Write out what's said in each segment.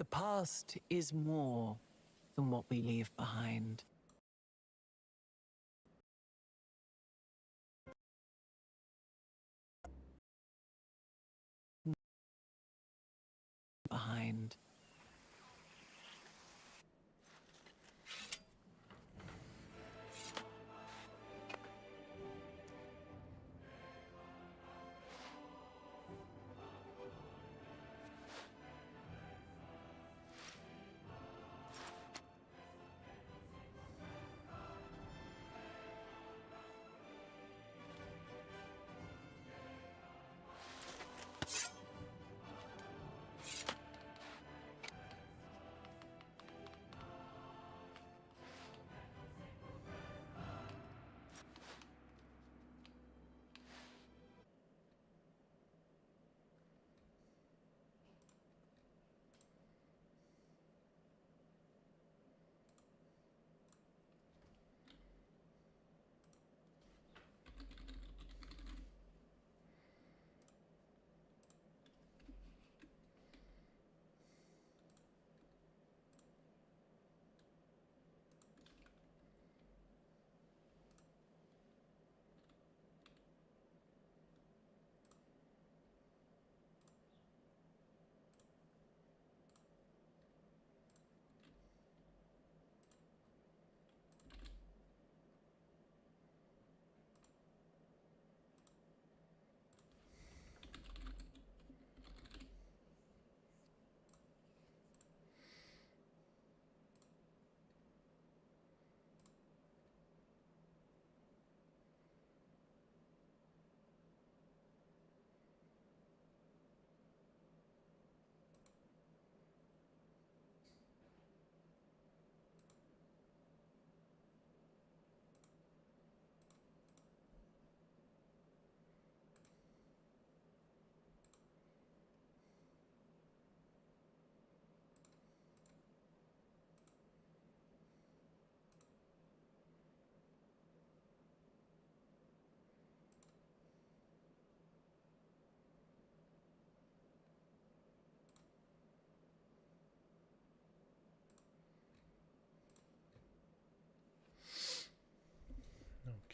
past is more than what we leave behind. Behind.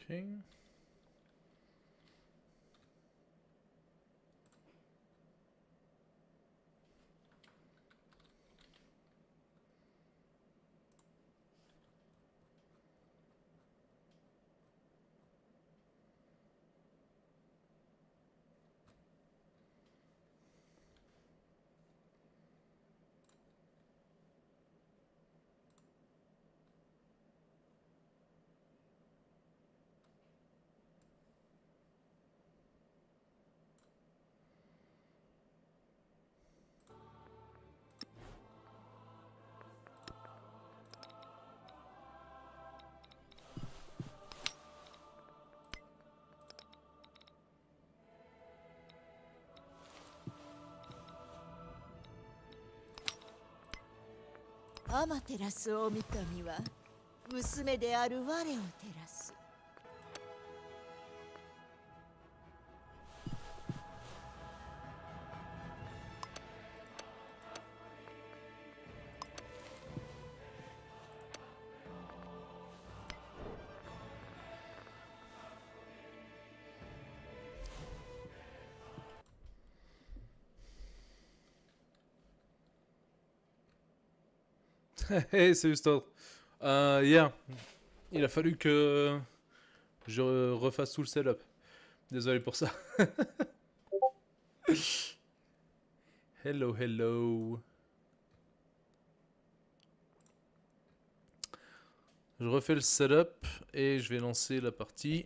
Okay.アマテラス大神は娘である我を照らす。Hey, c'est Ustad. Yeah, il a fallu que je refasse tout le setup. Désolé pour ça. Hello, hello. Je refais le setup et je vais lancer la partie.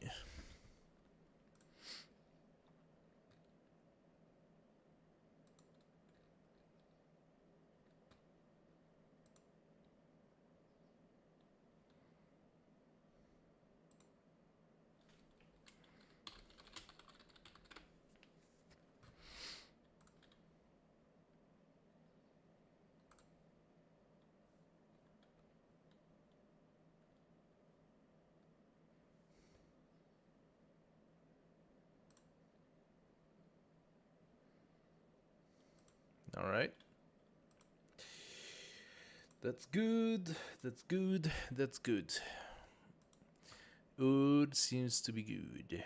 All right. That's good. That's good. That's good. Oud seems to be good.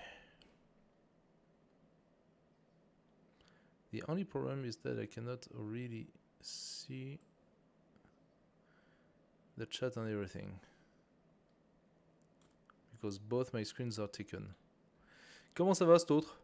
The only problem is that I cannot really see the chat and everything. Because both my screens are taken. Comment ça va, cet autre?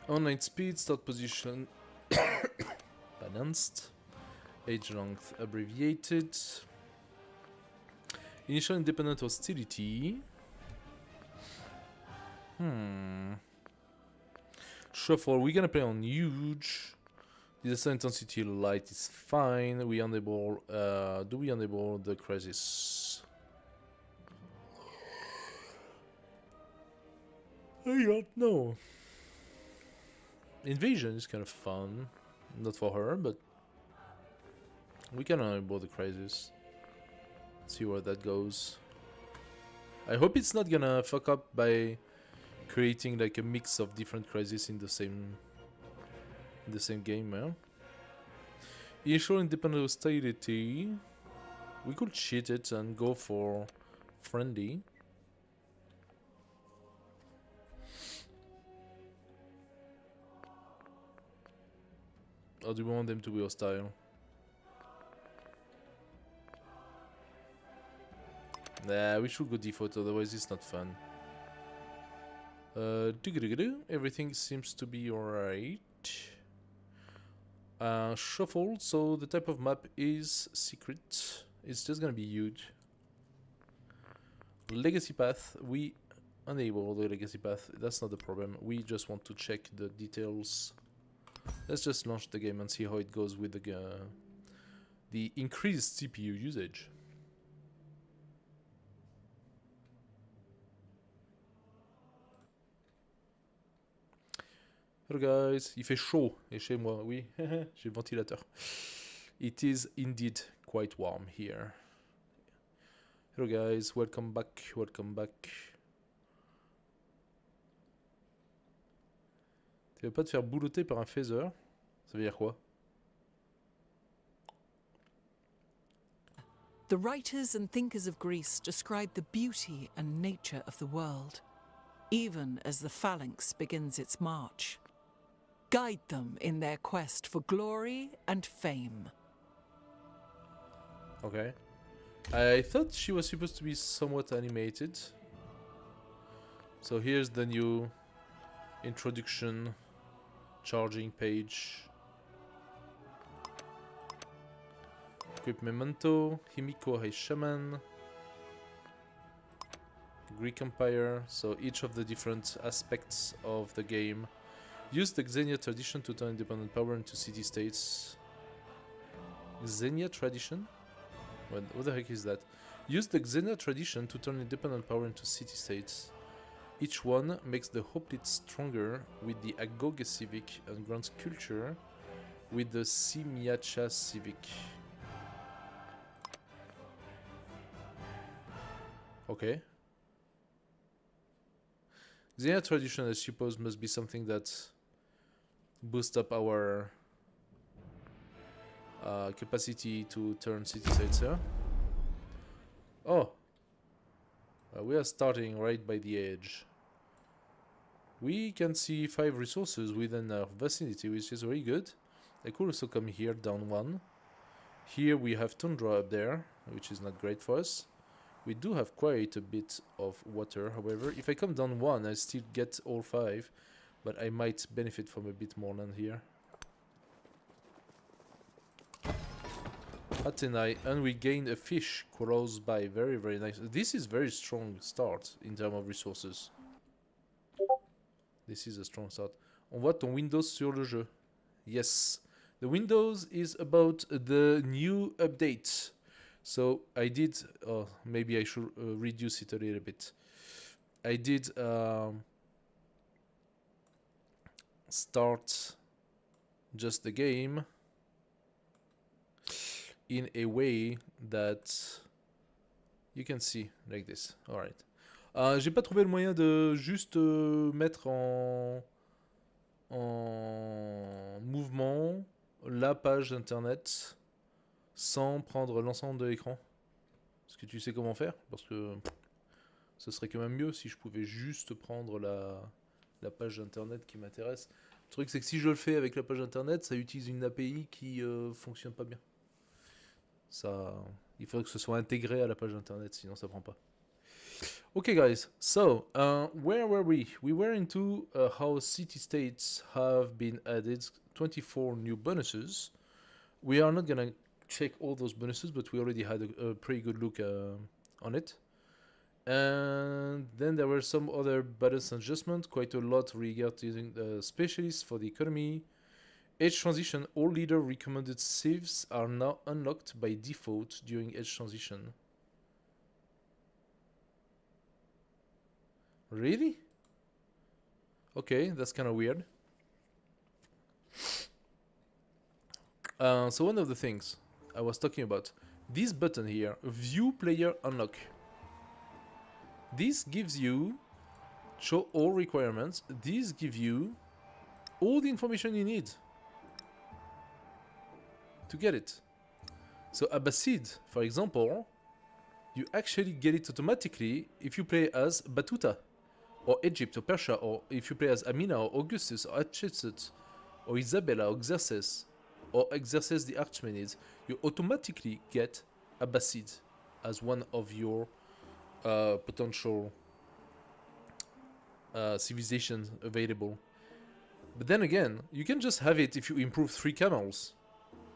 Online speed, start position balanced, age length abbreviated, initial independent hostility. Shuffle, we're gonna play on huge. Disaster intensity light is fine. We enable, do we enable the crisis? I don't know. Invasion is kind of fun. Not for her, but we can enable the crisis. See where that goes. I hope it's not gonna fuck up by creating like a mix of different crises in the same game, man. Initial independent hostility. We could cheat it and go for friendly. Or do we want them to be hostile? Nah, we should go default, otherwise it's not fun. Everything seems to be alright. Shuffle, so the type of map is secret. It's just gonna be huge. Legacy path, we enable the legacy path. That's not the problem. We just want to check the details. Let's just launch the game and see how it goes with the increased CPU usage. Hello guys, il fait chaud et chez moi, oui, j'ai le ventilateur. It is indeed quite warm here. Hello guys, welcome back, welcome back. Tu veux pas te faire boulotter par un phaser? Ça veut dire quoi? The writers and thinkers of Greece describe the beauty and nature of the world, even as the phalanx begins its march. Guide them in their quest for glory and fame. Okay. I thought she was supposed to be somewhat animated. So here's the new introduction charging page. Equip Memento, Himiko High Shaman, Greek Empire, so each of the different aspects of the game. Use the Xenia tradition to turn independent power into city-states. Xenia tradition? What the heck is that? Use the Xenia tradition to turn independent power into city-states. Each one makes the hoplite stronger with the Agoge Civic and grants culture with the Simiacha Civic. Okay. Xenia tradition, I suppose, must be something that boosts up our capacity to turn city-states, yeah? Oh! We are starting right by the edge. We can see 5 resources within our vicinity, which is very good. I could also come here, down 1. Here we have tundra up there, which is not great for us. We do have quite a bit of water, however. If I come down 1, I still get all 5, but I might benefit from a bit more land here. Athenai, and we gain a fish close by. Very, very nice. This is very strong start in terms of resources. This is a strong start. On voit ton Windows sur le jeu. Yes. The Windows is about the new update. So I did, maybe I should reduce it a little bit. I did start just the game in a way that you can see like this. Alright. J'ai pas trouvé le moyen de juste mettre en mouvement la page internet sans prendre l'ensemble de l'écran. Est-ce que tu sais comment faire? Parce que ce serait quand même mieux si je pouvais juste prendre la page internet qui m'intéresse. Le truc c'est que si je le fais avec la page internet, ça utilise une API qui fonctionne pas bien. Ça, il faudrait que ce soit intégré à la page internet, sinon ça prend pas. Okay, guys. So, where were we? We were into how city-states have been added 24 new bonuses. We are not gonna check all those bonuses, but we already had a pretty good look on it. And then there were some other balance adjustments, quite a lot regarding the specialists for the economy. Age transition, all leader recommended civs are now unlocked by default during age transition. Really? Okay, that's kind of weird. So one of the things I was talking about, this button here, View Player Unlock. This gives you, show all requirements, this gives you all the information you need to get it. So Abbasid, for example, you actually get it automatically if you play as Batuta, or Egypt, or Persia, or if you play as Amina, or Augustus, or Hatshepsut, or Isabella, or Xerxes, or Xerxes the Archmenid, you automatically get Abbasid as one of your potential civilizations available. But then again, you can just have it if you improve 3 camels.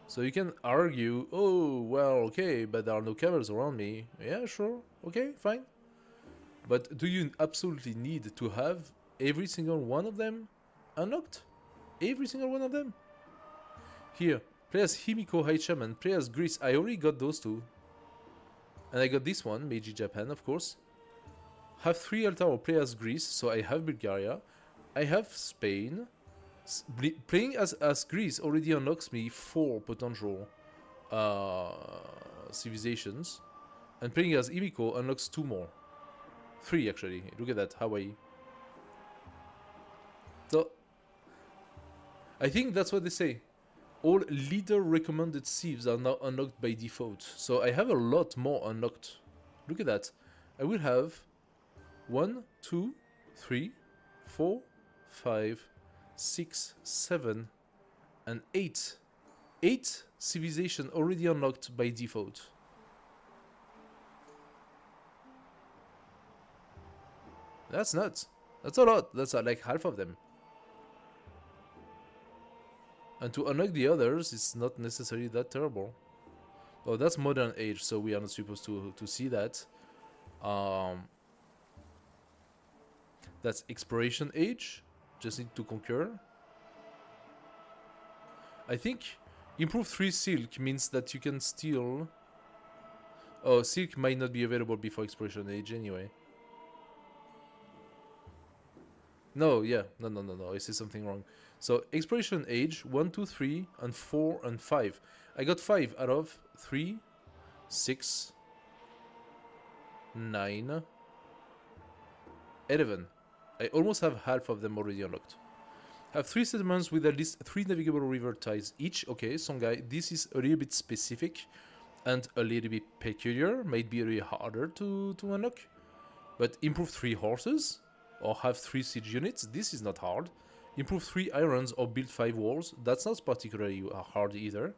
So you can argue, oh, well, okay, but there are no camels around me. Yeah, sure, okay, fine. But do you absolutely need to have every single one of them unlocked? Every single one of them? Here, play as Himiko High Shaman, play as Greece. I already got those 2. And I got this one, Meiji Japan, of course. Have 3 altar or play as Greece, so I have Bulgaria. I have Spain. Playing as Greece already unlocks me 4 potential civilizations. And playing as Himiko unlocks 2 more. 3 actually. Look at that, Hawaii. So, I think that's what they say. All leader recommended civs are now unlocked by default. So I have a lot more unlocked. Look at that. I will have 1, 2, 3, 4, 5, 6, 7, and 8. 8 civilization already unlocked by default. That's nuts. That's a lot. That's like half of them. And to unlock the others, it's not necessarily that terrible. Oh, that's modern age, so we are not supposed to see that. That's exploration age. Just need to concur. I think improve 3 silk means that you can still... Oh, silk might not be available before exploration age anyway. No, yeah, no, I see something wrong. So, exploration age, 1, 2, 3, and 4, and 5. I got 5 out of 3, 6, 9, 11. I almost have half of them already unlocked. Have 3 settlements with at least 3 navigable river ties each. Okay, Songhai, this is a little bit specific and a little bit peculiar. Might be a little harder to unlock. But improve 3 horses, or have 3 siege units, this is not hard. Improve 3 irons or build 5 walls, that's not particularly hard either.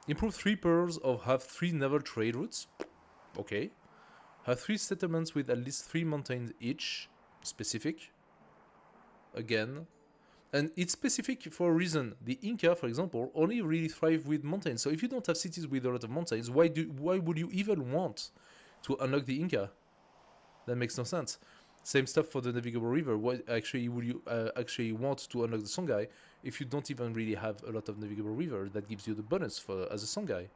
Improve 3 pearls or have 3 naval trade routes, okay. Have 3 settlements with at least 3 mountains each, specific. Again. And it's specific for a reason. The Inca, for example, only really thrive with mountains. So if you don't have cities with a lot of mountains, why would you even want to unlock the Inca? That makes no sense. Same stuff for the navigable river. Why actually would you actually want to unlock the Songhai if you don't even really have a lot of navigable river? That gives you the bonus for as a Songhai.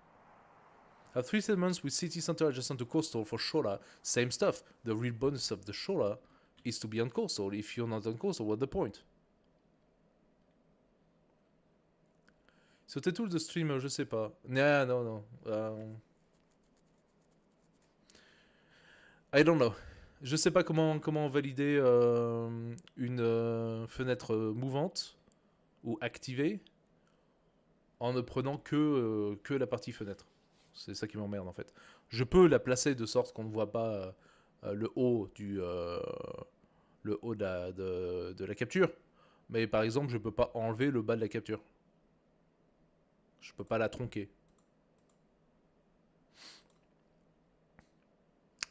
Have 3 settlements with city center adjacent to coastal for Shola. Same stuff. The real bonus of the Shola is to be on coastal. If you're not on coastal, what's the point? Sauter tout de stream, je sais pas. Non, non, non. I don't know. Je sais pas comment valider une fenêtre mouvante ou activée en ne prenant que la partie fenêtre. C'est ça qui m'emmerde en fait. Je peux la placer de sorte qu'on ne voit pas le haut de la capture. Mais par exemple, je peux pas enlever le bas de la capture. Je peux pas la tronquer.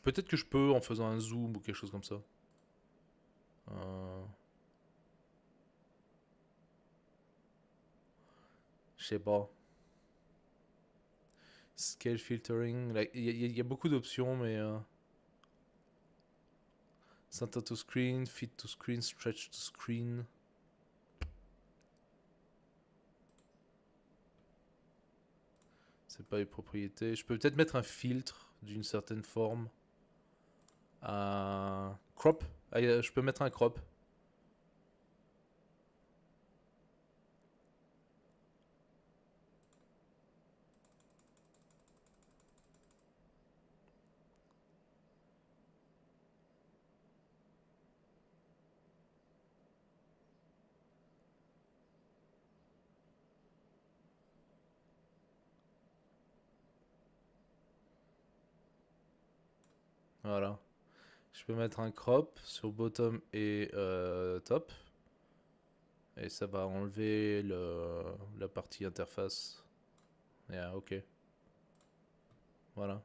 Peut-être que je peux en faisant un zoom ou quelque chose comme ça. Je sais pas. Scale filtering. Il y a beaucoup d'options, mais... Center to screen, fit to screen, stretch to screen. C'est pas les propriétés. Je peux peut-être mettre un filtre d'une certaine forme. Crop. Je peux mettre un crop. Voilà. Je peux mettre un crop sur bottom et top. Et ça va enlever la partie interface. Yeah, ok. Voilà.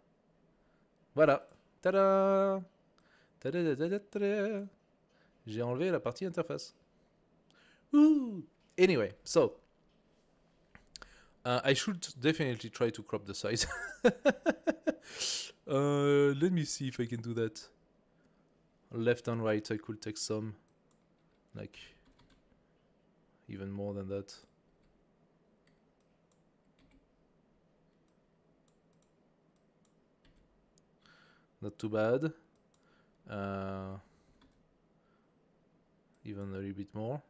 Voilà. Tada! Tada. J'ai enlevé la partie interface. Ooh. Anyway, so. I should definitely try to crop the size. Let me see if I can do that. Left and right, I could take some. Like, even more than that. Not too bad. Even a little bit more.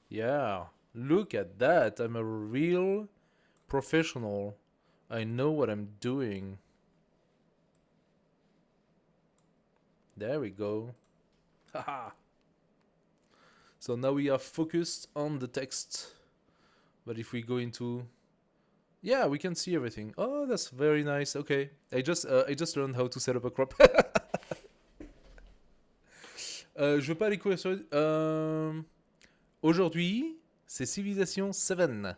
Yeah, look at that. I'm a real professional. I know what I'm doing. There we go. Haha. So now we are focused on the text. But if we go into... Yeah, we can see everything. Oh, that's very nice. Okay. I just learned how to set up a crop. Je veux pas aller courir sur... Aujourd'hui, c'est Civilization 7.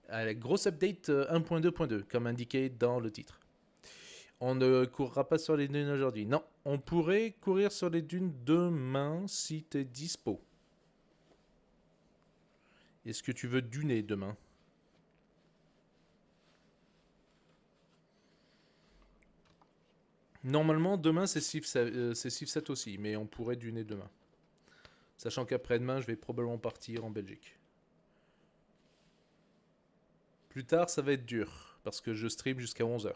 La grosse update 1.2.2, comme indiqué dans le titre. On ne courra pas sur les dunes aujourd'hui. Non, on pourrait courir sur les dunes demain si t'es dispo. Est-ce que tu veux duner demain? Normalement, demain c'est Civ 7 aussi, mais on pourrait duner demain. Sachant qu'après-demain, je vais probablement partir en Belgique. Plus tard, ça va être dur, parce que je stream jusqu'à 11h.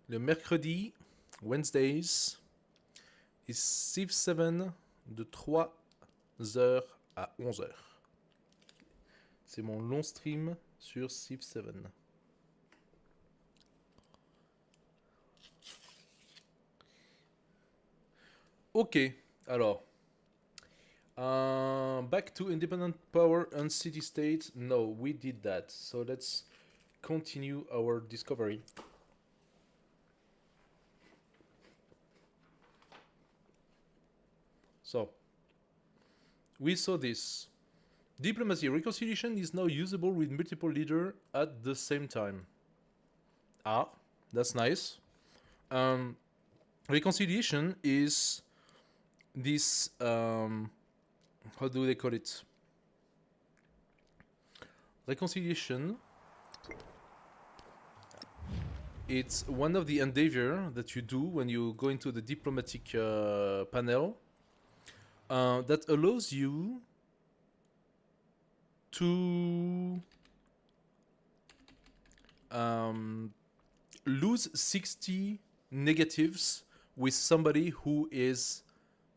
Le mercredi, Wednesdays, is Civ 7 de 3h à 11h. C'est mon long stream sur Civ 7. Ok, alors. Back to independent power and city state. No, we did that. So let's continue our discovery. So, we saw this. Diplomacy. Reconciliation is now usable with multiple leaders at the same time. Ah, that's nice. Reconciliation is this... how do they call it? Reconciliation. It's one of the endeavor that you do when you go into the diplomatic panel. That allows you to lose 60 negatives with somebody who is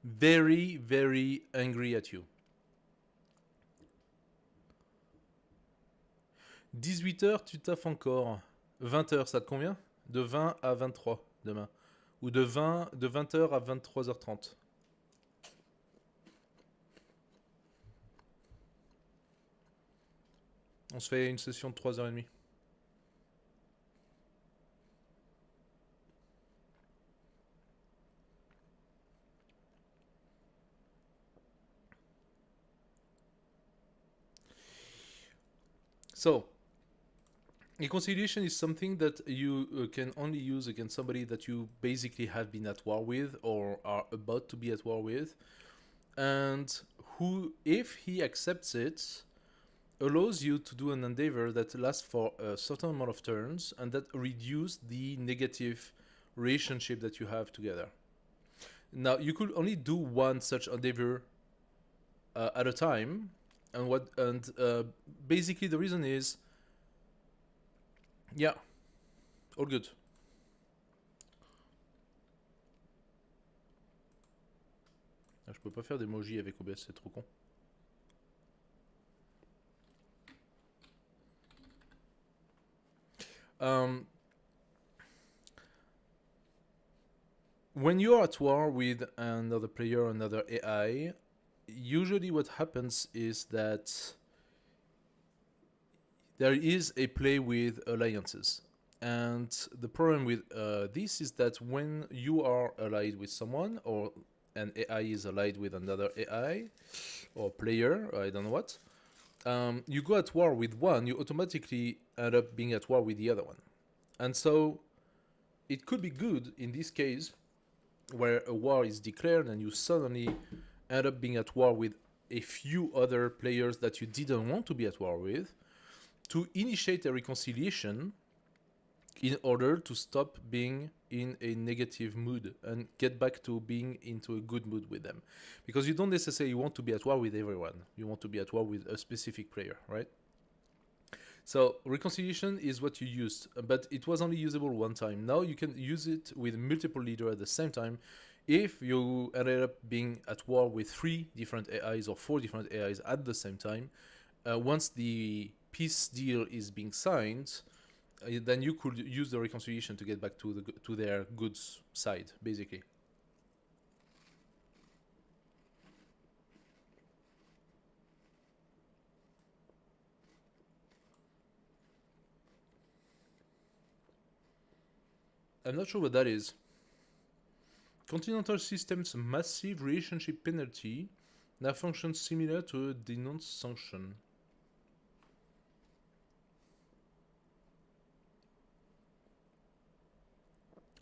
very, very angry at you. 18h, tu taffes encore. 20h, ça te convient? De 20 à 23 demain. Ou de 20h à 23h30. On se fait une session de 3h30. So, reconciliation is something that you can only use against somebody that you basically have been at war with or are about to be at war with, and who, if he accepts it, allows you to do an endeavor that lasts for a certain amount of turns and that reduce the negative relationship that you have together. Now, you could only do one such endeavor at a time, and basically the reason is, yeah, all good. Ah, je peux pas faire d'emoji avec OBS, c'est trop con. When you are at war with another player, another AI, usually what happens is that there is a play with alliances. And the problem with this is that when you are allied with someone, or an AI is allied with another AI, or player, or I don't know what, you go at war with one, you automatically end up being at war with the other one. And so it could be good in this case, where a war is declared and you suddenly end up being at war with a few other players that you didn't want to be at war with, to initiate a reconciliation in order to stop being in a negative mood and get back to being into a good mood with them. Because you don't necessarily want to be at war with everyone. You want to be at war with a specific player, right? So reconciliation is what you used, but it was only usable one time. Now you can use it with multiple leaders at the same time. If you ended up being at war with 3 different AIs or 4 different AIs at the same time, once the peace deal is being signed, then you could use the reconciliation to get back to their goods side, basically. I'm not sure what that is. Continental System's massive relationship penalty now functions similar to a denounce sanction.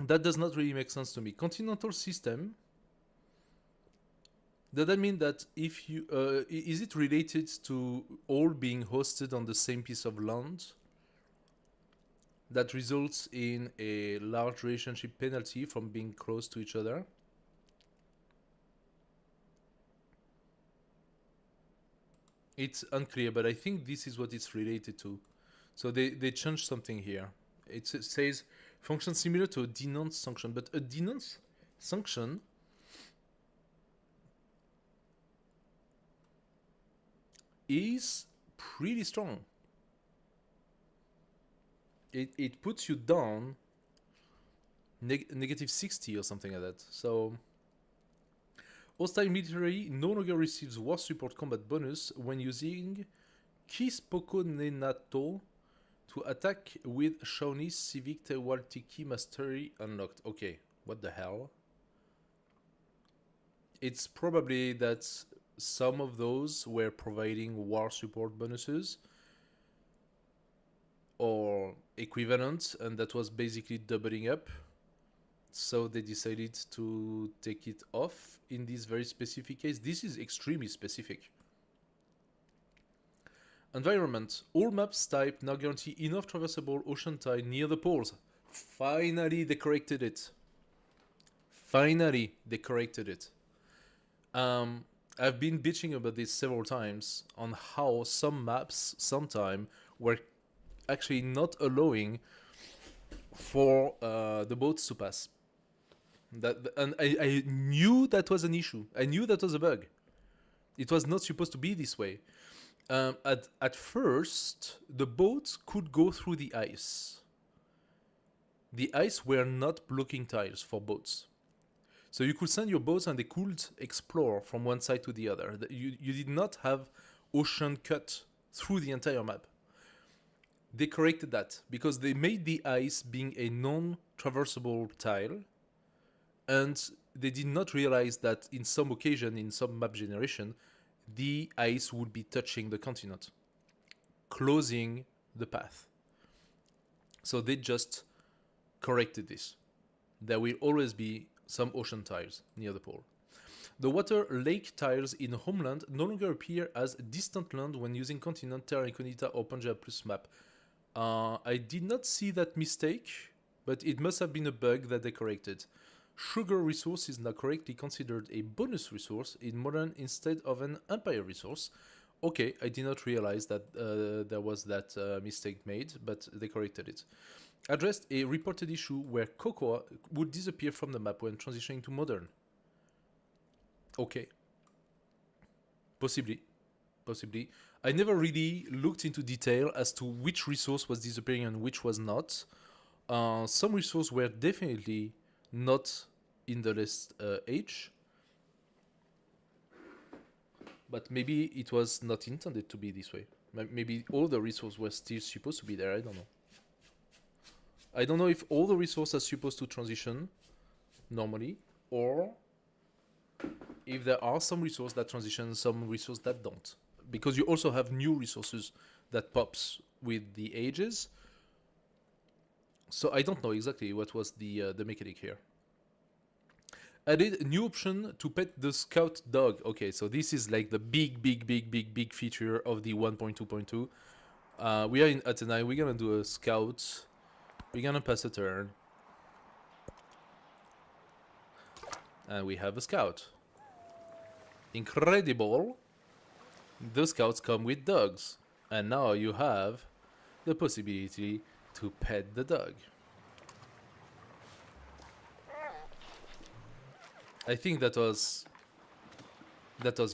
That does not really make sense to me. Continental System, does that mean that if you is it related to all being hosted on the same piece of land that results in a large relationship penalty from being close to each other? It's unclear, but I think this is what it's related to. So they changed something here. It says function similar to a denounce sanction, but a denounce sanction is pretty strong. It puts you down negative 60 or something like that. So hostile military no longer receives war support combat bonus when using Kispoko Nenato to attack with Shawnee Civic Tewaltiki Mastery unlocked. Okay, what the hell? It's probably that some of those were providing war support bonuses or equivalent, and that was basically doubling up. So they decided to take it off in this very specific case. This is extremely specific. Environment. All maps type now guarantee enough traversable ocean tide near the poles. Finally, they corrected it. Finally, they corrected it. I've been bitching about this several times on how some maps sometime were actually not allowing for the boats to pass. And I knew that was an issue. I knew that was a bug. It was not supposed to be this way. At first, the boats could go through the ice. The ice were not blocking tires for boats. So you could send your boats and they could explore from one side to the other. You did not have ocean cut through the entire map. They corrected that because they made the ice being a non-traversable tile, and they did not realize that in some occasion, in some map generation, the ice would be touching the continent, closing the path. So they just corrected this. There will always be some ocean tiles near the pole. The water lake tiles in Homeland no longer appear as distant land when using Continent, Terra Incognita or Punjab Plus map. I did not see that mistake, but it must have been a bug that they corrected. Sugar resource is now correctly considered a bonus resource in Modern instead of an Empire resource. Okay, I did not realize that there was that mistake made, but they corrected it. Addressed a reported issue where cocoa would disappear from the map when transitioning to Modern. Okay. Possibly. I never really looked into detail as to which resource was disappearing and which was not. Some resources were definitely not in the list H. But maybe it was not intended to be this way. Maybe all the resources were still supposed to be there, I don't know. I don't know if all the resources are supposed to transition normally, or if there are some resources that transition, some resources that don't. Because you also have new resources that pops with the ages. So I don't know exactly what was the mechanic here. Added a new option to pet the scout dog. Okay, so this is like the big feature of the 1.2.2. We are in Athena, we're gonna do a scout. We're gonna pass a turn. And we have a scout. Incredible. The scouts come with dogs. And now you have the possibility to pet the dog. I think that was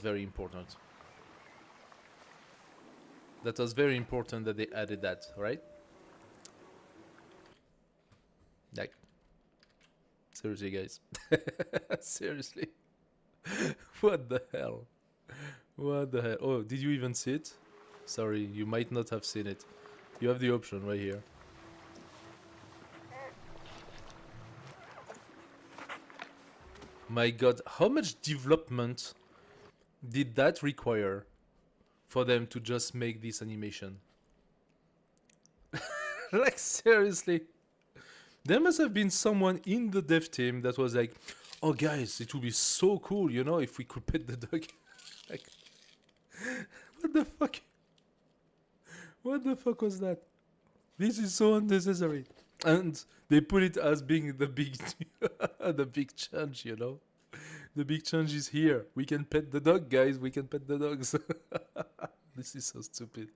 very important. That was very important that they added that, right? Like, seriously, guys. Seriously. What the hell? What the hell? Oh, did you even see it? Sorry, you might not have seen it. You have the option right here. My god, how much development did that require for them to just make this animation? Like, seriously. There must have been someone in the dev team that was like, oh guys, it would be so cool, you know, if we could pet the dog. Like, what the fuck? What the fuck was that? This is so unnecessary. And they put it as being the big the big change, you know? The big change is here. We can pet the dog, guys. We can pet the dogs. This is so stupid.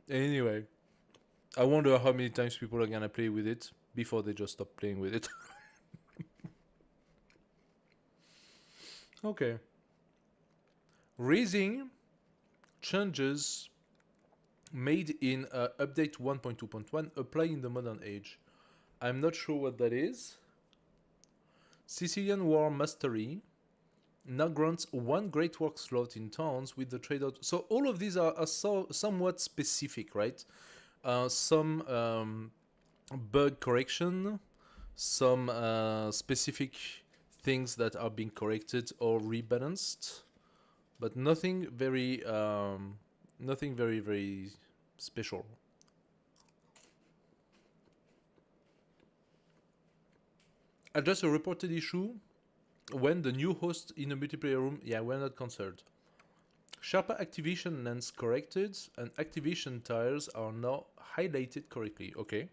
Anyway, I wonder how many times people are gonna play with it before they just stop playing with it. Okay. Raising changes made in update 1.2.1 apply in the modern age. I'm not sure what that is. Sicilian War Mastery now grants 1 great work slot in towns with the trade-out. So all of these are somewhat specific, right? Some bug correction, some specific things that are being corrected or rebalanced, but nothing very very special. Address a reported issue when the new host in a multiplayer room. Yeah, we're not concerned. Sharper activation lens corrected, and activation tiles are now highlighted correctly. Okay,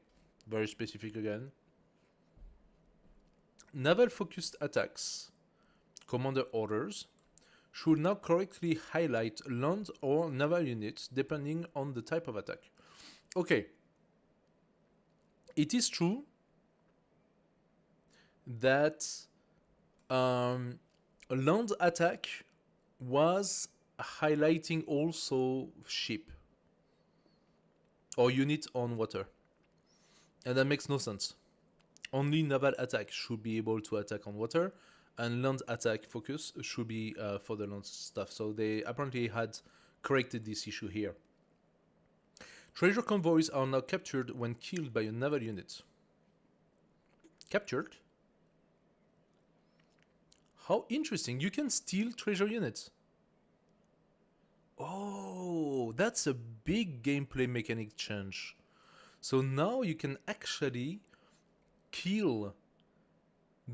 very specific again. Naval focused attacks. Commander orders. should now correctly highlight land or naval units depending on the type of attack. Okay. It is true that a land attack was highlighting also ship or unit on water. And that makes no sense. Only naval attack should be able to attack on water, and land attack focus should be for the land stuff. So they apparently had corrected this issue here. Treasure convoys are now captured when killed by a naval unit. Captured? How interesting. You can steal treasure units. Oh, that's a big gameplay mechanic change. So now you can actually kill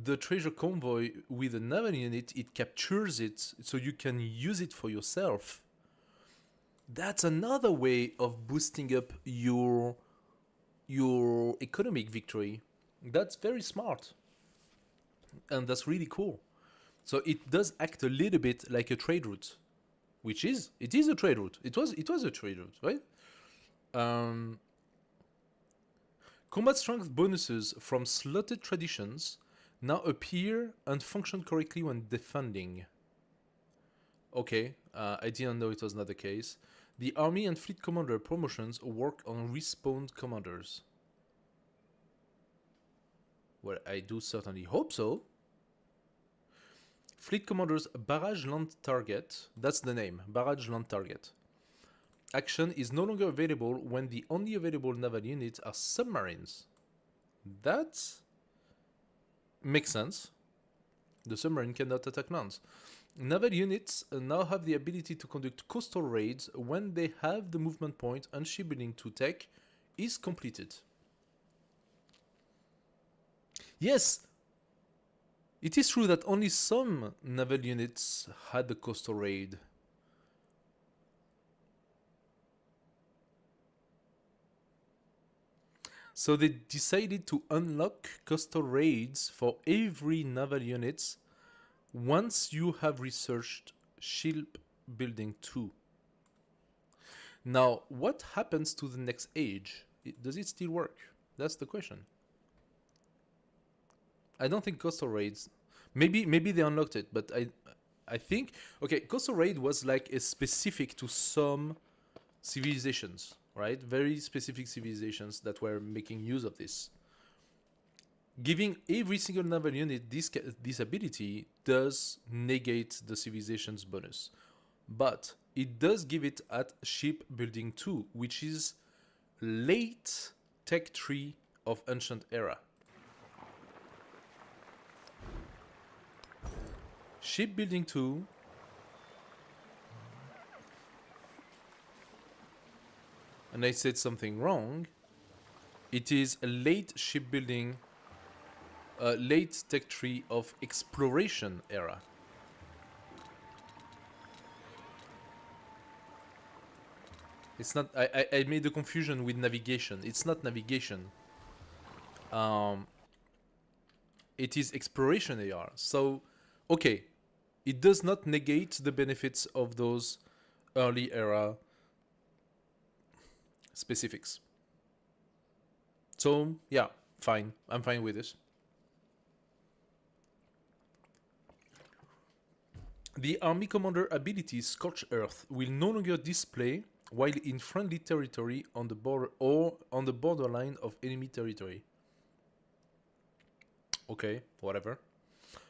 the treasure convoy with a naval unit. It captures it, so you can use it for yourself. That's another way of boosting up your economic victory. That's very smart. And that's really cool. So it does act a little bit like a trade route. Which is, it is a trade route. It was a trade route, right? Combat strength bonuses from slotted traditions now appear and function correctly when defending. Okay, I didn't know it was not the case. The army and fleet commander promotions work on respawned commanders. Well, I do certainly hope so. Fleet Commander's Barrage Land Target, that's the name, Barrage Land Target. Action is no longer available when the only available naval units are submarines. That makes sense. The submarine cannot attack lands. Naval units now have the ability to conduct coastal raids when they have the movement point and shipbuilding 2 tech is completed. Yes! It is true that only some naval units had the coastal raid. So they decided to unlock coastal raids for every naval unit once you have researched shipbuilding 2. Now, what happens to the next age? Does it still work? That's the question. I don't think coastal raids. Maybe they unlocked it, but I think okay. Coastal raid was like a specific to some civilizations, right? Very specific civilizations that were making use of this. Giving every single naval unit this ability does negate the civilization's bonus, but it does give it at shipbuilding 2, which is late tech tree of ancient era. Shipbuilding 2 and I said something wrong. It is a late shipbuilding, late tech tree of exploration era. It's not. I made a confusion with navigation. It's not navigation. It is exploration AR. So, okay. It does not negate the benefits of those early era specifics. So, yeah, fine. I'm fine with this. The Army Commander ability Scorch Earth will no longer display while in friendly territory on the border or on the borderline of enemy territory. Okay, whatever.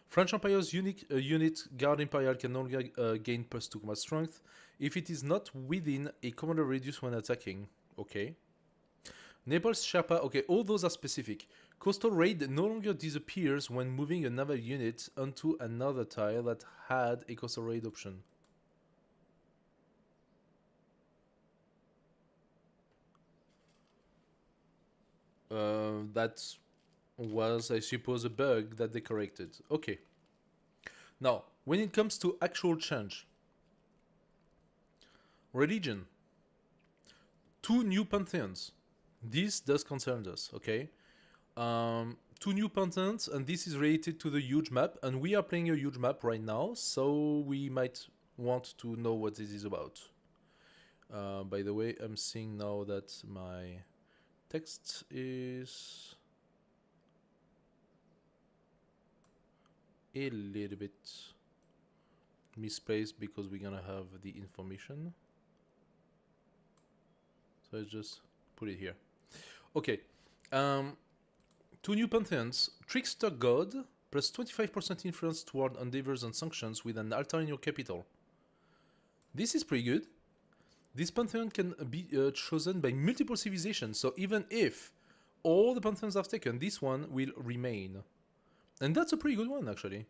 French Empire's unique unit Guard Imperial can no longer gain +2 combat strength if it is not within a commander radius when attacking. Okay. Naples Sherpa, okay, all those are specific. Coastal Raid no longer disappears when moving a naval unit onto another tile that had a Coastal Raid option. That was, I suppose, a bug that they corrected. Okay. Now, when it comes to actual change. Religion. 2 new pantheons. This does concern us, okay? 2 new pantheons, and this is related to the huge map, and we are playing a huge map right now, so we might want to know what this is about. By the way, I'm seeing now that my text is a little bit misplaced because we're gonna have the information. So let's just put it here. Okay. 2 new pantheons. Trickster God, plus 25% influence toward endeavors and sanctions with an altar in your capital. This is pretty good. This pantheon can be chosen by multiple civilizations, so even if all the pantheons I've taken, this one will remain. And that's a pretty good one, actually.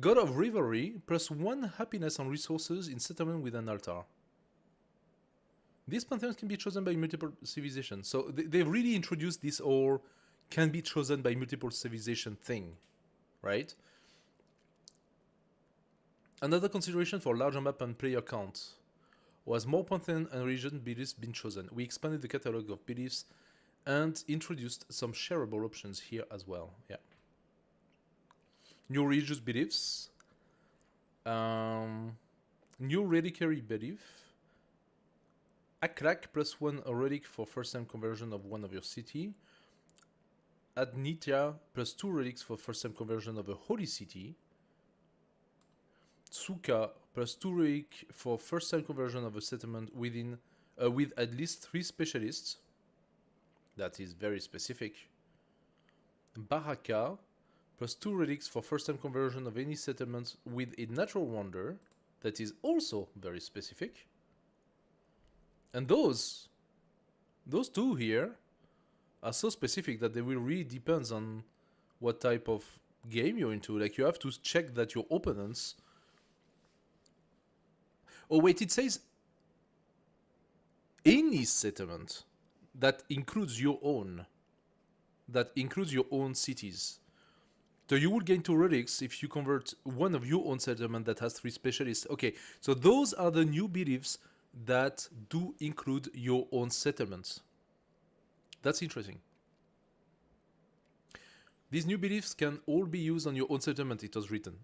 God of Rivalry, plus 1 happiness and resources in settlement with an altar. These pantheons can be chosen by multiple civilizations. So they've really introduced this whole can be chosen by multiple civilization thing, right? Another consideration for larger map and player count was more pantheon and religion beliefs been chosen. We expanded the catalog of beliefs and introduced some shareable options here as well. Yeah. New religious beliefs. New reliquary belief. Akrak, plus 1 relic for first time conversion of one of your city. Adnitya, plus 2 relics for first time conversion of a holy city. Tsuka, plus 2 relic for first time conversion of a settlement within with at least 3 specialists. That is very specific. Baraka, plus 2 relics for first time conversion of any settlement with a natural wonder. That is also very specific. And those 2 here are so specific that they will really depend on what type of game you're into. Like, you have to check that your opponents... Oh wait, it says any settlement that includes your own. That includes your own cities. So you will gain 2 relics if you convert one of your own settlement that has 3 specialists. Okay, so those are the new beliefs that do include your own settlements. That's interesting. These new beliefs can all be used on your own settlement, it was written.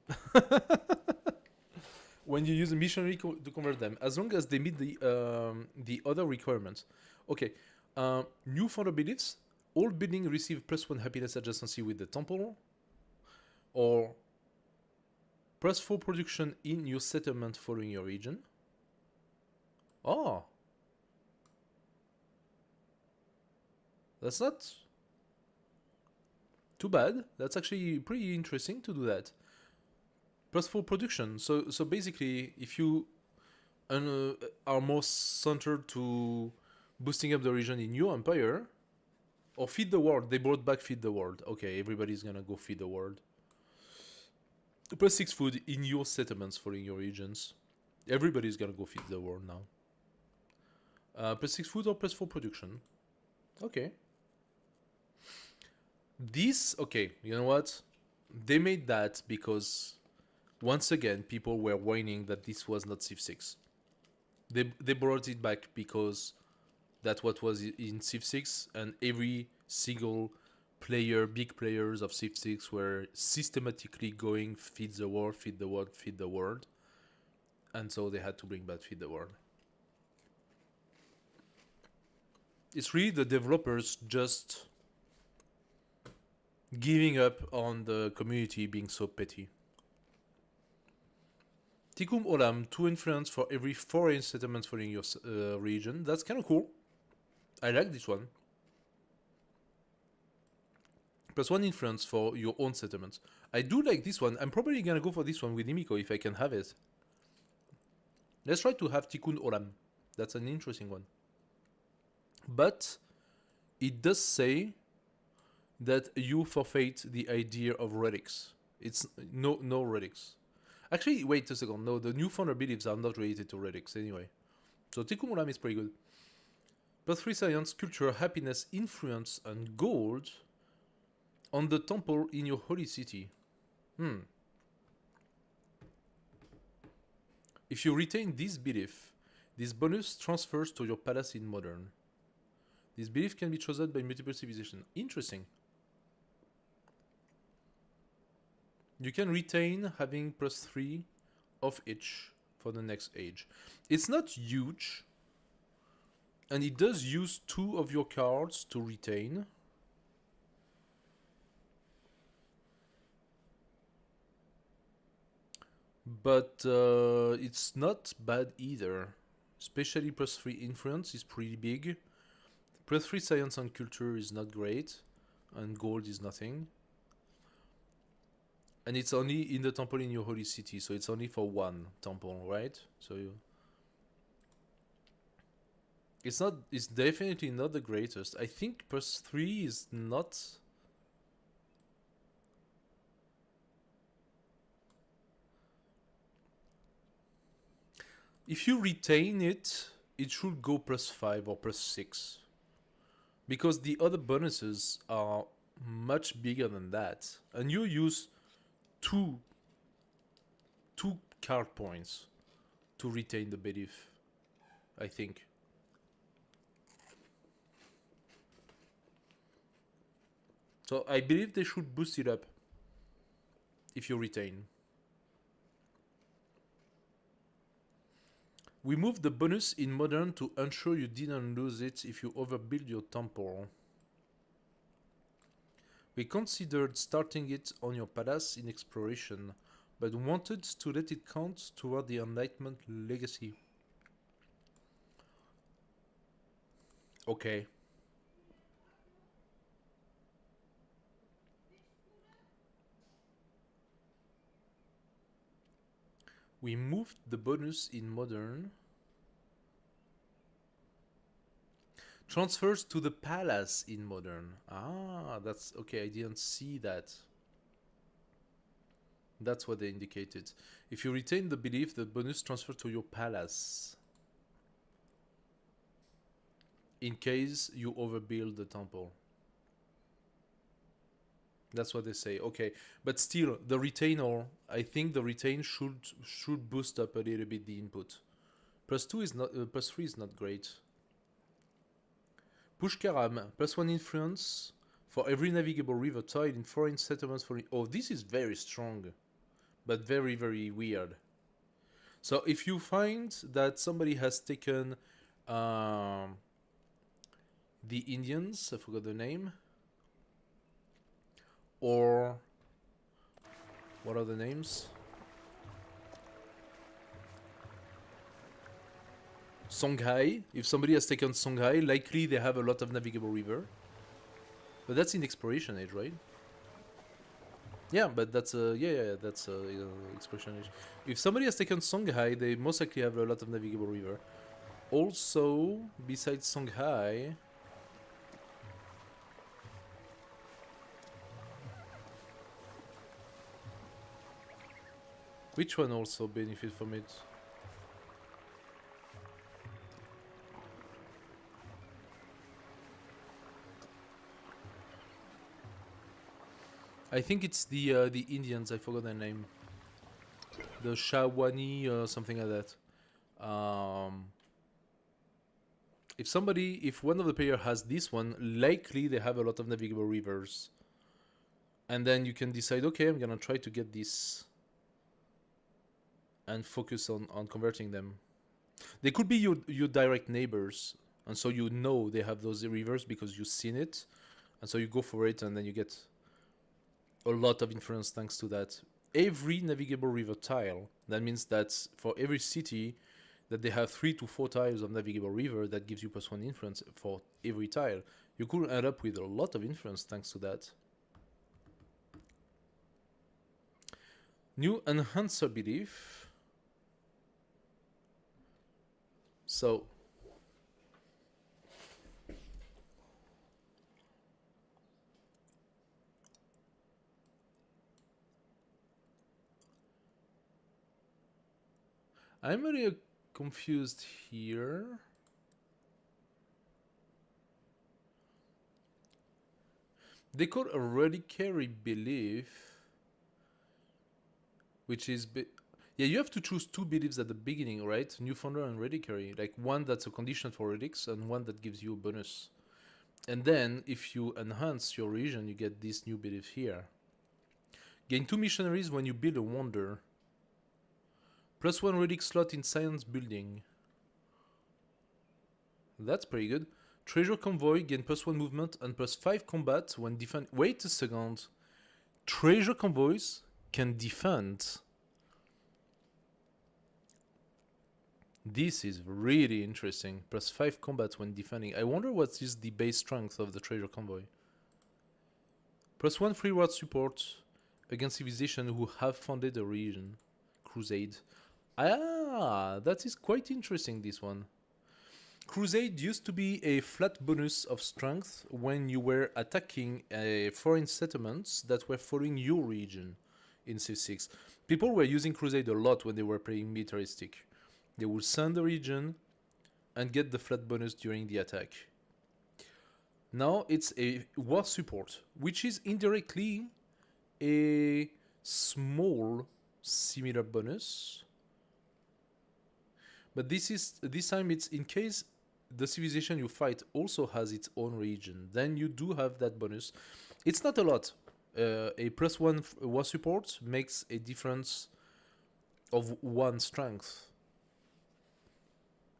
When you use a missionary to convert them, as long as they meet the other requirements. Okay, new founder beliefs. All buildings receive plus 1 happiness adjacency with the temple. Or plus 4 production in your settlement following your region. Oh. That's not too bad. That's actually pretty interesting to do that. Plus 4 production. So basically, if you are more centered to boosting up the region in your empire, or feed the world. They brought back feed the world. Okay, everybody's gonna go feed the world. Plus 6 food in your settlements following your regions. Everybody's gonna go feed the world now. Plus 6 food or plus 4 production. Okay. This, okay, you know what? They made that because, once again, people were whining that this was not Civ 6. They brought it back because that's what was in Civ 6, and every single player, big players of Civ 6 were systematically going feed the world, feed the world, feed the world. And so they had to bring back feed the world. It's really the developers just giving up on the community being so petty. Tikkun Olam, 2 influence for every foreign settlement following your region. That's kind of cool. I like this one. Plus 1 influence for your own settlements. I do like this one. I'm probably gonna go for this one with Himiko if I can have it. Let's try to have Tikkun Olam. That's an interesting one. But it does say that you forfeit the idea of relics. It's no relics. Actually, wait a second. No, the new founder beliefs are not related to relics anyway. So Tikkun Olam is pretty good. Plus 3 science, culture, happiness, influence, and gold on the temple in your holy city. If you retain this belief, this bonus transfers to your palace in modern. This belief can be chosen by multiple civilizations. Interesting. You can retain having plus 3 of each for the next age. It's not huge, and it does use 2 of your cards to retain. But it's not bad either. Especially +3 influence is pretty big. +3 science and culture is not great, and gold is nothing. And it's only in the temple in your holy city, so it's only for 1 temple, right? So it's definitely not the greatest. I think +3 is not. If you retain it, it should go +5 or +6. Because the other bonuses are much bigger than that. And you use two card points to retain the belief, I think. So I believe they should boost it up if you retain. We moved the bonus in modern to ensure you didn't lose it if you overbuild your temple. We considered starting it on your palace in exploration, but wanted to let it count toward the Enlightenment legacy. Okay. We moved the bonus in modern. Transfers to the palace in modern. Ah, that's okay. I didn't see that. That's what they indicated. If you retain the belief, the bonus transfers to your palace. In case you overbuild the temple. That's what they say. Okay, but still, the retainer. I think the retain should boost up a little bit the input. +2 is not. +3 is not great. Pushkaram, +1 influence for every navigable river tile in foreign settlements. Oh, this is very strong, but very, very weird. So if you find that somebody has taken the Indians, I forgot the name, or what are the names? Songhai. If somebody has taken Songhai, likely they have a lot of navigable river. But that's in exploration age, right? Yeah, but that's that's exploration age. If somebody has taken Songhai, they most likely have a lot of navigable river. Also, besides Songhai, which one also benefit from it? I think it's the Indians. I forgot their name. The Shawani or something like that. If one of the player has this one, likely they have a lot of navigable rivers. And then you can decide, okay, I'm gonna try to get this and focus on converting them. They could be your direct neighbors, and so you know they have those rivers because you've seen it, and so you go for it, and then you get a lot of influence thanks to that. Every navigable river tile, that means that for every city that they have 3 to 4 tiles of navigable river, that gives you +1 influence for every tile. You could end up with a lot of influence thanks to that. New enhancer belief. So I'm really confused here. They call a reliquary belief, which is yeah, you have to choose 2 beliefs at the beginning, right? Newfoundland and reliquary, like one that's a condition for relics and one that gives you a bonus. And then if you enhance your region, you get this new belief here. Gain 2 missionaries when you build a wonder. +1 relic slot in science building. That's pretty good. Treasure convoy gain +1 movement and +5 combat when defend. Wait a second. Treasure convoys can defend. This is really interesting. +5 combat when defending. I wonder what is the base strength of the treasure convoy. +1 free reward support against civilization who have founded a region. Crusade. Ah, that is quite interesting, this one. Crusade used to be a flat bonus of strength when you were attacking foreign settlements that were following your region in Civ 6. People were using Crusade a lot when they were playing militaristic. They would send the region and get the flat bonus during the attack. Now it's a war support, which is indirectly a small similar bonus. But this time it's in case the civilization you fight also has its own region, then you do have that bonus. It's not a lot. A +1 war support makes a difference of 1 strength.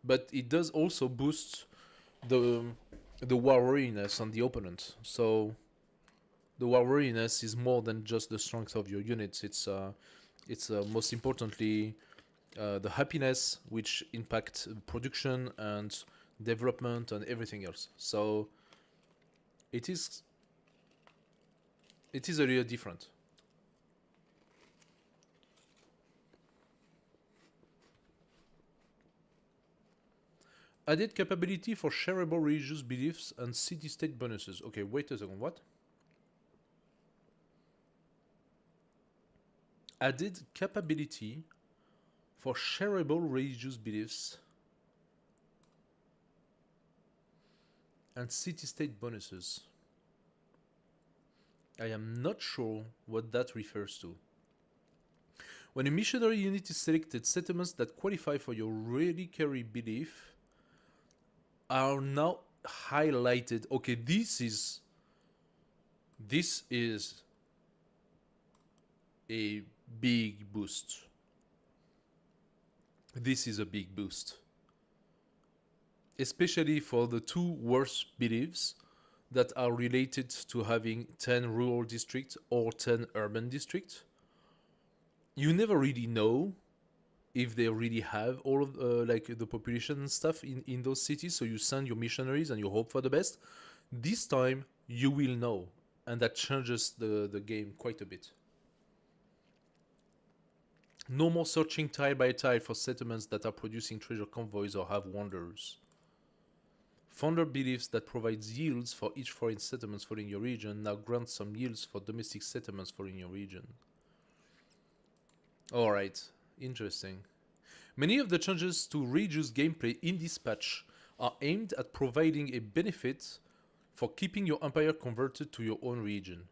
But it does also boost the war weariness on the opponent. So the war weariness is more than just the strength of your units. It's most importantly the happiness, which impacts production and development and everything else. So it is a little different. Added capability for shareable religious beliefs and city-state bonuses. Okay, wait a second, what? Added capability for shareable religious beliefs and city-state bonuses. I am not sure what that refers to. When a missionary unit is selected, settlements that qualify for your reliquary belief are now highlighted. Okay, this is a big boost. This is a big boost. Especially for the 2 worst beliefs that are related to having 10 rural districts or 10 urban districts. You never really know if they really have all of like the population and stuff in those cities, so you send your missionaries and you hope for the best. This time you will know, and that changes the game quite a bit. No more searching tile by tile for settlements that are producing treasure convoys or have wonders. Founder beliefs that provides yields for each foreign settlements following your region now grant some yields for domestic settlements following your region. Alright, interesting. Many of the changes to reduce gameplay in this patch are aimed at providing a benefit for keeping your empire converted to your own region.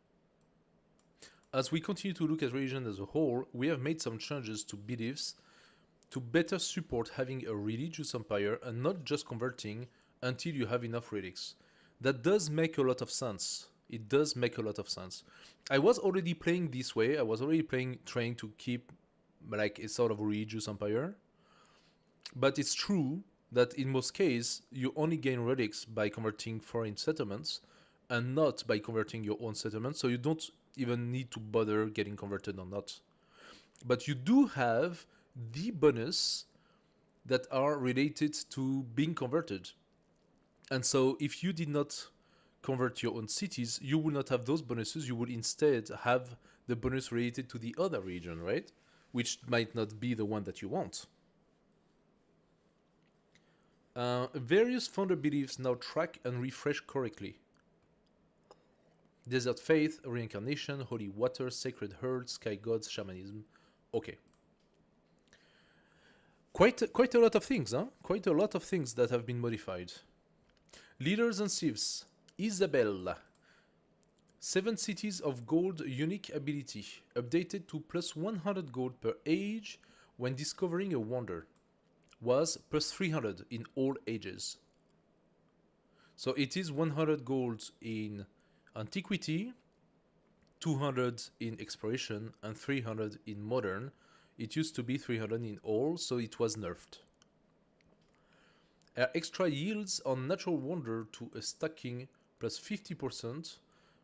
As we continue to look at region as a whole, we have made some changes to beliefs to better support having a religious empire and not just converting until you have enough relics. That does make a lot of sense. It does make a lot of sense. I was already playing this way. I was already trying to keep like a sort of religious empire. But it's true that in most cases, you only gain relics by converting foreign settlements and not by converting your own settlements. So you don't even need to bother getting converted or not. But you do have the bonus that are related to being converted. And so if you did not convert your own cities, you will not have those bonuses. You will instead have the bonus related to the other region, right? Which might not be the one that you want. Various founder beliefs now track and refresh correctly. Desert faith, reincarnation, holy water, sacred herd, sky gods, shamanism. Okay. Quite a lot of things, huh? Quite a lot of things that have been modified. Leaders and civs. Isabel. 7 cities of gold unique ability. Updated to plus 100 gold per age when discovering a wonder. Was plus 300 in all ages. So it is 100 gold in antiquity, 200 in exploration, and 300 in modern. It used to be 300 in all, so it was nerfed. Extra yields on Natural Wonder to a stacking plus 50%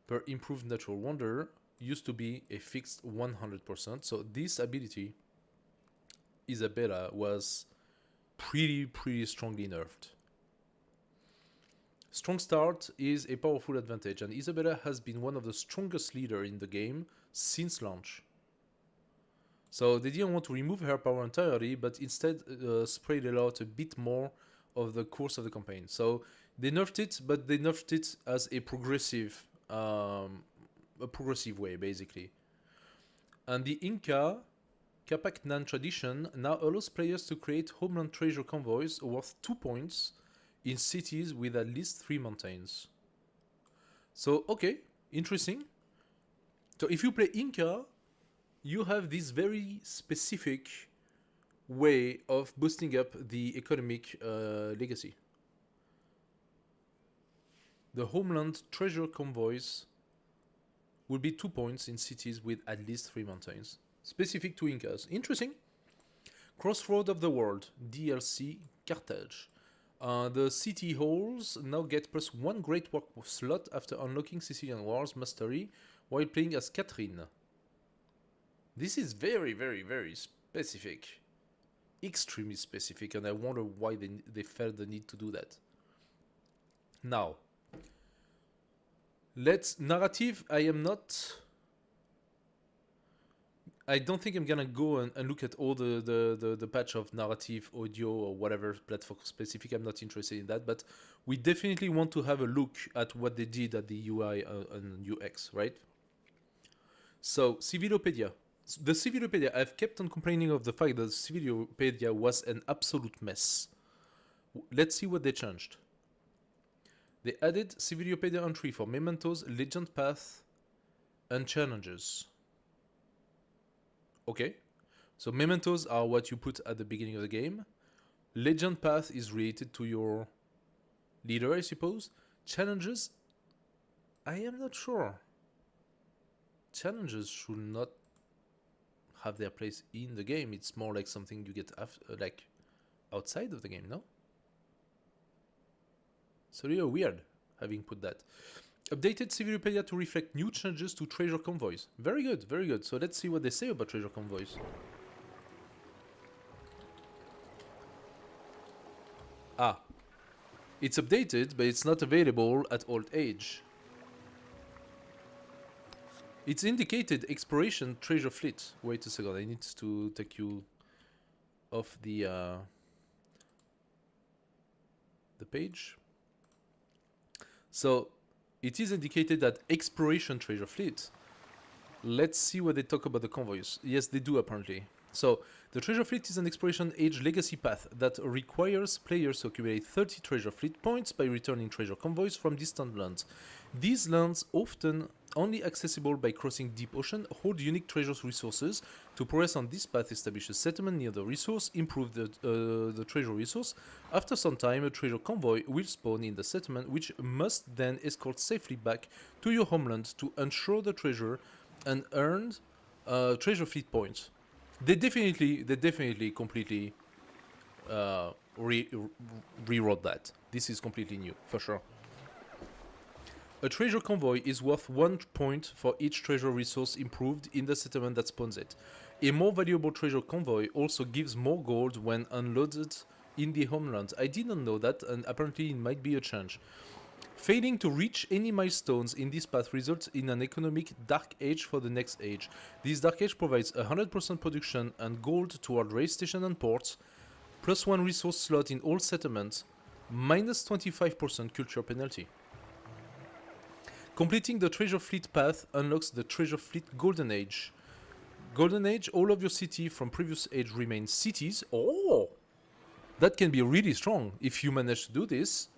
per improved Natural Wonder used to be a fixed 100%. So this ability, Isabella, was pretty strongly nerfed. Strong start is a powerful advantage, and Isabella has been one of the strongest leaders in the game since launch. So they didn't want to remove her power entirely, but instead spread it out a bit more of the course of the campaign. So they nerfed it, but they nerfed it as a progressive way, basically. And the Inca Capac Nan tradition now allows players to create homeland treasure convoys worth 2 points in cities with at least 3 mountains. So, okay, interesting. So if you play Inca, you have this very specific way of boosting up the economic legacy. The homeland treasure convoys will be 2 points in cities with at least 3 mountains. Specific to Incas. Interesting. Crossroad of the World, DLC, Carthage. The city halls now get +1 Great War slot after unlocking Sicilian Wars Mastery while playing as Catherine. This is very specific. Extremely specific, and I wonder why they felt the need to do that. Now, let's narrative. I don't think I'm gonna go and look at all the patch of narrative, audio, or whatever platform specific. I'm not interested in that, but we definitely want to have a look at what they did at the UI and UX, right? So, Civilopedia. The Civilopedia, I've kept on complaining of the fact that Civilopedia was an absolute mess. Let's see what they changed. They added Civilopedia entry for mementos, legend path, and challenges. Okay, so mementos are what you put at the beginning of the game. Legend path is related to your leader, I suppose. Challenges, I am not sure. Challenges should not have their place in the game. It's more like something you get like outside of the game, no? So you're weird having put that. Updated Civilopedia to reflect new changes to treasure convoys. Very good, very good. So let's see what they say about treasure convoys. Ah. It's updated, but it's not available at old age. It's indicated exploration treasure fleet. Wait a second, I need to take you off the page. So it is indicated that exploration treasure fleet. Let's see what they talk about the convoys. Yes, they do apparently. So the treasure fleet is an exploration age legacy path that requires players to accumulate 30 treasure fleet points by returning treasure convoys from distant lands. These lands, often only accessible by crossing deep ocean, hold unique treasure resources. To progress on this path, establish a settlement near the resource, improve the treasure resource. After some time, a treasure convoy will spawn in the settlement, which must then escort safely back to your homeland to ensure the treasure and earn treasure fleet points. They definitely completely rewrote that. This is completely new, for sure. A treasure convoy is worth 1 point for each treasure resource improved in the settlement that spawns it. A more valuable treasure convoy also gives more gold when unloaded in the homeland. I didn't know that, and apparently it might be a change. Failing to reach any milestones in this path results in an economic dark age for the next age. This dark age provides 100% production and gold toward rail station and ports, +1 resource slot in all settlements, minus 25% culture penalty. Completing the treasure fleet path unlocks the treasure fleet golden age. Golden age, all of your city from previous age remain cities. Oh! That can be really strong if you manage to do this.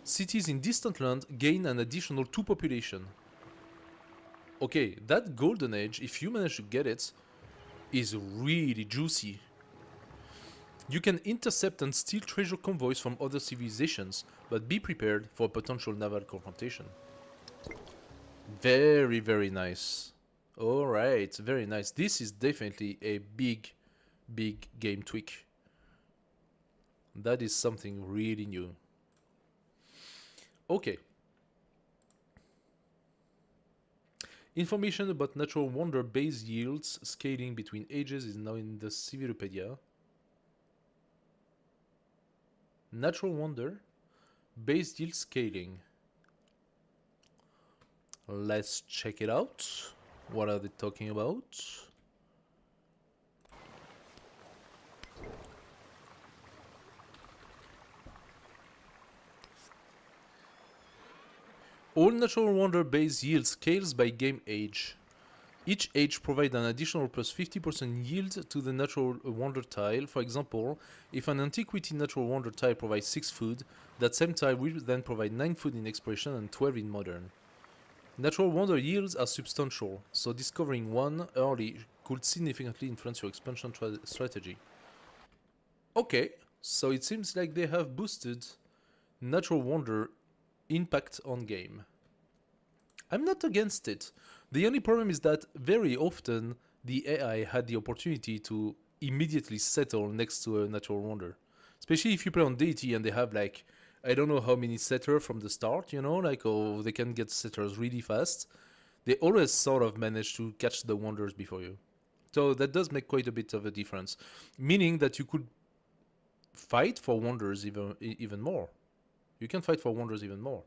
Cities in distant land gain an additional 2 population. Okay, that golden age, if you manage to get it, is really juicy. You can intercept and steal treasure convoys from other civilizations, but be prepared for potential naval confrontation. Very, very nice. Alright, very nice. This is definitely a big big game tweak. That is something really new. Okay. Information about natural wonder base yields scaling between ages is now in the Civilopedia. Natural wonder base yield scaling. Let's check it out. What are they talking about? All natural wonder base yield scales by game age. Each age provides an additional plus 50% yield to the natural wonder tile. For example, if an antiquity natural wonder tile provides 6 food, that same tile will then provide 9 food in exploration and 12 in modern. Natural wonder yields are substantial, so discovering one early could significantly influence your expansion strategy. Okay, so it seems like they have boosted natural wonder impact on game. I'm not against it. The only problem is that very often the AI had the opportunity to immediately settle next to a natural wonder. Especially if you play on deity and they have like, I don't know how many setters from the start, you know, like, oh, they can get setters really fast. They always sort of manage to catch the wonders before you. So that does make quite a bit of a difference. Meaning that you could fight for wonders even more. You can fight for wonders even more.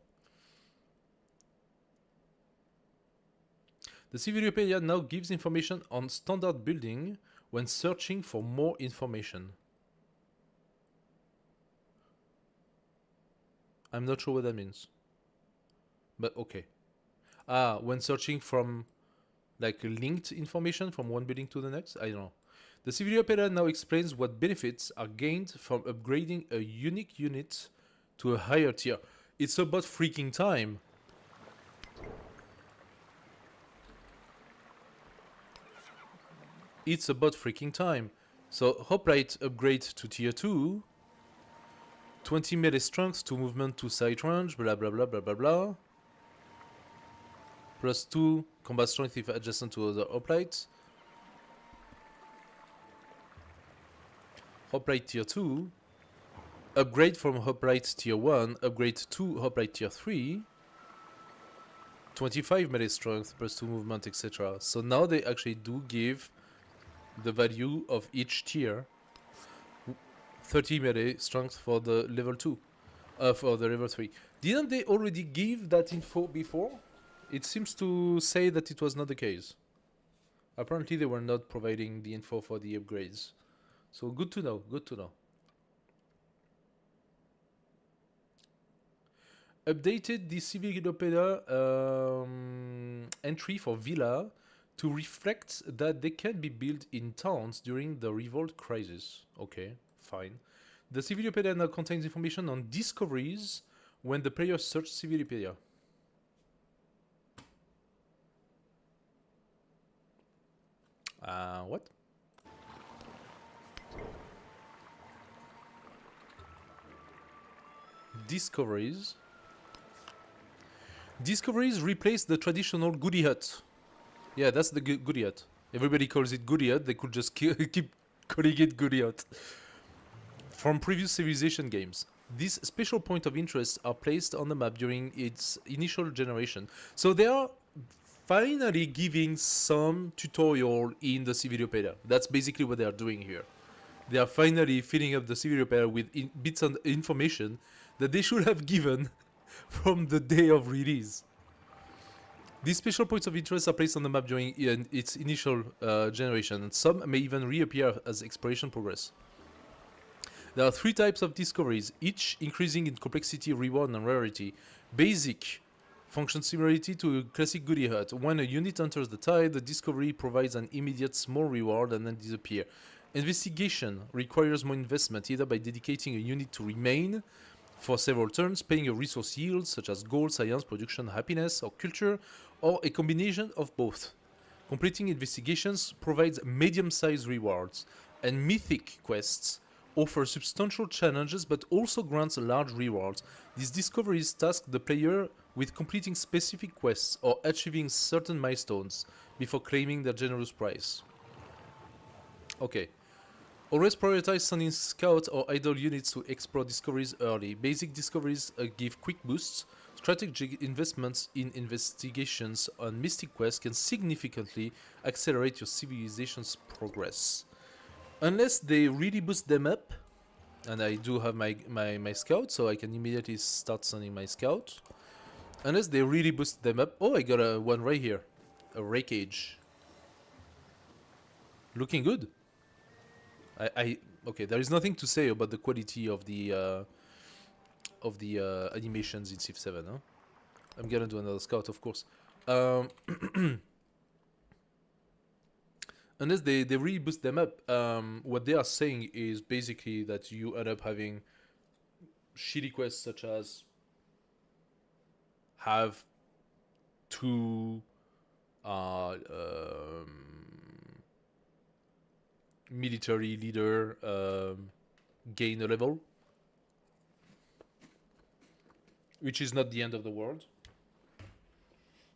The Civilopedia now gives information on standard building when searching for more information. I'm not sure what that means. But okay. When searching from like linked information from one building to the next? I don't know. The Civilopedia now explains what benefits are gained from upgrading a unique unit to a higher tier. It's about freaking time. It's about freaking time. So Hoplite upgrade to tier 2. 20 melee strength to movement to sight range, blah blah blah blah blah blah. Plus 2 combat strength if adjacent to other hoplites. Hoplite tier 2. Upgrade from Hoplite tier 1, upgrade to Hoplite tier 3. 25 melee strength plus 2 movement, etc. So now they actually do give the value of each tier. 30 melee strength for the level 2. For the level 3. Didn't they already give that info before? It seems to say that it was not the case. Apparently they were not providing the info for the upgrades. So good to know, good to know. Updated the Civilopedia entry for Villa to reflect that they can be built in towns during the Revolt crisis. Okay, fine. The Civilopedia now contains information on discoveries when the player searches Civilopedia. What? Discoveries. Discoveries replace the traditional goodie hut. Yeah, that's the goodie hut. Everybody calls it goodie hut. They could just keep calling it goodie hut. From previous civilization games, these special points of interest are placed on the map during its initial generation. So they are finally giving some tutorial in the Civilopedia. That's basically what they are doing here. They are finally filling up the Civilopedia with bits of information that they should have given from the day of release. These special points of interest are placed on the map during its initial generation, and some may even reappear as exploration progress. There are 3 types of discoveries, each increasing in complexity, reward, and rarity. Basic functions similarity to a classic goodie hut. When a unit enters the tile, the discovery provides an immediate small reward and then disappears. Investigation requires more investment, either by dedicating a unit to remain for several turns, paying a resource yield such as gold, science, production, happiness, or culture, or a combination of both. Completing investigations provides medium-sized rewards, and mythic quests offer substantial challenges but also grants large rewards. These discoveries task the player with completing specific quests or achieving certain milestones before claiming their generous prize. Okay. Always prioritize sending scouts or idle units to explore discoveries early. Basic discoveries give quick boosts. Strategic investments in investigations on mystic quests can significantly accelerate your civilization's progress. Unless they really boost them up, and I do have my scout, so I can immediately start sending my scout. Unless they really boost them up. Oh, I got a one right here. A Ray Cage. Looking good. Okay, there is nothing to say about the quality of the animations in Civ 7. Huh? I'm gonna do another scout, of course. Unless they really boost them up, what they are saying is basically that you end up having shitty quests such as have two military leader gain a level, which is not the end of the world.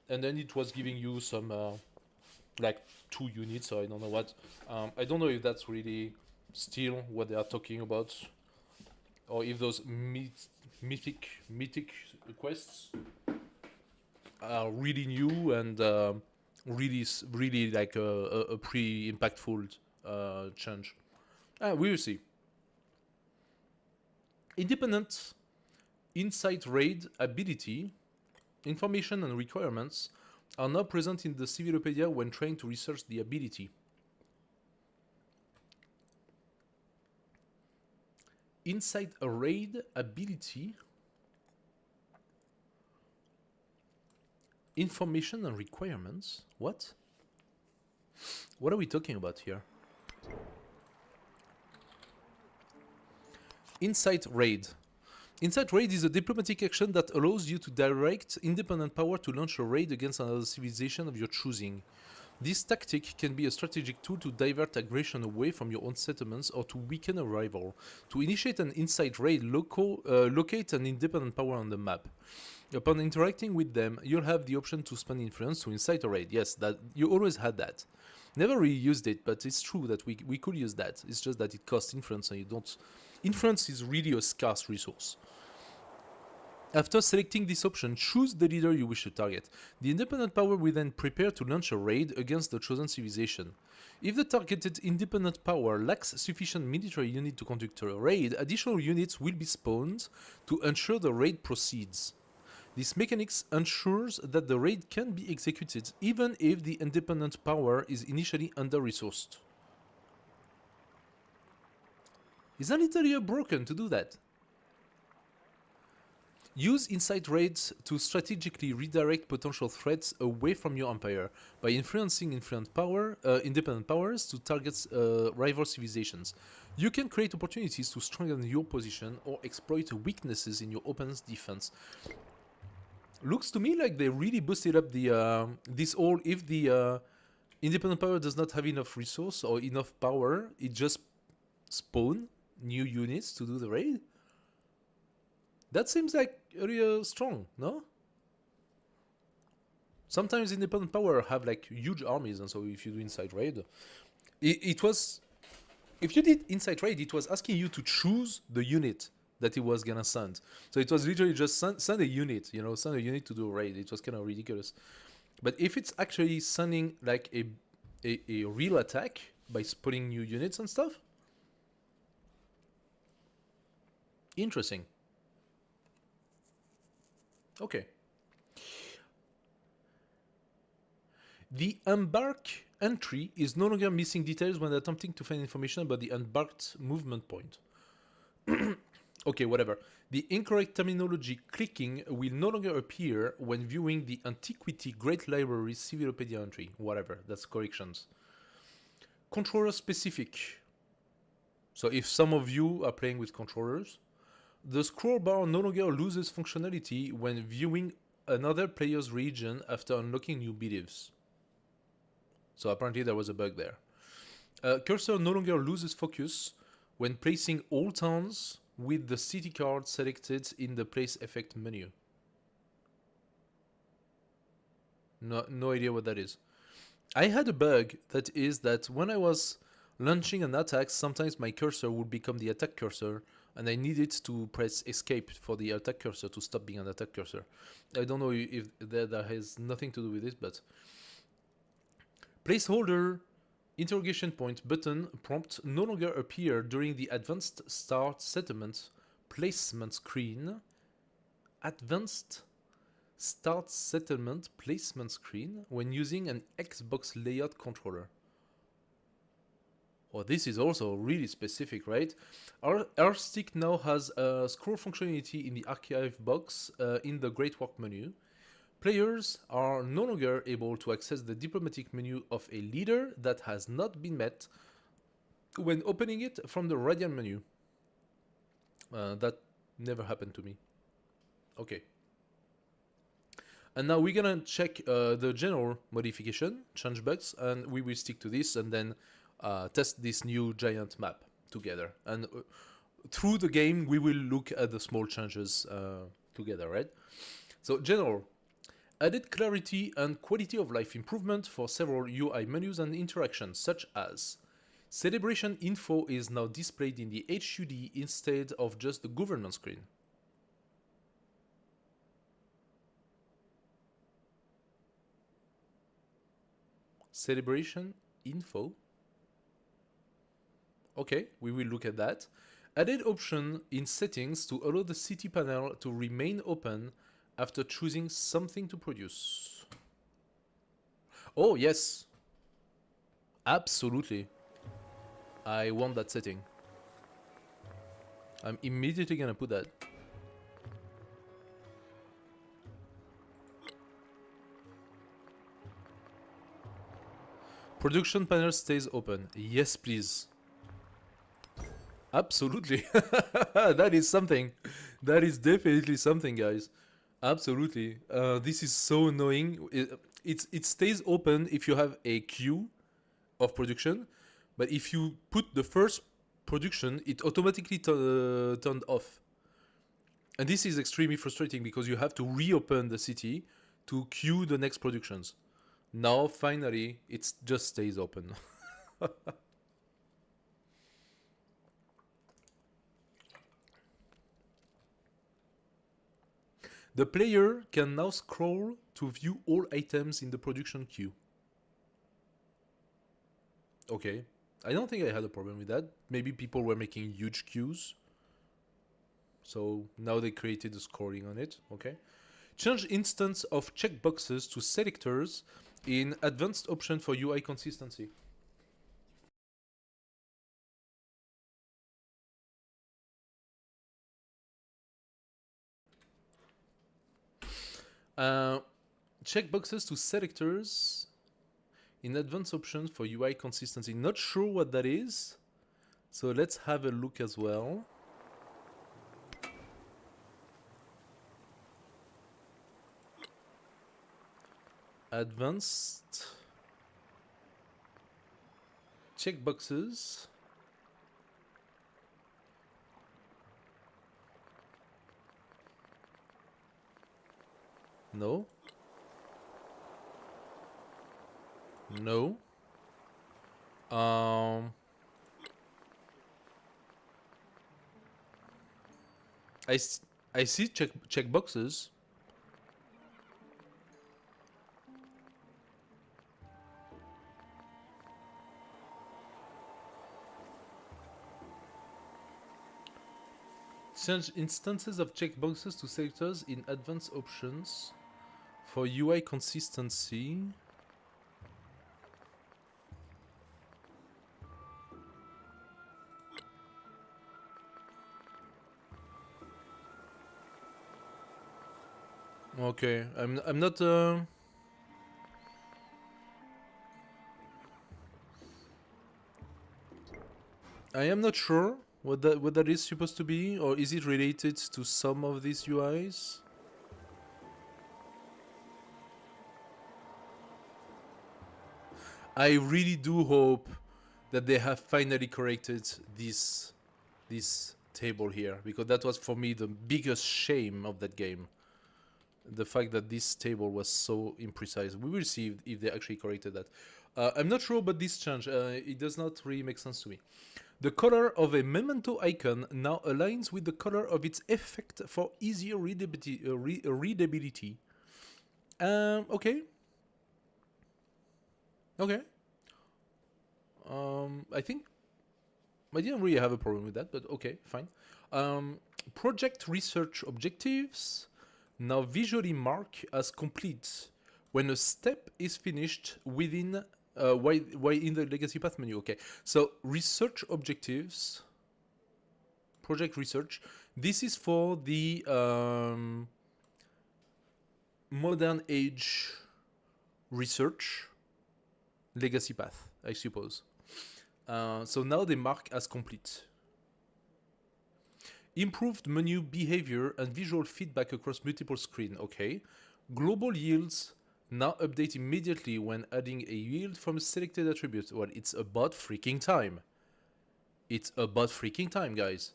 And then it was giving you some like 2 units, so I don't know what. I don't know if that's really still what they are talking about, or if those mythic quests are really new and really like a pretty impactful change. We will see. Independent Insight Raid ability, information and requirements are now present in the Civilopedia when trying to research the ability. Inside a raid ability, information and requirements. What? What are we talking about here? Insight Raid. Insight Raid is a diplomatic action that allows you to direct independent power to launch a raid against another civilization of your choosing. This tactic can be a strategic tool to divert aggression away from your own settlements or to weaken a rival. To initiate an Insight Raid, locate an independent power on the map. Upon interacting with them, you'll have the option to spend influence to incite a raid. Yes, that you always had that. Never really used it, but it's true that we could use that. It's just that it costs influence and you don't... Influence is really a scarce resource. After selecting this option, choose the leader you wish to target. The independent power will then prepare to launch a raid against the chosen civilization. If the targeted independent power lacks sufficient military unit to conduct a raid, additional units will be spawned to ensure the raid proceeds. This mechanics ensures that the raid can be executed even if the independent power is initially under-resourced. Is a little broken to do that? Use Insight Raids to strategically redirect potential threats away from your empire by influencing independent powers to target rival civilizations. You can create opportunities to strengthen your position or exploit weaknesses in your opponent's defense. Looks to me like they really boosted up the this all. If the independent power does not have enough resource or enough power, it just spawn new units to do the raid. That seems like really strong, no? Sometimes independent power have like huge armies, and so if you do Insight Raid, it was... If you did Insight Raid, it was asking you to choose the unit that it was gonna send. So it was literally just send a unit, you know, send a unit to do a raid. It was kind of ridiculous. But if it's actually sending like a real attack by spawning new units and stuff, interesting. Okay. The embark entry is no longer missing details when attempting to find information about the embarked movement point. Okay, whatever. The incorrect terminology clicking will no longer appear when viewing the Antiquity Great Library Civilopedia entry. Whatever, that's corrections. Controller specific. So if some of you are playing with controllers, the scroll bar no longer loses functionality when viewing another player's region after unlocking new beliefs. So apparently there was a bug there. Cursor no longer loses focus when placing all towns with the city card selected in the place effect menu. No idea what that is. I had a bug that is that when I was Launching an attack, sometimes my cursor would become the attack cursor, and I needed to press escape for the attack cursor to stop being an attack cursor. I don't know if that has nothing to do with it, but... Placeholder interrogation point button prompt no longer appear during the advanced start settlement placement screen. Advanced start settlement placement screen when using an Xbox layout controller. Oh, this is also really specific, right? Our stick now has a scroll functionality in the archive box in the Great Work menu. Players are no longer able to access the diplomatic menu of a leader that has not been met when opening it from the Radiant menu. That never happened to me. Okay. And now we're gonna check the general modification, change bugs, and we will stick to this and then test this new giant map together. And through the game, we will look at the small changes together, right? So general. Added clarity and quality of life improvement for several UI menus and interactions, such as celebration info is now displayed in the HUD instead of just the governance screen. Celebration info. Okay, we will look at that. Added option in settings to allow the city panel to remain open after choosing something to produce. Oh, yes. Absolutely. I want that setting. I'm immediately gonna put that. Production panel stays open. Yes, please. Absolutely. That is something. That is definitely something, guys. Absolutely. This is so annoying. It stays open if you have a queue of production, but if you put the first production, it automatically turned off. And this is extremely frustrating because you have to reopen the city to queue the next productions. Now, finally, it just stays open. The player can now scroll to view all items in the production queue. Okay, I don't think I had a problem with that. Maybe people were making huge queues. So now they created the scrolling on it, okay. Change instance of checkboxes to selectors in advanced option for UI consistency. Checkboxes to selectors in advanced options for UI consistency. Not sure what that is, so let's have a look as well. Advanced checkboxes. No. No. I see checkboxes. Change instances of checkboxes to sectors in advanced options for UI consistency. Okay, I'm not I am not sure what that is supposed to be, or is it related to some of these UIs? I really do hope that they have finally corrected this table here, because that was for me the biggest shame of that game. The fact that this table was so imprecise. We will see if they actually corrected that. I'm not sure about this change. It does not really make sense to me. The color of a memento icon now aligns with the color of its effect for easier readability. Okay. Okay. I think I didn't really have a problem with that, but okay, fine. Project research objectives now visually mark as complete when a step is finished within while in the legacy path menu. Okay, so research objectives, project research. This is for the modern age research legacy path, I suppose. So now they mark as complete. Improved menu behavior and visual feedback across multiple screens. Okay. Global yields now update immediately when adding a yield from a selected attribute. Well, it's about freaking time. It's about freaking time, guys.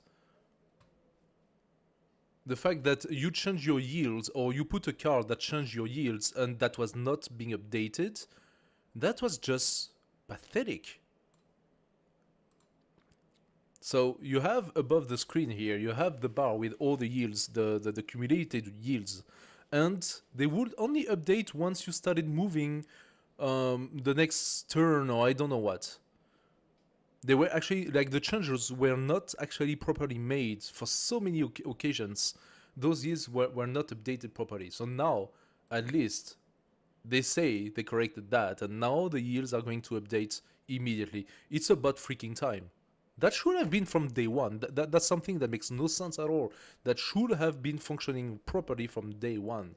The fact that you change your yields or you put a card that changed your yields and that was not being updated, that was just pathetic. So you have above the screen here, you have the bar with all the yields, the cumulated yields. And they would only update once you started moving the next turn or I don't know what. They were actually, like the changes were not actually properly made for so many occasions. Those yields were not updated properly. So now, at least, they say they corrected that. And now the yields are going to update immediately. It's about freaking time. That should have been from day one. That's something that makes no sense at all. That should have been functioning properly from day one.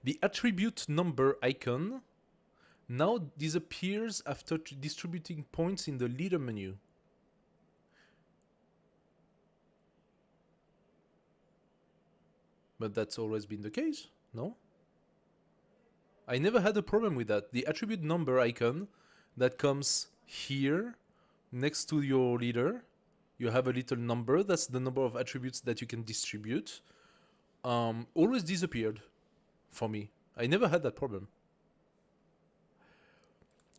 The attribute number icon now disappears after distributing points in the leader menu. But that's always been the case, no? I never had a problem with that. The attribute number icon that comes here next to your leader, you have a little number. That's the number of attributes that you can distribute. Always disappeared for me. I never had that problem.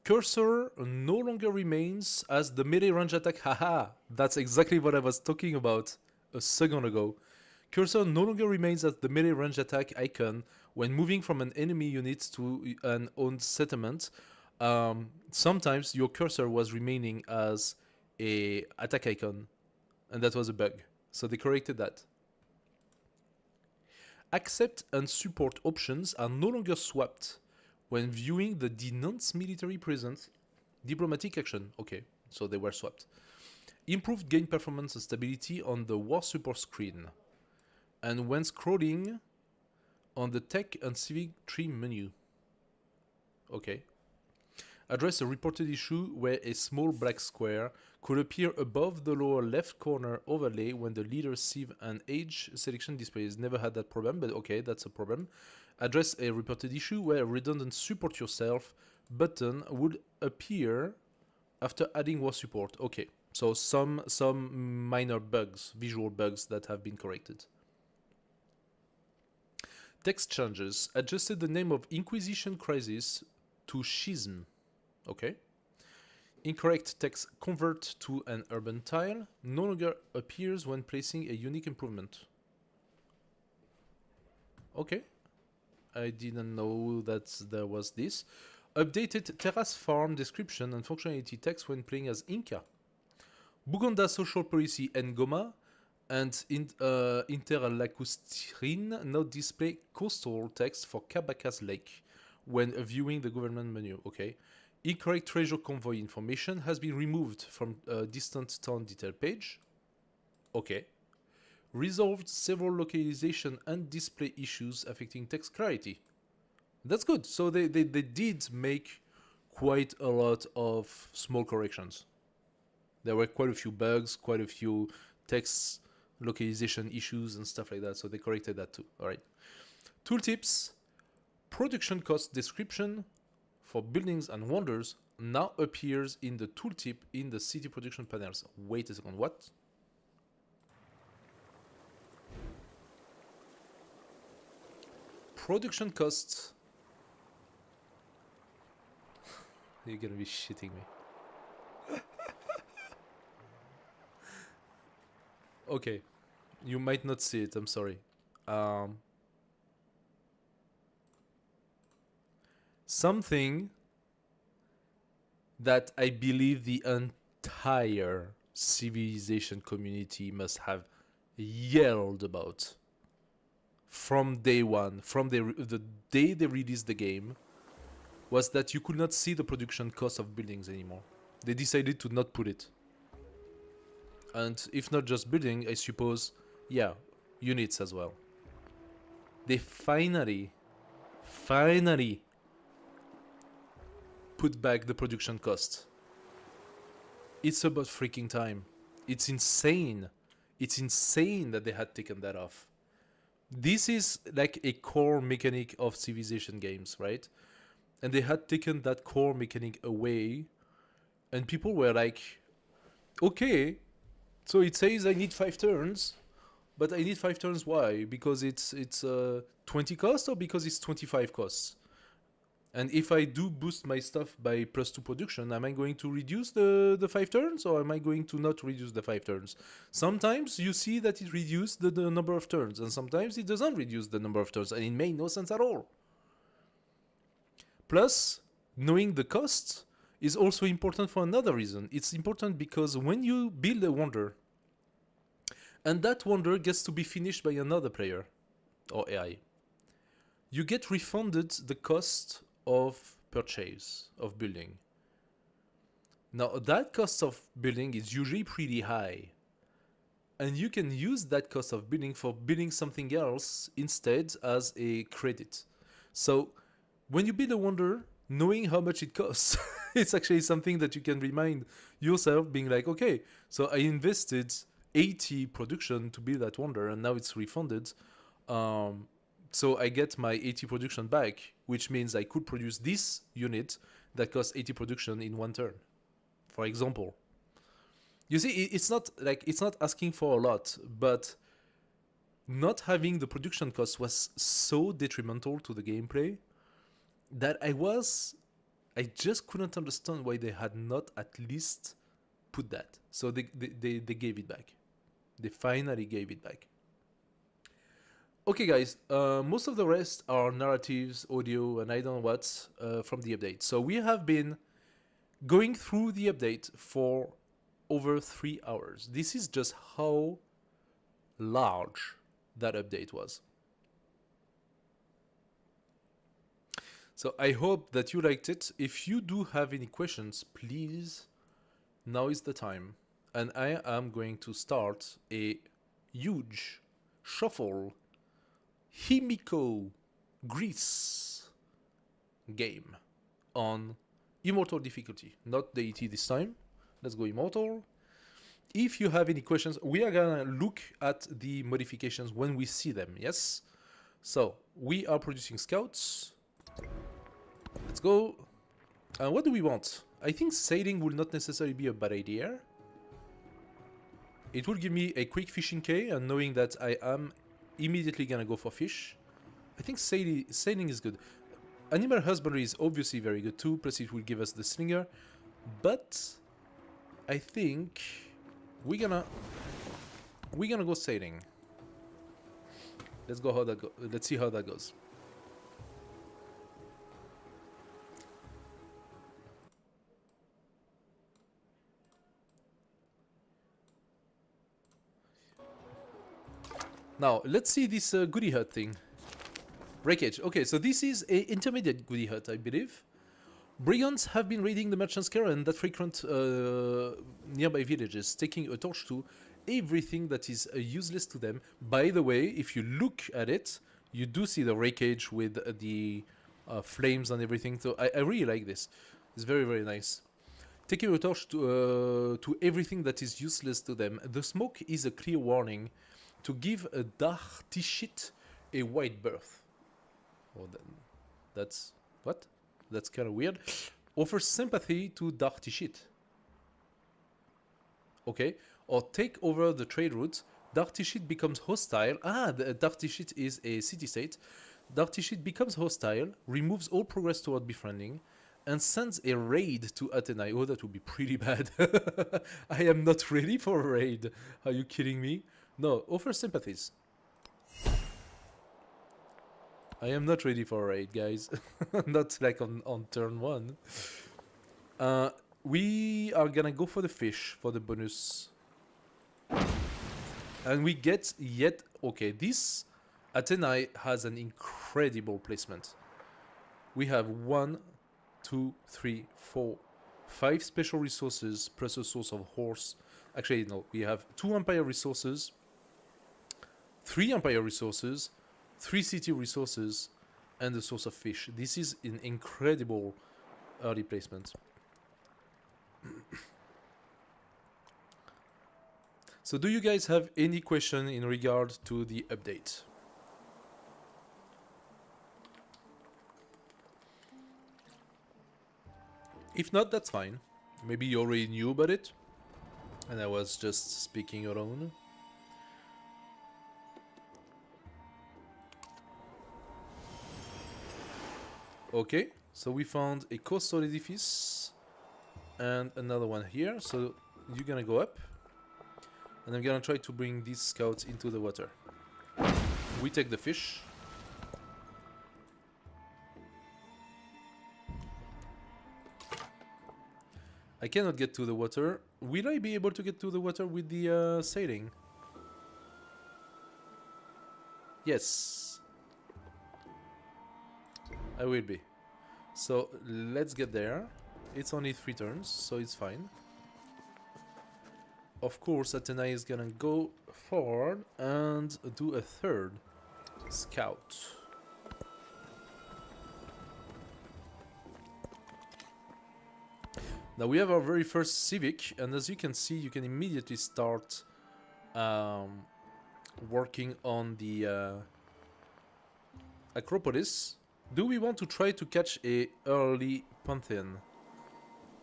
Cursor no longer remains as the melee range attack. Haha, that's exactly what I was talking about a second ago. Cursor no longer remains as the melee range attack icon when moving from an enemy unit to an owned settlement. Sometimes your cursor was remaining as a attack icon, and that was a bug. So they corrected that. Accept and support options are no longer swapped when viewing the denounce military presence diplomatic action. Okay, so they were swapped. Improved game performance and stability on the war support screen. And when scrolling on the tech and civic tree menu. Okay. Address a reported issue where a small black square could appear above the lower left corner overlay when the leader Civ and age selection displays. Never had that problem, but okay, that's a problem. Address a reported issue where a redundant support yourself button would appear after adding war support. Okay, so some minor bugs, visual bugs that have been corrected. Text changes. Adjusted the name of Inquisition Crisis to Schism. Okay. Incorrect text convert to an urban tile no longer appears when placing a unique improvement. Okay. I didn't know that there was this. Updated terrace farm description and functionality text when playing as Inca. Buganda social policy Ngoma and Interlacustrin now display coastal text for Cabacas Lake when viewing the government menu. Okay. Incorrect treasure convoy information has been removed from distant town detail page. Okay. Resolved several localization and display issues affecting text clarity. That's good. So they did make quite a lot of small corrections. There were quite a few bugs, quite a few text localization issues and stuff like that. So they corrected that too. All right. Tooltips. Production cost description for buildings and wonders now appears in the tooltip in the city production panels. Wait a second, what? Production costs You're gonna be shitting me. Okay. You might not see it, I'm sorry. Something that I believe the entire Civilization community must have yelled about from day one, from the day they released the game, was that you could not see the production cost of buildings anymore. They decided to not put it. And if not just building, I suppose, yeah, units as well. They finally put back the production cost. It's about freaking time. It's insane. It's insane that they had taken that off. This is like a core mechanic of Civilization games, right? And they had taken that core mechanic away, and people were like, okay, so it says I need 5 turns, but I need 5 turns, why? Because it's 20 cost or because it's 25 costs? And if I do boost my stuff by +2 production, am I going to reduce the 5 turns, or am I going to not reduce the 5 turns? Sometimes you see that it reduced the number of turns, and sometimes it doesn't reduce the number of turns, and it made no sense at all. Plus, knowing the cost is also important for another reason. It's important because when you build a wonder, and that wonder gets to be finished by another player, or AI, you get refunded the cost of purchase, of building. Now, that cost of building is usually pretty high, and you can use that cost of building for building something else instead as a credit. So, when you build a wonder, knowing how much it costs, it's actually something that you can remind yourself, being like, okay, so I invested 80 production to build that wonder, and now it's refunded. So I get my 80 production back, which means I could produce this unit that costs 80 production in 1 turn, for example. You see, it's not asking for a lot, but not having the production cost was so detrimental to the gameplay that I just couldn't understand why they had not at least put that. So they gave it back. They finally gave it back. Okay, guys, most of the rest are narratives, audio, and I don't know what from the update. So we have been going through the update for over 3 hours. This is just how large that update was. So I hope that you liked it. If you do have any questions, please, now is the time. And I am going to start a huge shuffle Himiko Greece game on Immortal difficulty, not Deity this time. Let's go Immortal. If you have any questions, we are gonna look at the modifications when we see them, yes? So, we are producing scouts. Let's go. What do we want? I think sailing will not necessarily be a bad idea. It will give me a quick fishing K, and knowing that I am immediately gonna go for fish, I think sailing is good. Animal husbandry is obviously very good too, plus it will give us the slinger, but I think we're gonna go sailing. Let's go how that go. Let's see how that goes. Now, let's see this goodie hut thing. Breakage. Okay, so this is a intermediate goodie hut, I believe. Brigands have been raiding the merchant's caravan that frequent nearby villages, taking a torch to everything that is useless to them. By the way, if you look at it, you do see the wreckage with the flames and everything. So I really like this. It's very, very nice. Taking a torch to everything that is useless to them. The smoke is a clear warning to give a Dartishit a white berth. Oh, that's... what? That's kind of weird. Offers sympathy to Dartishit. Okay. Or take over the trade route. Dartishit becomes hostile. The Dartishit is a city-state. Dartishit becomes hostile, removes all progress toward befriending, and sends a raid to Athena. Oh, that would be pretty bad. I am not ready for a raid. Are you kidding me? No, offer sympathies. I am not ready for a raid, guys. Not like on turn 1. We are gonna go for the fish for the bonus. And we get yet... Okay, this Athena has an incredible placement. We have 1, 2, 3, 4, 5 special resources plus a source of horse. Actually, no, we have 2 Empire resources, 3 Empire resources, 3 city resources, and a source of fish. This is an incredible early placement. So do you guys have any question in regard to the update? If not, that's fine. Maybe you already knew about it, and I was just speaking alone. Okay, so we found a coastal edifice and another one here. So you're gonna go up, and I'm gonna try to bring these scouts into the water. We take the fish. I cannot get to the water. Will I be able to get to the water with the sailing? Yes. I will be. So let's get there. It's only 3 turns, so it's fine. Of course, Athena is gonna go forward and do a 3rd scout. Now we have our very first civic, and as you can see, you can immediately start working on the Acropolis. Do we want to try to catch a early Pantheon?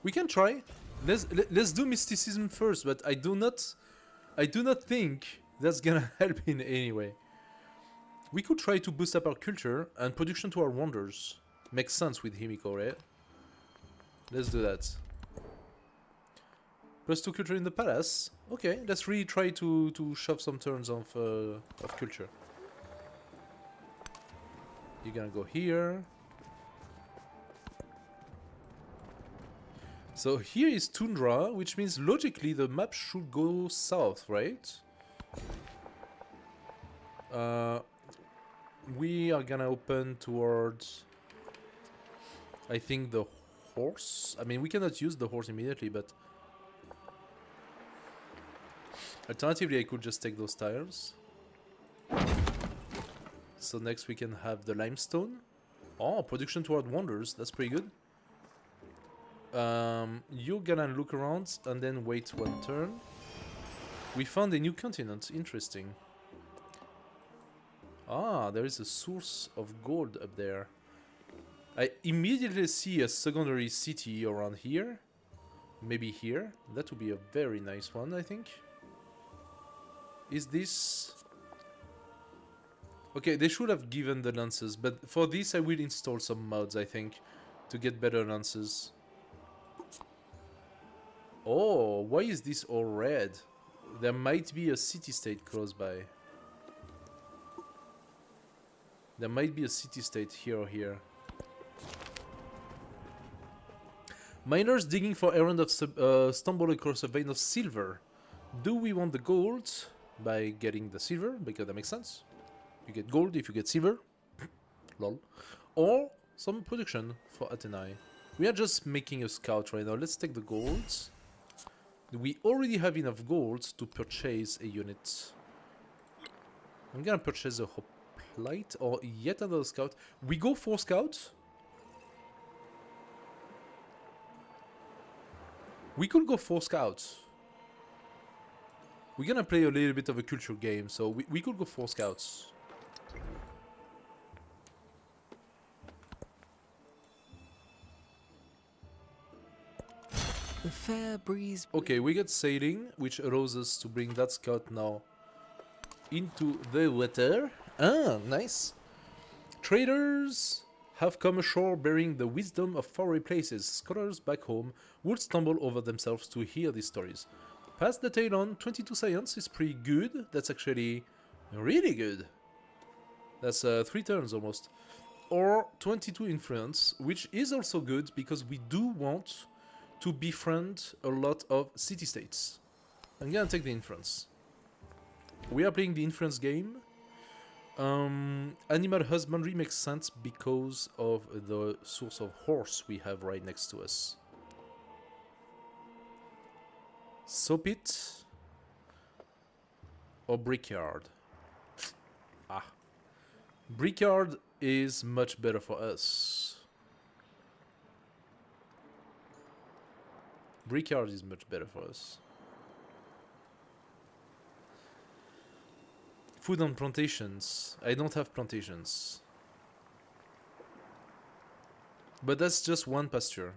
We can try. Let's do mysticism first, but I do not think that's gonna help in any way. We could try to boost up our culture and production to our wonders. Makes sense with Himiko, right? Let's do that. +2 culture in the palace. Okay, let's really try to shove some turns of culture. You're gonna go here. So here is Tundra, which means logically the map should go south, right? We are gonna open towards, I think, the horse. I mean, we cannot use the horse immediately, but alternatively I could just take those tiles. So next we can have the limestone. Oh, production toward wonders, that's pretty good. You're gonna look around and then wait 1 turn. We found a new continent, interesting. Ah, there is a source of gold up there. I immediately see a secondary city around here. Maybe here. That would be a very nice one, I think. Is this... Okay, they should have given the lances, but for this I will install some mods, I think, to get better lances. Oh, why is this all red? There might be a city-state close by. There might be a city-state here or here. Miners digging for errand of stumble across a vein of silver. Do we want the gold by getting the silver? Because that makes sense. You get gold if you get silver. Lol. Or some production for Athena. We are just making a scout right now. Let's take the gold. We already have enough gold to purchase a unit. I'm gonna purchase a hoplite or yet another scout. We go for scout. We could go 4 scouts. We're gonna play a little bit of a culture game, so we could go 4 scouts. The fair breeze... Okay, we get sailing, which allows us to bring that scout now into the water. Ah, nice. Traders have come ashore bearing the wisdom of faraway places. Scholars back home would stumble over themselves to hear these stories. Pass the tale on. 22 science is pretty good. That's actually really good. That's 3 turns almost. Or 22 influence, which is also good because we do want to befriend a lot of city-states. I'm gonna take the influence. We are playing the influence game. Animal husbandry makes sense because of the source of horse we have right next to us. Soap it or brickyard? Ah, brickyard is much better for us. Brickyard is much better for us. Food on plantations. I don't have plantations. But that's just one pasture.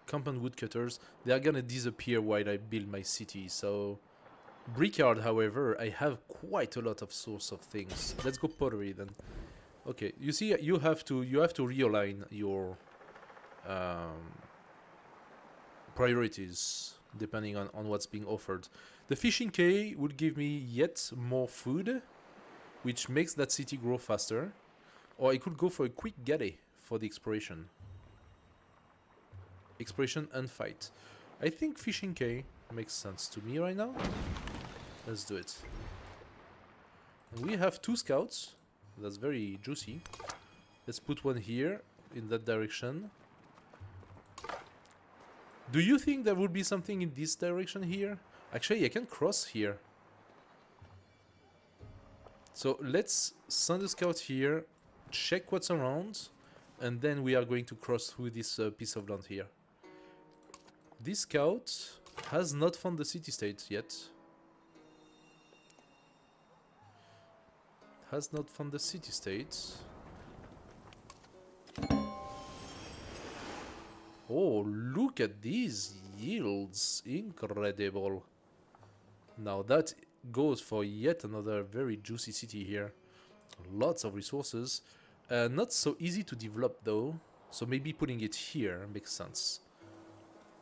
Compound woodcutters, they are gonna disappear while I build my city, so... Brickyard, however, I have quite a lot of source of things. Let's go pottery then. Okay, you see, you have to realign your priorities depending on what's being offered. The fishing quay would give me yet more food, which makes that city grow faster. Or I could go for a quick galley for the exploration. Exploration and fight. I think fishing quay makes sense to me right now. Let's do it. And we have 2 scouts. That's very juicy. Let's put one here in that direction. Do you think there would be something in this direction here? Actually, I can cross here. So let's send a scout here, check what's around, and then we are going to cross through this piece of land here. This scout has not found the city-state yet. Has not found the city-state. Oh, look at these yields. Incredible. Now that goes for yet another very juicy city here. Lots of resources. Not so easy to develop though. So maybe putting it here makes sense.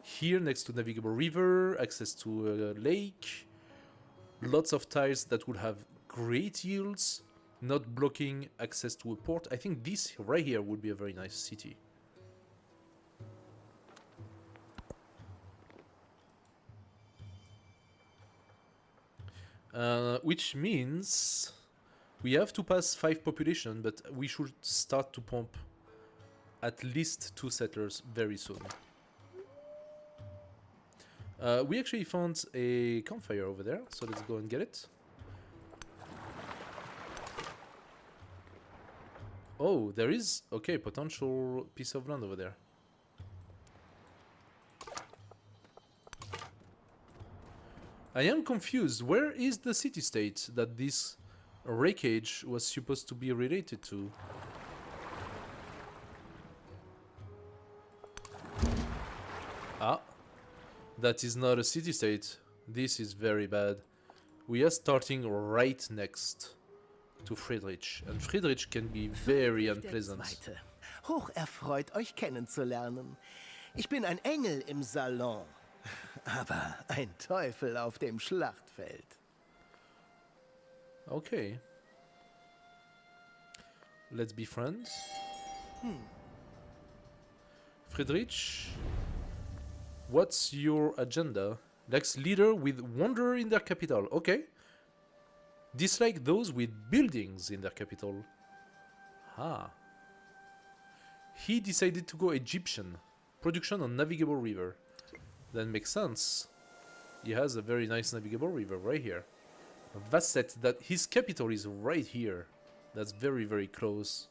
Here next to navigable river, access to a lake. Lots of tiles that would have great yields. Not blocking access to a port. I think this right here would be a very nice city. Which means we have to pass 5 population, but we should start to pump at least 2 settlers very soon. We actually found a campfire over there, so let's go and get it. Oh, there is, okay, potential piece of land over there. I am confused. Where is the city-state that this wreckage was supposed to be related to? Ah, that is not a city-state. This is very bad. We are starting right next to Friedrich, and Friedrich can be very unpleasant. Zweite. Hoch erfreut, euch kennenzulernen. Ich bin ein Engel im Salon, aber ein Teufel auf dem Schlachtfeld. Okay. Let's be friends. Friedrich, what's your agenda? Likes leader with wonder in their capital. Okay. Dislike those with buildings in their capital. Ah. He decided to go Egyptian. Production on navigable river. That makes sense. He has a very nice navigable river right here. Vasset, that his capital is right here. That's very, very close.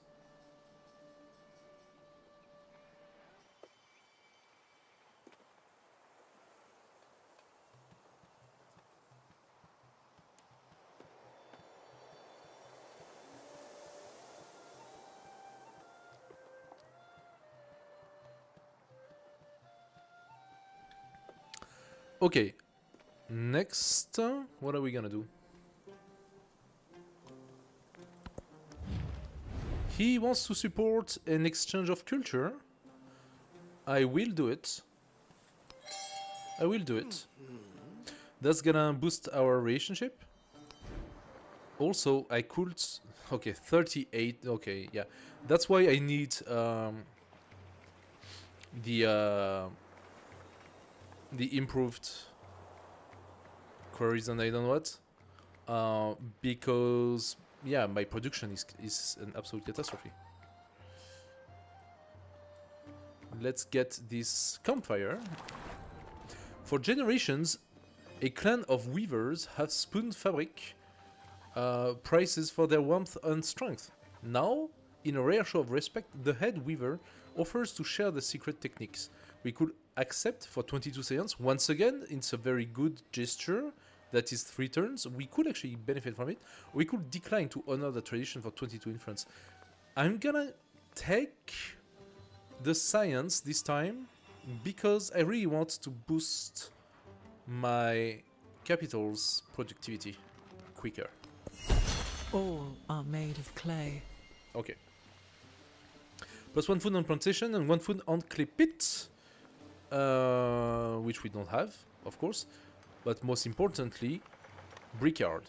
Okay, next, what are we gonna do? He wants to support an exchange of culture. I will do it. I will do it. That's gonna boost our relationship. Also, I could... Okay, 38. Okay, yeah. That's why I need the improved queries and I don't know what. Because, yeah, my production is an absolute catastrophe. Let's get this campfire. For generations, a clan of weavers have spoon fabric prices for their warmth and strength. Now, in a rare show of respect, the head weaver offers to share the secret techniques. We could accept for 22 seconds. Once again, it's a very good gesture. That is 3 turns. We could actually benefit from it. We could decline to honor the tradition for 22 influence. I'm gonna take the science this time because I really want to boost my capital's productivity quicker. All are made of clay. Okay. +1 food on plantation and 1 food on clay pit, which we don't have, of course. But most importantly, brickyard.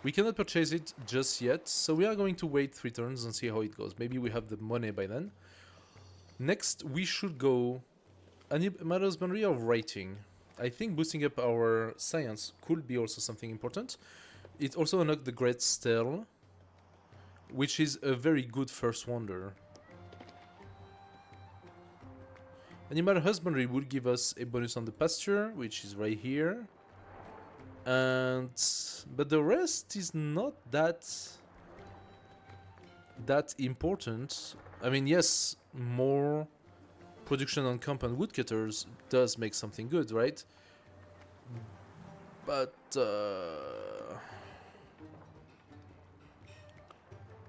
We cannot purchase it just yet, so we are going to wait 3 turns and see how it goes. Maybe we have the money by then. Next, we should go animal boundary of writing. I think boosting up our science could be also something important. It also unlocked the Great Stele, which is a very good first wonder. Animal husbandry will give us a bonus on the pasture, which is right here. But the rest is not that important. I mean, yes, more production on camp and woodcutters does make something good, right? But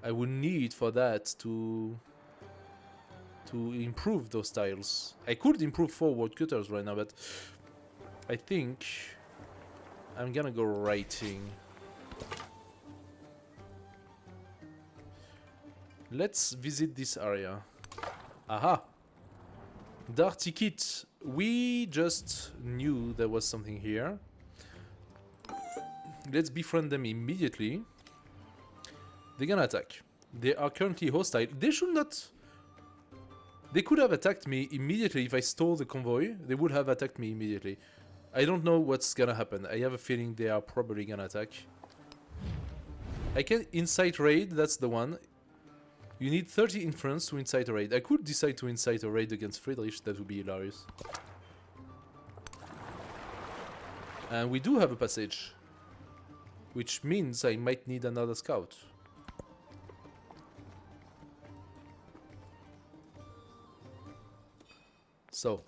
I would need for that to improve those tiles. I could improve 4 woodcutters right now, but I think I'm gonna go writing. Let's visit this area. Aha! Dark ticket. We just knew there was something here. Let's befriend them immediately. They're gonna attack. They are currently hostile. They should not... They could have attacked me immediately if I stole the convoy. They would have attacked me immediately. I don't know what's gonna happen. I have a feeling they are probably gonna attack. I can incite raid, that's the one. You need 30 influence to incite a raid. I could decide to incite a raid against Friedrich, that would be hilarious. And we do have a passage. Which means I might need another scout. So.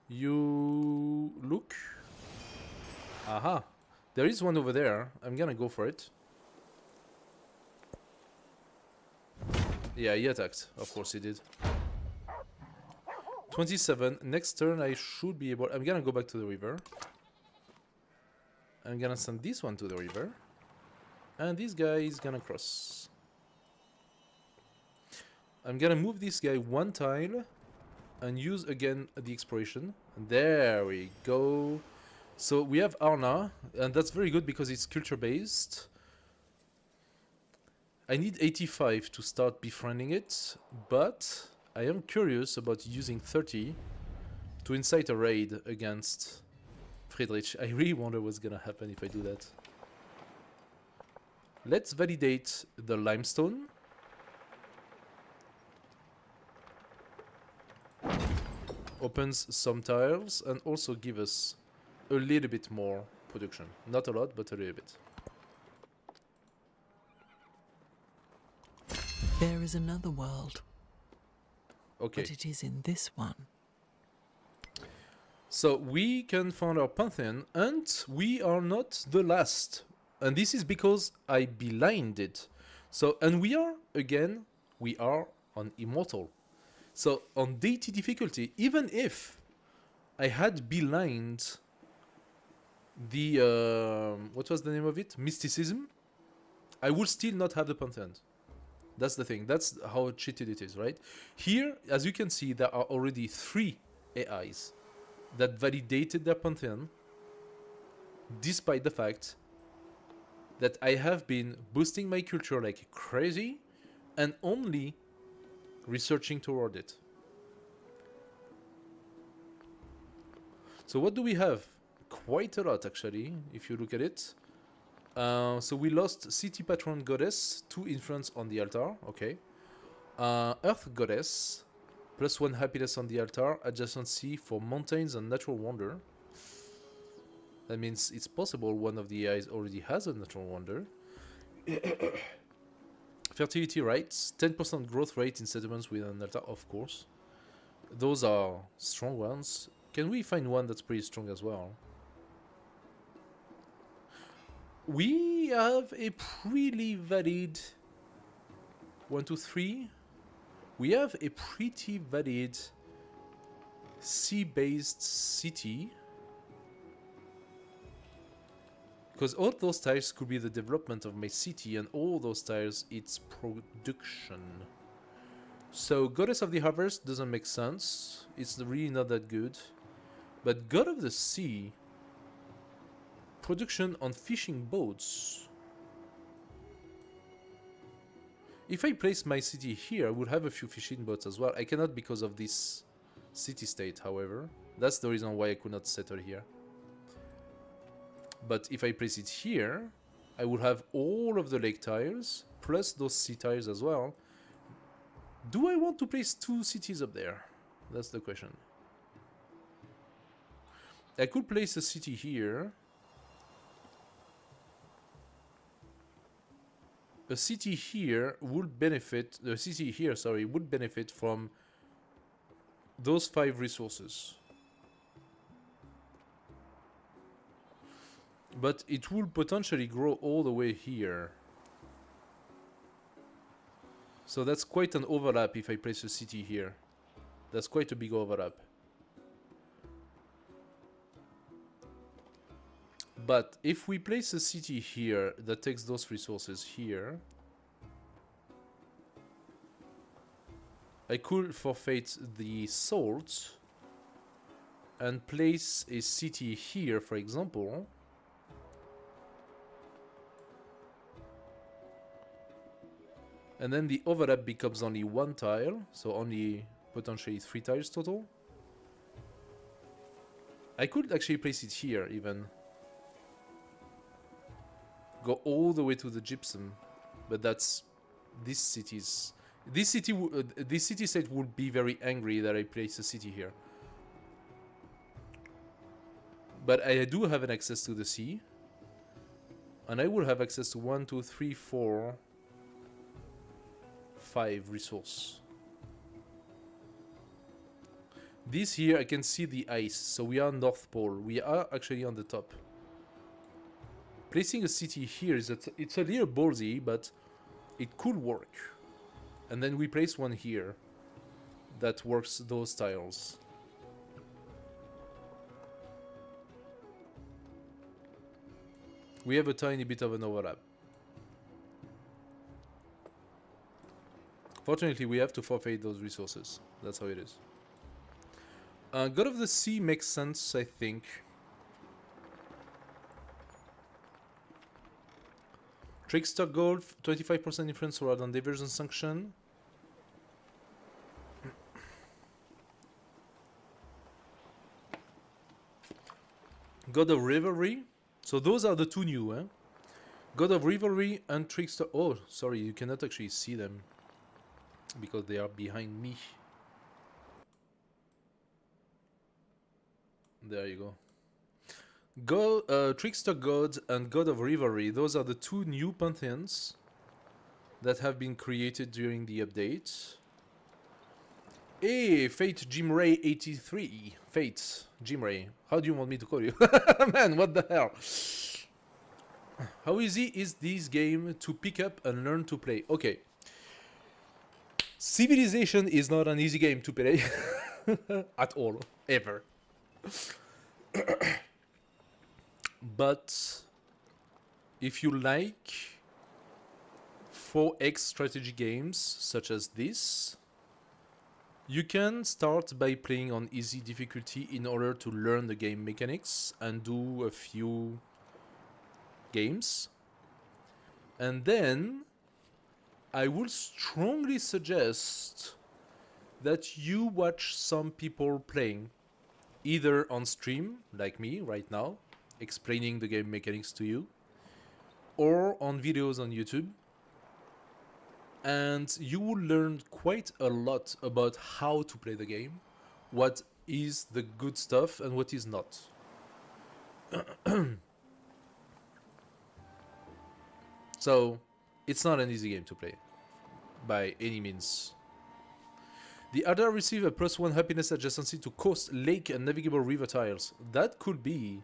You look. Aha. There is one over there. I'm gonna go for it. Yeah, he attacked. Of course he did. 27. Next turn I should be able... I'm gonna go back to the river. I'm gonna send this one to the river. And this guy is gonna cross. I'm gonna move this guy 1 tile. And use again the exploration. And there we go. So we have Arna. And that's very good because it's culture based. I need 85 to start befriending it. But I am curious about using 30 to incite a raid against Friedrich. I really wonder what's gonna happen if I do that. Let's validate the limestone. Opens some tiles and also give us a little bit more production. Not a lot, but a little bit. There is another world. Okay. But it is in this one. So we can find our pantheon and we are not the last. And this is because I belied it. So, and we are, again, we are on immortal. So on deity difficulty, even if I had belied the what was the name of it? Mysticism. I would still not have the Pantheon. That's the thing. That's how cheated it is, right? Here, as you can see, there are already 3 AIs that validated their Pantheon, despite the fact that I have been boosting my culture like crazy and only researching toward it. So what do we have? Quite a lot, actually, if you look at it. So we lost City Patron Goddess, 2 influence on the altar, okay. Earth Goddess, +1 happiness on the altar, adjacency for mountains and natural wonder. That means it's possible one of the AIs already has a natural wonder. Fertility rights, 10% growth rate in settlements with an altar, of course. Those are strong ones. Can we find one that's pretty strong as well? We have a pretty valid 1, 2, 3. We have a pretty valid sea-based city. Because all those tiles could be the development of my city, and all those tiles, it's production. So Goddess of the Harvest doesn't make sense. It's really not that good. But God of the Sea, production on fishing boats. If I place my city here, I would have a few fishing boats as well. I cannot because of this city-state, however. That's the reason why I could not settle here. But if I place it here, I would have all of the lake tiles, plus those sea tiles as well. Do I want to place 2 cities up there? That's the question. I could place a city here. A city here would benefit, the city here, sorry, would benefit from those 5 resources. But it will potentially grow all the way here. So that's quite an overlap if I place a city here. That's quite a big overlap. But if we place a city here that takes those resources here, I could forfeit the salt and place a city here, for example. And then the overlap becomes only 1 tile, so only potentially 3 tiles total. I could actually place it here even. Go all the way to the gypsum, but that's this city's. This city state would be very angry that I place a city here. But I do have an access to the sea, and I will have access to 1, 2, 3, 4, 5 resource. This here I can see the ice, so we are North Pole. We are actually on the top. Placing a city here is it's a little ballsy, but it could work. And then we place one here that works those tiles. We have a tiny bit of an overlap. Fortunately, we have to forfeit those resources. That's how it is. God of the Sea makes sense, I think. Trickster Gold, 25% influence rather than diversion sanction. God of Rivalry. So those are the 2 new, eh? God of Rivalry and Trickster... Oh, sorry, you cannot actually see them. Because they are behind me. There you go. Trickster God and God of Rivalry. Those are the 2 new pantheons that have been created during the update. Hey, Fate Jim Ray 83. Fate Jim Ray. How do you want me to call you? Man, what the hell? How easy is this game to pick up and learn to play? Okay. Civilization is not an easy game to play. At all. Ever. But if you like 4x strategy games such as this, you can start by playing on easy difficulty in order to learn the game mechanics and do a few games. And then I would strongly suggest that you watch some people playing, either on stream, like me right now, explaining the game mechanics to you, or on videos on YouTube. And you will learn quite a lot about how to play the game, what is the good stuff and what is not. So, it's not an easy game to play, by any means. The other receive a +1 happiness adjacency to coast, lake, and navigable river tiles. That could be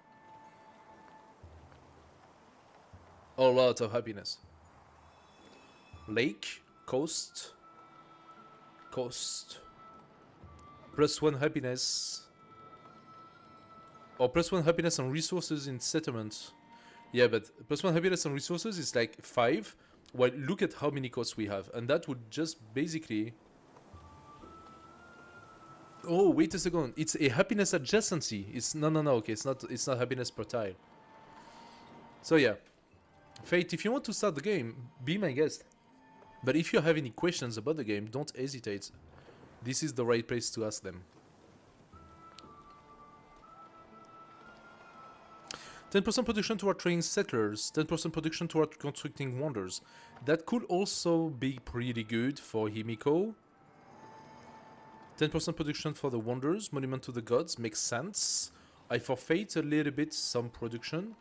a lot of happiness. Lake, coast, +1 happiness, or +1 happiness and resources in settlement. Yeah, but +1 happiness and resources is like 5. Well, look at how many coasts we have, and that would just basically... Oh, wait a second. It's a happiness adjacency. It's no. Okay, it's not happiness per tile. So yeah, Fate, if you want to start the game, be my guest. But if you have any questions about the game, don't hesitate. This is the right place to ask them. 10% production toward training settlers, 10% production toward constructing wonders. That could also be pretty good for Himiko. 10% production for the wonders, monument to the gods, makes sense. I forfeit a little bit some production.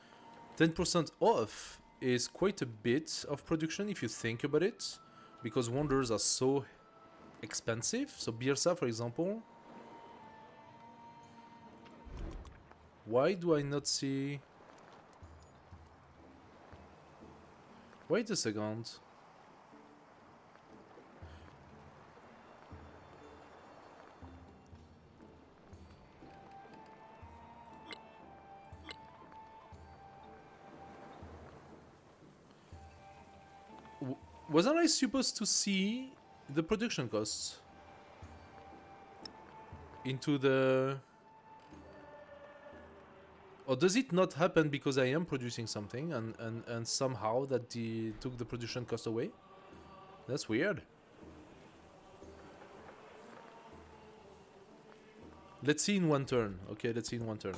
10% off is quite a bit of production if you think about it, because wonders are so expensive. So Birsa, for example. Why do I not see... Wait a second. Wasn't I supposed to see the production costs into the... Or does it not happen because I am producing something and somehow that took the production cost away? That's weird. Let's see in one turn. Okay, let's see in one turn.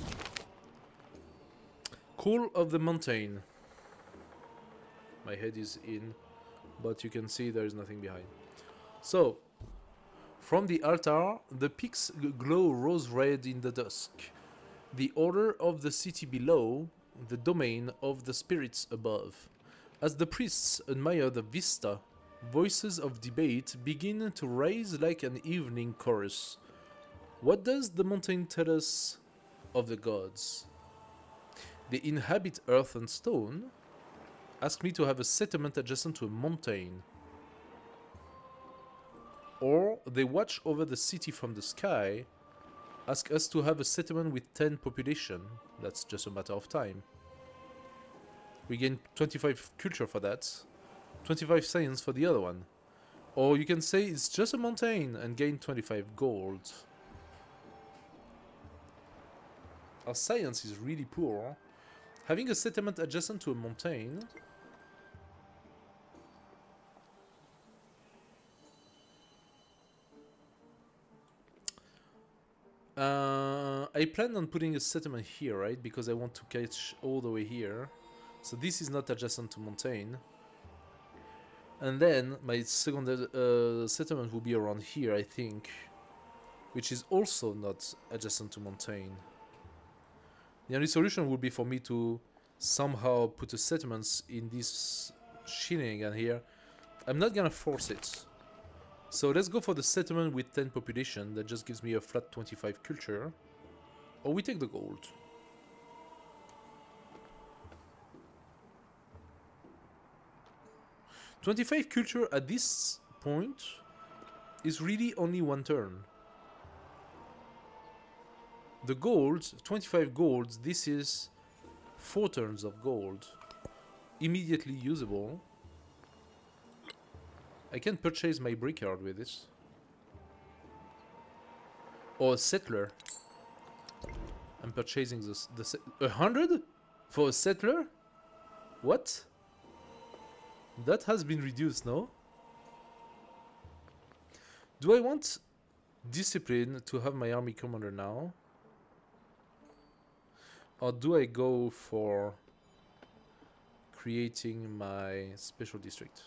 Call of the Mountain. My head is in, but you can see there is nothing behind. So, from the altar, the peaks glow rose red in the dusk. The order of the city below, the domain of the spirits above. As the priests admire the vista, voices of debate begin to rise like an evening chorus. What does the mountain tell us of the gods? They inhabit earth and stone. Ask me to have a settlement adjacent to a mountain. Or they watch over the city from the sky. Ask us to have a settlement with 10 population. That's just a matter of time. We gain 25 culture for that. 25 science for the other one. Or you can say it's just a mountain and gain 25 gold. Our science is really poor. Having a settlement adjacent to a mountain... I plan on putting a settlement here, right? Because I want to catch all the way here. So this is not adjacent to mountain. And then my second settlement will be around here, I think. Which is also not adjacent to mountain. The only solution would be for me to somehow put a settlement in this shenanigan here. I'm not gonna force it. So let's go for the settlement with 10 population. That just gives me a flat 25 culture. Or we take the gold. $25 culture at this point is really only one turn. The gold, 25 golds, this is 4 turns of gold. Immediately usable. I can purchase my brickyard with this. Or a settler. I'm purchasing the 100 for a settler? What? That has been reduced, no? Do I want discipline to have my army commander now? Or do I go for creating my special district?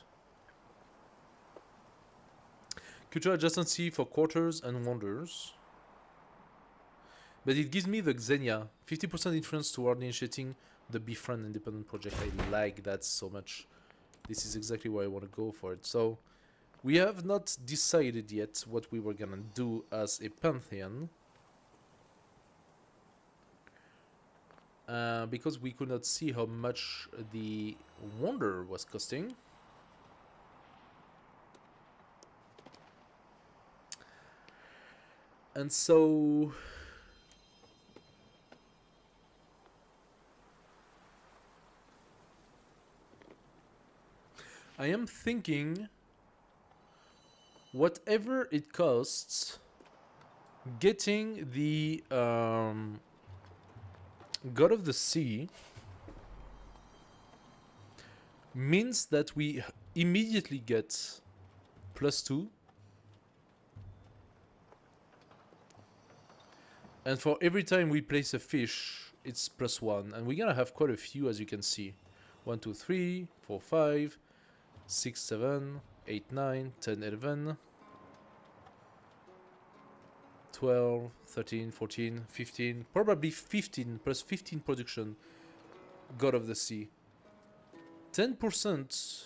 Cultural adjacency for quarters and wonders. But it gives me the Xenia. 50% influence toward initiating the Befriend Independent project. I like that so much. This is exactly why I want to go for it. So, we have not decided yet what we were gonna do as a Pantheon. Because we could not see how much the Wonder was costing. And so... I am thinking, whatever it costs, getting the God of the Sea means that we immediately get +2. And for every time we place a fish, it's +1. And we're gonna have quite a few, as you can see. 1, 2, 3, 4, 5, 6, 7, 8, 9, 10, 11, 12, 13, 14, 15, probably 15, +15 production, God of the Sea. 10%.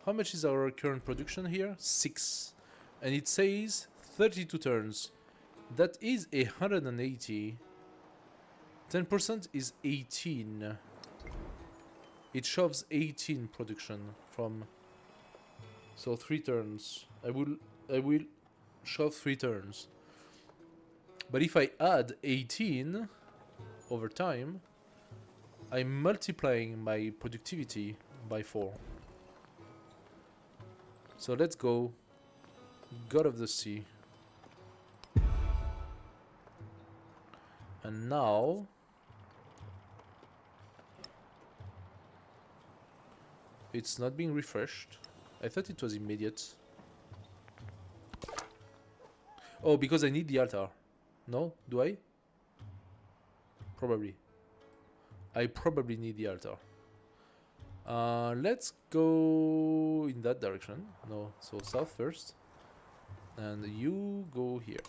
How much is our current production here? 6. And it says 32 turns. That is 180. 10% is 18. It shoves 18 production from... So 3 turns. I will shove 3 turns. But if I add 18 over time, I'm multiplying my productivity by 4. So let's go. God of the Sea. And now... It's not being refreshed. I thought it was immediate. Oh, because I need the altar. No? Do I? Probably. I probably need the altar. Let's go in that direction. No, so south first. And you go here.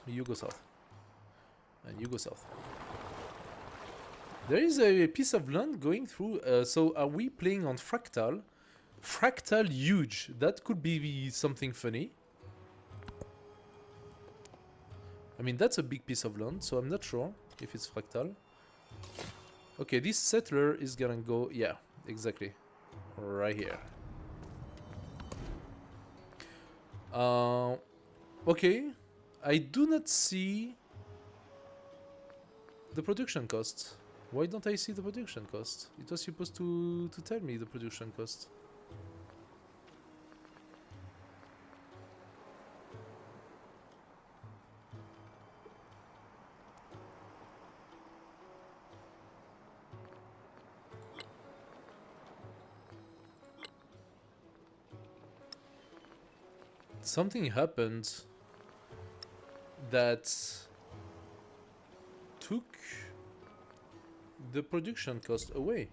You go south. And you go south. There is a piece of land going through. So are we playing on Fractal? Fractal huge. That could be something funny. I mean, that's a big piece of land, so I'm not sure if it's Fractal. Okay, this settler is gonna go... Yeah, exactly. Right here. Okay. I do not see the production cost. Why don't I see the production cost? It was supposed to tell me the production cost. Something happened that took the production cost away.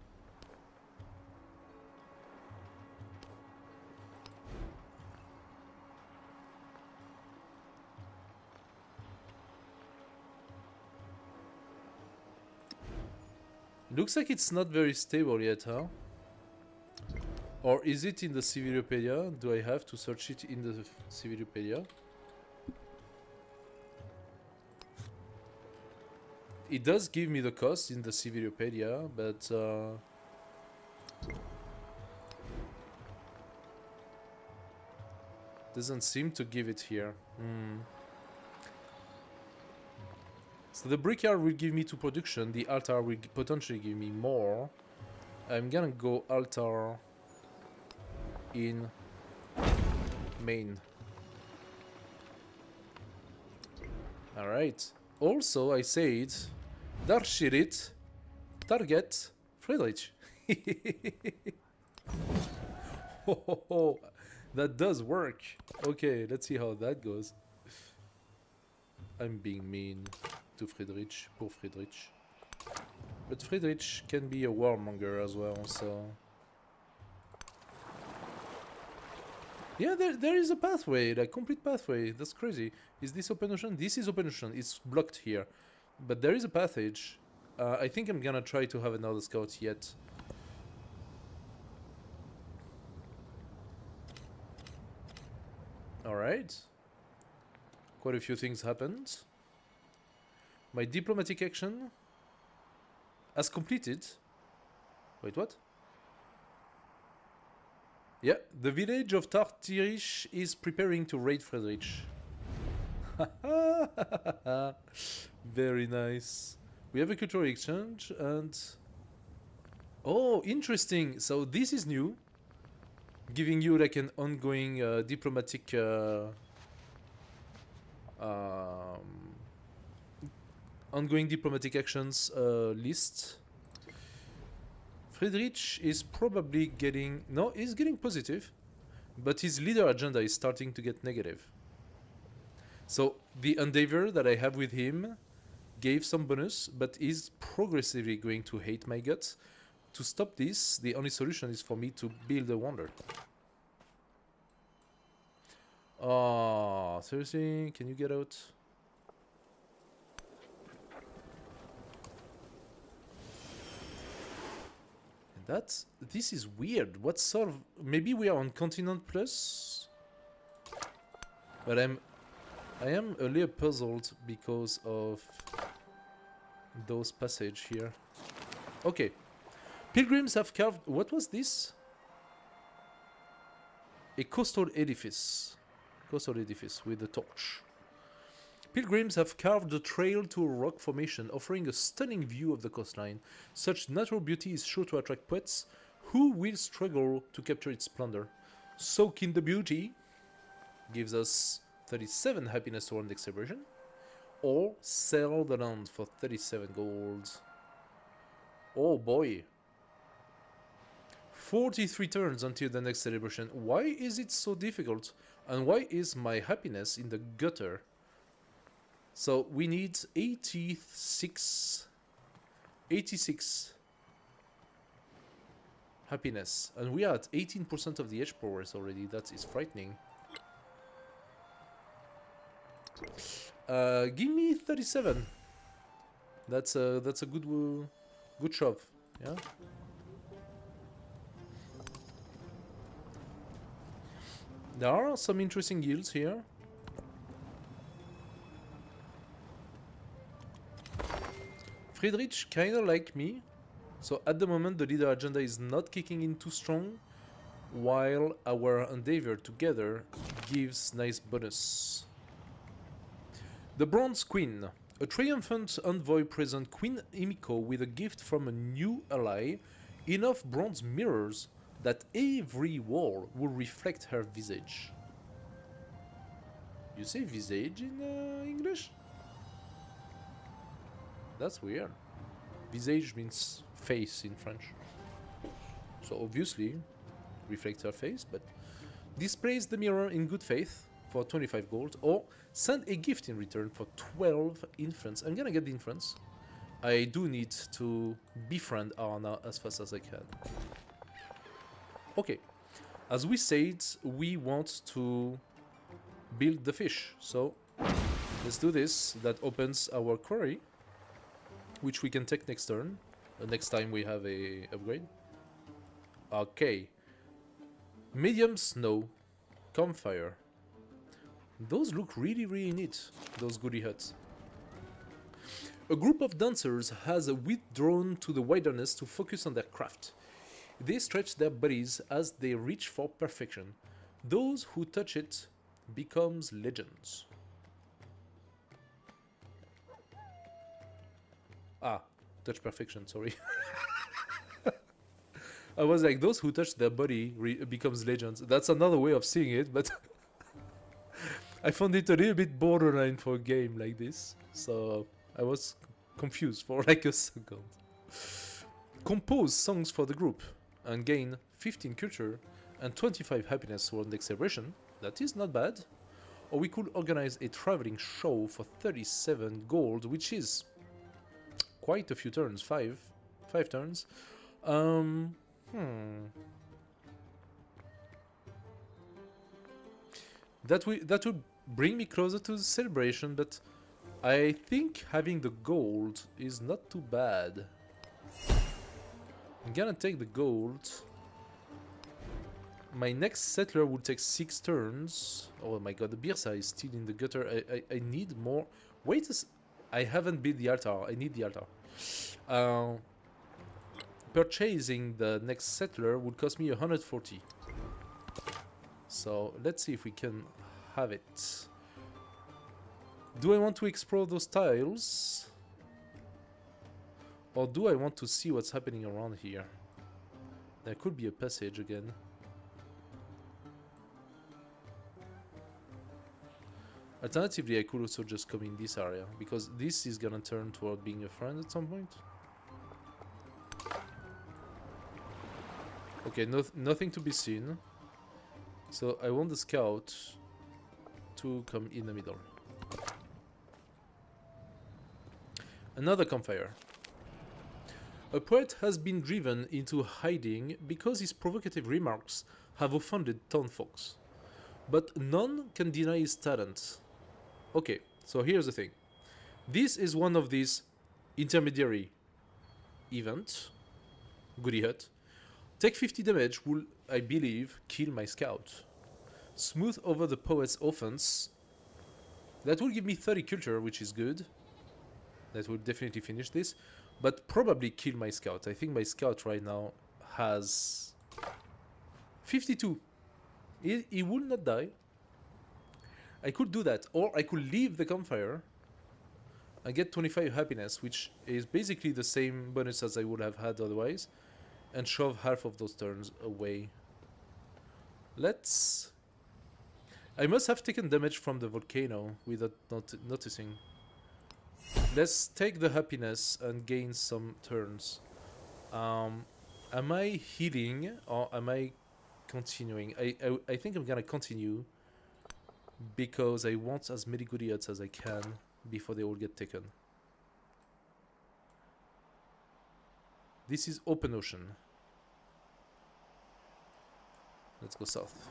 Looks like it's not very stable yet, huh? Or is it in the Civilopedia? Do I have to search it in the Civilopedia? It does give me the cost in the Civilopedia, but doesn't seem to give it here. So the brickyard will give me 2 production, the altar will potentially give me more. I'm gonna go altar in main. Alright. Also, I said, Darshirit, target, Friedrich. Oh, that does work. Okay, let's see how that goes. I'm being mean to Friedrich, poor Friedrich. But Friedrich can be a warmonger as well, so... Yeah, there is a pathway, like complete pathway. That's crazy. Is this open ocean? This is open ocean. It's blocked here. But there is a passage. I think I'm gonna try to have another scout yet. Alright. Quite a few things happened. My diplomatic action has completed. Wait, what? Yeah, the village of Tartirish is preparing to raid Friedrich. Very nice. We have a cultural exchange and... Oh, interesting. So this is new. Giving you like an ongoing diplomatic... ongoing diplomatic actions list. Friedrich is probably getting... No, he's getting positive. But his leader agenda is starting to get negative. So the endeavor that I have with him gave some bonus, but is progressively going to hate my guts. To stop this, the only solution is for me to build a wonder. Oh, seriously? Can you get out? This is weird. What sort of... Maybe we are on Continent Plus? But I am a little puzzled because of those passage here. Okay. Pilgrims have carved... What was this? A coastal edifice. Coastal edifice with a torch. Pilgrims have carved a trail to a rock formation, offering a stunning view of the coastline. Such natural beauty is sure to attract poets who will struggle to capture its splendor. Soak in the beauty gives us 37 happiness to our next celebration, or sell the land for 37 gold. Oh boy. 43 turns until the next celebration. Why is it so difficult? And why is my happiness in the gutter? So we need 86 happiness, and we are at 18% of the edge progress already. That is frightening. Give me 37. That's a good shove. Yeah. There are some interesting yields here. Friedrich kinda like me, so at the moment the leader agenda is not kicking in too strong, while our endeavor together gives nice bonus. The Bronze Queen. A triumphant envoy presents Queen Emiko with a gift from a new ally, enough bronze mirrors that every wall will reflect her visage. You say visage in English? That's weird. Visage means face in French. So obviously, reflects her face, but displays the mirror in good faith for 25 gold, or send a gift in return for 12 infants. I'm gonna get the infants. I do need to befriend Arna as fast as I can. Okay. As we said, we want to build the fish. So let's do this. That opens our quarry, which we can take next turn, next time we have a upgrade. Okay. Medium snow, campfire. Those look really, really neat, those goodie huts. A group of dancers has withdrawn to the wilderness to focus on their craft. They stretch their bodies as they reach for perfection. Those who touch it becomes legends. Ah, touch perfection, sorry. I was like, those who touch their body becomes legends. That's another way of seeing it, but I found it a little bit borderline for a game like this. So I was confused for like a second. Compose songs for the group and gain 15 culture and 25 happiness toward next celebration. That is not bad. Or we could organize a traveling show for 37 gold, which is quite a few turns, five turns. That would bring me closer to the celebration, but I think having the gold is not too bad. I'm gonna take the gold. My next settler will take 6 turns. Oh my god, the Birsa is still in the gutter. I need more. Wait a I haven't built the altar. I need the altar. Purchasing the next settler would cost me 140. So let's see if we can have it. Do I want to explore those tiles? Or do I want to see what's happening around here? There could be a passage again. Alternatively, I could also just come in this area, because this is gonna turn toward being a friend at some point. Okay, nothing to be seen. So I want the scout to come in the middle. Another campfire. A poet has been driven into hiding because his provocative remarks have offended townfolks. But none can deny his talent. Okay, so here's the thing. This is one of these intermediary events. Goody Hut. Take 50 damage will, I believe, kill my scout. Smooth over the poet's offense. That will give me 30 culture, which is good. That will definitely finish this. But probably kill my scout. I think my scout right now has 52. He will not die. I could do that. Or I could leave the campfire and get 25 happiness, which is basically the same bonus as I would have had otherwise. And shove half of those turns away. Let's... I must have taken damage from the volcano without noticing. Let's take the happiness and gain some turns. Am I healing or am I continuing? I think I'm gonna continue because I want as many goody odds as I can before they all get taken. This is open ocean. Let's go south.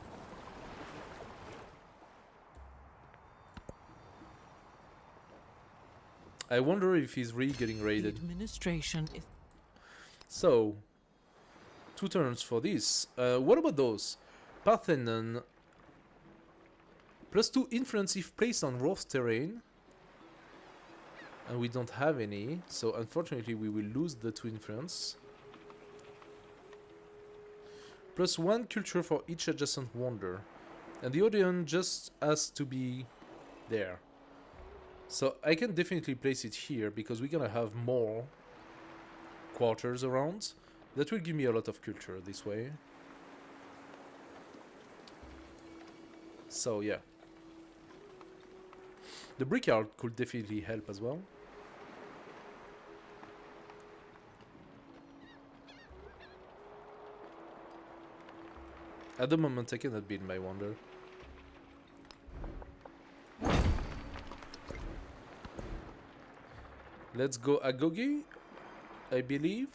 I wonder if he's really getting raided. The administration is... So, 2 turns for this. What about those? Parthenon. +2 influence if placed on rough terrain. And we don't have any, so unfortunately we will lose the 2 influence. +1 culture for each adjacent wonder. And the Odeon just has to be there. So I can definitely place it here because we're gonna have more quarters around. That will give me a lot of culture this way. So yeah. The brickyard could definitely help as well. At the moment I cannot build my wonder. Let's go Agogi, I believe.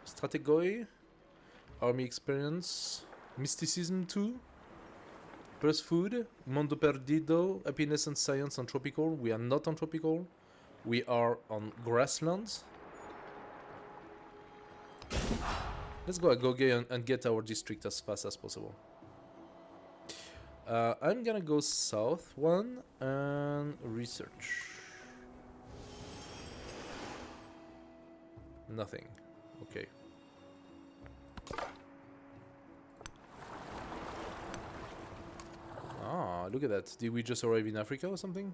Strategoi, Army Experience, Mysticism 2, plus Food, Mondo Perdido, Happiness and Science on Tropical. We are not on Tropical. We are on Grasslands. Let's go Agogi and get our district as fast as possible. I'm gonna go south 1 and research. Nothing. Okay. Ah, look at that. Did we just arrive in Africa or something?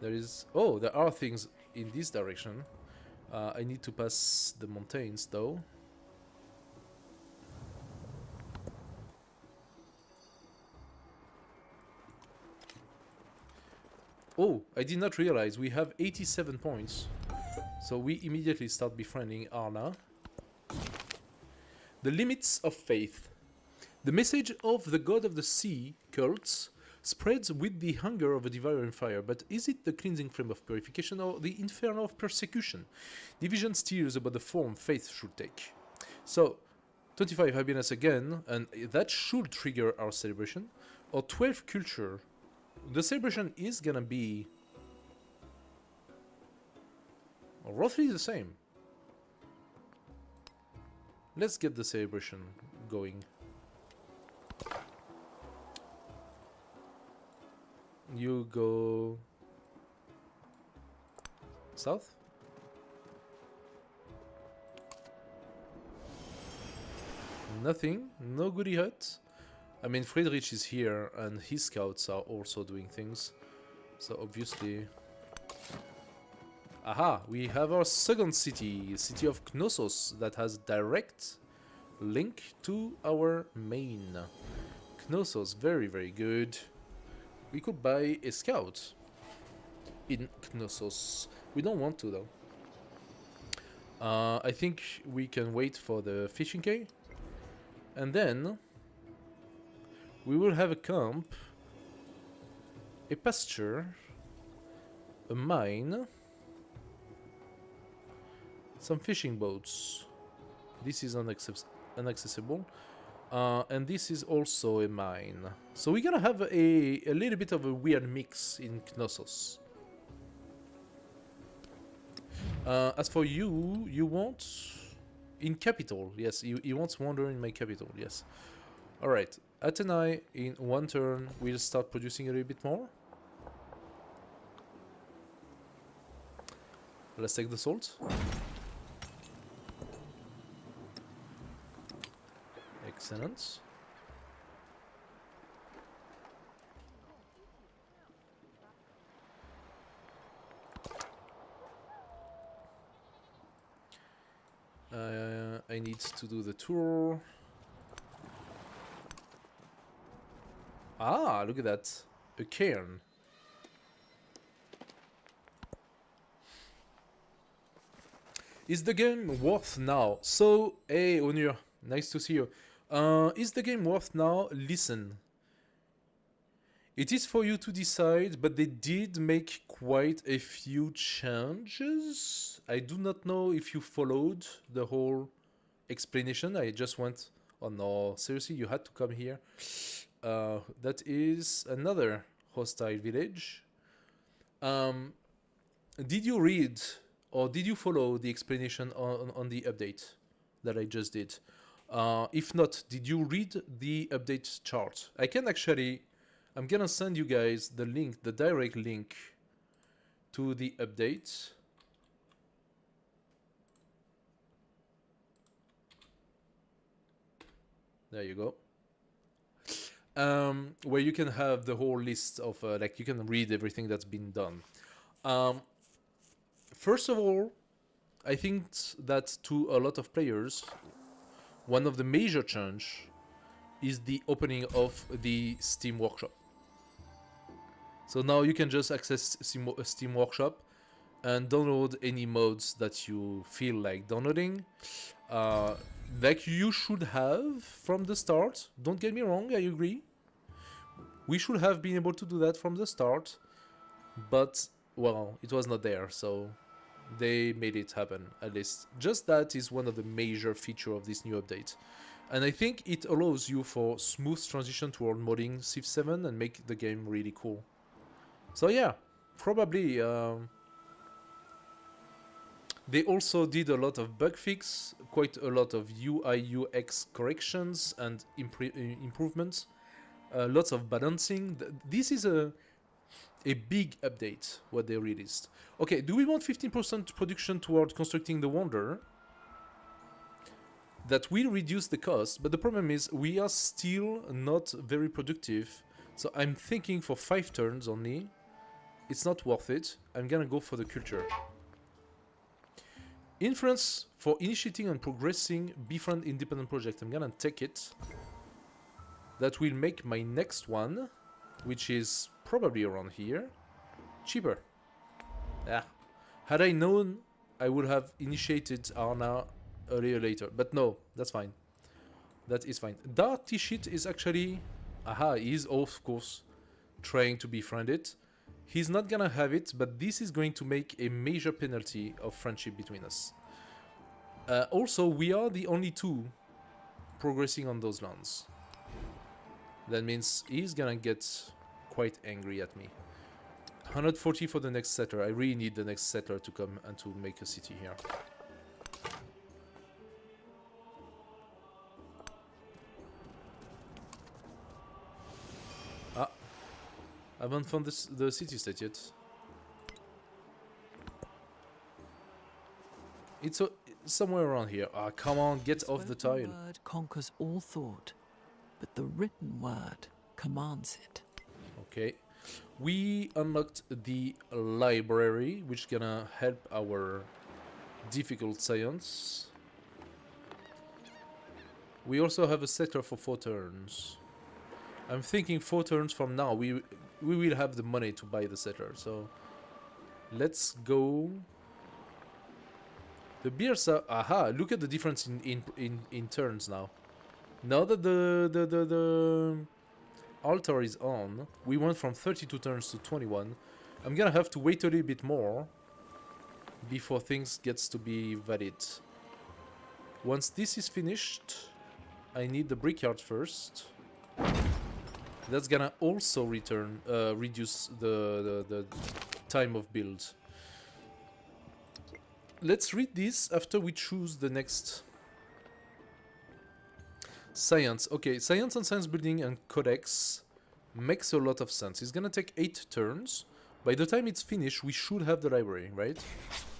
There is... Oh, there are things in this direction. I need to pass the mountains, though. Oh, I did not realize we have 87 points. So we immediately start befriending Arna. The limits of faith. The message of the god of the sea, cults, spreads with the hunger of a devouring fire, but is it the cleansing flame of purification or the inferno of persecution? Division steers about the form faith should take. So, 25 happiness again, and that should trigger our celebration. Or 12 culture. The celebration is gonna be roughly the same. Let's get the celebration going. You go south? Nothing, no goodie hut. I mean, Friedrich is here and his scouts are also doing things. So obviously... Aha! We have our second city, city of Knossos, that has direct link to our main. Knossos, very, very good. We could buy a scout in Knossos. We don't want to, though. I think we can wait for the fishing quay. And then we will have a camp, a pasture, a mine, some fishing boats. This is inaccessible. And this is also a mine. So we're gonna have a little bit of a weird mix in Knossos. As for you, you want... In capital, yes, you want wander in my capital, yes. Alright, Athenai, in one turn, will start producing a little bit more. Let's take the salt. Excellent. I need to do the tour. Ah, look at that. A cairn. Is the game worth now? So, hey, Onur, nice to see you. Is the game worth now? Listen. It is for you to decide, but they did make quite a few changes. I do not know if you followed the whole explanation. I just went, oh no, seriously, you had to come here. That is another hostile village. Did you read or did you follow the explanation on the update that I just did? If not, did you read the update chart? I can actually... I'm gonna send you guys the link, the direct link to the update. There you go. Where you can have the whole list of, like, you can read everything that's been done. First of all, I think that to a lot of players, one of the major change is the opening of the Steam Workshop. So now you can just access Steam Workshop and download any mods that you feel like downloading. Like you should have from the start. Don't get me wrong, I agree. We should have been able to do that from the start. But, well, it was not there, so they made it happen, at least. Just that is one of the major features of this new update. And I think it allows you for smooth transition toward modding Civ 7 and make the game really cool. So yeah, probably they also did a lot of bug fix, quite a lot of UI UX corrections and improvements, lots of balancing. This is a big update what they released. Okay, do we want 15% production toward constructing the Wonder? That will reduce the cost, but the problem is we are still not very productive. So I'm thinking for 5 turns only it's not worth it. I'm gonna go for the culture. Influence for initiating and progressing befriend independent project. I'm gonna take it. That will make my next one, which is probably around here, cheaper. Yeah. Had I known, I would have initiated Arna earlier or later. But no, that's fine. That is fine. Dark T-Shit is actually... Aha, he is of course trying to befriend it. He's not gonna have it, but this is going to make a major penalty of friendship between us. Also, we are the only two progressing on those lands. That means he's gonna get quite angry at me. 140 for the next settler. I really need the next settler to come and to make a city here. Ah, I haven't found the city state yet. It's somewhere around here. Ah, come on, get off the tile. The word conquers all thought, but the written word commands it. Okay. We unlocked the library, which is gonna help our difficult science. We also have a settler for 4 turns. I'm thinking 4 turns from now we will have the money to buy the settler. So let's go. The beers are... Aha, look at the difference in turns now. Now that the altar is on, we went from 32 turns to 21. I'm gonna have to wait a little bit more before things gets to be valid. Once this is finished, I need the brickyard first. That's gonna also reduce the time of build. Let's read this after we choose the next science. Okay, science and science building and codex makes a lot of sense. It's gonna take 8 turns. By the time it's finished, we should have the library, right?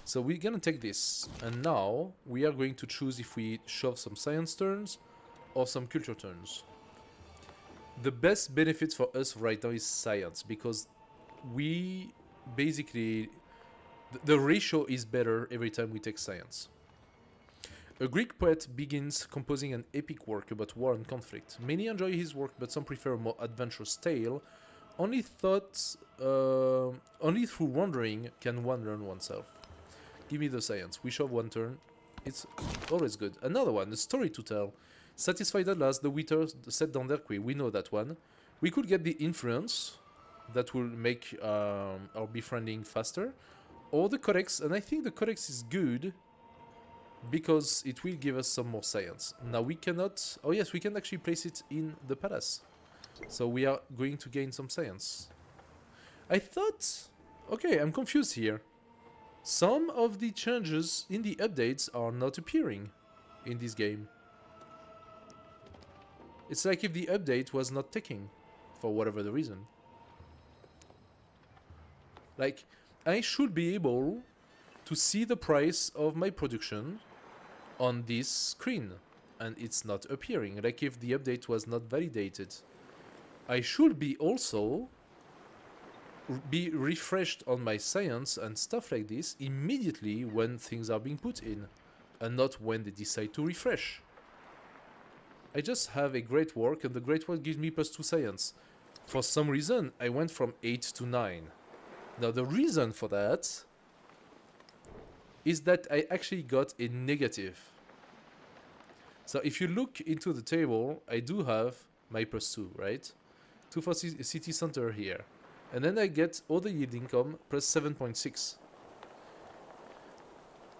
So we're gonna take this, and now we are going to choose if we shove some science turns or some culture turns. The best benefit for us right now is science, because we basically... the ratio is better every time we take science. A Greek poet begins composing an epic work about war and conflict. Many enjoy his work, but some prefer a more adventurous tale. Only through wandering can one learn oneself. Give me the science. We shove 1 turn. It's always good. Another one, a story to tell. Satisfied at last, the waiters set down their quay. We know that one. We could get the influence that will make our befriending faster. Or the codex, and I think the codex is good because it will give us some more science. Now we cannot... Oh yes, we can actually place it in the palace. So we are going to gain some science. I thought... Okay, I'm confused here. Some of the changes in the updates are not appearing in this game. It's like if the update was not ticking for whatever the reason. Like... I should be able to see the price of my production on this screen, and it's not appearing, like if the update was not validated. I should be also be refreshed on my science and stuff like this immediately when things are being put in, and not when they decide to refresh. I just have a great work, and the great work gives me +2 science. For some reason, I went from 8 to 9. Now the reason for that is that I actually got a negative. So if you look into the table, I do have my +2, right? 2 for city center here. And then I get other yield income plus 7.6.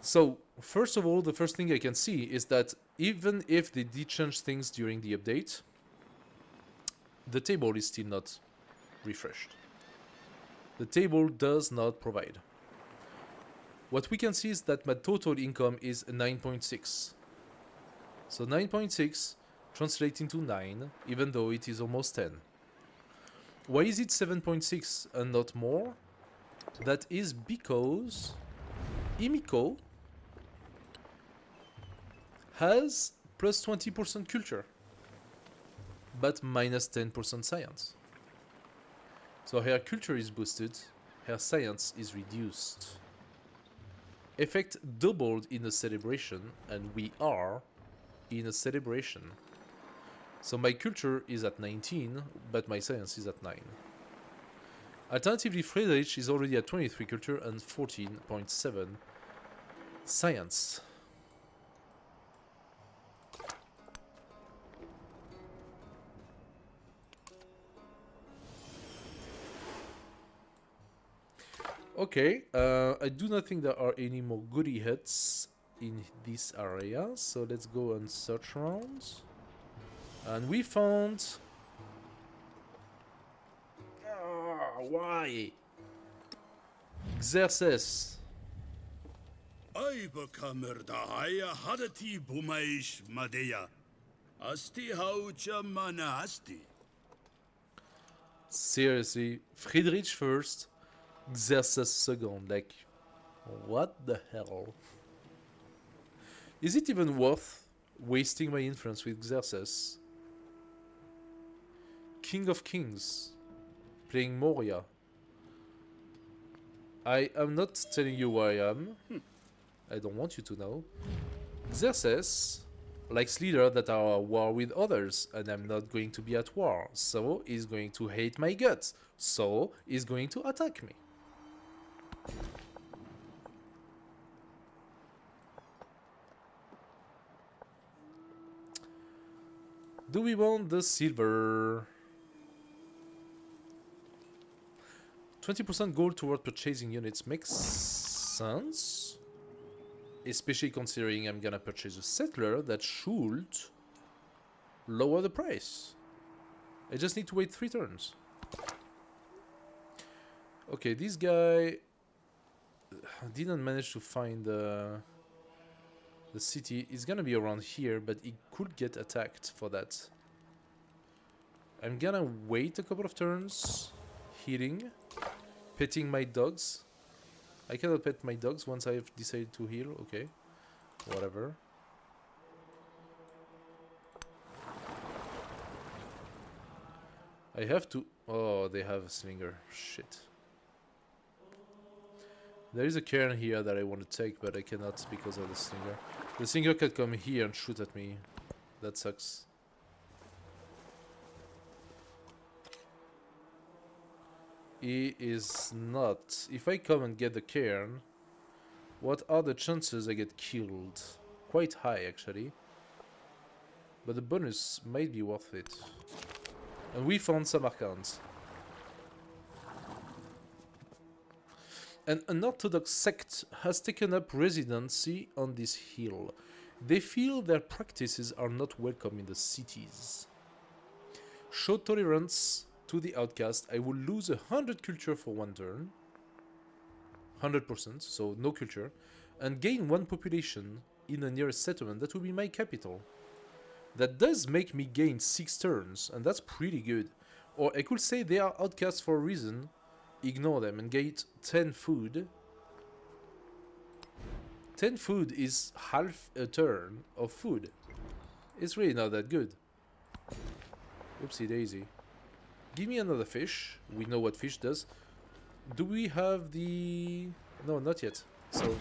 So first of all, the first thing I can see is that even if they did change things during the update, the table is still not refreshed. The table does not provide. What we can see is that my total income is 9.6. So 9.6 translates into 9, even though it is almost 10. Why is it 7.6 and not more? That is because Imiko has plus 20% culture, but minus 10% science. So her culture is boosted, her science is reduced. Effect doubled in a celebration, and we are in a celebration. So my culture is at 19, but my science is at 9. Alternatively, Friedrich is already at 23 culture and 14.7 science. Okay, I do not think there are any more goody huts in this area, so let's go and search around. And we found... why? Xerxes. Aibakammer dahaya hadati bumaish madeya. Asti haucha mana asti. Seriously, Friedrich first, Xerxes second, like, what the hell? Is it even worth wasting my influence with Xerxes? King of Kings, playing Moria. I am not telling you where I am. I don't want you to know. Xerxes likes leaders that are at war with others, and I'm not going to be at war, so he's going to hate my guts, so he's going to attack me. Do we want the silver? 20% gold toward purchasing units makes sense. Especially considering I'm gonna purchase a settler that should lower the price. I just need to wait 3 turns. Okay, this guy didn't manage to find the city. It's gonna be around here, but he could get attacked for that. I'm gonna wait a couple of turns, healing, petting my dogs. I cannot pet my dogs once I've decided to heal. Okay, whatever. I have to... Oh, they have a slinger. Shit. There is a cairn here that I want to take, but I cannot because of the slinger. The slinger can come here and shoot at me. That sucks. He is not. If I come and get the cairn, what are the chances I get killed? Quite high, actually. But the bonus might be worth it. And we found Samarkand. An unorthodox sect has taken up residency on this hill. They feel their practices are not welcome in the cities. Show tolerance to the outcast. I will lose 100 culture for 1 turn. 100%, so no culture. And gain 1 population in the nearest settlement. That will be my capital. That does make me gain 6 turns, and that's pretty good. Or I could say they are outcasts for a reason. Ignore them and get 10 food. 10 food is half a turn of food. It's really not that good. Oopsie daisy. Give me another fish. We know what fish does. Do we have the... No, not yet. So,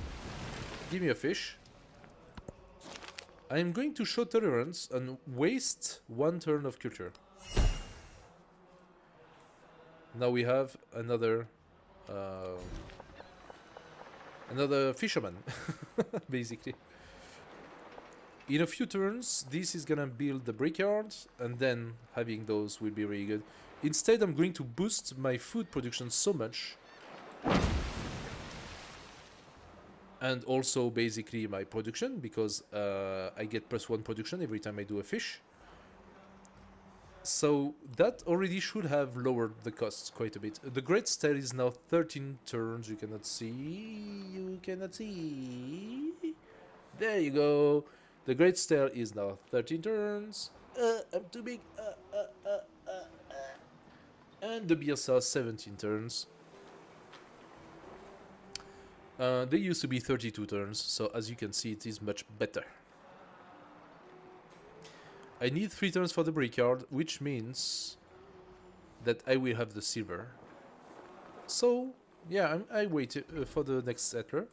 give me a fish. I am going to show tolerance and waste 1 turn of culture. Now we have another fisherman, basically. In a few turns, this is gonna build the brickyard, and then having those will be really good. Instead, I'm going to boost my food production so much, and also basically my production, because I get +1 production every time I do a fish. So that already should have lowered the costs quite a bit. The Great Stare is now 13 turns. You cannot see. You cannot see. There you go. The Great Stare is now 13 turns. I'm too big. And the Birsa 17 turns. They used to be 32 turns, so as you can see, it is much better. I need 3 turns for the brickyard, which means that I will have the silver. So, Yeah, I wait for the next settler.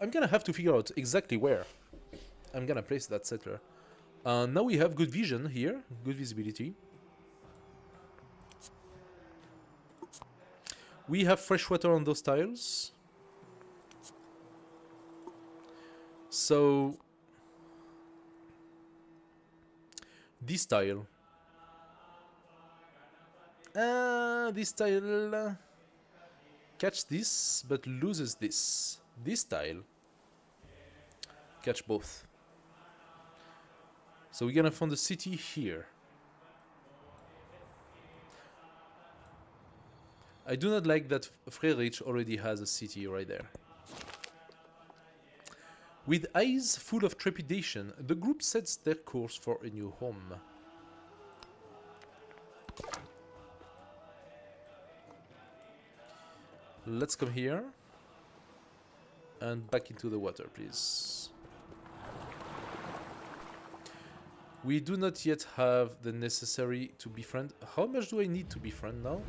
I'm gonna have to figure out exactly where I'm gonna place that settler. Now we have good vision here, good visibility. We have fresh water on those tiles. So this tile. This tile catch this, but loses this. This tile catch both. So we're gonna find the city here. I do not like that Friedrich already has a city right there. With eyes full of trepidation, the group sets their course for a new home. Let's come here. And back into the water, please. We do not yet have the necessary to befriend. How much do I need to befriend now?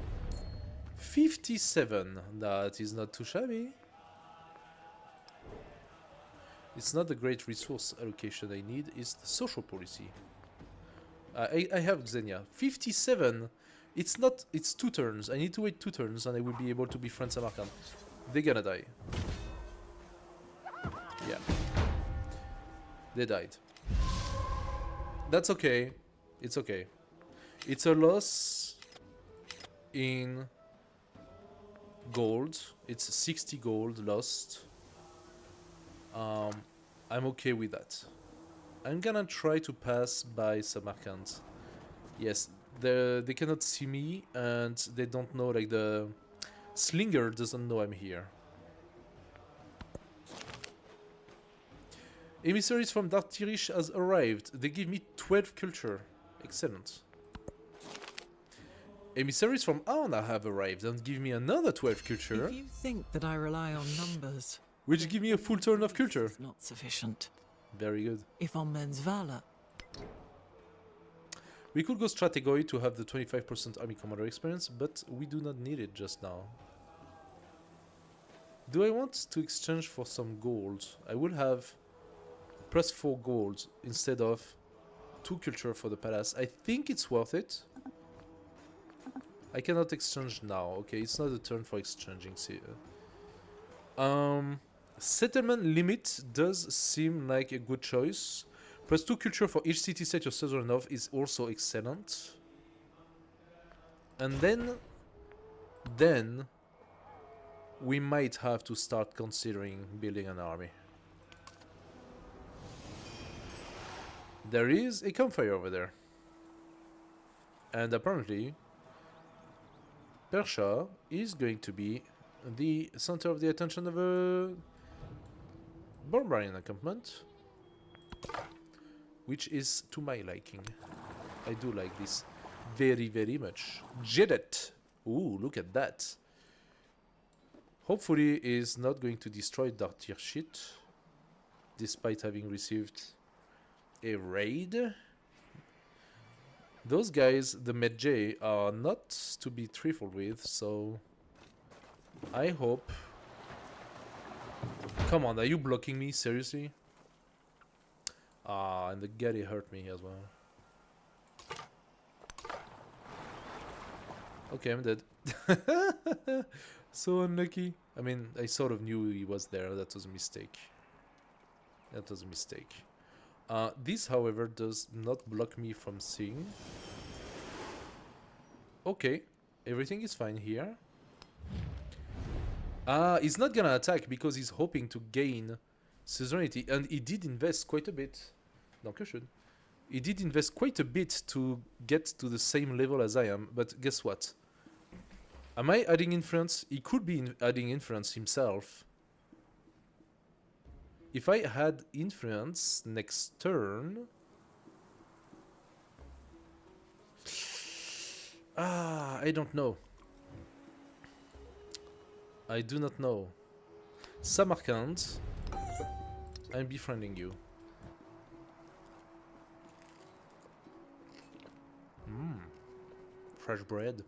57. That is not too shabby. It's not the great resource allocation I need, it's the social policy. I have Xenia. 57! It's not, it's 2 turns. I need to wait 2 turns and I will be able to befriend Samarkand. They're gonna die. Yeah. They died. That's okay. It's okay. It's a loss in gold. It's 60 gold lost. I'm okay with that. I'm gonna try to pass by Samarkand. Yes, they cannot see me and they don't know, like the Slinger doesn't know I'm here. Emissaries from Dartirish has arrived. They give me 12 culture. Excellent. Emissaries from Arna have arrived and give me another 12 culture. If you think that I rely on numbers, Which give me a full turn of culture. it's not sufficient. Very good. If on men's valor, We could go Strategoi to have the 25% army commander experience, but we do not need it just now. Do I want to exchange for some gold? I will have +4 gold instead of 2 culture for the palace. I think it's worth it. I cannot exchange now. Okay, it's not a turn for exchanging. Settlement limit does seem like a good choice. +2 culture for each city set you're southern of is also excellent. And then we might have to start considering building an army. There is a campfire over there. And apparently Persia is going to be the center of the attention of a barbarian encampment, which is to my liking. I do like this very, very much. Jedet! Ooh, look at that. Hopefully is not going to destroy Dartir shit, despite having received a raid. Those guys, the Medjay, are not to be trifled with, so I hope... Come on, are you blocking me? Seriously? Ah, and the Gary hurt me as well. Okay, I'm dead. So unlucky. I mean, I sort of knew he was there. That was a mistake. That was a mistake. This, however, does not block me from seeing. Okay, everything is fine here. He's not gonna attack because he's hoping to gain suzerainty, and he did invest quite a bit. Dankeschön. He did invest quite a bit to get to the same level as I am, but guess what? Am I adding influence? He could be adding influence himself. If I had influence next turn... I don't know. I do not know. Samarkand, I'm befriending you. Fresh bread.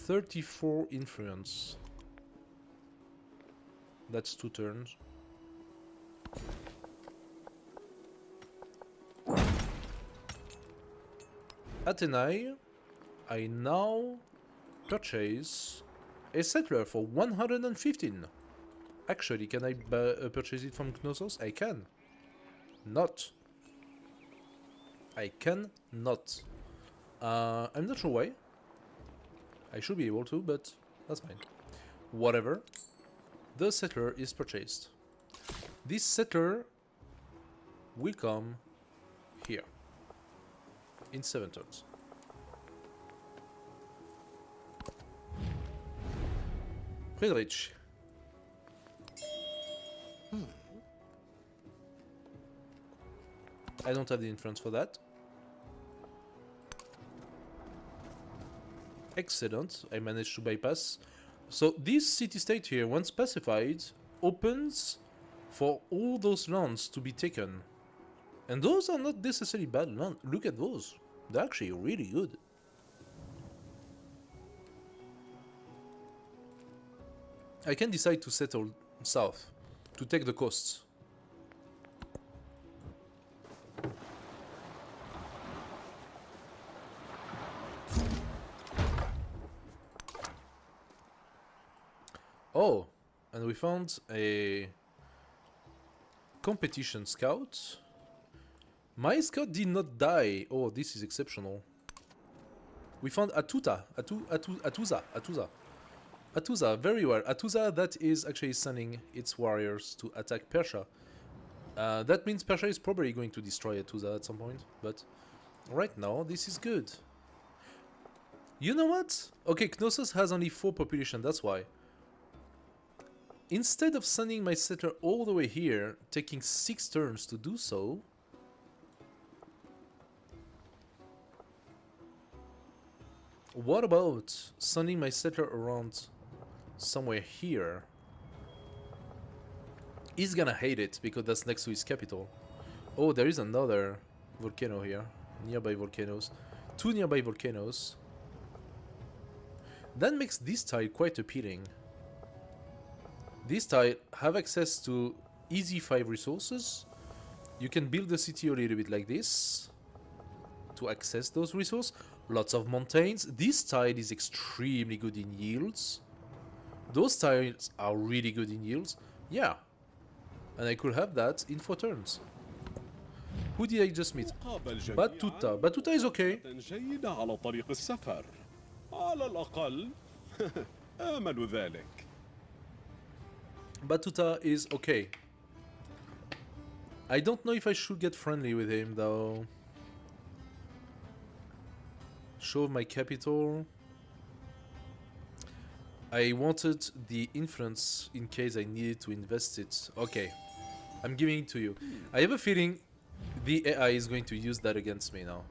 34 influence. That's 2 turns. Athenai, I now purchase a settler for 115. Actually, can I purchase it from Knossos? I can. Not. I can not. I'm not sure why. I should be able to, but that's fine. Whatever. The settler is purchased. This settler will come here in 7 turns. Friedrich. I don't have the influence for that. Excellent. I managed to bypass. So this city-state here, once pacified, opens for all those lands to be taken. And those are not necessarily bad lands. Look at those. They're actually really good. I can decide to settle south, to take the costs. Oh, and we found a competition scout. My scout did not die. Oh, this is exceptional. We found Atuza, very well. Atuza that is actually sending its warriors to attack Persia. That means Persia is probably going to destroy Atuza at some point, but right now this is good. You know what? Okay, Knossos has only 4 population, that's why. Instead of sending my settler all the way here, taking 6 turns to do so, what about sending my settler around somewhere here? He's gonna hate it because that's next to his capital. Oh, there is another volcano here. Nearby volcanoes. 2 nearby volcanoes. That makes this tile quite appealing. This tile have access to easy 5 resources. You can build the city a little bit like this to access those resources. Lots of mountains. This tile is extremely good in yields. Those tiles are really good in yields. Yeah. And I could have that in 4 turns. Who did I just meet? Batuta. Batuta is okay. جيدة على طريق السفر. على الأقل آمل ذلك. Batuta is okay. I don't know if I should get friendly with him though. Show my capital. I wanted the influence in case I needed to invest it. Okay, I'm giving it to you. I have a feeling the AI is going to use that against me now.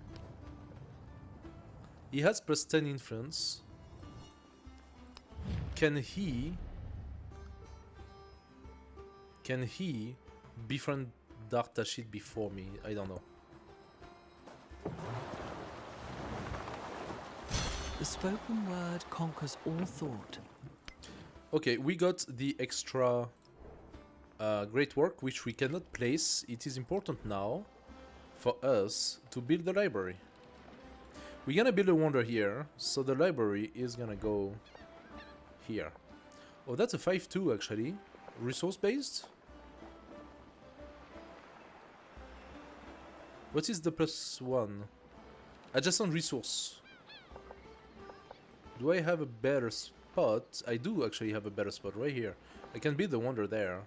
He has plus 10 influence. Can he befriend Dartashid before me? I don't know. The spoken word conquers all thought. Okay, we got the extra great work, which we cannot place. It is important now for us to build the library. We're gonna build a wonder here, so the library is gonna go here. Oh, that's a 5-2 actually. Resource based? What is the +1? Adjacent resource. Do I have a better spot? I do actually have a better spot right here. I can build the wonder there,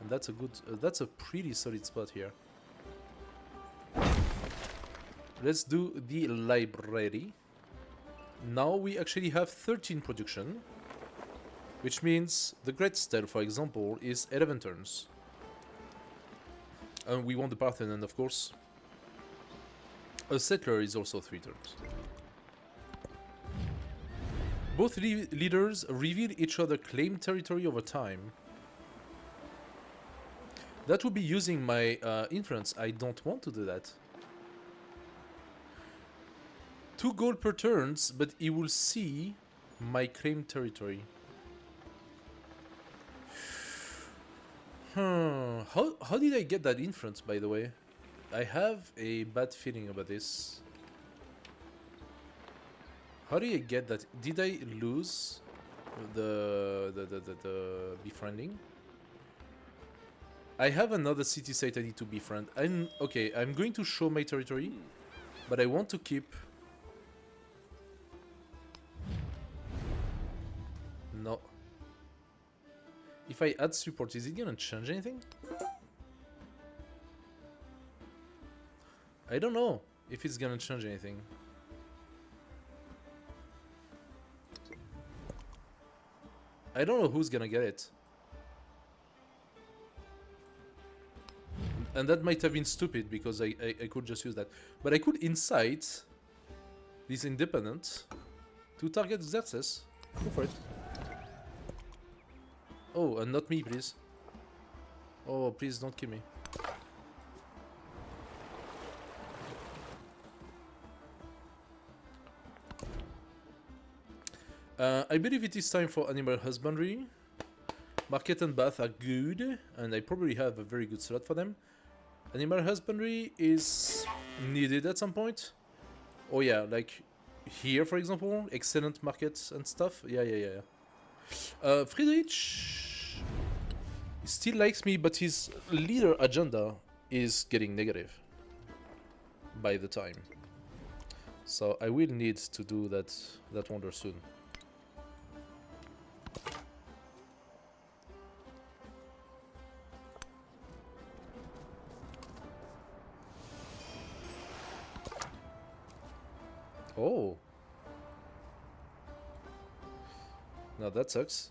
and that's a good. That's a pretty solid spot here. Let's do the library. Now we actually have 13 production, which means the Great Stele, for example, is 11 turns. And we want the Parthenon, of course. A settler is also 3 turns. Both leaders reveal each other claim territory over time. That would be using my influence. I don't want to do that. 2 gold per turns, but he will see My claim territory. How did I get that influence, by the way? I have a bad feeling about this. How did I get that? Did I lose the befriending? I have another city site I need to befriend. Okay, I'm going to show my territory, but I want to keep. No. If I add support, is it gonna change anything? I don't know if it's gonna change anything. I don't know who's gonna get it. And that might have been stupid because I could just use that. But I could incite this independent to target Xerxes. Go for it. Oh, and not me, please. Oh, please don't kill me. I believe it is time for animal husbandry. Market and bath are good, and I probably have a very good slot for them. Animal husbandry is needed at some point. Oh yeah, like here, for example, excellent markets and stuff. Yeah. Friedrich still likes me, but his leader agenda is getting negative by the time. So I will need to do that wonder soon. Oh. Now that sucks.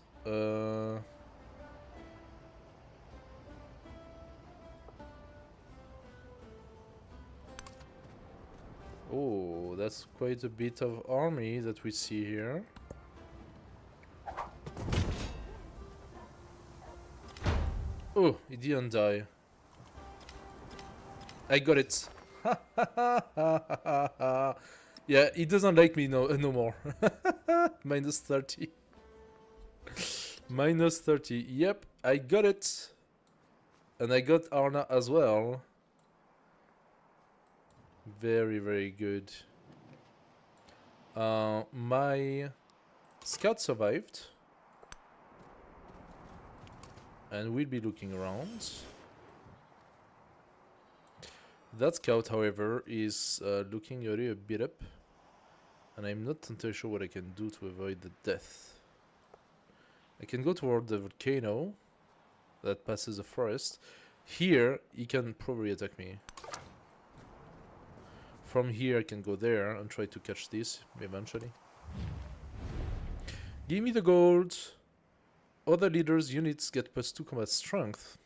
Oh, that's quite a bit of army that we see here. Oh, it didn't die. I got it. Yeah, he doesn't like me no more. Minus 30. Minus 30. Yep, I got it. And I got Arna as well. Very, very good. My scout survived. And we'll be looking around. That scout, however, is looking already a bit up. And I'm not entirely sure what I can do to avoid the death. I can go toward the volcano that passes the forest. Here, he can probably attack me. From here, I can go there and try to catch this eventually. Give me the gold. Other leaders' units get +2 combat strength.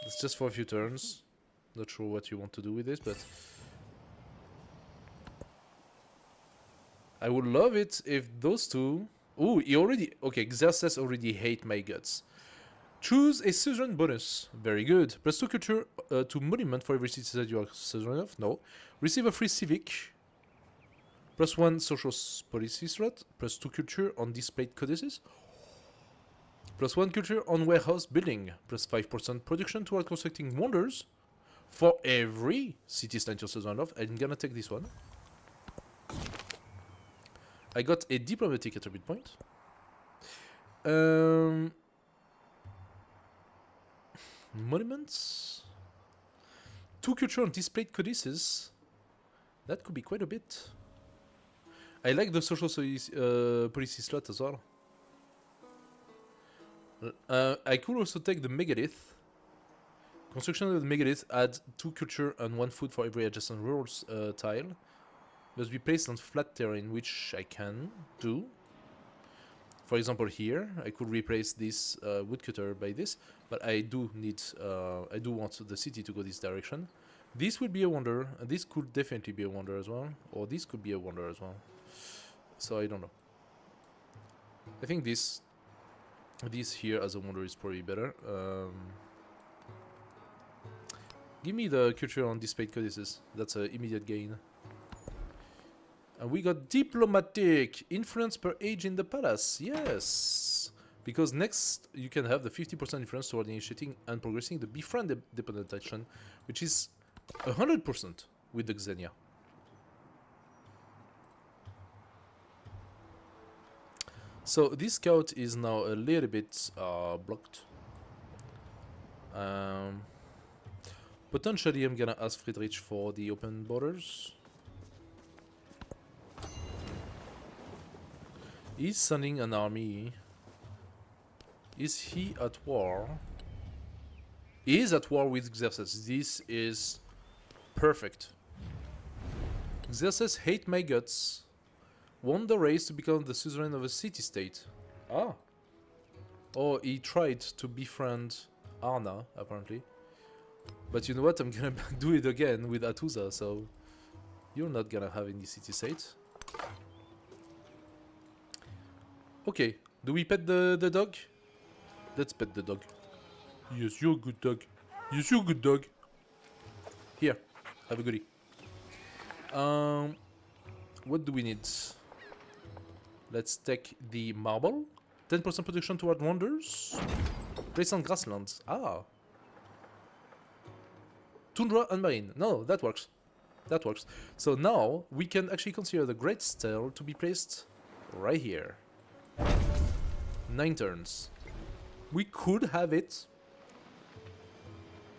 It's just for a few turns. Not sure what you want to do with this, but I would love it if those two... Ooh, he already... Okay, Xerxes already hate my guts. Choose a suzerain bonus. Very good. +2 culture to monument for every city that you are suzerain of. No. Receive a free civic. +1 social policy slot. +2 culture on displayed codices. +1 culture on warehouse building. +5% production toward constructing wonders. For every city state you're suzerain of. I'm gonna take this one. I got a diplomatic attribute point. Monuments. 2 culture on displayed codices. That could be quite a bit. I like the social policy slot as well. I could also take the megalith. Construction of the megalith adds 2 culture and 1 food for every adjacent rural tile. Must be placed on flat terrain, which I can do. For example, here I could replace this woodcutter by this, but I do need, I do want the city to go this direction. This would be a wonder, and this could definitely be a wonder as well, or this could be a wonder as well. So I don't know. I think this here as a wonder is probably better. Give me the culture on displayed codices. That's an immediate gain. And we got diplomatic influence per age in the palace. Yes, because next you can have the 50% influence toward initiating and progressing the befriend dependent action, which is 100% with the Xenia. So this scout is now a little bit blocked. Potentially I'm gonna ask Friedrich for the open borders. He's sending an army. Is he at war? He is at war with Xerxes. This is perfect. Xerxes hate my guts. Won the race to become the suzerain of a city-state. Ah. Oh, he tried to befriend Arna, apparently. But you know what? I'm gonna do it again with Atuza, so... You're not gonna have any city-state. Okay, do we pet the dog? Let's pet the dog. Yes, you're a good dog. Yes, you're a good dog. Here, have a goodie. What do we need? Let's take the marble. 10% protection toward wonders. Place on grasslands. Ah. Tundra and marine. No, that works. That works. So now we can actually consider the Great Stele to be placed right here. 9 turns. We could have it.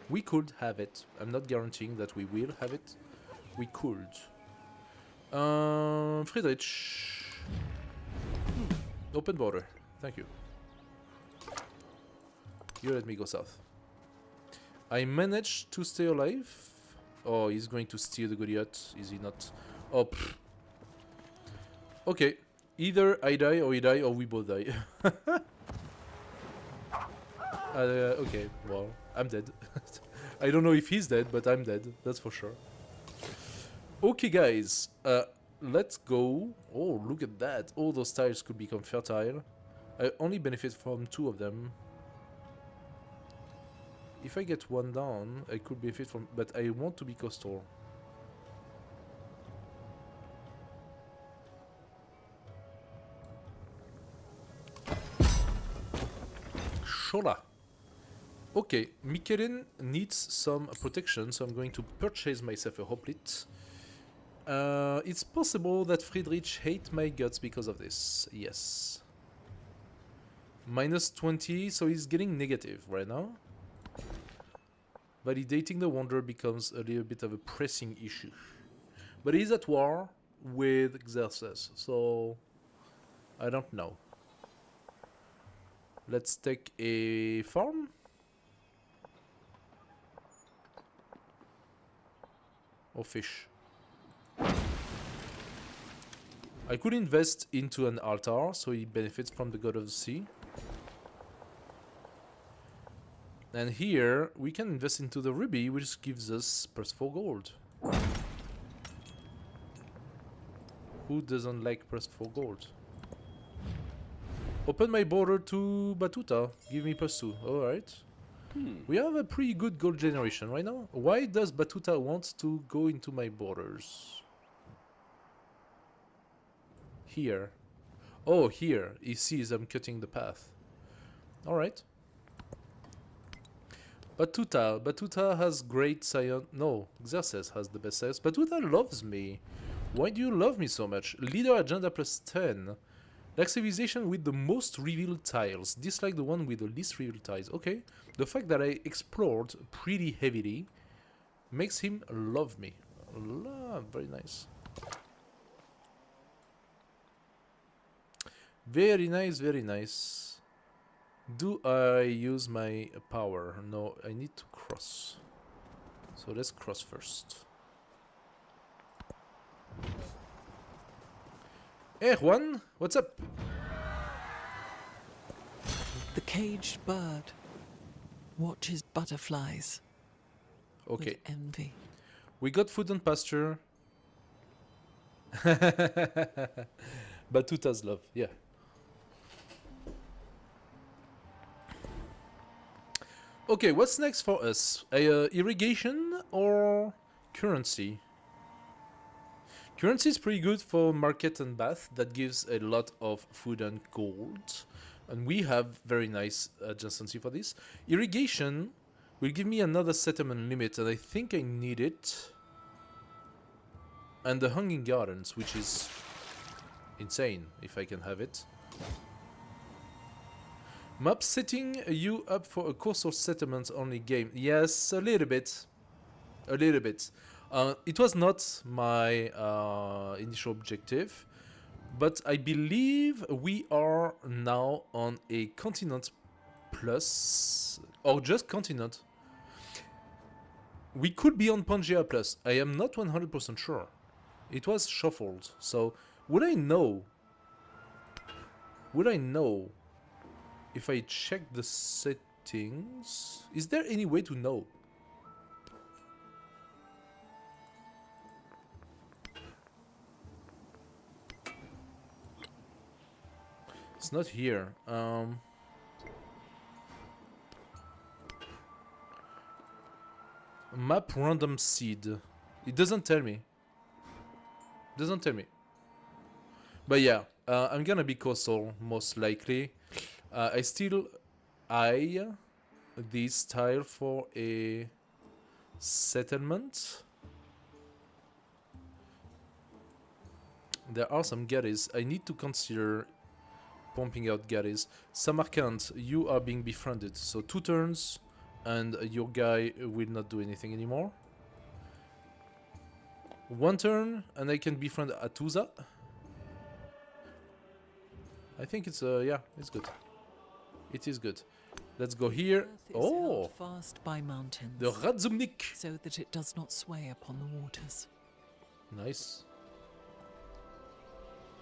We could have it. I'm not guaranteeing that we will have it. We could. Friedrich. Open border. Thank you. You let me go south. I managed to stay alive. Oh, he's going to steal the Goliath. Is he not? Oh, pfft. Okay. Either I die, or he die, or we both die. Okay, well, I'm dead. I don't know if he's dead, but I'm dead. That's for sure. Okay, guys. Let's go. Oh, look at that. All those tiles could become fertile. I only benefit from 2 of them. If I get 1 down, I could benefit from... But I want to be coastal. Shola. Okay, Mikelin needs some protection, so I'm going to purchase myself a hoplite. It's possible that Friedrich hates my guts because of this. Yes. Minus 20, so he's getting negative right now. Validating the wonder becomes a little bit of a pressing issue. But he's at war with Xerxes, so I don't know. Let's take a farm. Or fish. I could invest into an altar, so he benefits from the god of the sea. And here, we can invest into the ruby, which gives us +4 gold. Who doesn't like +4 gold? Open my border to Batuta. Give me +2. Alright. We have a pretty good gold generation right now. Why does Batuta want to go into my borders? Here. Oh, here. He sees I'm cutting the path. Alright. Batuta has great science. No, Xerxes has the best science. Batuta loves me. Why do you love me so much? Leader agenda +10. Like civilization with the most revealed tiles. Dislike the one with the least revealed tiles. Okay. The fact that I explored pretty heavily makes him love me. Very nice. Very nice, very nice. Do I use my power? No, I need to cross. So let's cross first. Hey Juan, what's up? The caged bird watches butterflies Okay. with envy. We got food and pasture. Batuta's love, yeah. Okay, what's next for us? Irrigation or currency? Currency is pretty good for market and bath. That gives a lot of food and gold. And we have very nice adjacency for this. Irrigation will give me another settlement limit, and I think I need it. And the Hanging Gardens, which is insane if I can have it. Map setting you up for a coastal settlement only game. Yes, a little bit. A little bit. It was not my initial objective, but I believe we are now on a continent plus, or just continent. We could be on Pangea plus. I am not 100% sure. It was shuffled, so would I know? Would I know if I check the settings? Is there any way to know? It's not here. Map random seed. It doesn't tell me. Doesn't tell me. But yeah, I'm gonna be coastal most likely. I still eye this tile for a settlement. There are some gaddies. I need to consider pumping out gaddies. Samarkand, you are being befriended. So 2 turns and your guy will not do anything anymore. 1 turn and I can befriend Atuza. I think it's yeah, it's good. It is good. Let's go here. Earth is Oh, held fast by mountains, the Radzumnik. so that it does not sway upon the waters. Nice.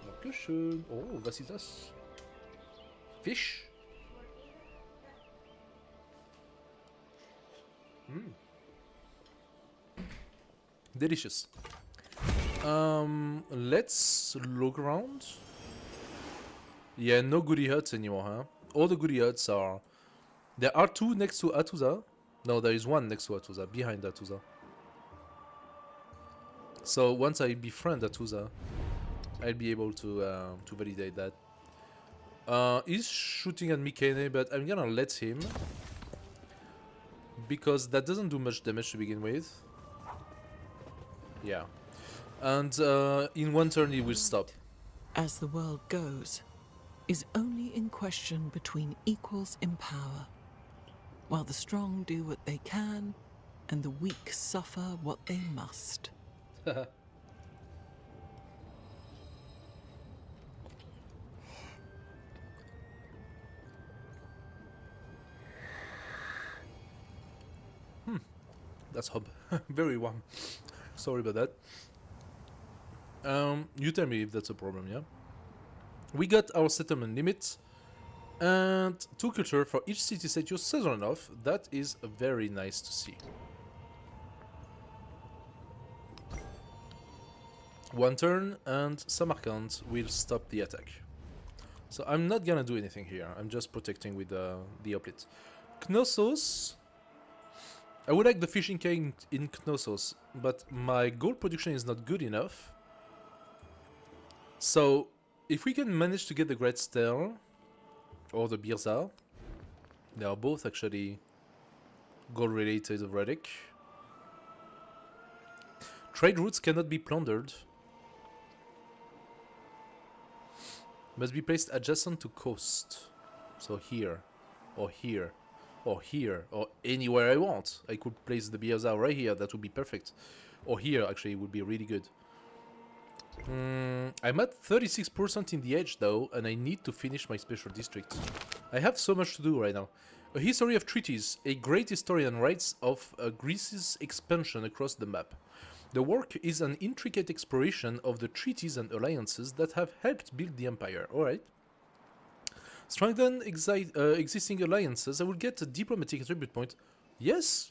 Dankeschön. Oh, was ist das? Fish. Delicious. Let's look around. Yeah, no goodie huts anymore, huh? All the goodie huts are... There are 2 next to Atuza. No, there is 1 next to Atuza, behind Atuza. So once I befriend Atuza, I'll be able to validate that. He's shooting at Mikene, but I'm gonna let him. Because that doesn't do much damage to begin with. Yeah. And in 1 turn he will stop. As the world goes, is only in question between equals in power, while the strong do what they can, and the weak suffer what they must. That's hot. Very warm. Sorry about that. You tell me if that's a problem, yeah? We got our settlement limit and 2 culture for each city state you're southern of. That is very nice to see. 1 turn and Samarkand will stop the attack. So I'm not gonna do anything here. I'm just protecting with the Oplit. Knossos. I would like the fishing king in Knossos, but my gold production is not good enough. So, if we can manage to get the Great Stele or the Birza, they are both actually gold related of relic. Trade routes cannot be plundered. Must be placed adjacent to coast. So here, or here, or here, or anywhere I want. I could place the Birza right here, that would be perfect. Or here, actually, would be really good. I'm at 36% in the edge though, and I need to finish my special district. I have so much to do right now. A history of treaties. A great historian writes of Greece's expansion across the map. The work is an intricate exploration of the treaties and alliances that have helped build the empire. Alright. Strengthen existing alliances. I will get a diplomatic attribute point. Yes.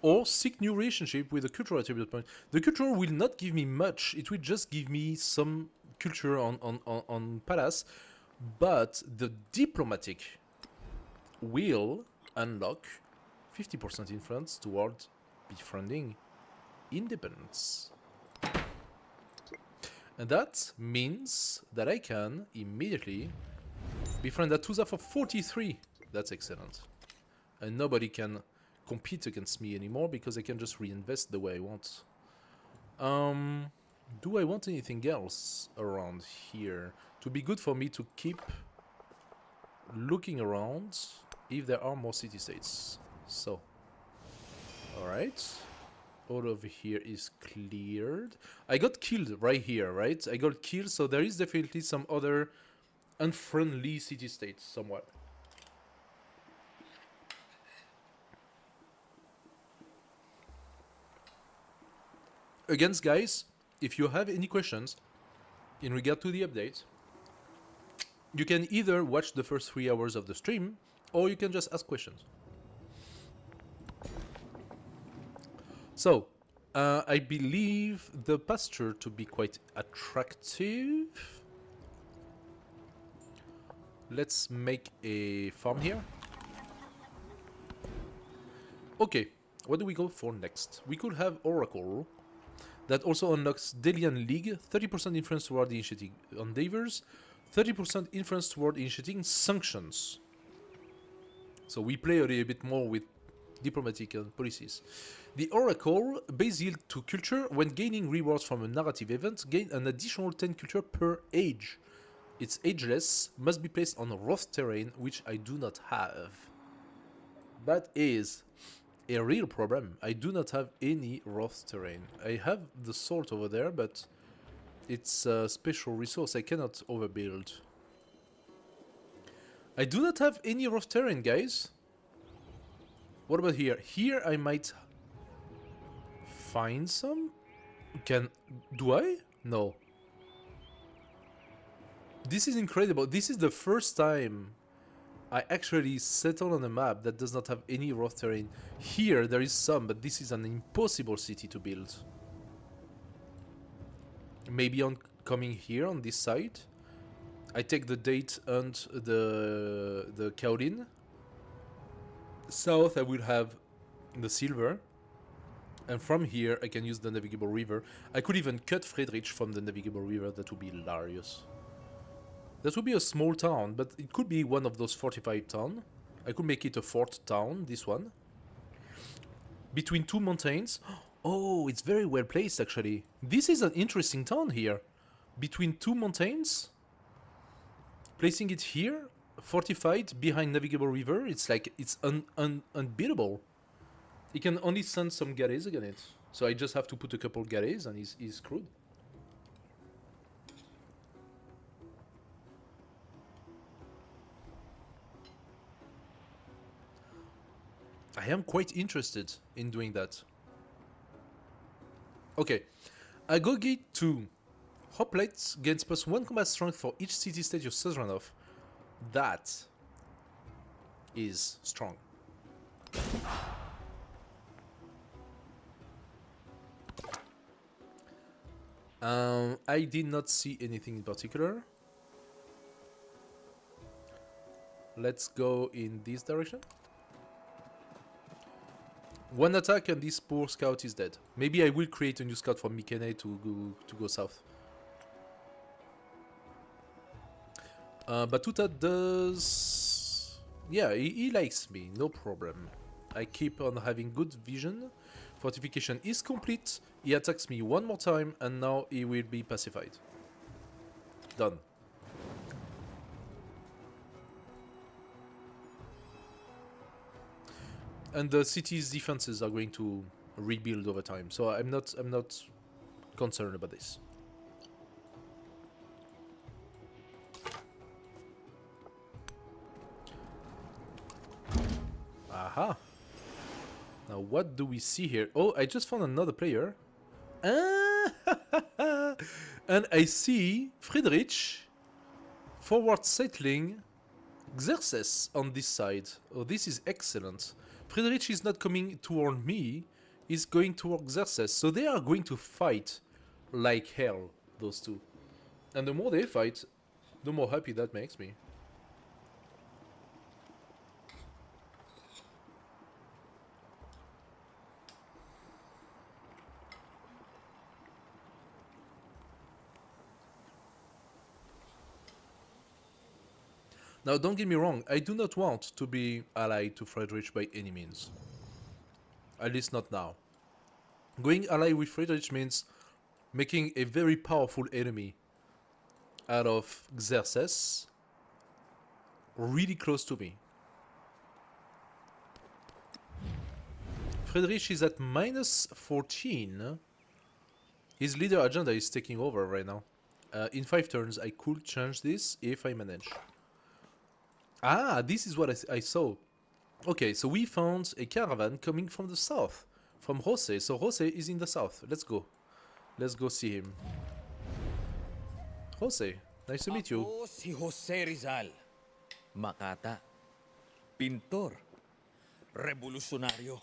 Or seek new relationship with a cultural attribute point. The cultural will not give me much. It will just give me some culture on Palace. But the diplomatic will unlock 50% influence toward befriending independence. And that means that I can immediately befriend Atusa for 43. That's excellent. And nobody can compete against me anymore because I can just reinvest the way I want. Do I want anything else around here? To be good for me to keep looking around if there are more city-states. So, alright. All over here is cleared. I got killed right here, right? I got killed, so there is definitely some other unfriendly city-states somewhere. Again, guys, if you have any questions in regard to the update, you can either watch the first 3 hours of the stream, or you can just ask questions. So, I believe the pasture to be quite attractive. Let's make a farm here. Okay, what do we go for next? We could have Oracle. That also unlocks Delian League, 30% influence toward initiating endeavors, 30% influence toward initiating sanctions. So we play a little bit more with diplomatic policies. The Oracle, base yield to culture, when gaining rewards from a narrative event, gain an additional 10 culture per age. It's ageless, must be placed on rough terrain, which I do not have. That is a real problem. I do not have any rough terrain. I have the salt over there, but it's a special resource. I cannot overbuild. I do not have any rough terrain, guys. What about here? Here I might find some. Do I? No. This is incredible. This is the first time I actually settle on a map that does not have any rough terrain. Here there is some, but this is an impossible city to build. Maybe on coming here on this side, I take the date and the kaolin. South I will have the silver, and from here I can use the navigable river. I could even cut Friedrich from the navigable river. That would be hilarious. That would be a small town, but it could be one of those fortified towns. I could make it a fort town, this one. Between 2 mountains. Oh, it's very well placed actually. This is an interesting town here. Between 2 mountains. Placing it here, fortified behind navigable river, it's like, it's unbeatable. He can only send some galleys against it. So I just have to put a couple galleys and he's screwed. I am quite interested in doing that. Okay, I go gate 2. Hoplites gains +1 combat strength for each city state you sojourn of. That is strong. I did not see anything in particular. Let's go in this direction. 1 attack and this poor scout is dead. Maybe I will create a new scout for Mikene to go south. Batuta does... Yeah, he likes me, no problem. I keep on having good vision. Fortification is complete. He attacks me 1 more time and now he will be pacified. Done. And the city's defenses are going to rebuild over time, so I'm not concerned about this. Aha! Now what do we see here? Oh, I just found another player. Ah! And I see Friedrich forward settling Xerxes on this side. Oh, this is excellent. Friedrich is not coming toward me, he's going toward Xerxes. So they are going to fight like hell, those two. And the more they fight, the more happy that makes me. Now, don't get me wrong, I do not want to be allied to Friedrich by any means. At least not now. Going ally with Friedrich means making a very powerful enemy out of Xerxes really close to me. Friedrich is at minus 14. His leader agenda is taking over right now. In 5 turns, I could change this if I manage. Ah, this is what I saw. Okay, so we found a caravan coming from the south, from Jose. So Jose is in the south. Let's go. Let's go see him. Jose, nice to meet you. Ako si Jose Rizal. Makata. Pintor. Revolucionario.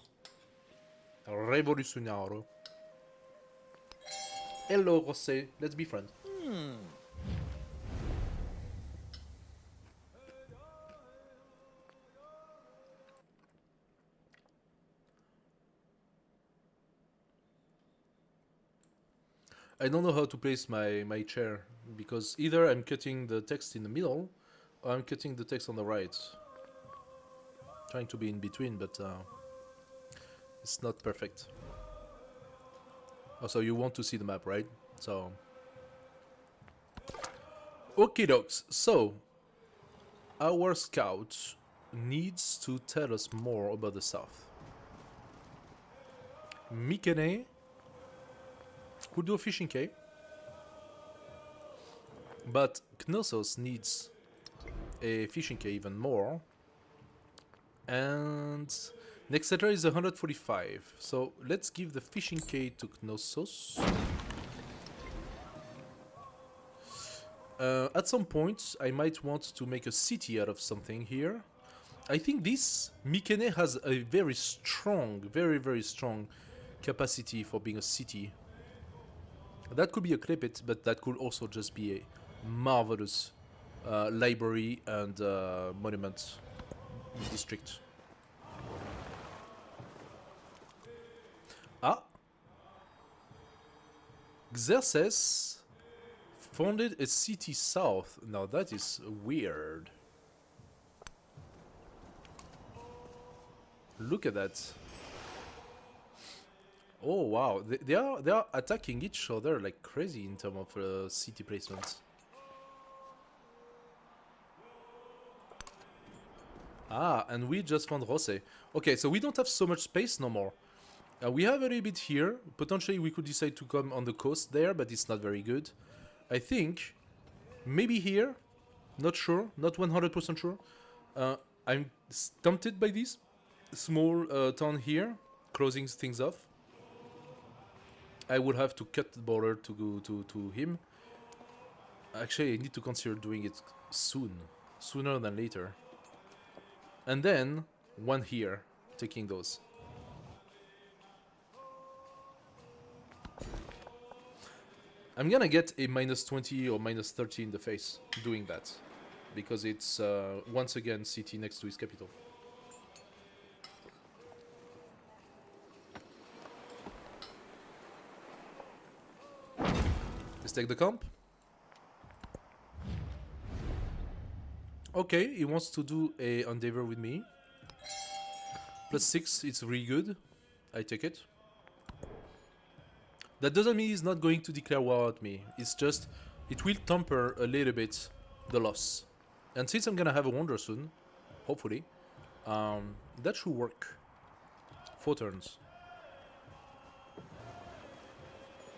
Revolucionario. Hello, Jose. Let's be friends. I don't know how to place my chair, because either I'm cutting the text in the middle, or I'm cutting the text on the right. Trying to be in between, but it's not perfect. Also, you want to see the map, right? So... Okay, dogs. So, our scout needs to tell us more about the south. Mykenae could do a fishing quay, but Knossos needs a fishing quay even more. And next settler is 145, so let's give the fishing quay to Knossos. At some point, I might want to make a city out of something here. I think this Mykenae has a very strong, very strong capacity for being a city. That could be a clipit, but that could also just be a marvelous library and monument district. Ah! Xerxes founded a city south. Now that is weird. Look at that. Oh wow, they are attacking each other like crazy in terms of city placements. Ah, and we just found Jose. Okay, so we don't have so much space no more. We have a little bit here. Potentially we could decide to come on the coast there, but it's not very good. I think maybe here. Not sure, not 100% sure. I'm tempted by this small town here, closing things off. I would have to cut the border to go to him. Actually, I need to consider doing it soon, sooner than later. And then one here, taking those. I'm gonna get a minus 20 or minus 30 in the face doing that, because it's once again city next to his capital. Let's take the comp. Okay, he wants to do a endeavor with me. +6, it's really good. I take it. That doesn't mean he's not going to declare war at me. It's just, it will temper a little bit the loss. And since I'm gonna have a wonder soon, hopefully, that should work. 4 turns.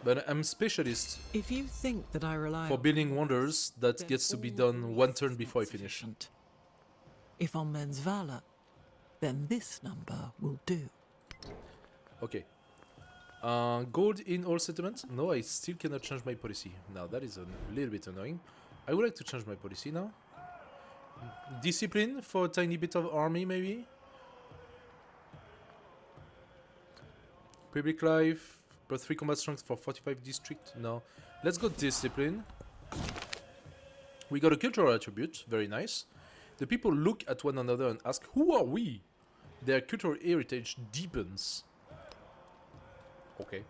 But I'm specialist If you think that I rely for on building wonders that then gets to be all done 1 turn is before I not finish. sufficient. If on men's valor, then this number will do. Okay. Gold in all settlements? No, I still cannot change my policy. Now that is a little bit annoying. I would like to change my policy now. Discipline for a tiny bit of army, maybe? Public life, +3 combat strength for 45 district? No. Let's go discipline. We got a cultural attribute, very nice. The people look at one another and ask, who are we? Their cultural heritage deepens. Okay.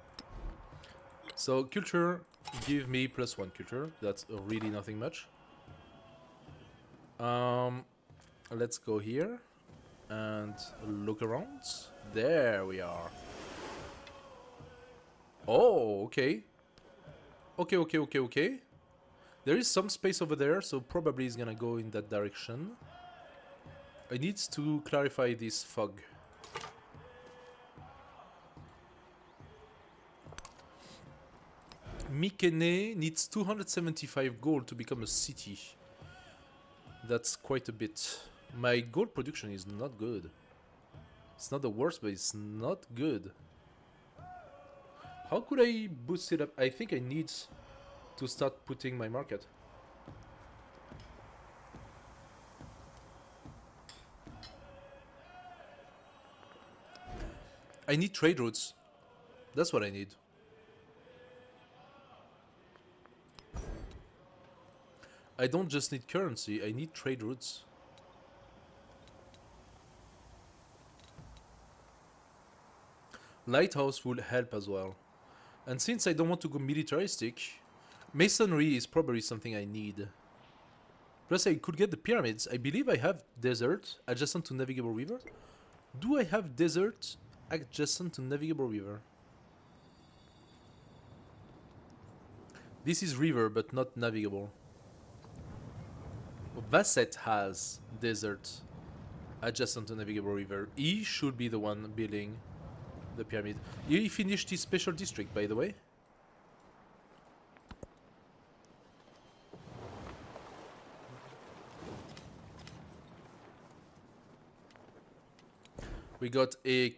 So culture, give me +1 culture. That's really nothing much. Let's go here and look around. There we are. Oh, okay. Okay. There is some space over there, so probably it's gonna go in that direction. I need to clarify this fog. Mykené needs 275 gold to become a city. That's quite a bit. My gold production is not good. It's not the worst, but it's not good. How could I boost it up? I think I need to start putting my market. I need trade routes. That's what I need. I don't just need currency, I need trade routes. Lighthouse will help as well. And since I don't want to go militaristic, masonry is probably something I need. Plus I could get the pyramids. I believe I have desert adjacent to navigable river. Do I have desert adjacent to navigable river? This is river but not navigable. Vasset has desert adjacent to navigable river. He should be the one building the pyramid. He finished his special district, by the way. We got a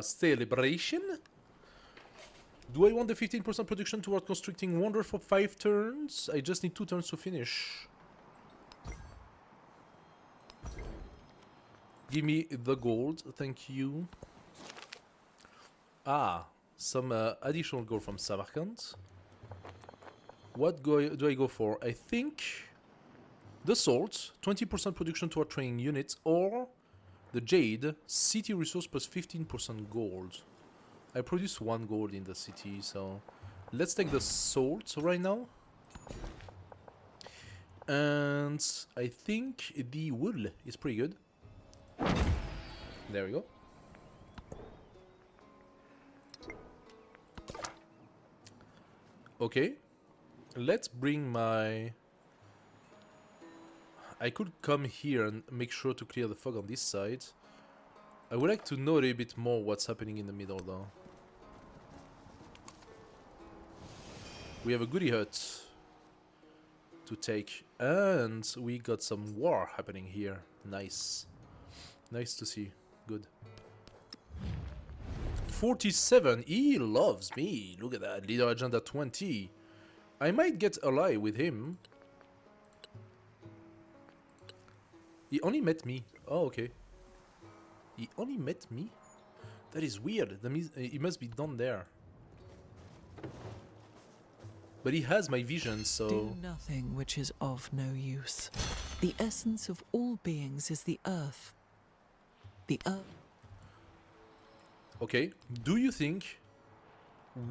celebration. Do I want the 15% production toward constructing wonder for 5 turns? I just need 2 turns to finish. Give me the gold, thank you. Ah, some additional gold from Samarkand. What do I go for? I think the salt, 20% production toward training units, or the jade, city resource plus 15% gold. I produce 1 gold in the city, so let's take the salt right now. And I think the wool is pretty good. There we go. Okay, let's bring my... I could come here and make sure to clear the fog on this side. I would like to know a little bit more what's happening in the middle though. We have a goodie hut to take, and we got some war happening here. Nice. Nice to see. Good. 47. He loves me. Look at that. Leader agenda 20. I might get ally with him. He only met me. Oh, okay. He only met me? That is weird. That means he must be down there. But he has my vision, so... Do nothing which is of no use. The essence of all beings is the earth. The earth. Okay, do you think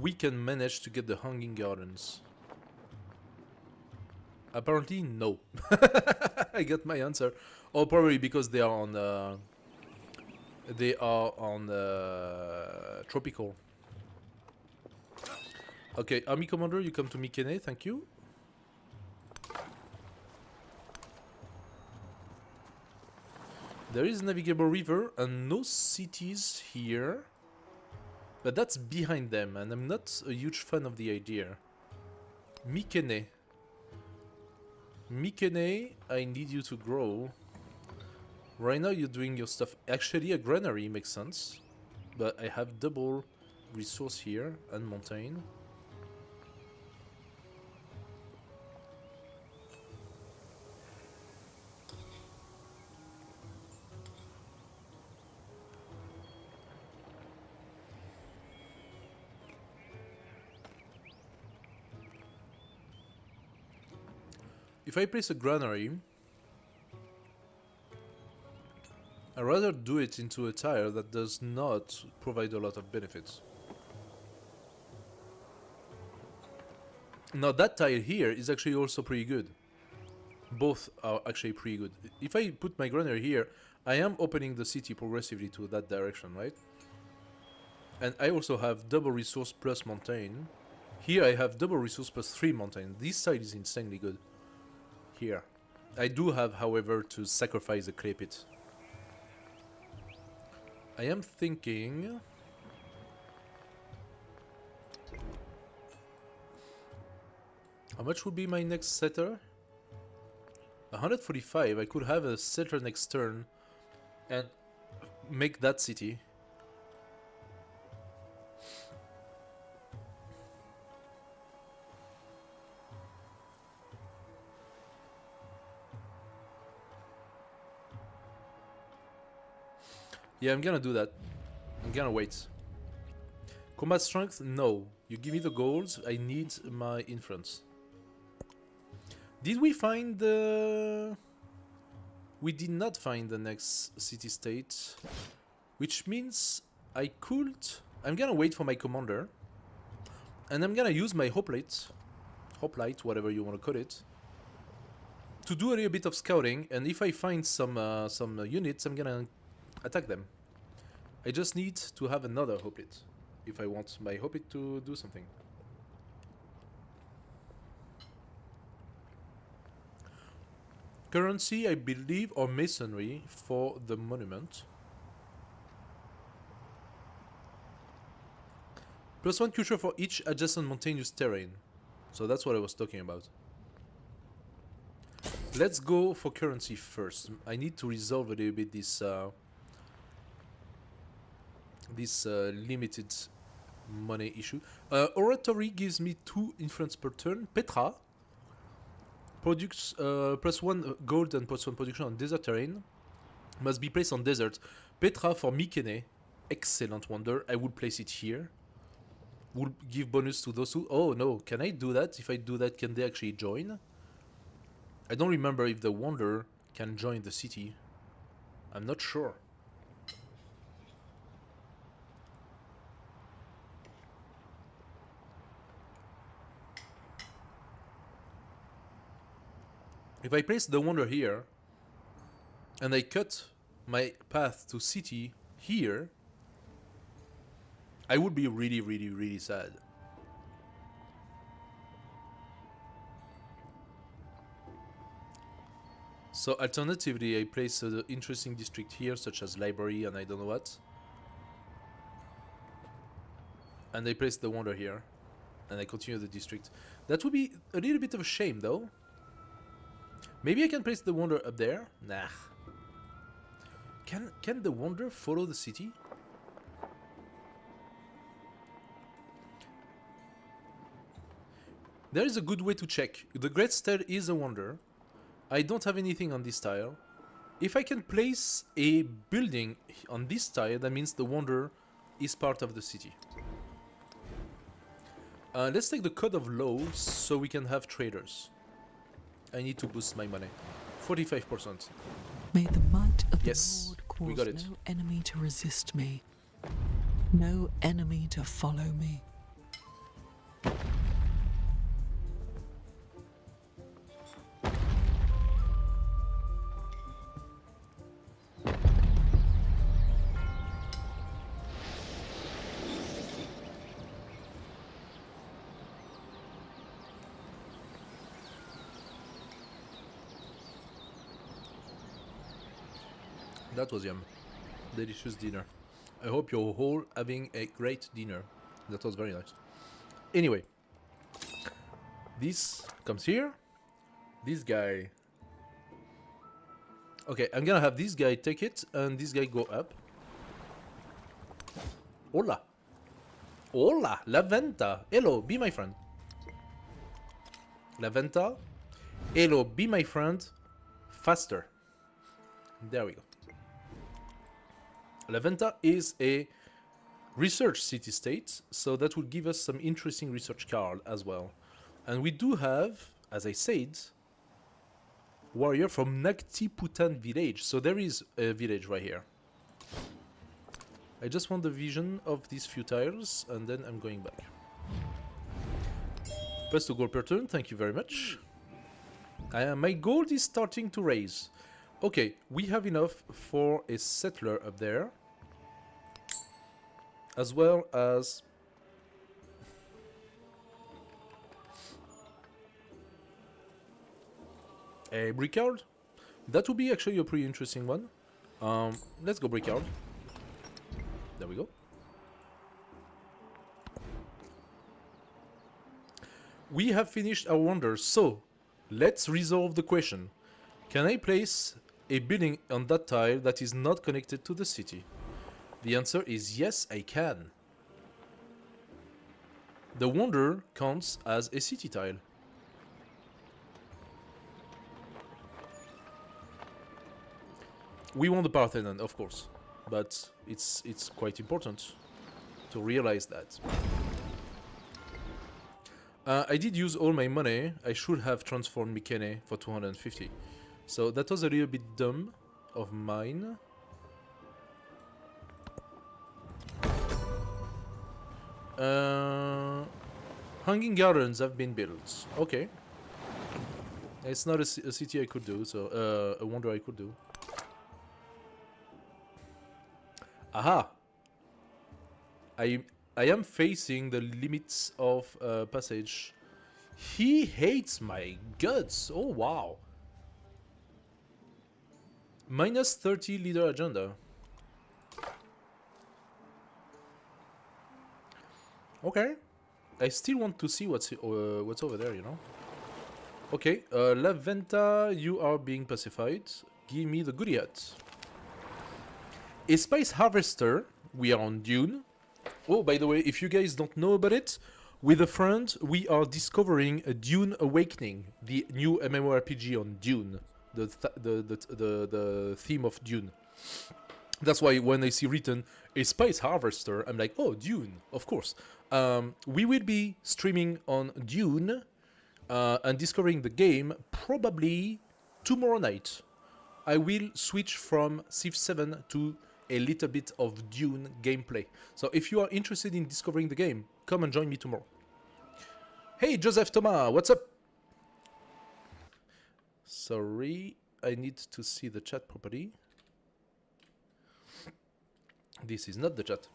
we can manage to get the Hanging Gardens? Apparently, no. I got my answer. Oh, probably because they are on tropical. Okay, Army Commander, you come to Mykené, thank you. There is navigable river and no cities here. But that's behind them, and I'm not a huge fan of the idea. Mykené. Mykené, I need you to grow. Right now you're doing your stuff. Actually, a granary makes sense. But I have double resource here and mountain. If I place a granary, I'd rather do it into a tire that does not provide a lot of benefits. Now that tile here is actually also pretty good. Both are actually pretty good. If I put my granary here, I am opening the city progressively to that direction, right? And I also have double resource plus mountain. Here I have double resource plus 3 mountain. This side is insanely good. Here. I do have, however, to sacrifice the clay pit. I am thinking... How much would be my next setter? 145. I could have a setter next turn and make that city. Yeah, I'm gonna do that. I'm gonna wait. Combat strength? No. You give me the goals, I need my influence. Did we find the... We did not find the next city-state. Which means I could... I'm gonna wait for my commander. And I'm gonna use my hoplite, whatever you want to call it, to do a little bit of scouting. And if I find some units, I'm gonna attack them. I just need to have another hoplite if I want my hoplite to do something. Currency, I believe, or masonry for the monument. +1 culture for each adjacent mountainous terrain. So that's what I was talking about. Let's go for currency first. I need to resolve a little bit this limited money issue. Oratory gives me 2 influence per turn. Petra products +1 gold and +1 production on desert terrain. Must be placed on desert. Petra for Mykenae. Excellent wonder. I would place it here. Would give bonus to those who... Oh no, can I do that? If I do that, can they actually join? I don't remember if the wonder can join the city. I'm not sure. If I place the wonder here, and I cut my path to city here, I would be really, really, really sad. So alternatively, I place an interesting district here, such as library and I don't know what. And I place the wonder here, and I continue the district. That would be a little bit of a shame, though. Maybe I can place the wonder up there? Nah. Can the wonder follow the city? There is a good way to check. The Great Stair is a wonder. I don't have anything on this tile. If I can place a building on this tile, that means the wonder is part of the city. Let's take the Code of Laws so we can have traders. I need to boost my money. 45%. May the might of Yes, the we Lord got cause it. no enemy to resist me, no enemy to follow me. That was yum. Delicious dinner. I hope you're all having a great dinner. That was very nice. Anyway. This comes here. This guy... Okay, I'm gonna have this guy take it, and this guy go up. Hola. Hola, La Venta. Hello, be my friend. La Venta. Hello, be my friend. Faster. There we go. La Venta is a research city-state, so that will give us some interesting research card as well. And we do have, as I said, warrior from Naktiputan village. So there is a village right here. I just want the vision of these few tiles, and then I'm going back. +2 gold per turn, thank you very much. My gold is starting to raise. Okay, we have enough for a settler up there. As well as... a brickyard. That would be actually a pretty interesting one. Let's go brickyard. There we go. We have finished our wonders, so let's resolve the question. Can I place a building on that tile that is not connected to the city? The answer is yes, I can. The wonder counts as a city tile. We want the Parthenon, of course, but it's quite important to realize that. I did use all my money. I should have transformed Mykenae for 250. So that was a little bit dumb of mine. Hanging gardens have been built. Okay. It's not a city I could do, so a wonder I could do. Aha! I am facing the limits of passage. He hates my guts. Oh wow. Minus 30 leader agenda. Okay. I still want to see what's over there, you know. Okay, La Venta, you are being pacified. Give me the goodie hut. A spice harvester. We are on Dune. Oh, by the way, if you guys don't know about it, with a friend, we are discovering a Dune Awakening, the new MMORPG on Dune, the theme of Dune. That's why when I see written a spice harvester, I'm like, oh, Dune, of course. We will be streaming on Dune and discovering the game probably tomorrow night. I will switch from Civ 7 to a little bit of Dune gameplay. So if you are interested in discovering the game, come and join me tomorrow. Hey, Joseph Thomas, what's up? Sorry, I need to see the chat properly. This is not the chat.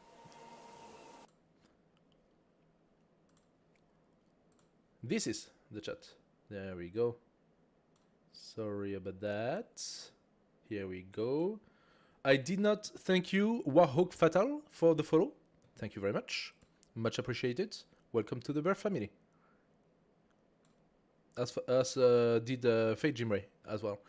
This is the chat. There we go. Sorry about that. Here we go. I did not thank you, Wahok Fatal, for the follow. Thank you very much. Much appreciated. Welcome to the Bear family. As did Fate Jimray as well.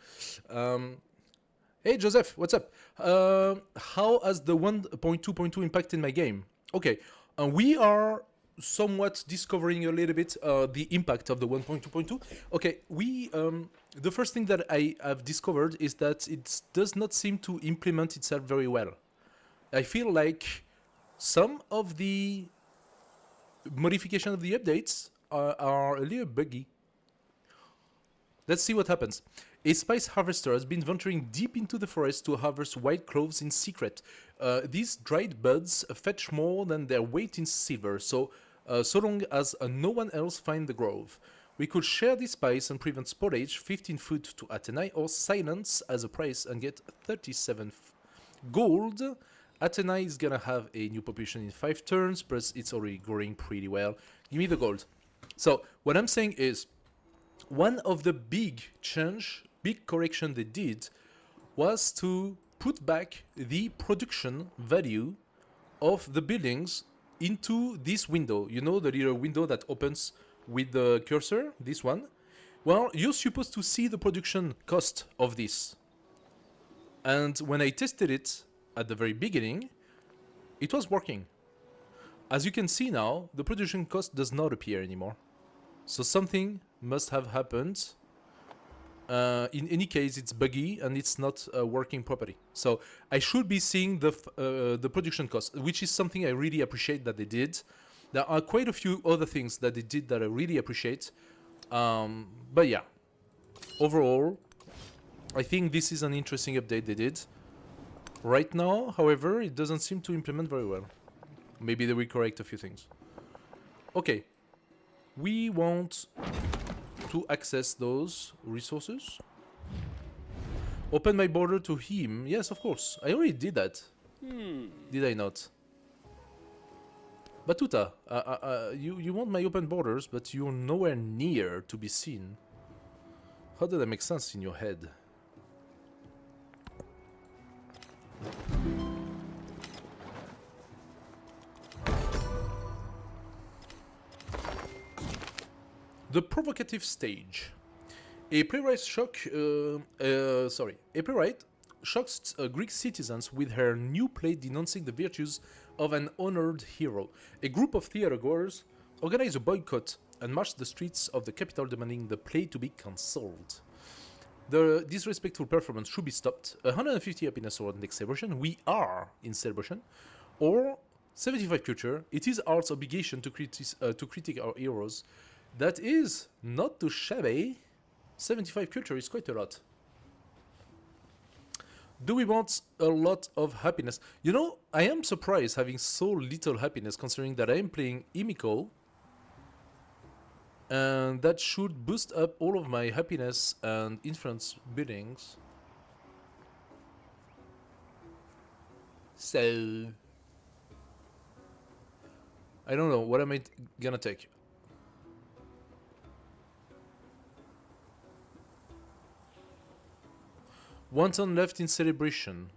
Hey Joseph, what's up? How has the 1.2.2 impacted my game? Okay, we are somewhat discovering a little bit the impact of the 1.2.2. Okay, the first thing that I have discovered is that it does not seem to implement itself very well. I feel like some of the modification of the updates are a little buggy. Let's see what happens. A spice harvester has been venturing deep into the forest to harvest white cloves in secret. These dried buds fetch more than their weight in silver, so long as no one else finds the grove. We could share this spice and prevent spoilage, 15 food to Atenai, or silence as a price and get 37 gold. Atenai is gonna have a new population in 5 turns, plus it's already growing pretty well. Give me the gold. So, what I'm saying is, one of the big correction they did was to put back the production value of the buildings into this window. You know, the little window that opens with the cursor, this one? Well, you're supposed to see the production cost of this. And when I tested it at the very beginning, it was working. As you can see now, the production cost does not appear anymore. So something must have happened. In any case, it's buggy and it's not working properly. So I should be seeing the production cost, which is something I really appreciate that they did. There are quite a few other things that they did that I really appreciate. But yeah, overall, I think this is an interesting update they did. Right now, however, it doesn't seem to implement very well. Maybe they will correct a few things. Okay. We want to access those resources. Open my border to him. Yes, of course. I already did that. Did I not? Batuta, you want my open borders, but you're nowhere near to be seen. How does that make sense in your head? The provocative stage. A playwright shocks Greek citizens with her new play denouncing the virtues of an honored hero. A group of theatergoers organize a boycott and march the streets of the capital demanding the play to be cancelled. The disrespectful performance should be stopped. 150 happiness or next celebration. We are in celebration. Or 75 culture. It is art's obligation to critique our heroes. That is not too shabby. 75 culture is quite a lot. Do we want a lot of happiness? You know, I am surprised having so little happiness considering that I am playing Imiko. And that should boost up all of my happiness and influence buildings. So... I don't know, what am I gonna take? One turn left in celebration.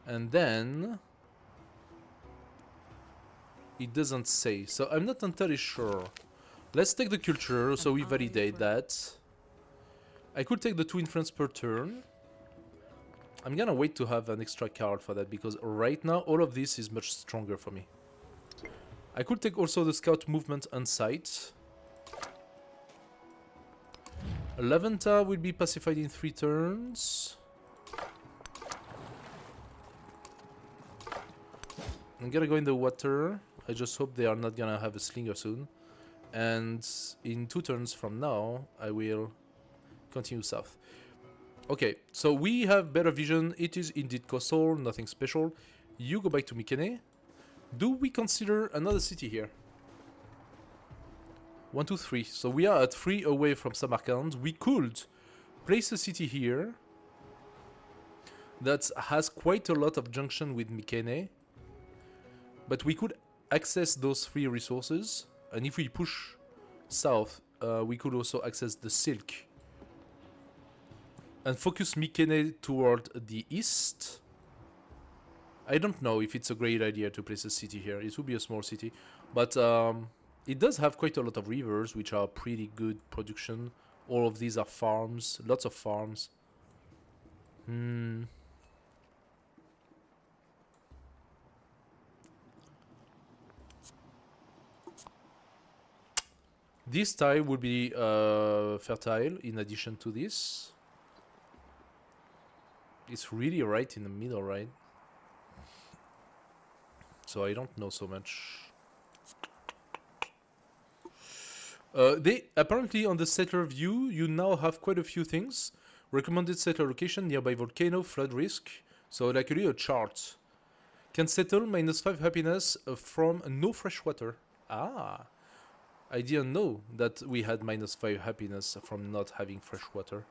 And then... it doesn't say, so I'm not entirely sure. Let's take the culture, so we validate that. I could take the 2 influence per turn. I'm gonna wait to have an extra card for that, because right now all of this is much stronger for me. I could take also the scout movement and sight. Laventa will be pacified in 3 turns. I'm gonna go in the water. I just hope they are not gonna have a slinger soon. And in 2 turns from now, I will continue south. Okay, so we have better vision. It is indeed coastal, nothing special. You go back to Mykenae. Do we consider another city here? 1, 2, 3. So we are at 3 away from Samarkand. We could place a city here that has quite a lot of junction with Mykenae. But we could access those 3 resources. And if we push south, we could also access the silk. And focus Mykenae toward the east. I don't know if it's a great idea to place a city here. It would be a small city. But it does have quite a lot of rivers, which are pretty good production. All of these are farms. Lots of farms. This tile would be fertile in addition to this. It's really right in the middle, right? So I don't know so much. They apparently on the settler view, you now have quite a few things. Recommended settler location, nearby volcano, flood risk. So like really a chart. Can settle -5 happiness from no fresh water. Ah, I didn't know that we had -5 happiness from not having fresh water.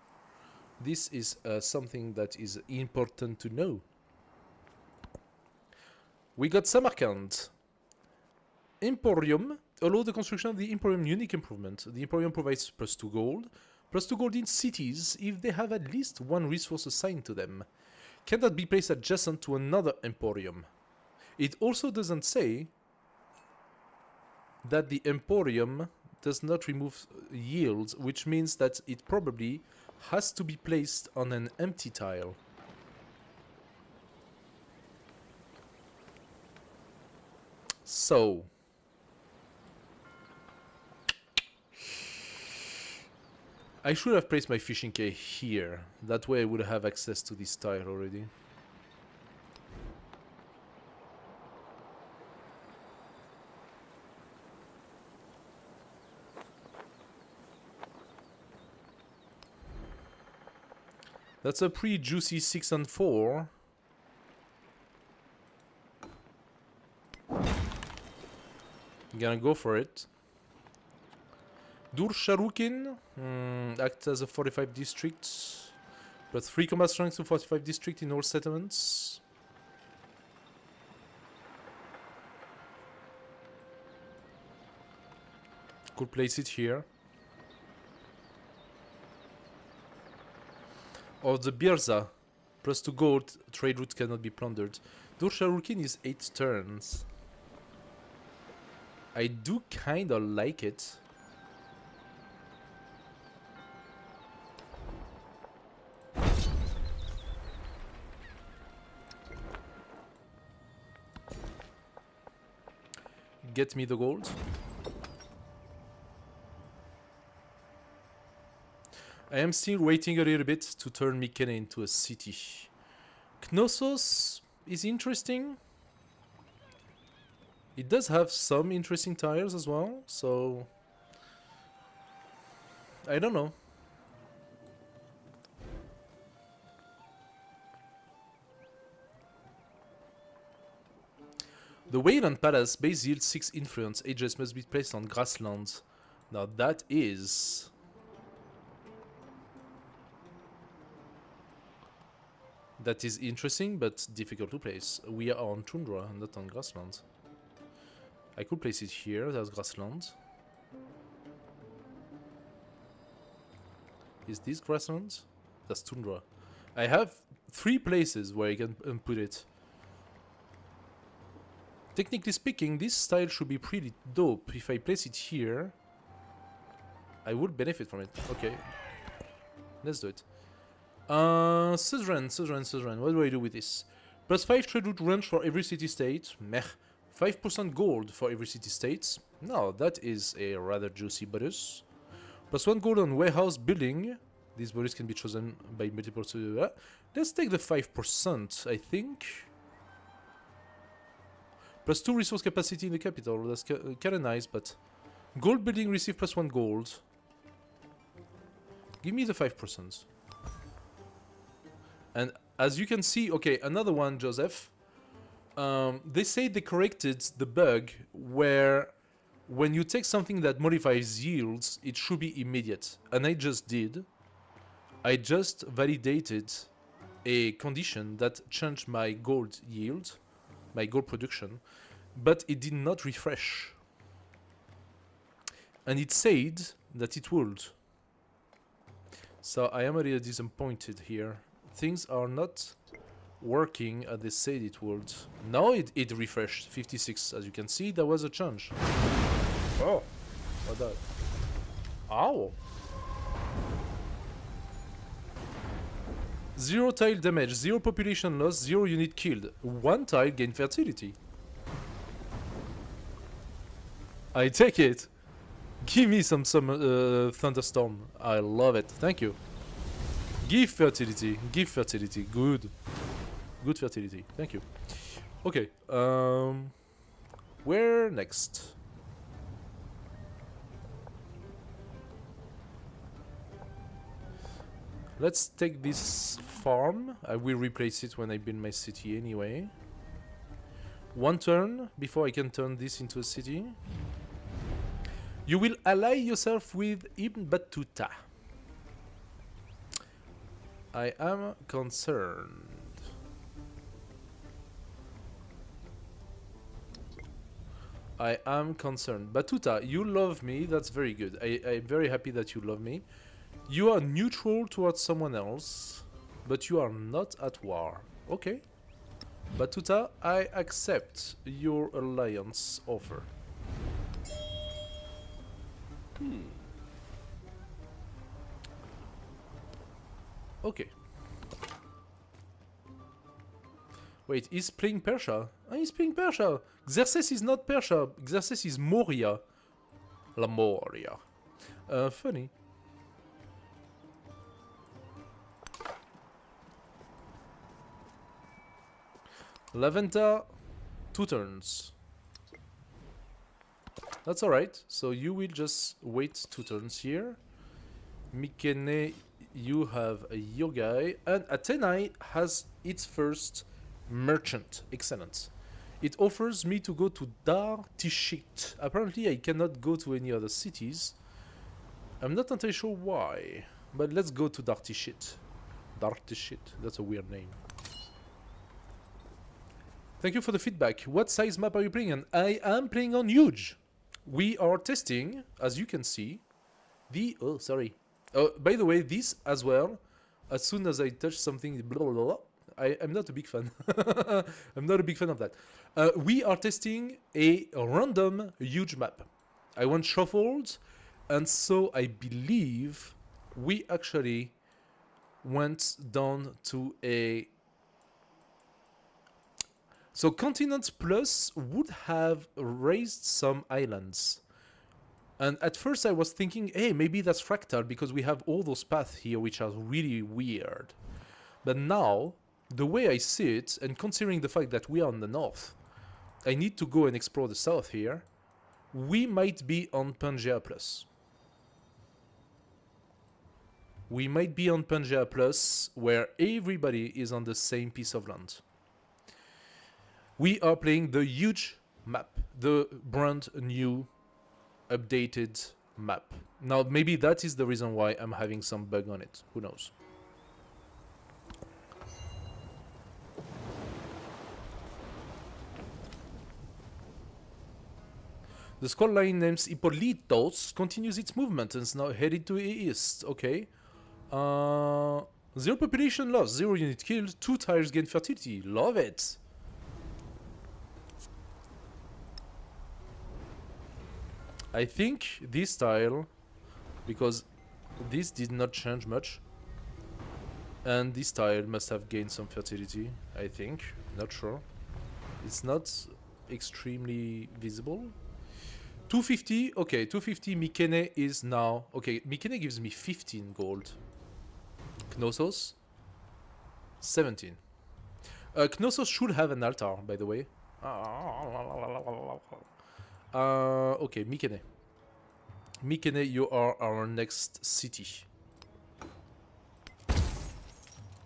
This is something that is important to know. We got Samarkand. Emporium. Allow the construction of the Emporium unique improvement. The Emporium provides +2 gold. +2 gold in cities if they have at least 1 resource assigned to them. Cannot be placed adjacent to another Emporium. It also doesn't say that the Emporium does not remove yields, which means that it probably has to be placed on an empty tile. So I should have placed my fishing quay here. That way I would have access to this tile already. That's a pretty juicy 6 and 4. I'm gonna go for it. Dur Sharukin acts as a 45 district, but 3 combat strength to 45 district in all settlements. Could place it here. Or the Birza, plus 2 gold, trade route cannot be plundered. Dur Sharukin is 8 turns. I do kinda like it. Get me the gold. I am still waiting a little bit to turn Mykenae into a city. Knossos is interesting. It does have some interesting tires as well, so I don't know. The Wayland Palace base yields 6 influence. Aegis must be placed on grasslands. Now that is... that is interesting, but difficult to place. We are on tundra, not on grassland. I could place it here, there's grassland. Is this grassland? That's tundra. I have 3 places where I can put it. Technically speaking, this style should be pretty dope. If I place it here, I would benefit from it. Okay, let's do it. Suzerain. What do I do with this? Plus 5 trade route range for every city-state. Meh. 5% gold for every city-state. No, that is a rather juicy bonus. Plus 1 gold on warehouse building. These bonus can be chosen by multiple... let's take the 5%, I think. Plus 2 resource capacity in the capital. That's kinda nice, but... gold building receive plus 1 gold. Give me the 5%. And as you can see... okay, another one, Joseph. They say they corrected the bug where when you take something that modifies yields, it should be immediate. And I just did. I just validated a condition that changed my gold yield, my gold production, but it did not refresh. And it said that it would. So I am a little disappointed here. Things are not working as they said it would. Now it refreshed 56. As you can see, there was a change. Oh, what that? Ow! 0 tile damage, 0 population loss, 0 unit killed. 1 tile gain fertility. I take it. Give me some thunderstorm. I love it. Thank you. Give fertility. Give fertility. Good. Good fertility. Thank you. Okay. Where next? Let's take this farm. I will replace it when I build my city anyway. 1 turn before I can turn this into a city. You will ally yourself with Ibn Battuta. I am concerned. I am concerned. Battuta, you love me. That's very good. I'm very happy that you love me. You are neutral towards someone else, but you are not at war. Okay. Battuta, I accept your alliance offer. Okay. Wait, he's playing Persia? Oh, he's playing Persia! Xerxes is not Persia. Xerxes is Moria. La Moria. Funny. Laventa, 2 turns. That's alright. So you will just wait 2 turns here. Mykenae, you have your guy. And Athenai has its first merchant. Excellent. It offers me to go to Dar Tishit. Apparently I cannot go to any other cities. I'm not entirely sure why, but let's go to Dirty Shit. Dirty Shit, that's a weird name. Thank you for the feedback. What size map are you playing on? I am playing on huge. We are testing, as you can see, the... Oh, sorry. By the way, this as well, as soon as I touch something, blah, blah, blah, I'm not a big fan. I'm not a big fan of that. We are testing a random huge map. I want shuffled, and so I believe we actually went down to a... So Continent Plus would have raised some islands. And at first I was thinking, hey, maybe that's Fractal because we have all those paths here which are really weird. But now, the way I see it, and considering the fact that we are on the north, I need to go and explore the south here, we might be on Pangea Plus. We might be on Pangea Plus, where everybody is on the same piece of land. We are playing the huge map, the brand new, updated map. Now, maybe that is the reason why I'm having some bug on it. Who knows? The squad line names Hippolytos continues its movement and is now headed to the east. Okay. 0 population loss, 0 unit killed, 2 tires gain fertility. Love it. I think this tile, because this did not change much, and this tile must have gained some fertility, I think. Not sure. It's not extremely visible. 250, okay, 250. Mykené is now, okay, Mykené gives me 15 gold. Knossos, 17. Knossos should have an altar, by the way. Okay, Mykené. Mykené, you are our next city.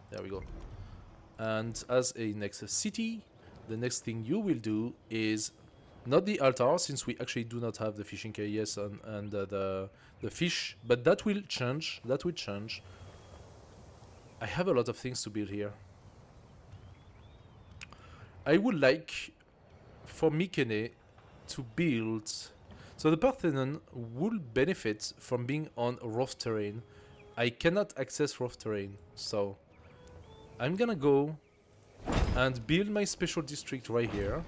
There we go. And as a next city, the next thing you will do is not the altar, since we actually do not have the fishing quay, yes, and the fish, but that will change. That will change. I have a lot of things to build here. I would like for Mykené to build... So the Parthenon will benefit from being on rough terrain. I cannot access rough terrain, so I'm gonna go and build my special district right here.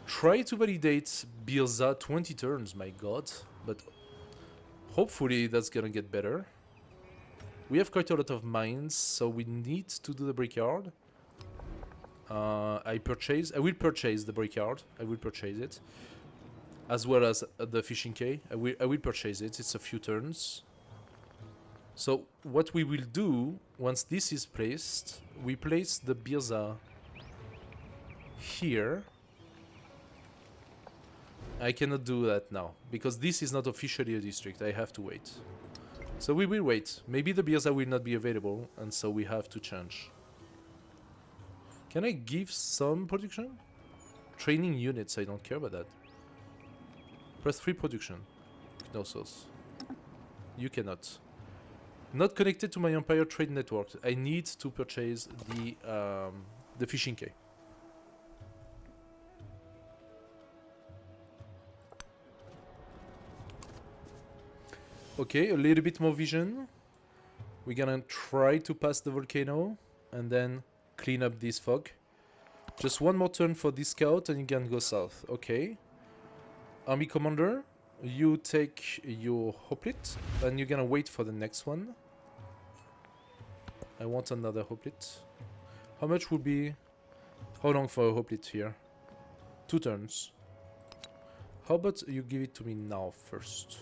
Try to validate Birza 20 turns, my god, but hopefully that's gonna get better. We have quite a lot of mines, so we need to do the brickyard. I will purchase the brickyard. I will purchase it, as well as the fishing quay. I will purchase it. It's a few turns. So what we will do once this is placed, we place the Birza here. I cannot do that now because this is not officially a district. I have to wait. So we will wait. Maybe the Birza will not be available, and so we have to change. Can I give some production? Training units, I don't care about that. Press 3 production. Knossos. You cannot. Not connected to my Empire trade network. I need to purchase the fishing quay. Okay, a little bit more vision. We're gonna try to pass the volcano and then clean up this fog. Just one more turn for this scout and you can go south. Okay. Army commander, you take your hoplite and you're gonna wait for the next one. I want another hoplite. How much would be... How long for a hoplite here? 2 turns. How about you give it to me now first?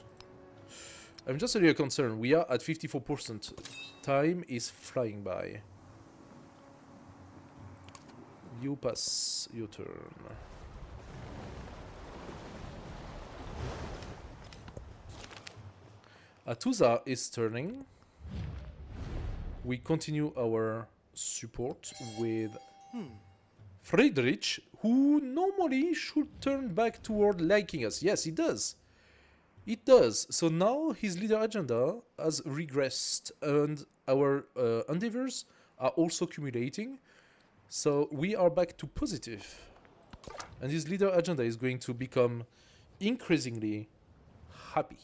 I'm just a little concerned. We are at 54%. Time is flying by. You pass your turn. Atuza is turning. We continue our support with Friedrich, who normally should turn back toward liking us. Yes, he does. It does. So now his leader agenda has regressed, and our endeavors are also accumulating. So we are back to positive. And his leader agenda is going to become increasingly happy.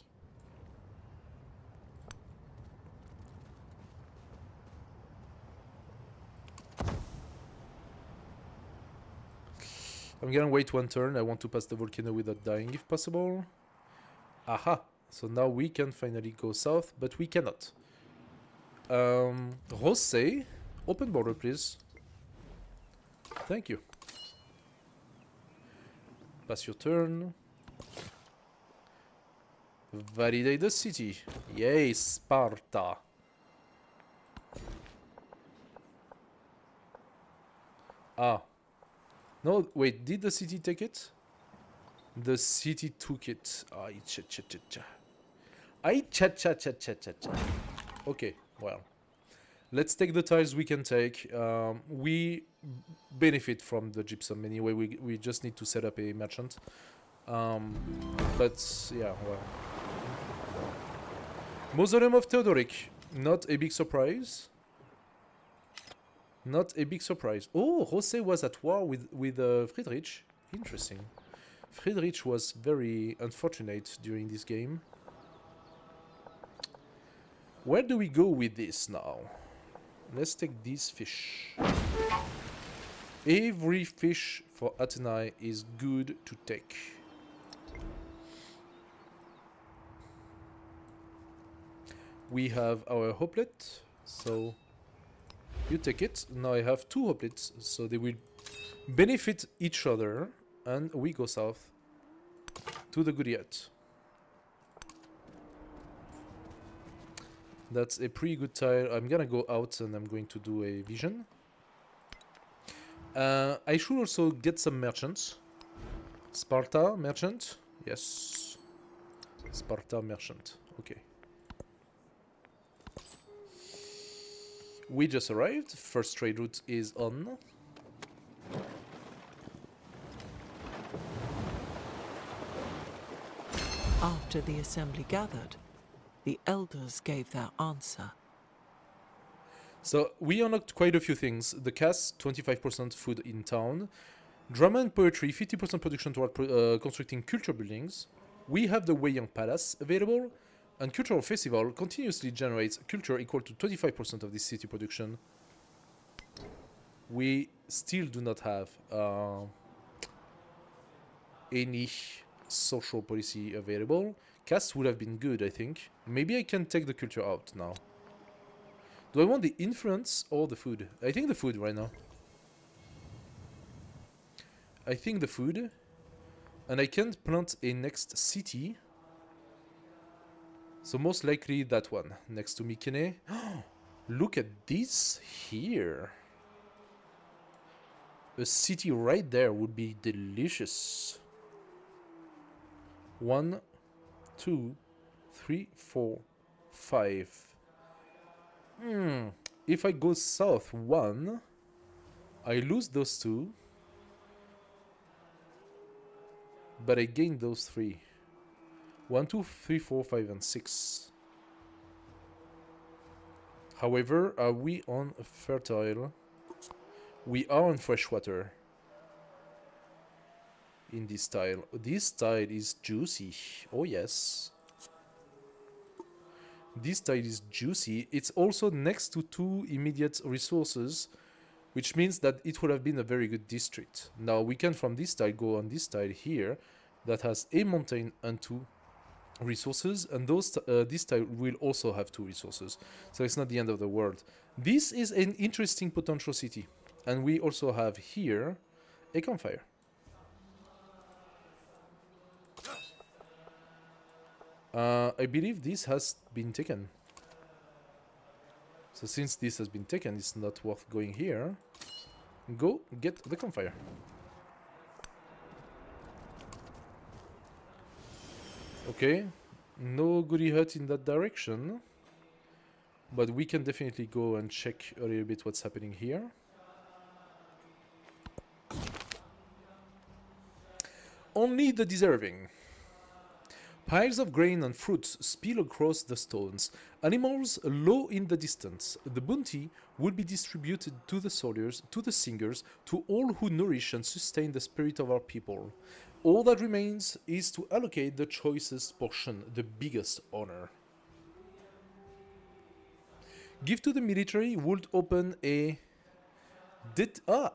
I'm gonna wait one turn. I want to pass the volcano without dying if possible. Aha! So now we can finally go south, but we cannot. Jose, open border, please. Thank you. Pass your turn. Validate the city. Yay, Sparta. Ah. No, wait, did the city take it? The city took it. Ay, cha cha cha cha. Ay, cha cha cha cha cha cha. Okay, well. Let's take the tiles we can take. We benefit from the gypsum anyway. We just need to set up a merchant. But, yeah, well. Mausoleum of Theodoric. Not a big surprise. Not a big surprise. Oh, Jose was at war with Friedrich. Interesting. Friedrich was very unfortunate during this game. Where do we go with this now? Let's take these fish. Every fish for Athenae is good to take. We have our hoplite, so you take it. Now I have two hoplites, so they will benefit each other, and we go south to the Guriat. That's a pretty good tile. I'm gonna go out and I'm going to do a vision. I should also get some merchants. Sparta merchant, yes. Sparta merchant, okay. We just arrived. First trade route is on. After the assembly gathered, the elders gave their answer. So we unlocked quite a few things. The cast, 25% food in town. Drama and poetry, 50% production toward constructing culture buildings. We have the Wei Yang Palace available. And Cultural Festival continuously generates culture equal to 25% of the city production. We still do not have any social policy available. Cast would have been good, I think. Maybe I can take the culture out now. Do I want the influence or the food? I think the food right now. I think the food. And I can't plant a next city. So most likely that one, next to Mykenae. Look at this here. A city right there would be delicious. 1, 2, 3, 4, 5. If I go south 1, I lose those 2. But I gain those 3. 1, 2, 3, 4, 5, and 6. However, are we on fertile? We are on freshwater. In this tile. This tile is juicy. Oh yes. This tile is juicy. It's also next to 2 immediate resources, which means that it would have been a very good district. Now we can from this tile go on this tile here that has a mountain and 2 resources, and those this tile will also have 2 resources, so it's not the end of the world. This is an interesting potential city, and we also have here a campfire. I believe this has been taken, so since this has been taken, it's not worth going here. Go get the campfire. Okay, no goodie hut in that direction, but we can definitely go and check a little bit what's happening here. Only the deserving. Piles of grain and fruits spill across the stones. Animals low in the distance. The bounty will be distributed to the soldiers, to the singers, to all who nourish and sustain the spirit of our people. All that remains is to allocate the choicest portion, the biggest honor. Give to the military would open a...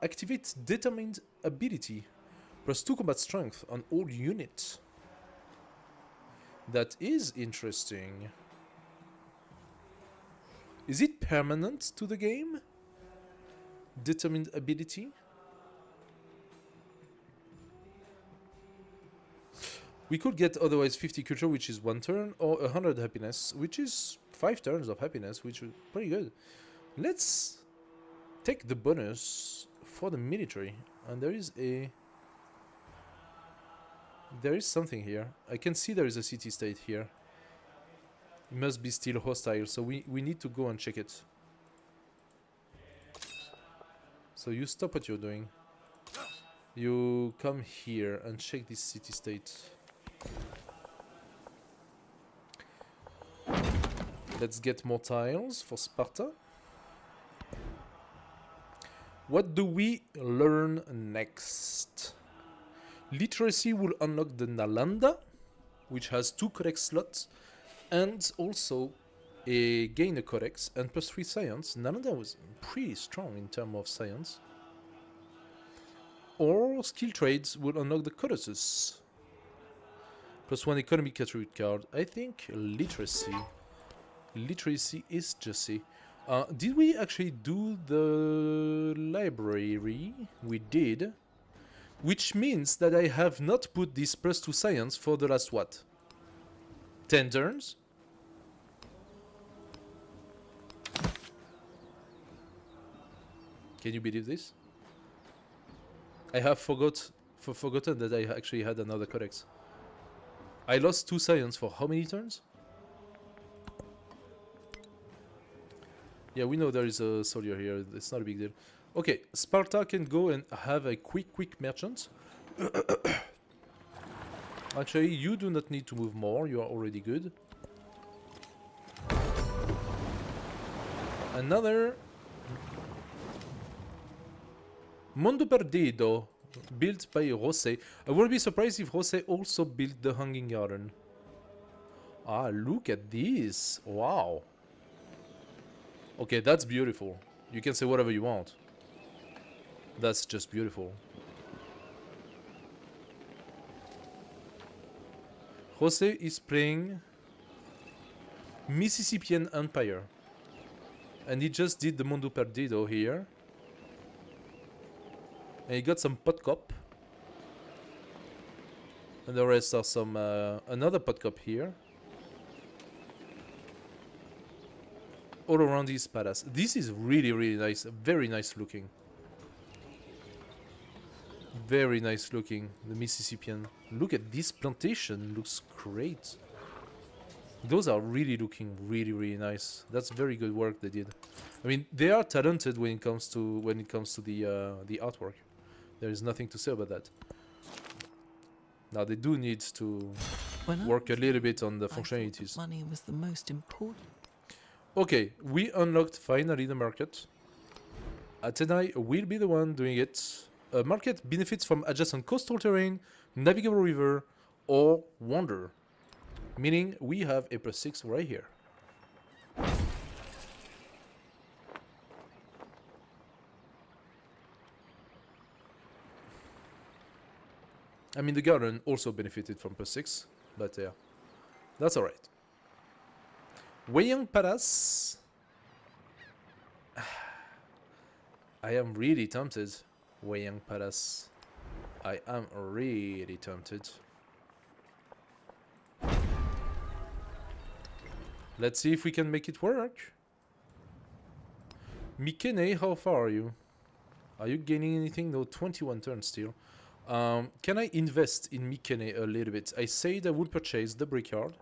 activate determined ability. +2 combat strength on all units. That is interesting. Is it permanent to the game? Determined ability? We could get otherwise 50 culture, which is 1 turn, or 100 happiness, which is 5 turns of happiness, which is pretty good. Let's take the bonus for the military. And there is a... There is something here. I can see there is a city-state here. It must be still hostile, so we need to go and check it. So you stop what you're doing. You come here and check this city-state. Let's get more tiles for Sparta. What do we learn next? Literacy will unlock the Nalanda, which has 2 codex slots, and also gain a codex and +3 science. Nalanda was pretty strong in terms of science. Or skill trades will unlock the Colossus. +1 economic attribute card. I think literacy. Literacy is juicy. Did we actually do the library? We did. Which means that I have not put this +2 science for the last, what? 10 turns? Can you believe this? I have forgotten that I actually had another codex. I lost 2 science for how many turns? Yeah, we know there is a soldier here. It's not a big deal. Okay, Sparta can go and have a quick merchant. Actually, you do not need to move more. You are already good. Another Mondo Perdido, built by Jose. I wouldn't be surprised if Jose also built the Hanging Garden. Ah, look at this. Wow. Okay, that's beautiful. You can say whatever you want. That's just beautiful. Jose is playing Mississippian Empire. And he just did the Mundo Perdido here. And he got some pot cop. And the rest are some another pot cop here. All around his palace. This is really nice. Very nice looking. Very nice looking, the Mississippian. Look at this plantation, looks great. Those are really looking really nice. That's very good work they did. I mean, they are talented when it comes to the artwork. There is nothing to say about that. Now they do need to work a little bit on the functionalities. Money was the most important. Okay, we unlocked finally the market. Athenai will be the one doing it. Market benefits from adjacent coastal terrain, navigable river, or wander. Meaning we have a +6 right here. I mean, the garden also benefited from +6, but yeah, that's alright. Weiyang Palace. I am really tempted. Weiyang Palace. I am really tempted. Let's see if we can make it work. Mikene, how far are you? Are you gaining anything? No, 21 turns still. Can I invest in Mikene a little bit? I said I would purchase the brickyard.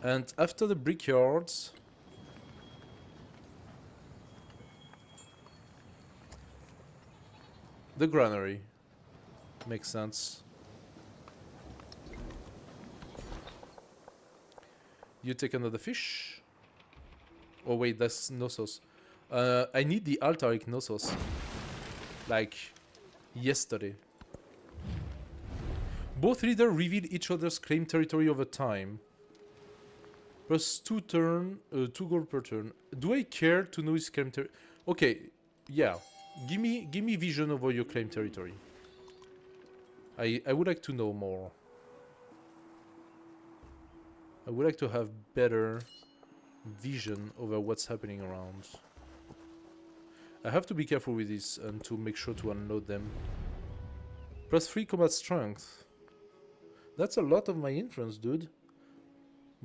And after the brickyards... the granary. Makes sense. You take another fish. Oh wait, that's Knossos. I need the Altaric Knossos. Like, yesterday. Both leaders reveal each other's claim territory over time. Plus 2 gold per turn. Do I care to know his claim territory? Okay, yeah. Give me vision over your claim territory. I would like to know more. I would like to have better vision over what's happening around. I have to be careful with this and to make sure to unload them. Plus 3 combat strength. That's a lot of my influence, dude.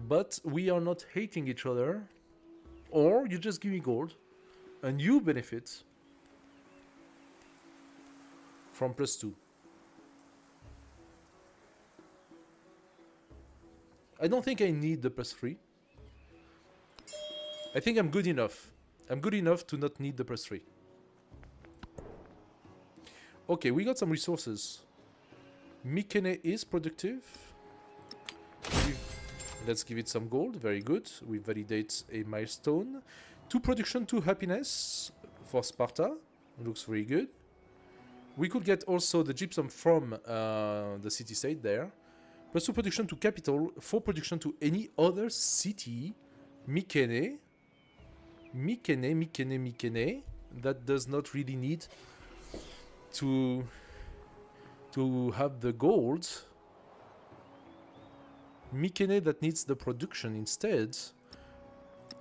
But we are not hating each other. Or you just give me gold and you benefit from plus 2. I don't think I need the plus 3. I think I'm good enough. I'm good enough to not need the plus 3. Okay, we got some resources. Mykené is productive. Let's give it some gold. Very good. We validate a milestone. 2 production, 2 happiness for Sparta. Looks very good. We could get also the gypsum from the city-state there. Plus 2 production to capital, 4 production to any other city. Mykené. Mykené. That does not really need to have the gold. Mykené that needs the production instead.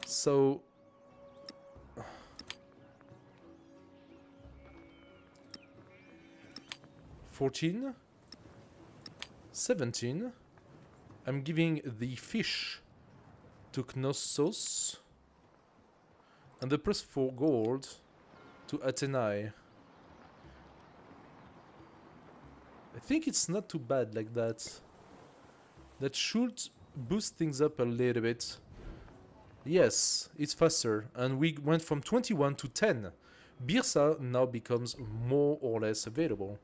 So 14, 17. I'm giving the fish to Knossos and the plus 4 gold to Athenae. I think it's not too bad like that. That should boost things up a little bit. Yes, it's faster. And we went from 21 to 10. Birsa now becomes more or less available.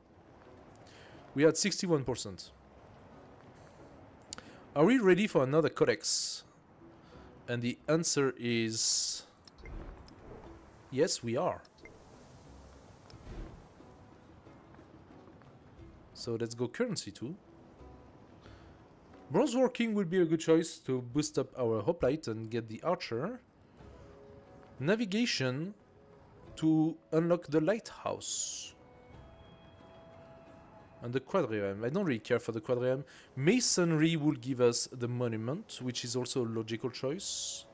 We had 61%. Are we ready for another codex? And the answer is... yes, we are. So let's go currency too. Bronze working will be a good choice to boost up our hoplite and get the archer. Navigation to unlock the lighthouse. And the quadrireme. I don't really care for the quadrireme. Masonry will give us the monument, which is also a logical choice.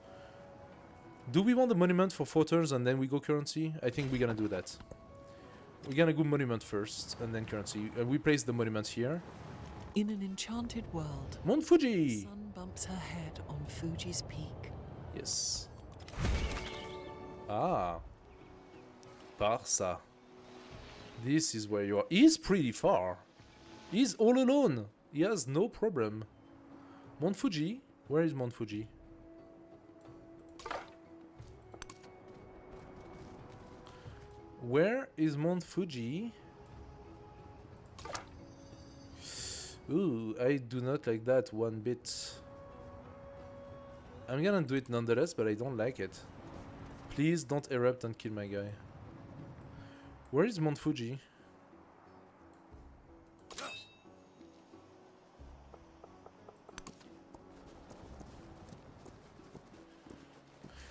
Do we want the monument for 4 turns and then we go currency? I think we're gonna do that. We're gonna go monument first and then currency. We place the monument here. In an enchanted world, Mount the Fuji! sun bumps her head on Fuji's peak. Yes. Ah. Barsa. This is where you are. He's pretty far. He's all alone. He has no problem. Mount Fuji? Where is Mount Fuji? Where is Mount Fuji? Ooh, I do not like that one bit. I'm gonna do it nonetheless, but I don't like it. Please don't erupt and kill my guy. Where is Mount Fuji?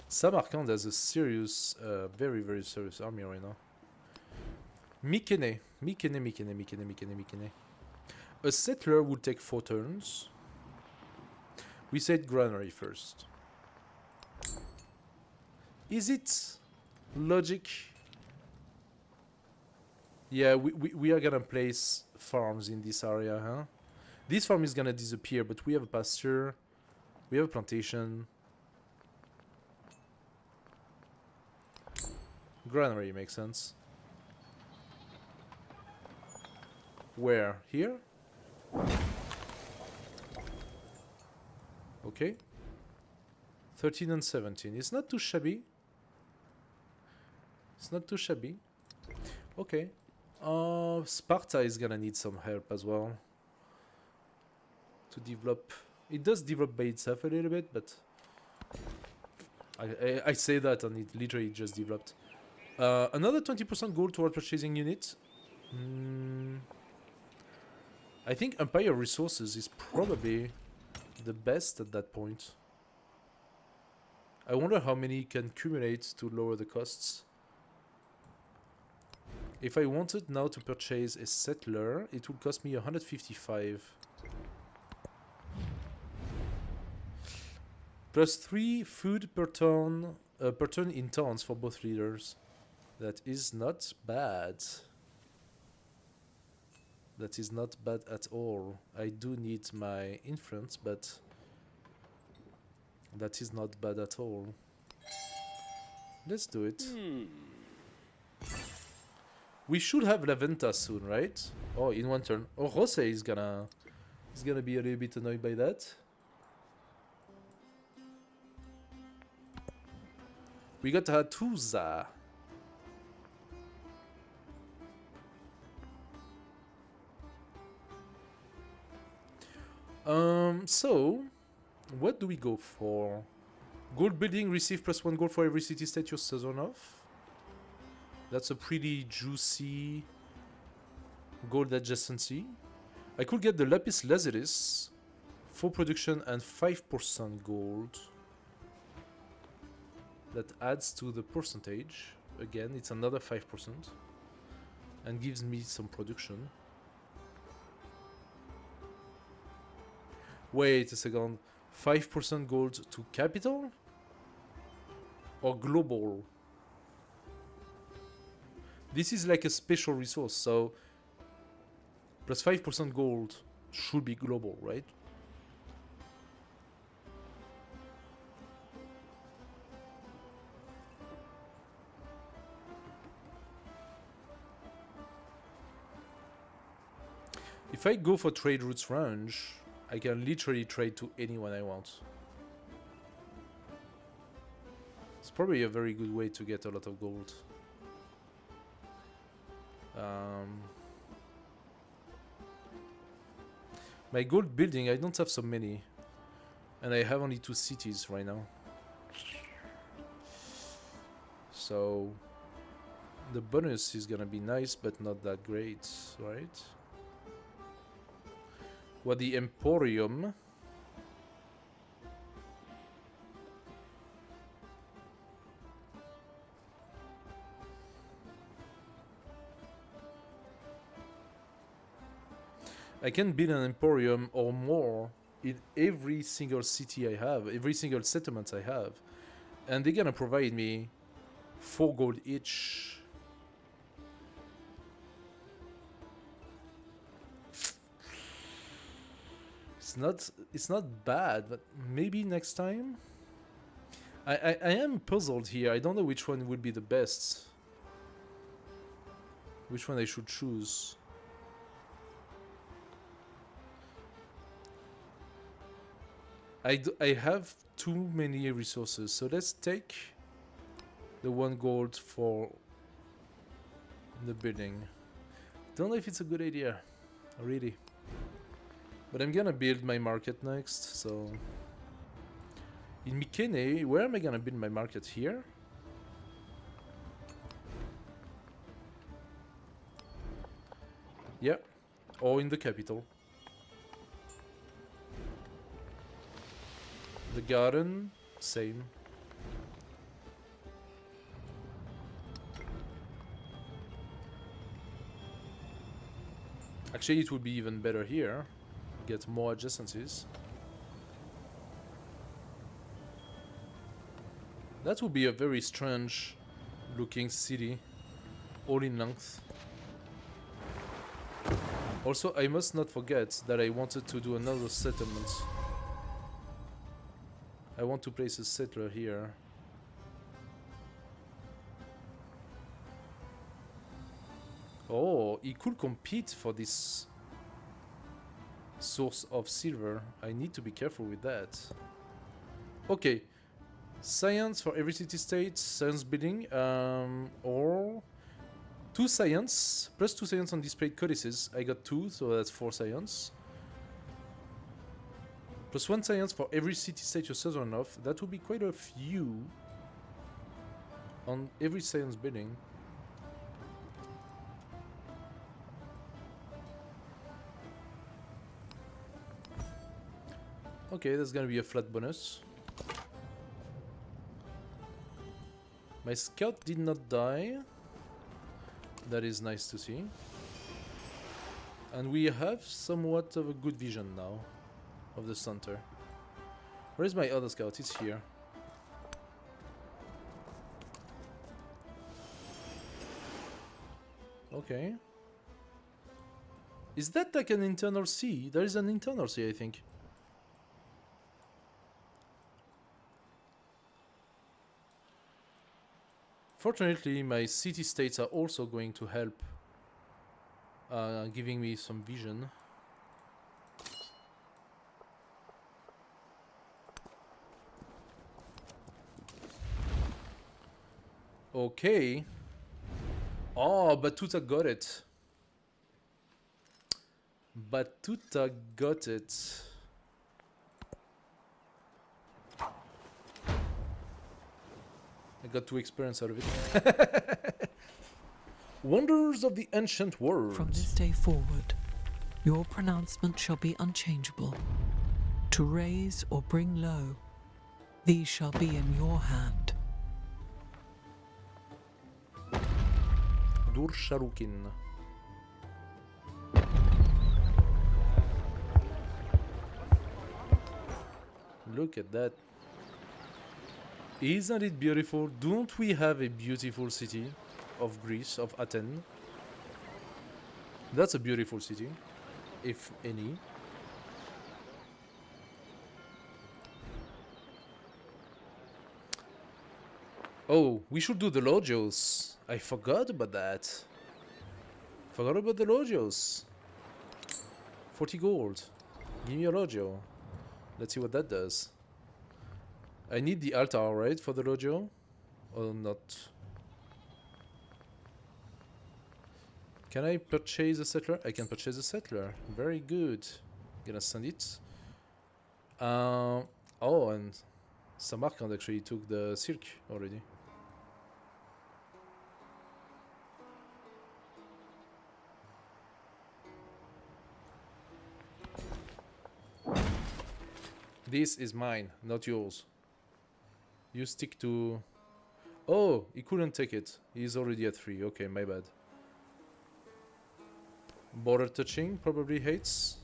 Samarkand has a serious, very, very serious army right now. Mykené. A settler will take 4 turns. We said granary first. Is it logic? Yeah, we are gonna place farms in this area, huh? This farm is gonna disappear, but we have a pasture. We have a plantation. Granary makes sense. Where? Here? Okay. 13 and 17. It's not too shabby. It's not too shabby. Okay. Sparta is gonna need some help as well to develop It does develop by itself a little bit, but I say that and it literally just developed. Another 20% gold toward purchasing unit. I think Empire Resources is probably the best at that point. I wonder how many can accumulate to lower the costs. If I wanted now to purchase a settler, it would cost me 155. Plus 3 food per turn in towns for both leaders. That is not bad. That is not bad at all. I do need my influence, but that is not bad at all. Let's do it. We should have La Venta soon, right? Oh, in one turn. Oh, Jose is gonna be a little bit annoyed by that. We got Hattusa. So, what do we go for? Gold building, receive +1 gold for every city state you're southern of. That's a pretty juicy gold adjacency. I could get the Lapis Lazilis, 4 production and 5% gold. That adds to the percentage. Again, it's another 5% and gives me some production. Wait a second. 5% gold to capital? Or global? This is like a special resource, so plus 5% gold should be global, right? If I go for trade routes range, I can literally trade to anyone I want. It's probably a very good way to get a lot of gold. My gold building, I don't have so many. And I have only 2 cities right now. So the bonus is gonna be nice, but not that great, right? What, the Emporium? I can build an Emporium or more in every single city I have, every single settlement I have. And they're gonna provide me 4 gold each. It's not bad, but maybe next time. I am puzzled here. I don't know which one would be the best. Which one I should choose. I have too many resources, so let's take the 1 gold for the building. Don't know if it's a good idea, really. But I'm gonna build my market next, so... In Mykenae, where am I gonna build my market? Here? Yeah, or in the capital. The garden, same. Actually, it would be even better here. Get more adjacencies. That would be a very strange looking city, all in length. Also, I must not forget that I wanted to do another settlement. I want to place a settler here. Oh, he could compete for this source of silver. I need to be careful with that. Okay. Science for every city-state, science building, or 2 science, plus 2 science on displayed codices. I got 2, so that's 4 science. +1 science for every city-state you're certain of. That would be quite a few on every science building. Okay, that's gonna be a flat bonus. My scout did not die. That is nice to see. And we have somewhat of a good vision now of the center. Where is my other scout? It's here. Okay. Is that like an internal sea? There is an internal sea, I think. Fortunately, my city-states are also going to help, giving me some vision. Okay. Oh, Batuta got it. Batuta got it. I got 2 experience out of it. Wonders of the ancient world. From this day forward, your pronouncement shall be unchangeable. To raise or bring low, these shall be in your hand. Dur Sharukin. Look at that. Isn't it beautiful? Don't we have a beautiful city of Greece, of Athens? That's a beautiful city, if any. Oh, we should do the Logios. I forgot about that. Forgot about the Logios. 40 gold. Give me a Logio. Let's see what that does. I need the altar, right, for the Logio? Or not? Can I purchase a settler? I can purchase a settler. Very good. Gonna send it. Oh, and Samarkand actually took the Cirque already. This is mine, not yours. You stick to... Oh, he couldn't take it. He's already at 3. Okay, my bad. Border touching probably hates.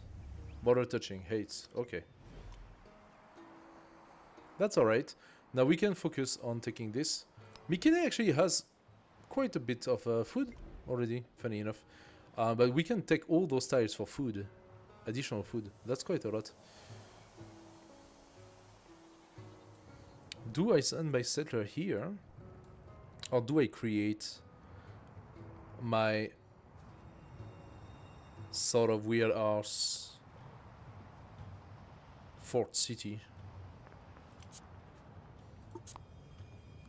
Border touching hates. Okay. That's alright. Now we can focus on taking this. Mikine actually has quite a bit of food already, funny enough. But we can take all those tiles for food. Additional food. That's quite a lot. Do I send my settler here? Or do I create my sort of weird arse fort city?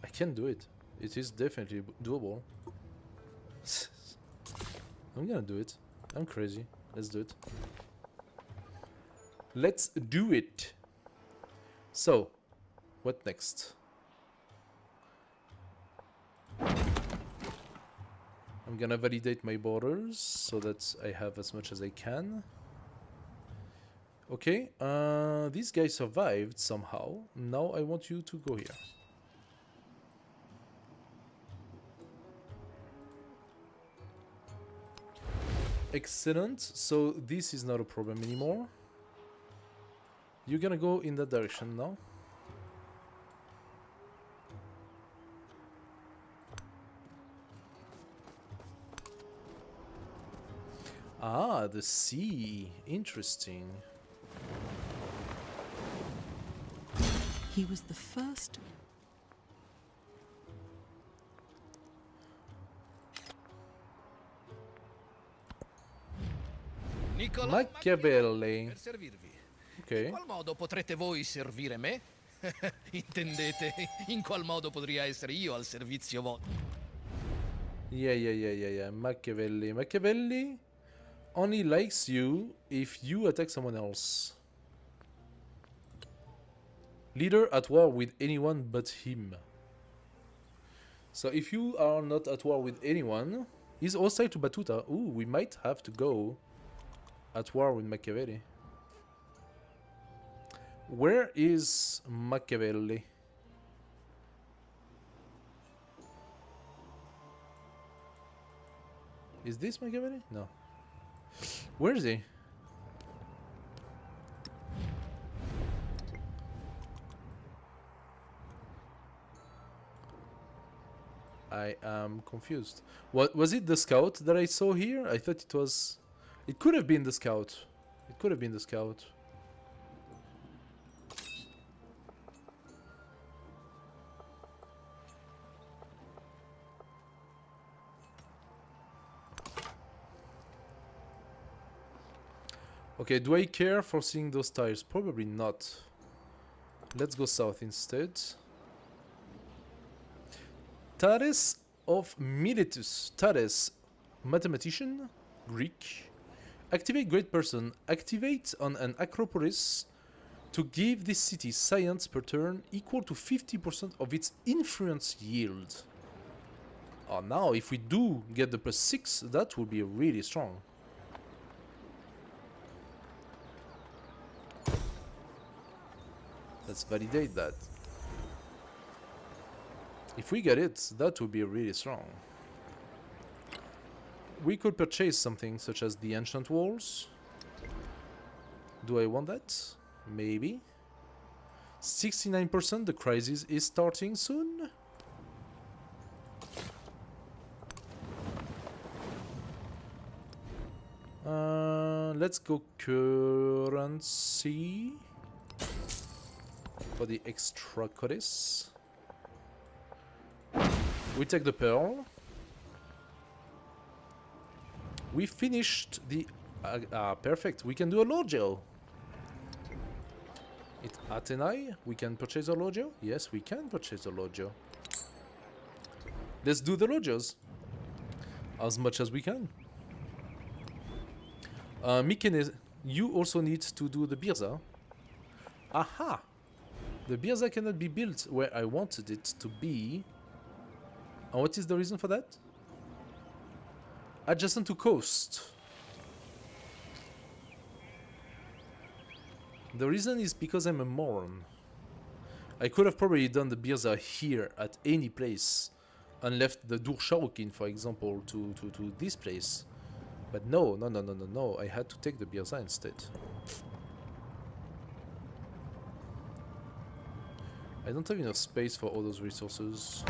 I can do it. It is definitely doable. I'm gonna do it. I'm crazy. Let's do it. Let's do it. So, what next? I'm gonna validate my borders so that I have as much as I can. Okay, this guy survived somehow. Now I want you to go here. Excellent. So this is not a problem anymore. You're gonna go in that direction now. Ah, the sea. Interesting. He was the first. Machiavelli. Per servirvi. Okay. In qual modo potrete voi servire me? Intendete, in qual modo potrei essere io al servizio vostro? Yeah. Machiavelli. Machiavelli only likes you if you attack someone else. Leader at war with anyone but him. So if you are not at war with anyone, he's hostile to Batuta. Ooh, we might have to go at war with Machiavelli. Where is Machiavelli? Is this Machiavelli? No. Where is he? I am confused. What was it? The scout that I saw here? I thought it was. It could have been the scout. It could have been the scout. Okay, do I care for seeing those tires? Probably not. Let's go south instead. Thales of Miletus. Thales, mathematician, Greek. Activate great person. Activate on an Acropolis to give this city science per turn equal to 50% of its influence yield. Oh, now if we do get the +6, that would be really strong. Let's validate that. If we get it, that would be really strong. We could purchase something such as the ancient walls. Do I want that? Maybe. 69%, the crisis is starting soon. Let's go currency for the extra codice. We take the pearl. We finished the... perfect. We can do a Logio. At Athenai, we can purchase a Logio? Yes, we can purchase a Logio. Let's do the Logios. As much as we can. Mykenes, you also need to do the Birza. Aha! The Birza cannot be built where I wanted it to be. And what is the reason for that? Adjacent to coast. The reason is because I'm a moron. I could have probably done the Birza here at any place and left the Dur Sharukin, for example, to this place. But no, I had to take the Birza instead. I don't have enough space for all those resources.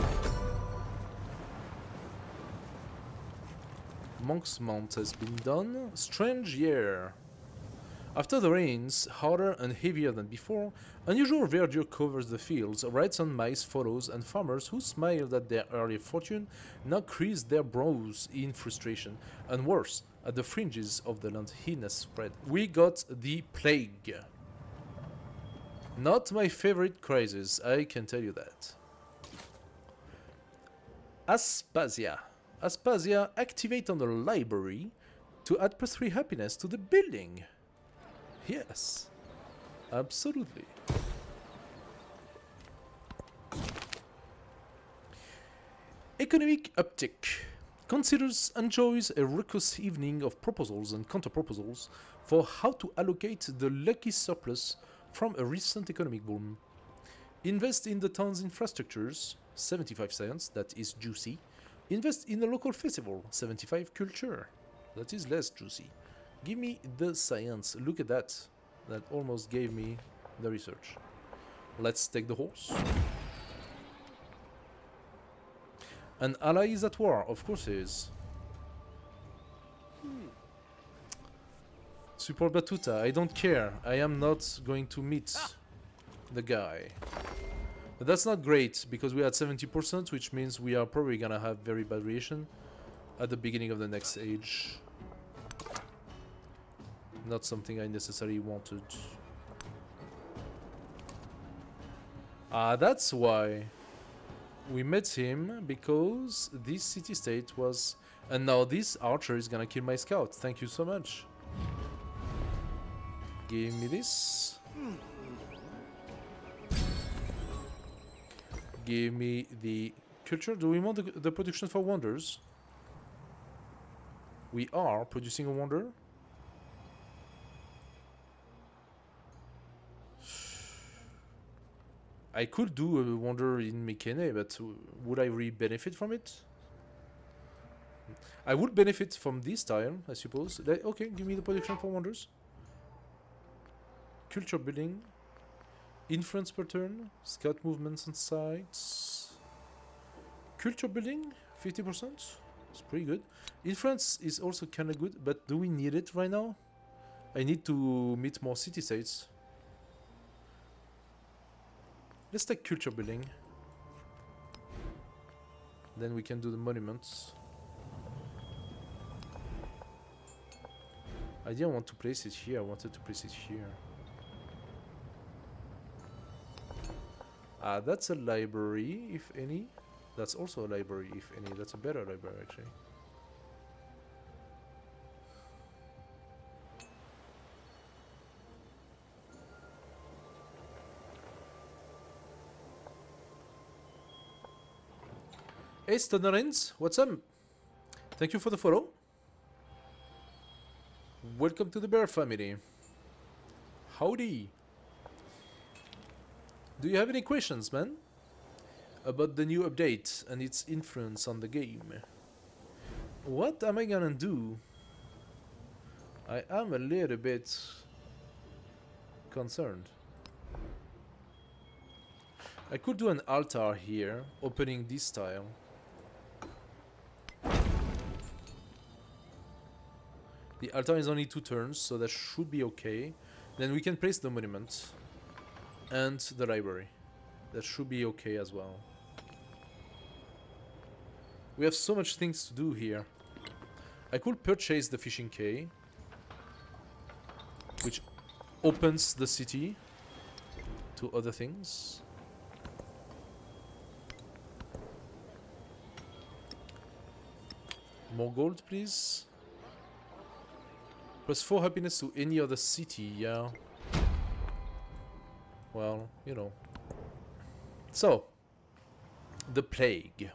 Monk's Mount has been done. Strange year. After the rains, harder and heavier than before, unusual verdure covers the fields. Rats and mice follows, and farmers who smiled at their early fortune now crease their brows in frustration. And worse, at the fringes of the land he has spread. We got the plague. Not my favorite crisis, I can tell you that. Aspasia. Aspasia, activate on the library to add +3 happiness to the building. Yes, absolutely. Economic uptick. Considers enjoys a raucous evening of proposals and counter-proposals for how to allocate the lucky surplus from a recent economic boom. Invest in the town's infrastructures, 75 science, that is juicy. Invest in a local festival, 75 culture, that is less juicy. Give me the science, look at that. That almost gave me the research. Let's take the horse. An ally is at war, of course he is. Support Batuta, I don't care. I am not going to meet the guy. But that's not great, because we had 70%, which means we are probably gonna have very bad reaction at the beginning of the next age. Not something I necessarily wanted. That's why we met him, because this city-state was... And now this archer is gonna kill my scout. Thank you so much. Give me this. give me the culture. Do we want the production for wonders? We are producing a wonder. I could do a wonder in Mykenae, but would I really benefit from it? I would benefit from this tile, I suppose. Okay, give me the production for wonders. Culture building. Influence per turn. Scout movements and sites. Culture building, 50%. It's pretty good. Influence is also kind of good, but do we need it right now? I need to meet more city-states. Let's take culture building. Then we can do the monuments. I didn't want to place it here, I wanted to place it here. That's a library, if any. That's also a library, if any. That's a better library, actually. Hey, Stunnerins, what's up? Thank you for the follow. Welcome to the bear family. Howdy. Do you have any questions, man? About the new update and its influence on the game? What am I gonna do? I am a little bit concerned. I could do an altar here, opening this tile. The altar is only 2 turns, so that should be okay. Then we can place the monument and the library. That should be okay as well. We have so much things to do here. I could purchase the fishing quay, which opens the city to other things. More gold, please. +4 happiness to any other city, yeah. Well, you know. So, the plague.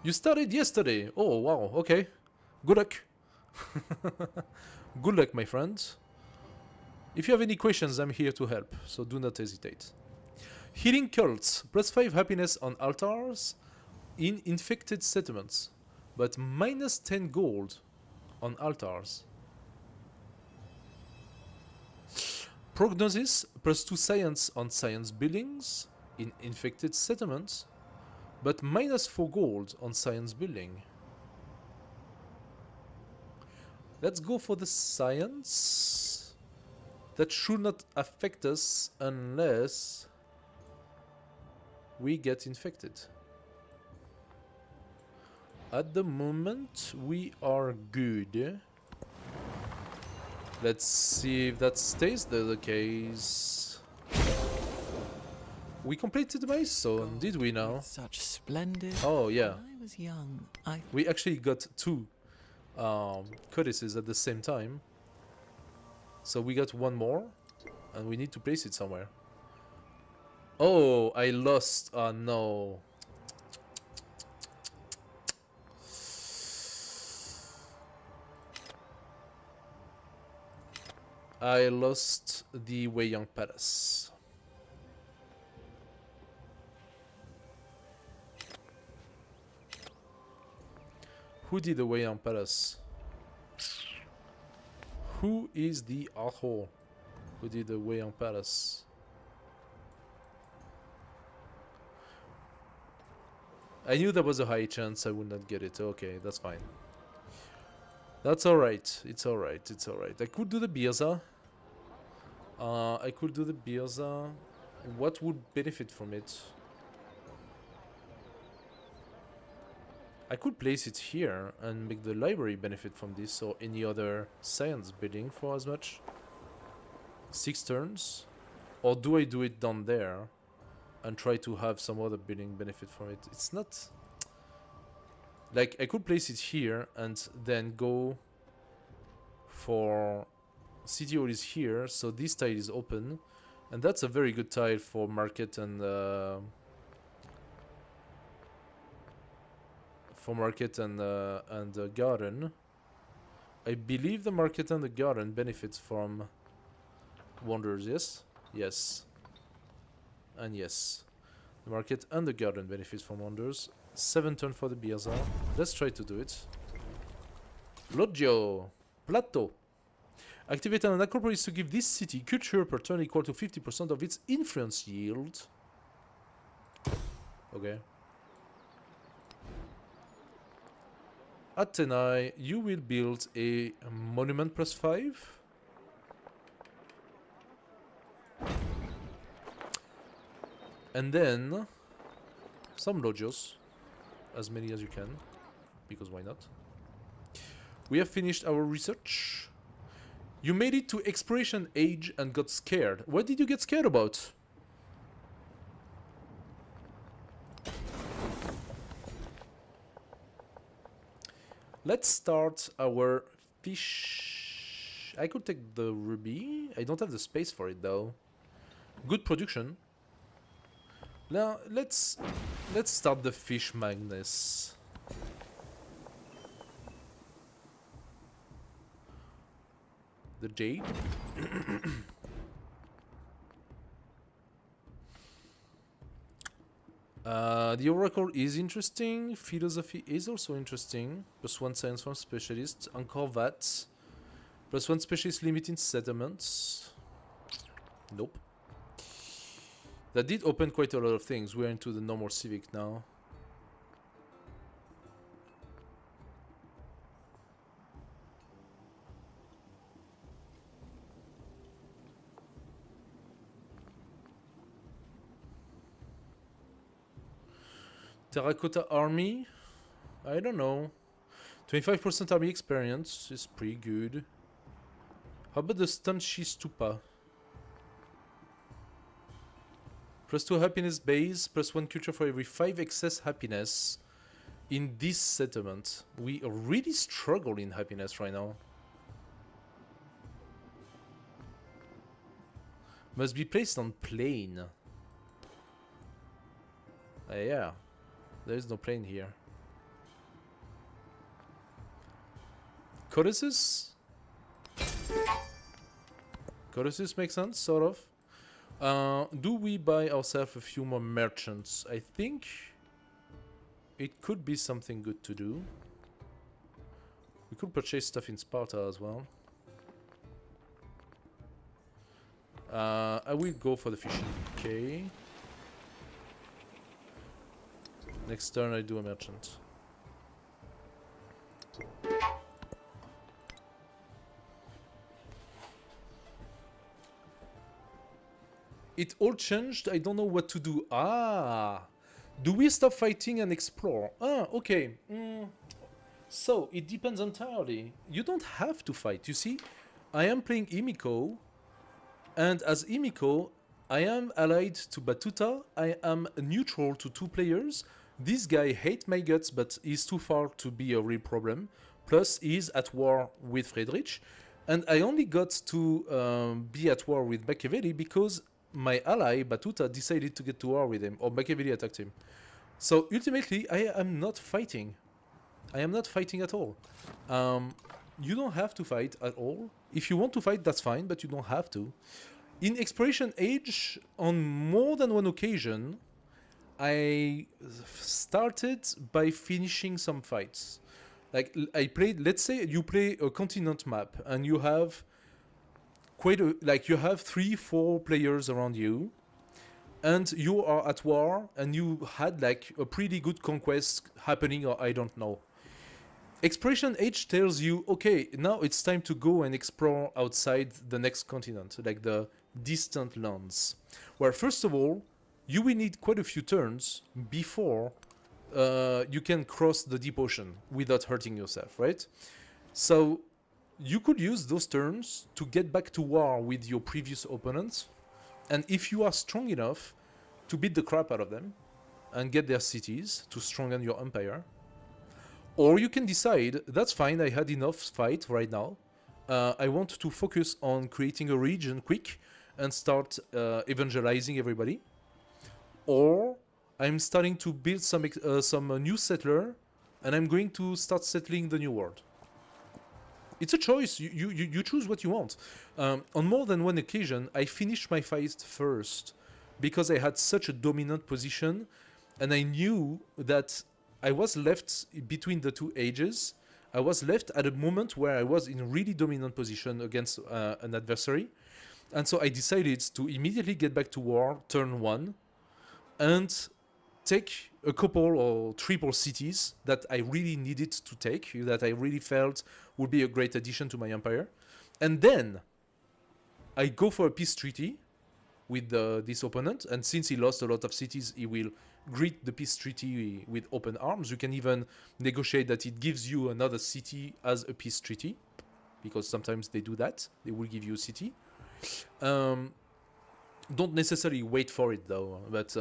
You started yesterday. Oh, wow, okay. Good luck. Good luck, my friend. If you have any questions, I'm here to help, so do not hesitate. Healing cults. +5 happiness on altars in infected settlements, but -10 gold on altars. Prognosis, +2 science on science buildings in infected settlements, but -4 gold on science building. Let's go for the science. That should not affect us unless we get infected. At the moment, we are good. Let's see if that stays the case. We completed the milestone, did we now? Such splendid. Oh yeah. When I was young, We actually got 2 codices at the same time. So we got 1 more, and we need to place it somewhere. Oh, I lost. Oh no. I lost the Weiyang Palace. Who did the Weiyang Palace? Who is the asshole who did the Weiyang Palace? I knew there was a high chance I would not get it. Okay, that's fine. That's alright. It's alright. It's alright. I could do the Birza. I could do the Birza. What would benefit from it? I could place it here and make the library benefit from this, or any other science building for as much. 6 turns. Or do I do it down there and try to have some other building benefit from it? It's not... Like, I could place it here and then go for... City Hall is here, so this tile is open. And that's a very good tile for market and for market and the garden. I believe the market and the garden benefits from wonders, yes? Yes. And yes. The market and the garden benefits from wonders. 7 turn for the Beerza. Let's try to do it. Logio. Plateau. Activate an acropolis to give this city culture per turn equal to 50% of its influence yield. Okay. Athenai, you will build a monument +5. And then some logios, as many as you can, because why not? We have finished our research. You made it to exploration age and got scared. What did you get scared about? Let's start our fish. I could take the ruby. I don't have the space for it though. Good production. Now let's start the fish madness. The jade. The oracle is interesting. Philosophy is also interesting. +1 science from specialist. Encore that. +1 specialist limit in settlements. Nope. That did open quite a lot of things. We're into the normal civic now. Terracotta army? I don't know. 25% army experience is pretty good. How about the Stanchi Stupa? +2 happiness base, +1 culture for every 5 excess happiness in this settlement. We really struggle in happiness right now. Must be placed on plane. Yeah. There is no plane here. Codices? Codices makes sense, sort of. Do we buy ourselves a few more merchants? I think it could be something good to do. We could purchase stuff in Sparta as well. I will go for the fishing. Okay. Next turn I do a merchant. It all changed, I don't know what to do. Do we stop fighting and explore? Okay. So, it depends entirely. You don't have to fight, you see? I am playing Imiko, and as Imiko, I am allied to Batuta, I am neutral to 2 players. This guy hates my guts, but he's too far to be a real problem. Plus, he's at war with Friedrich. And I only got to be at war with Machiavelli because my ally, Batuta, decided to get to war with him, or Machiavelli attacked him. So, ultimately, I am not fighting. I am not fighting at all. You don't have to fight at all. If you want to fight, that's fine, but you don't have to. In Exploration Age, on more than one occasion, I started by finishing some fights. Like, I played, let's say you play a continent map and you have quite a, like you have 3-4 players around you and you are at war and you had like a pretty good conquest happening, or I don't know. Exploration Age tells you, okay, now it's time to go and explore outside the next continent, like the distant lands. Where first of all, you will need quite a few turns before you can cross the deep ocean without hurting yourself, right? So you could use those turns to get back to war with your previous opponents, and if you are strong enough to beat the crap out of them and get their cities to strengthen your empire. Or you can decide, that's fine, I had enough fight right now. I want to focus on creating a region quick and start evangelizing everybody. Or I'm starting to build some new settler and I'm going to start settling the new world. It's a choice. You choose what you want. On more than one occasion, I finished my fight first because I had such a dominant position, and I knew that I was left between the two ages. I was left at a moment where I was in a really dominant position against an adversary, and so I decided to immediately get back to war, turn 1, and take a couple or triple cities that I really needed to take, that I really felt would be a great addition to my empire. And then I go for a peace treaty with this opponent, and since he lost a lot of cities, he will greet the peace treaty with open arms. You can even negotiate that it gives you another city as a peace treaty, because sometimes they do that. They will give you a city. Don't necessarily wait for it though, but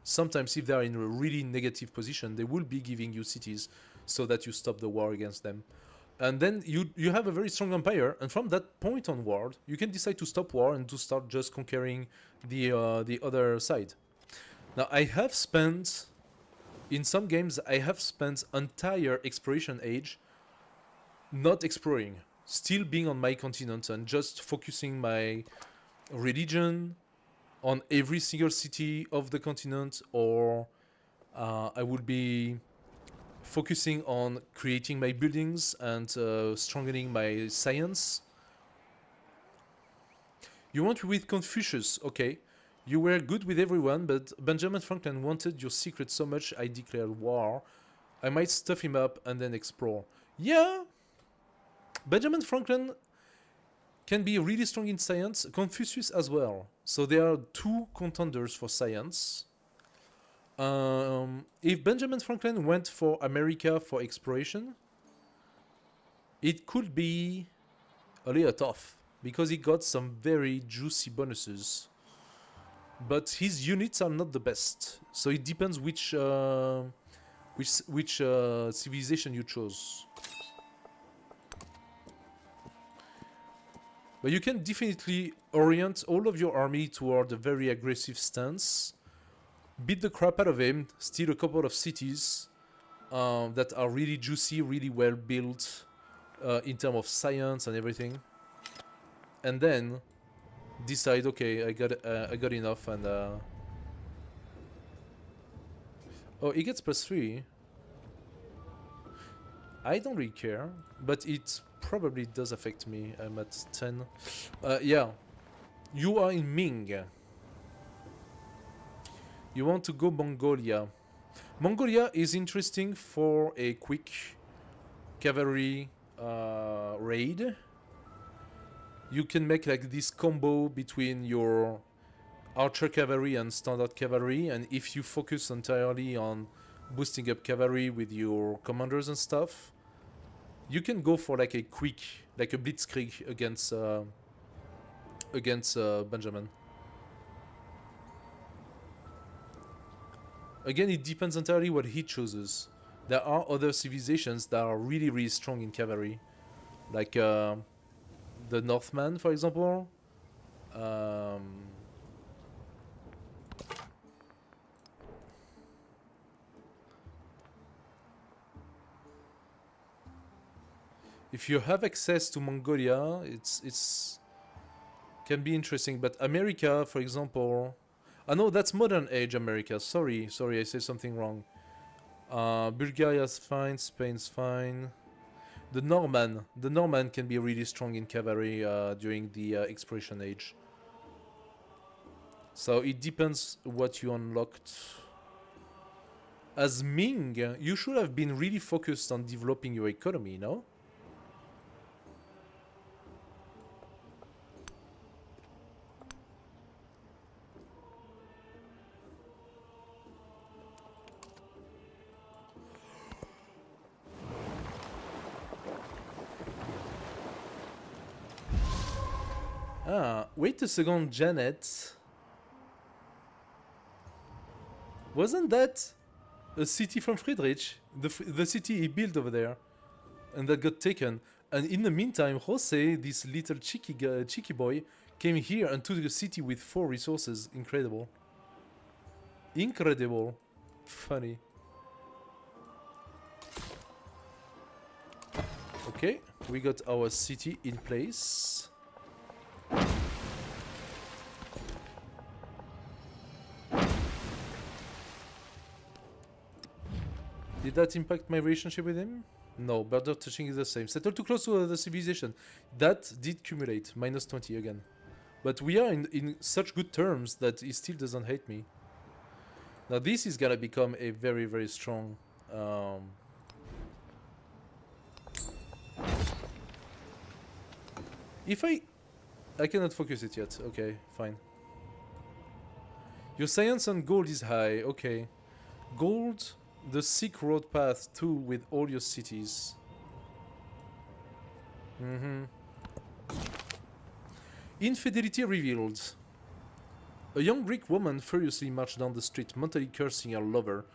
sometimes if they are in a really negative position, they will be giving you cities so that you stop the war against them. And then you have a very strong empire, and from that point onward, you can decide to stop war and to start just conquering the other side. Now, I have spent, in some games, I have spent entire exploration age not exploring, still being on my continent and just focusing my religion on every single city of the continent, or I would be focusing on creating my buildings and strengthening my science. You went with Confucius, okay. You were good with everyone, but Benjamin Franklin wanted your secret so much I declared war. I might stuff him up and then explore. Yeah, Benjamin Franklin can be really strong in science, Confucius as well. So there are two contenders for science. If Benjamin Franklin went for America for exploration, it could be a little tough, because he got some very juicy bonuses. But his units are not the best, so it depends which civilization you chose. But you can definitely orient all of your army toward a very aggressive stance, beat the crap out of him, steal a couple of cities that are really juicy, really well built in terms of science and everything, and then decide, okay, I got enough, and oh, he gets +3. I don't really care, but it probably does affect me. I'm at 10. Yeah, you are in Ming. You want to go Mongolia. Mongolia is interesting for a quick cavalry raid. You can make like this combo between your archer cavalry and standard cavalry, and if you focus entirely on boosting up cavalry with your commanders and stuff, you can go for like a quick, like a blitzkrieg against Benjamin. Again, it depends entirely what he chooses. There are other civilizations that are really, really strong in cavalry, like the Northmen, for example. If you have access to Mongolia, it's can be interesting. But America, for example, no, that's modern age America. Sorry, I said something wrong. Bulgaria's fine, Spain's fine. The Norman can be really strong in cavalry during the exploration age. So it depends what you unlocked. As Ming, you should have been really focused on developing your economy, no? Ah, wait a second, Janet. Wasn't that a city from Friedrich? The city he built over there, and that got taken. And in the meantime, Jose, this little cheeky boy, came here and took a city with 4 resources. Incredible. Incredible. Funny. Okay, we got our city in place. Did that impact my relationship with him? No, border touching is the same. Settle too close to the civilization. That did cumulate. Minus 20 again. But we are in such good terms that he still doesn't hate me. Now this is gonna become a very, very strong... If I cannot focus it yet. Okay, fine. Your science on gold is high. Okay. Gold, the Silk Road path too with all your cities. Infidelity revealed. A young Greek woman furiously marched down the street, mentally cursing her lover,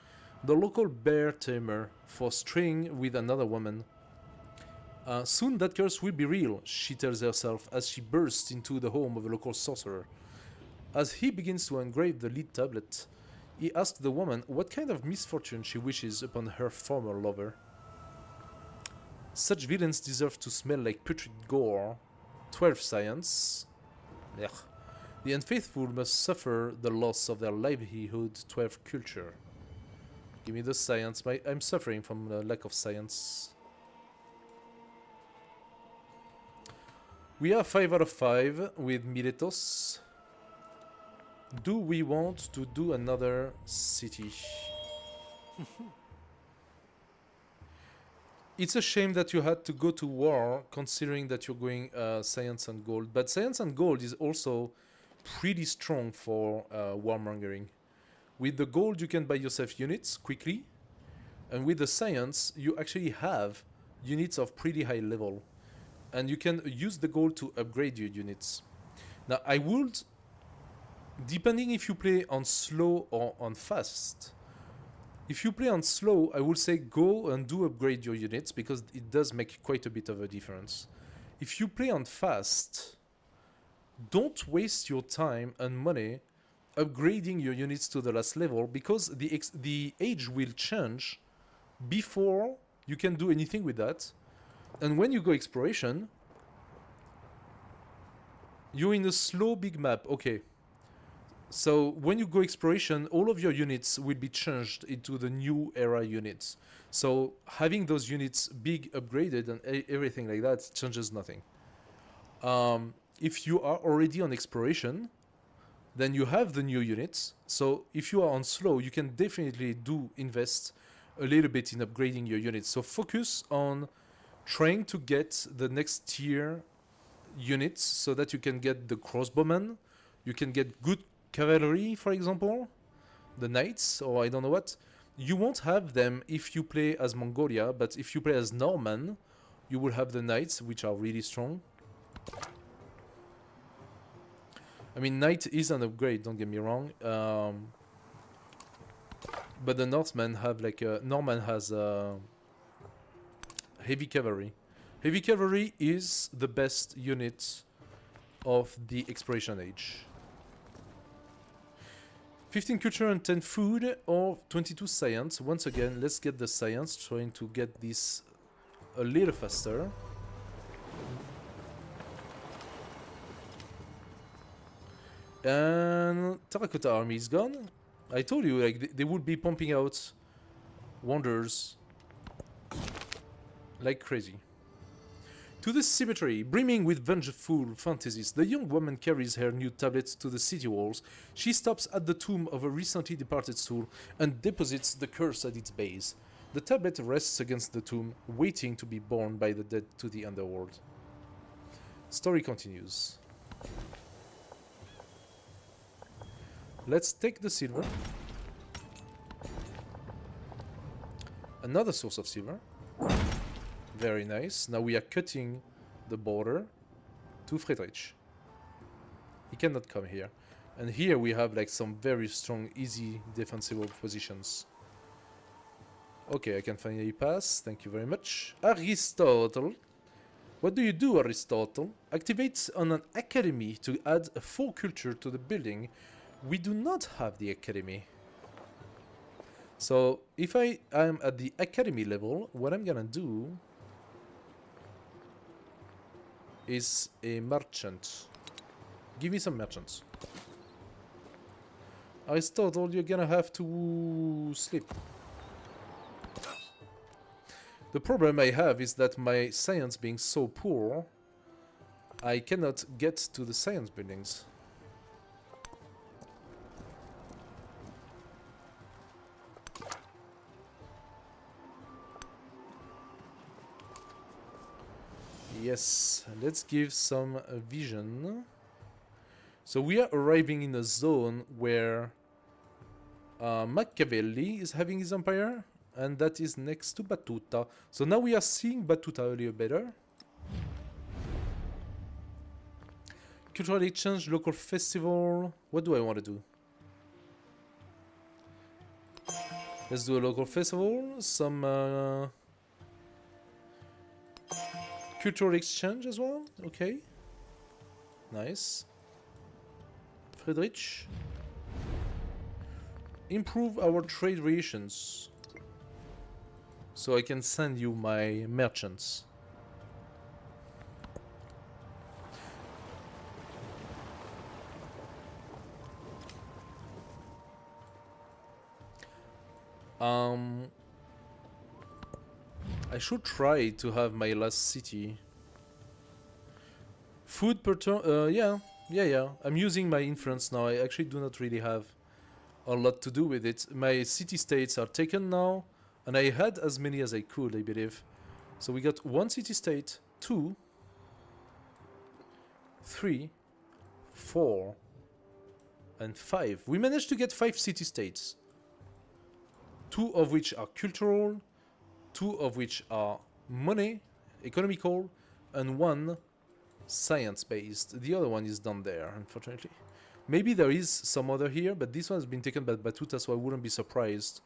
the local bear tamer, for straying with another woman. Soon that curse will be real, she tells herself as she bursts into the home of a local sorcerer. As he begins to engrave the lead tablet, he asks the woman what kind of misfortune she wishes upon her former lover. Such villains deserve to smell like putrid gore. 12 science. Ugh. The unfaithful must suffer the loss of their livelihood. 12 culture. Give me the science. I'm suffering from the lack of science. We are 5 out of 5 with Miletos. Do we want to do another city? It's a shame that you had to go to war, considering that you're going science and gold. But science and gold is also pretty strong for warmongering. With the gold, you can buy yourself units quickly. And with the science, you actually have units of pretty high level. And you can use the gold to upgrade your units. Now, I would, depending if you play on slow or on fast. If you play on slow, I would say go and do upgrade your units, because it does make quite a bit of a difference. If you play on fast, don't waste your time and money upgrading your units to the last level, because the age will change before you can do anything with that. And when you go exploration, you're in a slow big map. Okay. So when you go exploration, all of your units will be changed into the new era units. So having those units big upgraded and everything like that changes nothing. If you are already on exploration, then you have the new units. So if you are on slow, you can definitely invest a little bit in upgrading your units. So focus on trying to get the next tier units so that you can get the crossbowmen, you can get good cavalry, for example, the knights, or I don't know what. You won't have them if you play as Mongolia, but if you play as Norman, you will have the knights, which are really strong. I mean, knight is an upgrade, don't get me wrong. But the Northmen have like Norman has heavy cavalry. Heavy cavalry is the best unit of the exploration age. 15 culture and 10 food, or 22 science. Once again, let's get the science, trying to get this a little faster. And Terracotta Army is gone. I told you, like, they would be pumping out wonders like crazy. To the cemetery, brimming with vengeful fantasies, the young woman carries her new tablets to the city walls. She stops at the tomb of a recently departed soul and deposits the curse at its base. The tablet rests against the tomb, waiting to be borne by the dead to the underworld. Story continues. Let's take the silver. Another source of silver. Very nice. Now we are cutting the border to Friedrich. He cannot come here. And here we have like some very strong, easy, defensible positions. Okay, I can finally pass. Thank you very much. Aristotle. What do you do, Aristotle? Activates on an academy to add a full culture to the building. We do not have the academy. So if I am at the academy level, what I'm gonna do is a merchant. Give me some merchants. Aristotle, you're gonna have to sleep. The problem I have is that my science being so poor, I cannot get to the science buildings. Yes, let's give some vision. So we are arriving in a zone where Machiavelli is having his empire, and that is next to Batuta. So now we are seeing Batuta a little better. Cultural exchange, local festival. What do I want to do? Let's do a local festival, some cultural exchange as well. Okay, nice. Friedrich, improve our trade relations, so I can send you my merchants. I should try to have my last city. Food per turn. Yeah. I'm using my influence now. I actually do not really have a lot to do with it. My city-states are taken now, and I had as many as I could, I believe. So we got 1 city-state, 2, 3, 4, and 5. We managed to get 5 city-states. 2 of which are cultural, 2 of which are money, economical, and 1 science-based. The other one is done there, unfortunately. Maybe there is some other here, but this one has been taken by Batuta, so I wouldn't be surprised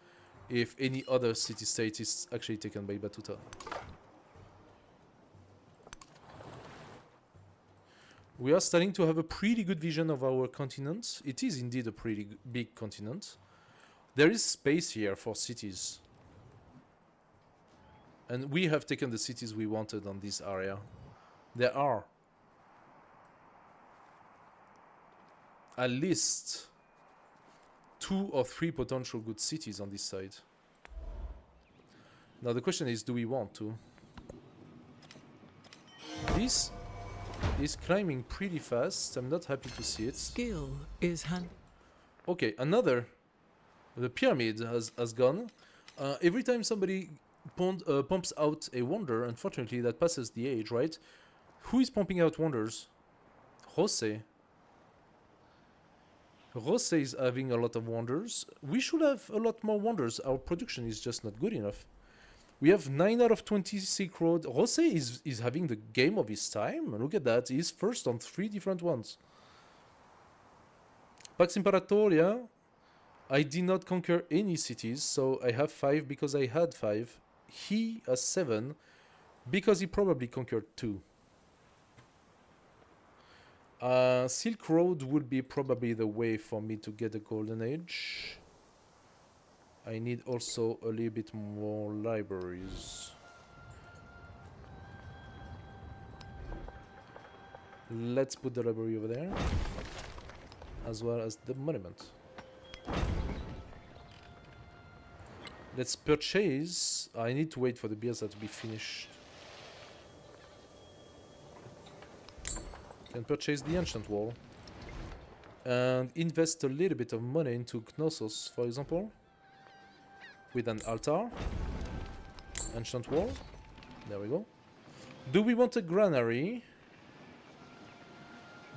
if any other city-state is actually taken by Batuta. We are starting to have a pretty good vision of our continent. It is indeed a pretty big continent. There is space here for cities. And we have taken the cities we wanted on this area. There are at least 2 or 3 potential good cities on this side. Now the question is, do we want to? This is climbing pretty fast. I'm not happy to see it. Skill is hand. Okay, another. The pyramid has gone. Every time somebody pumps out a wonder, unfortunately that passes the age, right? Who is pumping out wonders? Jose. Jose is having a lot of wonders. We should have a lot more wonders. Our production is just not good enough. We have 9 out of 20 Silk Road. Jose is having the game of his time. Look at that. He's first on 3 different ones. Pax Imperatoria. I did not conquer any cities, so I have 5 because I had 5. He has 7 because he probably conquered 2. Silk Road would be probably the way for me to get a golden age. I need also a little bit more libraries. Let's put the library over there, as well as the monument. Let's purchase. I need to wait for the beers to be finished. Can purchase the ancient wall and invest a little bit of money into Knossos, for example, with an altar. Ancient wall. There we go. Do we want a granary?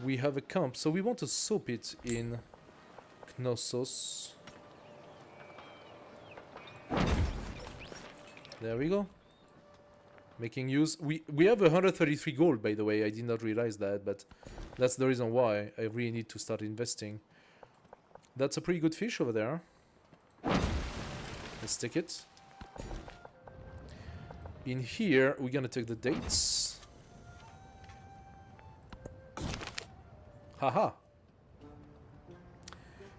We have a camp, so we want to soap it in Knossos. There we go. Making use. We have 133 gold, by the way. I did not realize that, but that's the reason why I really need to start investing. That's a pretty good fish over there. Let's take it. In here, we're gonna take the dates. Haha.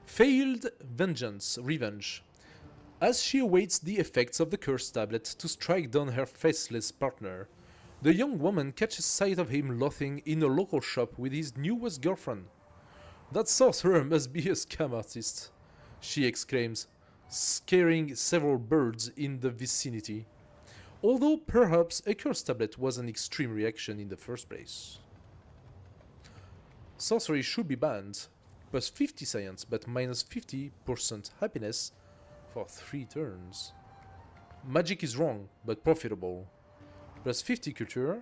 Failed vengeance, revenge. As she awaits the effects of the curse tablet to strike down her faceless partner, The young woman catches sight of him loafing in a local shop with his newest girlfriend. That sorcerer must be a scam artist, she exclaims, scaring several birds in the vicinity. Although perhaps a curse tablet was an extreme reaction in the first place. Sorcery should be banned, plus 50 science but minus 50% happiness for 3 turns. Magic is wrong but profitable, plus 50 culture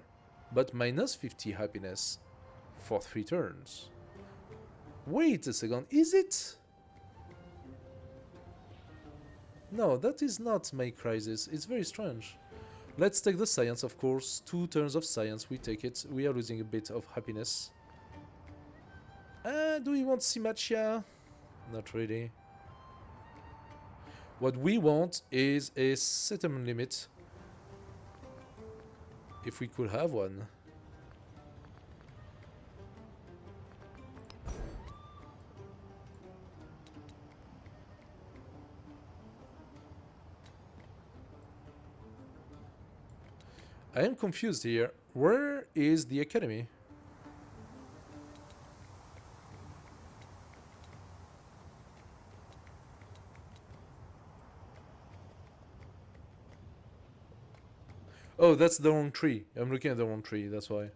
but minus 50 happiness for 3 turns. Wait a second, is it? No, that is not my crisis, it's very strange. Let's take the science, of course. 2 turns of science, we take it. We are losing a bit of happiness. Do we want Simacia? Not really. What we want is a settlement limit. If we could have one. I am confused here. Where is the academy? Oh, that's the wrong tree. I'm looking at the wrong tree, that's why.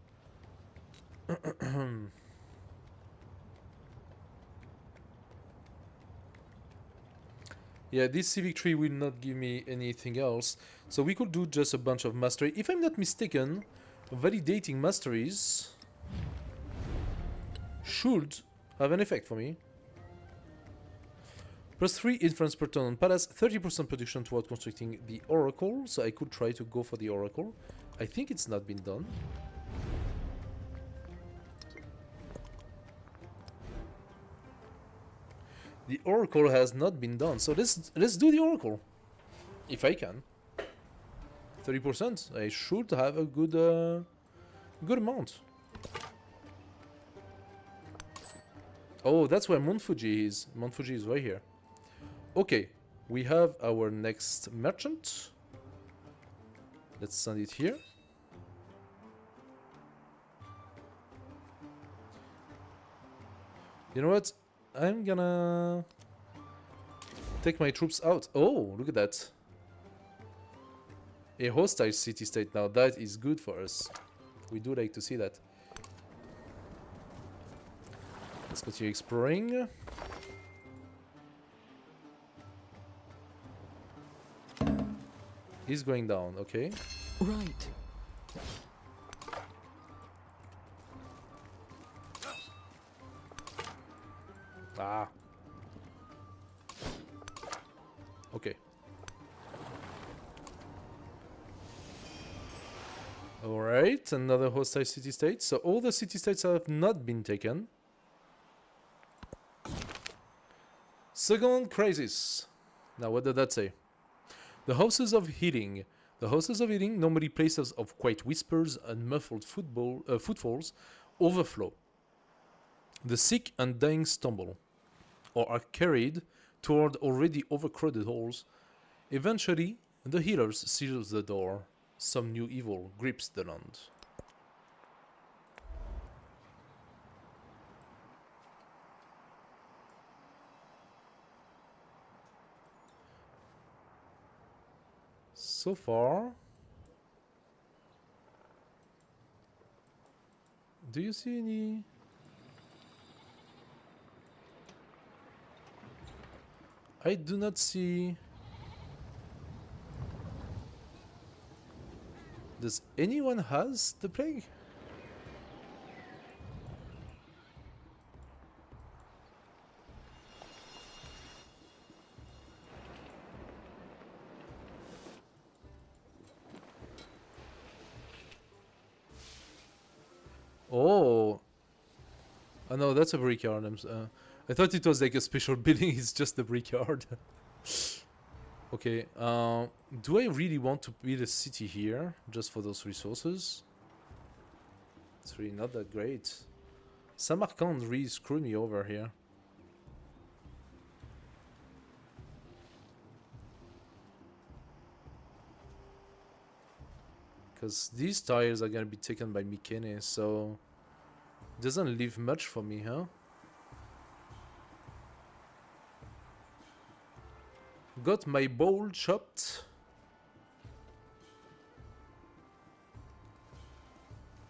Yeah, this civic tree will not give me anything else. So we could do just a bunch of mastery. If I'm not mistaken, validating masteries should have an effect for me. Plus 3 influence per turn on Palace, 30% production toward constructing the Oracle. So I could try to go for the Oracle. I think it's not been done. The Oracle has not been done, so let's do the Oracle. If I can. 30%. I should have a good good amount. Oh, that's where Mount Fuji is. Mount Fuji is right here. Okay, we have our next merchant. Let's send it here. You know what? I'm gonna take my troops out. Oh, look at that. A hostile city-state now. That is good for us. We do like to see that. Let's continue exploring. He's going down, okay. Right. Ah. Okay. Alright, another hostile city-state. So all the city-states have not been taken. Second crisis. Now what did that say? The houses of healing. The houses of healing, normally places of quiet whispers and muffled footfalls, overflow. The sick and dying stumble, or are carried toward already overcrowded halls. Eventually, the healers seal the door. Some new evil grips the land. So far, do you see any? I do not see. Does anyone has the plague? Oh. Oh no, that's a brickyard. I thought it was like a special building. It's just a brickyard. Okay. Do I really want to build a city here just for those resources? It's really not that great. Samarkand really screwed me over here. Because these tires are gonna be taken by Mikene, so doesn't leave much for me, huh? Got my bowl chopped.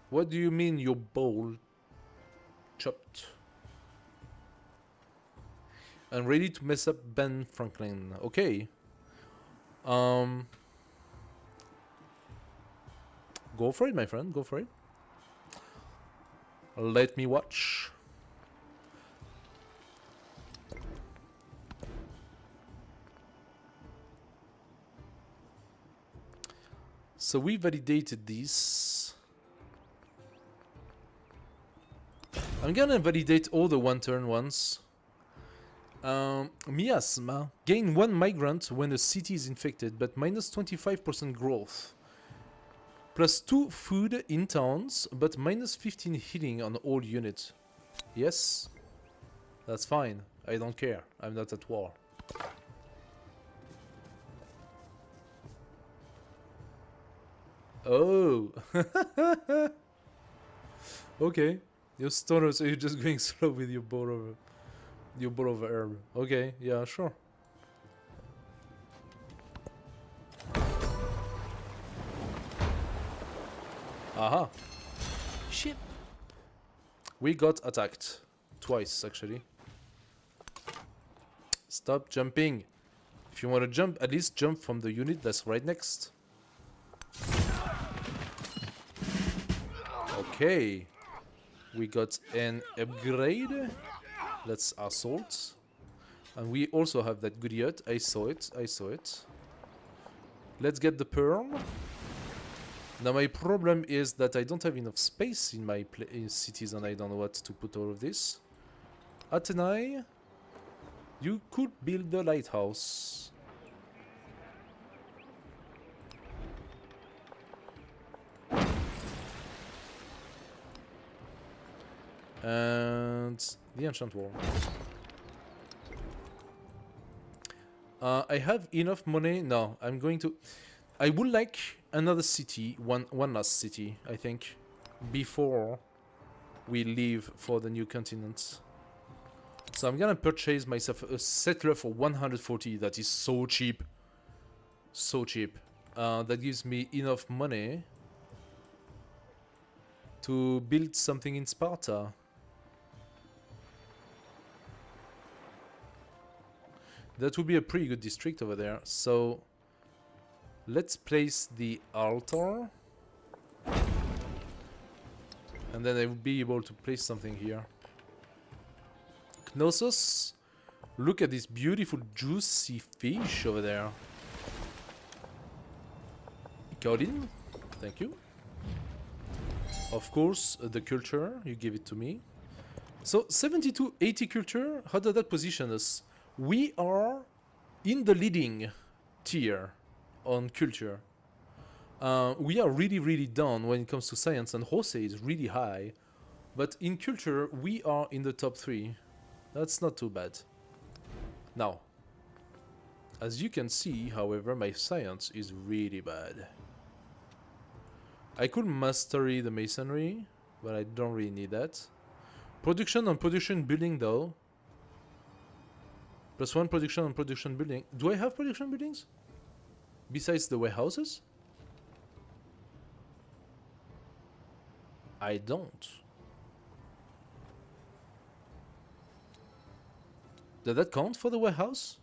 What do you mean your bowl chopped? I'm ready to mess up Ben Franklin. Okay. Go for it, my friend. Go for it. Let me watch. So we validated this. I'm gonna validate all the one-turn ones. Miasma. Gain 1 migrant when a city is infected, but minus 25% growth. Plus 2 food in towns, but minus 15 healing on all units. Yes, that's fine. I don't care. I'm not at war. Oh. Okay. You stoners, so you're just going slow with your bowl of herb. Okay, yeah, sure. Aha. Ship. We got attacked. Twice, actually. Stop jumping. If you want to jump, at least jump from the unit that's right next. Okay. We got an upgrade. Let's assault. And we also have that good yacht. I saw it. I saw it. Let's get the pearl. Now my problem is that I don't have enough space in my cities and I don't know what to put all of this. Athenai, you could build the lighthouse. And the enchant wall. I have enough money. No, I'm going to... I would like another city, one last city, I think, before we leave for the new continent. So I'm gonna purchase myself a settler for 140. That is so cheap. So cheap. That gives me enough money to build something in Sparta. That would be a pretty good district over there. So let's place the altar. And then I will be able to place something here. Knossos, look at this beautiful juicy fish over there. Colin, thank you. Of course, the culture, you give it to me. So 72, 80 culture, how does that position us? We are in the leading tier on culture. We are really down when it comes to science, and Jose is really high. But in culture, we are in the top 3. That's not too bad. Now, as you can see, however, my science is really bad. I could mastery the masonry, but I don't really need that. Production on production building though. +1 production on production building. Do I have production buildings? Besides the warehouses? I don't. Does that count for the warehouse?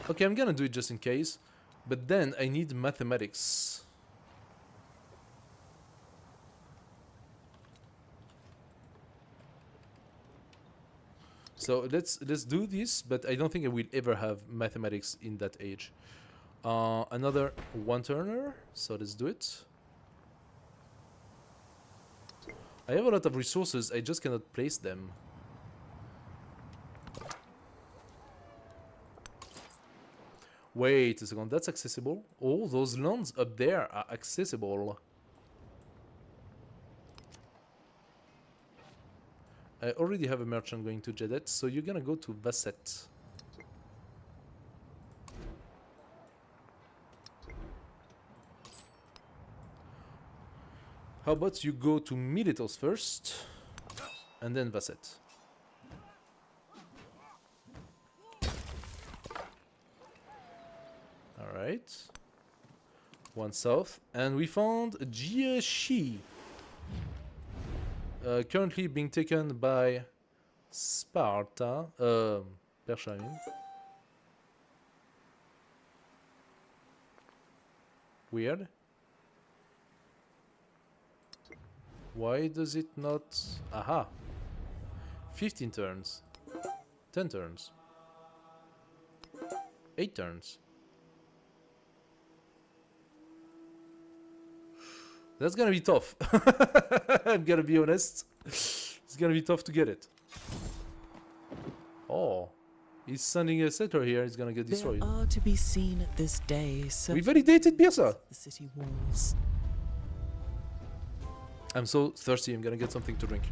Okay, I'm gonna do it just in case. But then I need mathematics. So let's do this, but I don't think I will ever have mathematics in that age. Another one-turner, so let's do it. I have a lot of resources, I just cannot place them. Wait a second, that's accessible? All those lands up there are accessible. I already have a merchant going to Jedet, so you're gonna go to Vasset. How about you go to Miletos first, and then Vasset. Alright. One south. And we found Jiashi. Currently being taken by Sparta. Persia, I mean. Weird. Why does it not... Aha! 15 turns. 10 turns. 8 turns. That's gonna be tough. I'm gonna be honest. It's gonna be tough to get it. Oh. He's sending a settler here, he's gonna get destroyed. There are to be seen at this day We validated Birsa! the city walls. I'm so thirsty, I'm gonna get something to drink.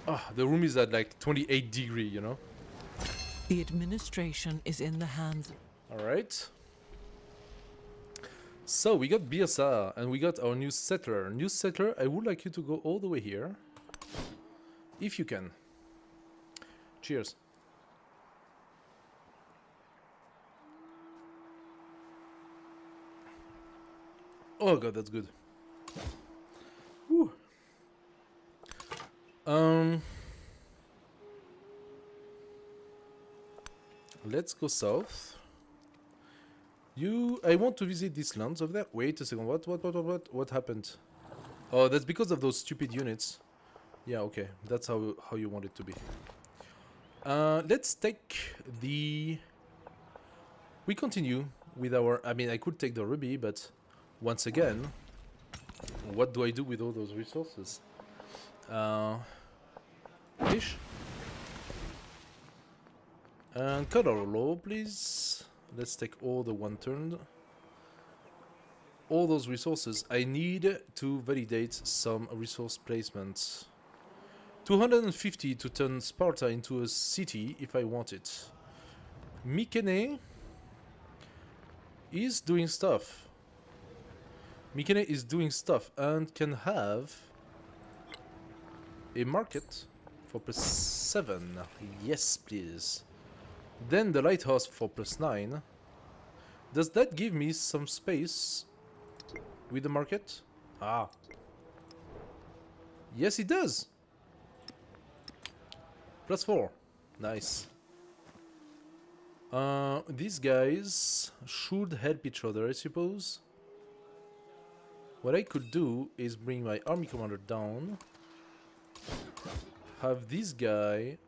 Ah, the room is at like 28 degree, you know? The administration is in the hands. Alright. So we got Birsa and we got our new settler. New settler, I would like you to go all the way here. If you can. Cheers. Oh god, that's good. Whew. Let's go south. I want to visit these lands over there. Wait a second. What happened? Oh, that's because of those stupid units. Yeah, okay. That's how you want it to be. Let's take the... We continue with our... I mean, I could take the ruby, but once again, what do I do with all those resources? Fish. And color low, please. Let's take all the one turn. All those resources. I need to validate some resource placements. 250 to turn Sparta into a city if I want it. Mykenae is doing stuff. Mykenae is doing stuff and can have a market for +7. Yes, please. Then the lighthouse for +9. Does that give me some space with the market? Ah. Yes, it does. +4. Nice. These guys should help each other, I suppose. What I could do is bring my army commander down. Have this guy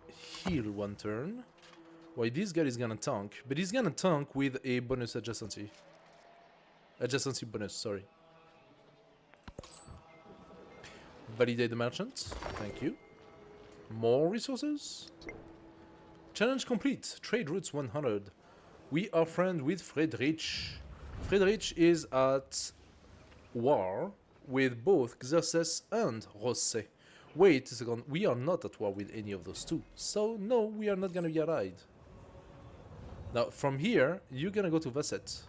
heal one turn. Why, this guy is gonna tank, but he's gonna tank with a bonus adjacency. Adjacency bonus, sorry. Validate the merchant. Thank you. More resources. Challenge complete. Trade routes 100. We are friends with Friedrich. Friedrich is at war with both Xerxes and Rosse. Wait a second, we are not at war with any of those two. So no, we are not gonna be allied. Now from here, you're gonna go to Vasset.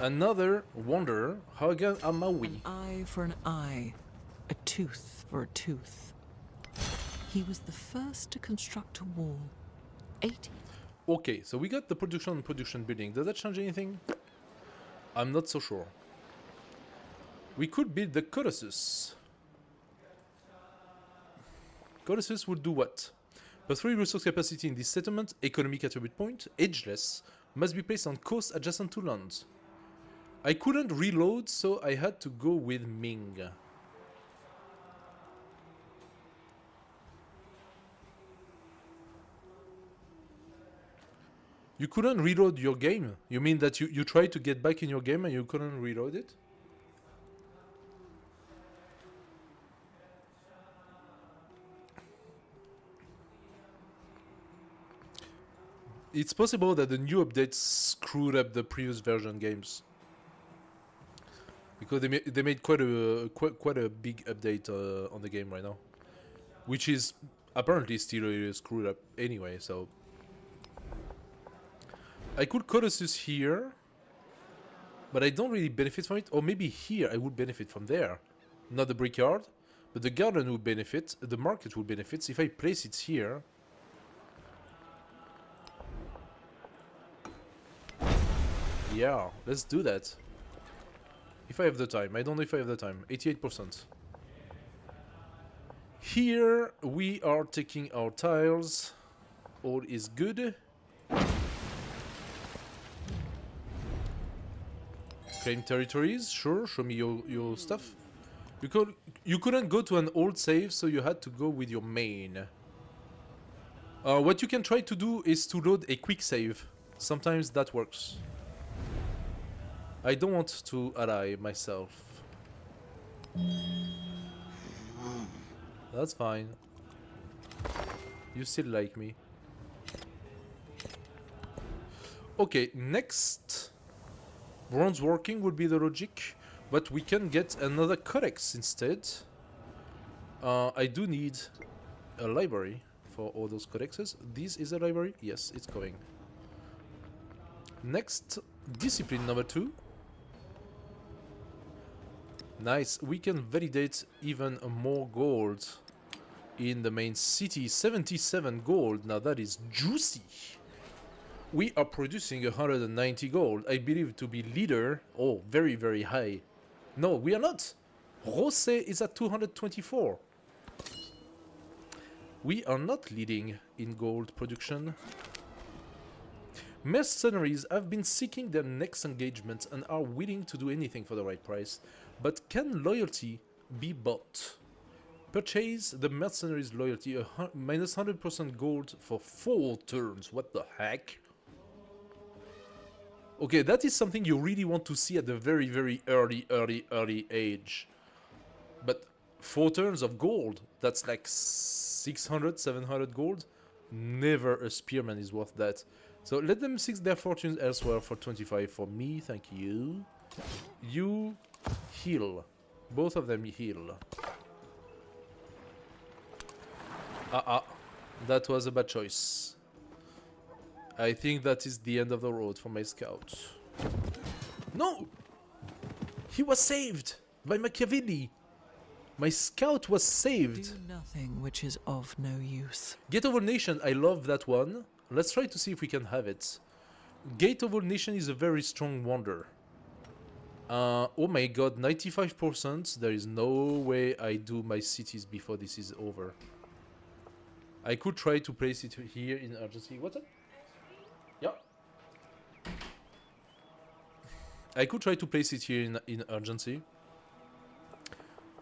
Another wonder, how again am we? An eye for an eye, a tooth for a tooth. He was the first to construct a wall. 80. Okay, so we got the production building. Does that change anything? I'm not so sure. We could build the Colossus. Colossus would do what? +3 resource capacity in this settlement, economic attribute point, ageless, must be placed on coast adjacent to land. I couldn't reload, so I had to go with Ming. You couldn't reload your game? You mean that you tried to get back in your game and you couldn't reload it? It's possible that the new updates screwed up the previous version games. Because they made quite a big update on the game right now. Which is apparently still screwed up anyway, so... I could Colossus here, but I don't really benefit from it. Or maybe here I would benefit from there. Not the brickyard, but the garden would benefit, the market would benefit. If I place it here... Yeah, let's do that. If I have the time. I don't know if I have the time. 88%. Here we are taking our tiles. All is good. Claim territories, sure, show me your stuff. You couldn't go to an old save, so you had to go with your main. What you can try to do is to load a quick save. Sometimes that works. I don't want to ally myself. That's fine. You still like me. Okay, next. Bronze working would be the logic, but we can get another codex instead. I do need a library for all those codexes. This is a library? Yes, it's going. Next, discipline number 2. Nice, we can validate even more gold in the main city. 77 gold, now that is juicy. We are producing 190 gold. I believe to be leader. Oh, very, very high. No, we are not. Rose is at 224. We are not leading in gold production. Mercenaries have been seeking their next engagement and are willing to do anything for the right price. But can loyalty be bought? Purchase the mercenaries' loyalty, minus 100% gold for 4 turns. What the heck? Okay, that is something you really want to see at the very, very early age. But 4 turns of gold, that's like 600, 700 gold. Never a spearman is worth that. So let them seek their fortunes elsewhere for 25 for me, thank you. You heal. Both of them heal. That was a bad choice. I think that is the end of the road for my scout. No! He was saved by Machiavelli. My scout was saved. Do nothing which is of no use. Gate of All Nation, I love that one. Let's try to see if we can have it. Gate of All Nation is a very strong wonder. Oh my god, 95%. There is no way I do my cities before this is over. I could try to place it here in urgency. What's up? Yeah. I could try to place it here in urgency.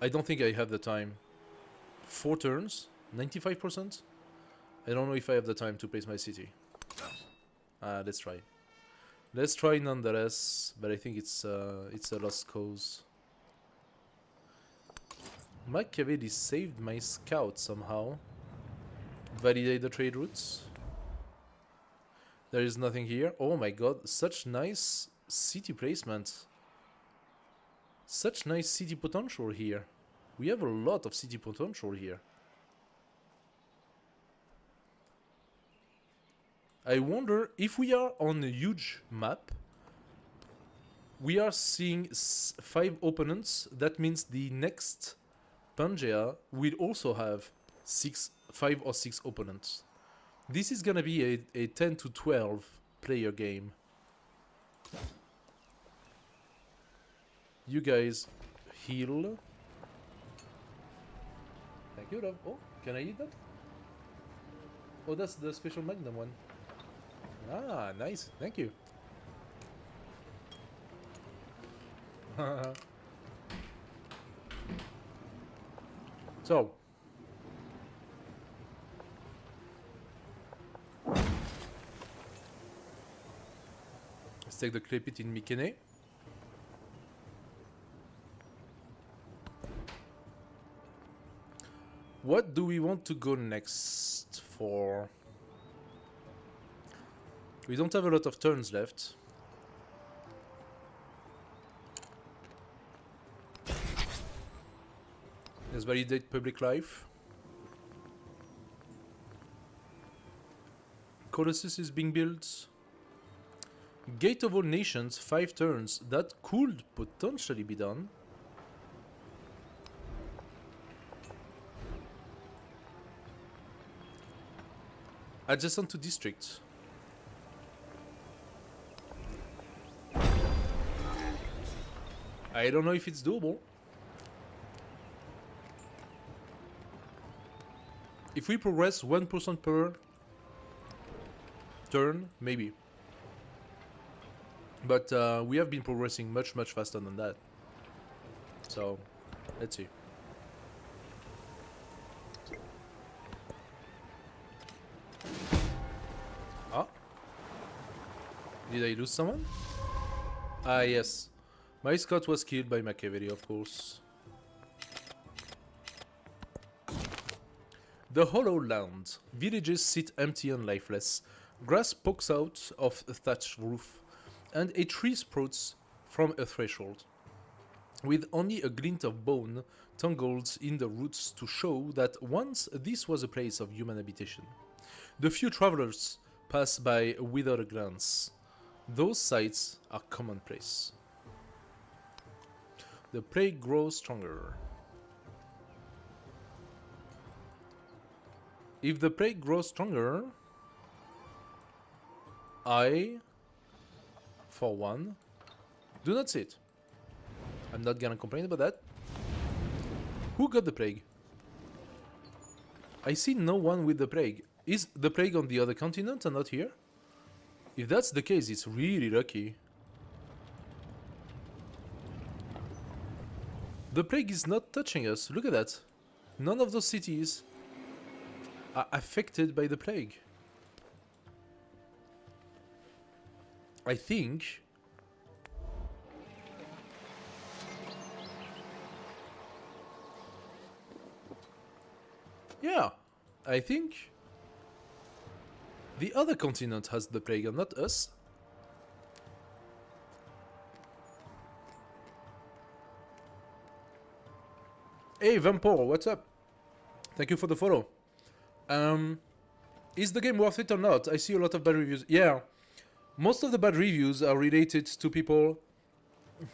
I don't think I have the time. 4 turns, 95%. I don't know if I have the time to place my city. Let's try. Let's try nonetheless, but I think it's a lost cause. Machiavelli saved my scout somehow. Validate the trade routes. There is nothing here. Oh my god, such nice city placement. Such nice city potential here. We have a lot of city potential here. I wonder if we are on a huge map. We are seeing 5 opponents. That means the next Pangea will also have 5 or 6 opponents. This is gonna be a 10 to 12 player game. You guys heal. Thank you, love. Oh, can I eat that? Oh, that's the special magnum one. Ah, nice. Thank you. So. Let's take the Clepit in Mykenae. What do we want to go next for? We don't have a lot of turns left. Let's validate public life. Colossus is being built. Gate of all nations, 5 turns. That could potentially be done. Adjacent to district. I don't know if it's doable. If we progress 1% per turn, maybe. But we have been progressing much faster than that. So, let's see. Ah? Did I lose someone? Ah, yes. My scout was killed by Machiavelli, of course. The Hollow Land. Villages sit empty and lifeless. Grass pokes out of a thatched roof, and a tree sprouts from a threshold, with only a glint of bone tangled in the roots to show that once this was a place of human habitation. The few travelers pass by without a glance. Those sights are commonplace. The plague grows stronger. If the plague grows stronger, I, for one, do not see it. I'm not gonna complain about that. Who got the plague? I see no one with the plague. Is the plague on the other continent and not here? If that's the case, it's really lucky. The plague is not touching us. Look at that. None of those cities are affected by the plague. I think yeah, I think the other continent has the plague and not us. Hey Vampor, what's up? Thank you for the follow. Is the game worth it or not? I see a lot of bad reviews. Yeah, most of the bad reviews are related to people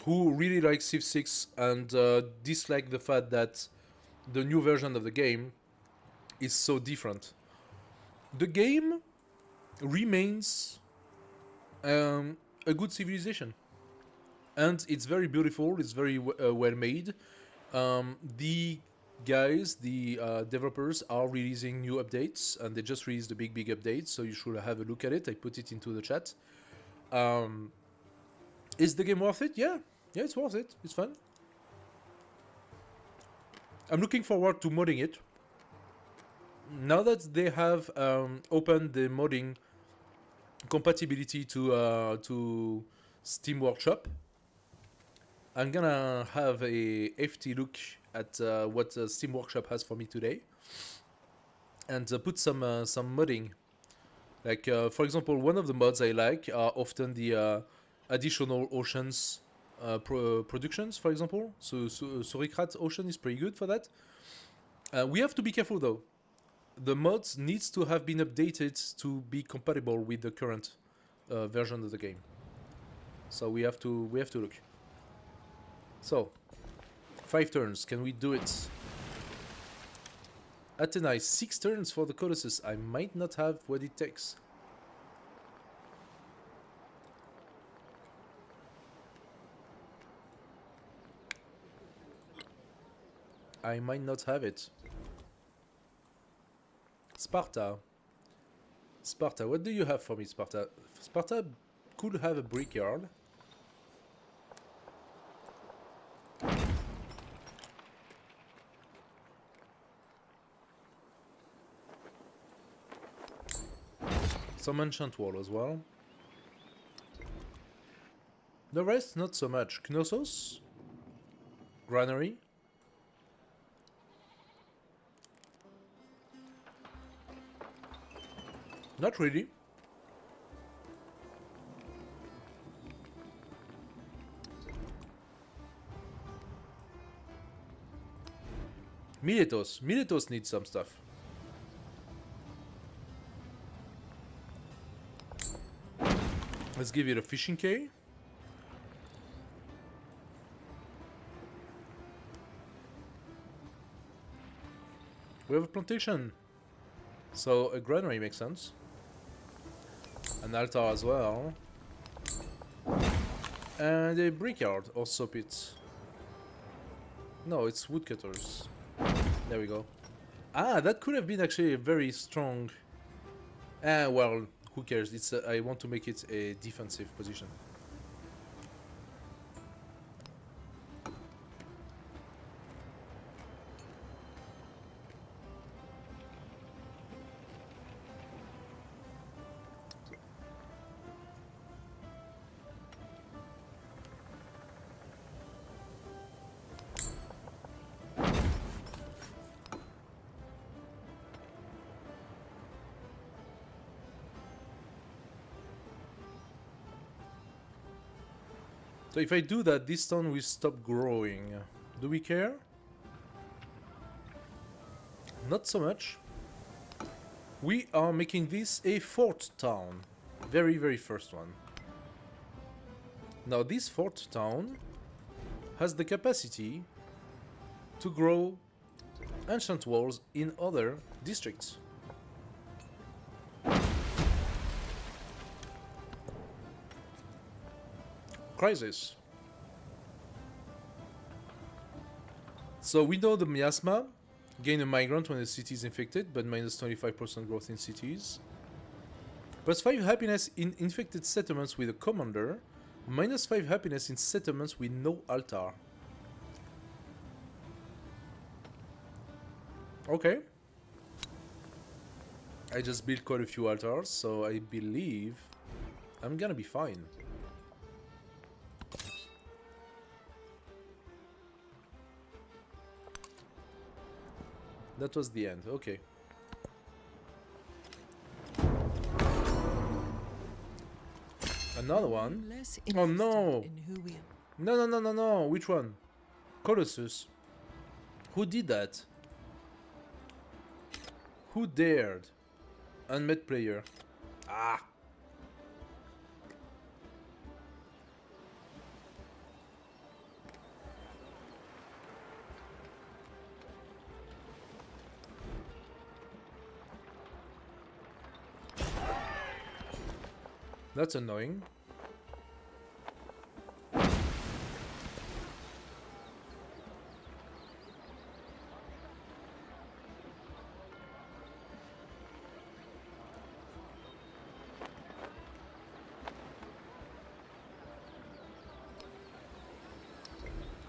who really like Civ 6 and dislike the fact that the new version of the game is so different. The game remains a good civilization, and it's very beautiful. It's very well made. The guys, the developers are releasing new updates, and they just released a big update, so you should have a look at it. I put it into the chat. Is the game worth it? Yeah, it's worth it. It's fun. I'm looking forward to modding it. Now that they have opened the modding compatibility to Steam Workshop, I'm gonna have a FT look at what Steam Workshop has for me today, and put some modding. Like for example, one of the mods I like are often the additional oceans productions. For example, so Surikrat Ocean is pretty good for that. We have to be careful though. The mods needs to have been updated to be compatible with the current version of the game. So we have to look. So 5 turns, can we do it? Athena, 6 turns for the Colossus. I might not have what it takes. I might not have it. Sparta. Sparta, what do you have for me, Sparta? Sparta could have a brickyard. Some ancient wall as well. The rest, not so much. Knossos? Granary? Not really. Miletos. Miletos needs some stuff. Let's give it a fishing quay. We have a plantation. So a granary makes sense. An altar as well. And a brickyard or saw pit. No, it's woodcutters. There we go. Ah, that could have been actually a very strong... well, who cares? It's I want to make it a defensive position. So if I do that, this stone will stop growing. Do we care? Not so much. We are making this a fort town. Very, very first one. Now this fort town has the capacity to grow ancient walls in other districts. Crisis. So we know the miasma gain a migrant when a city is infected, but minus 25% growth in cities. Plus 5 happiness in infected settlements with a commander, minus 5 happiness in settlements with no altar. Okay. I just built quite a few altars, so I believe I'm gonna be fine. That was the end, okay. Another one? Less Oh no! interested in who we are. No, no, no, no, no, which one? Colossus. Who did that? Who dared? Unmet player. Ah! That's annoying.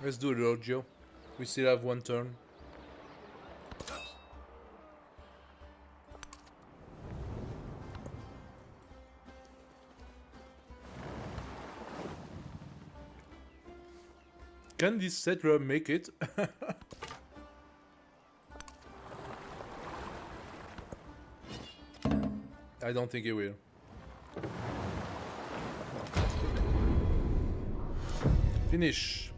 Let's do it, Giorgio. We still have one turn. Can this settler make it? I don't think it will. Finish.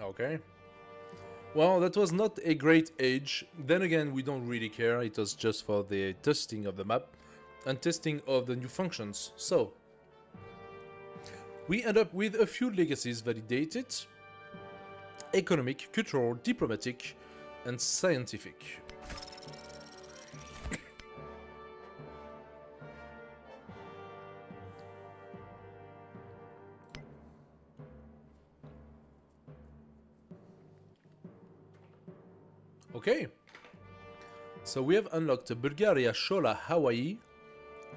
Okay. Well, that was not a great age. Then again, we don't really care. It was just for the testing of the map and testing of the new functions. So, we end up with a few legacies validated: economic, cultural, diplomatic, and scientific. Okay. So we have unlocked Bulgaria, Shola, Hawaii,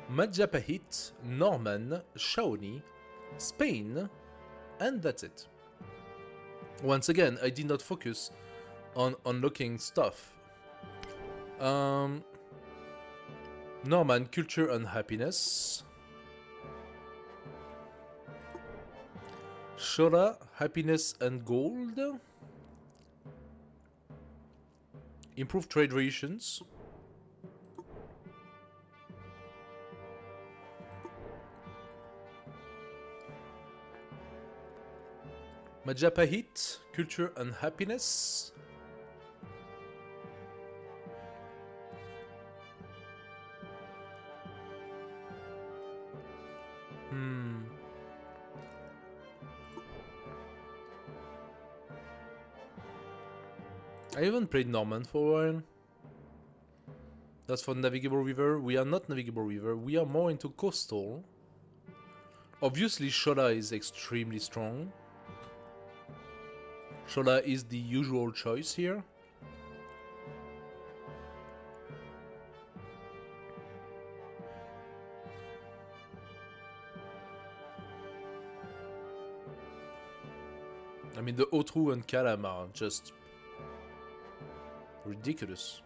Majapahit, Norman, Shawnee, Spain, and that's it. Once again, I did not focus on unlocking stuff. Norman, culture and happiness. Shora, happiness and gold. Improve trade relations. Majapahit, culture and happiness. I haven't played Norman for a while. That's for Navigable River. We are not Navigable River. We are more into coastal. Obviously, Shola is extremely strong. Shola is the usual choice here. I mean, the Otru and Kalam are just ridiculous.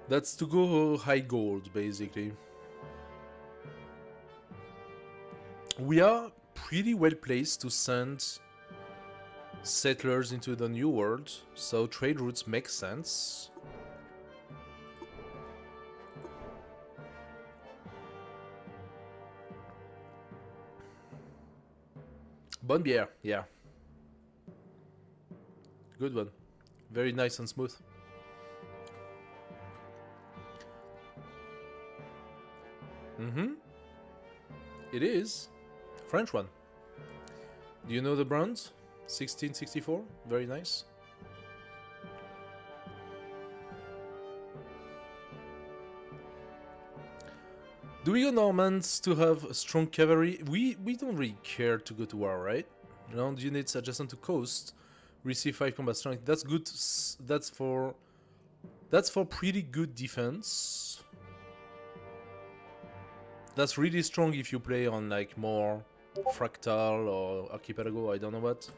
That's to go high gold, basically. We are pretty well placed to send settlers into the New World, so trade routes make sense. Bonbière, yeah. Good one. Very nice and smooth. It is. French one. Do you know the brand? 1664? Very nice. Do we go Normans to have strong cavalry? We don't really care to go to war, right? Round units adjacent to coast receive 5 combat strength. That's good. That's for pretty good defense. That's really strong if you play on like more Fractal or Archipelago, I don't know what.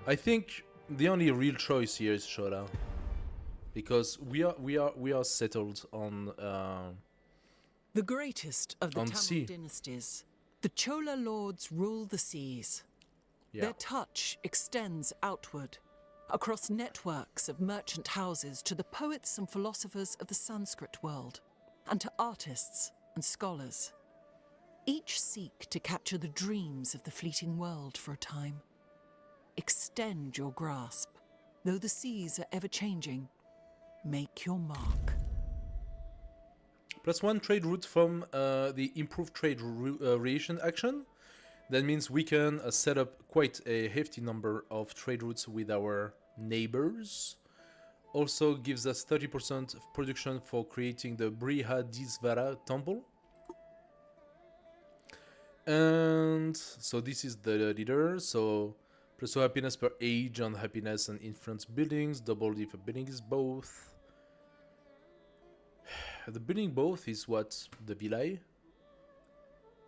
I think the only real choice here is Shola, because we are settled on the greatest of the on Tamil sea. dynasties, the Chola lords rule the seas. Yeah. Their touch extends outward, across networks of merchant houses to the poets and philosophers of the Sanskrit world, and to artists and scholars. Each seek to capture the dreams of the fleeting world for a time. Extend your grasp, though the seas are ever-changing. Make your mark. +1 trade route from the improved trade relation action. That means we can set up quite a hefty number of trade routes with our neighbors. Also gives us 30% of production for creating the Brihadisvara temple. And so this is the leader. So +2 happiness per age on happiness and influence buildings. Doubled if a building is both. The building both is what? The Vilay?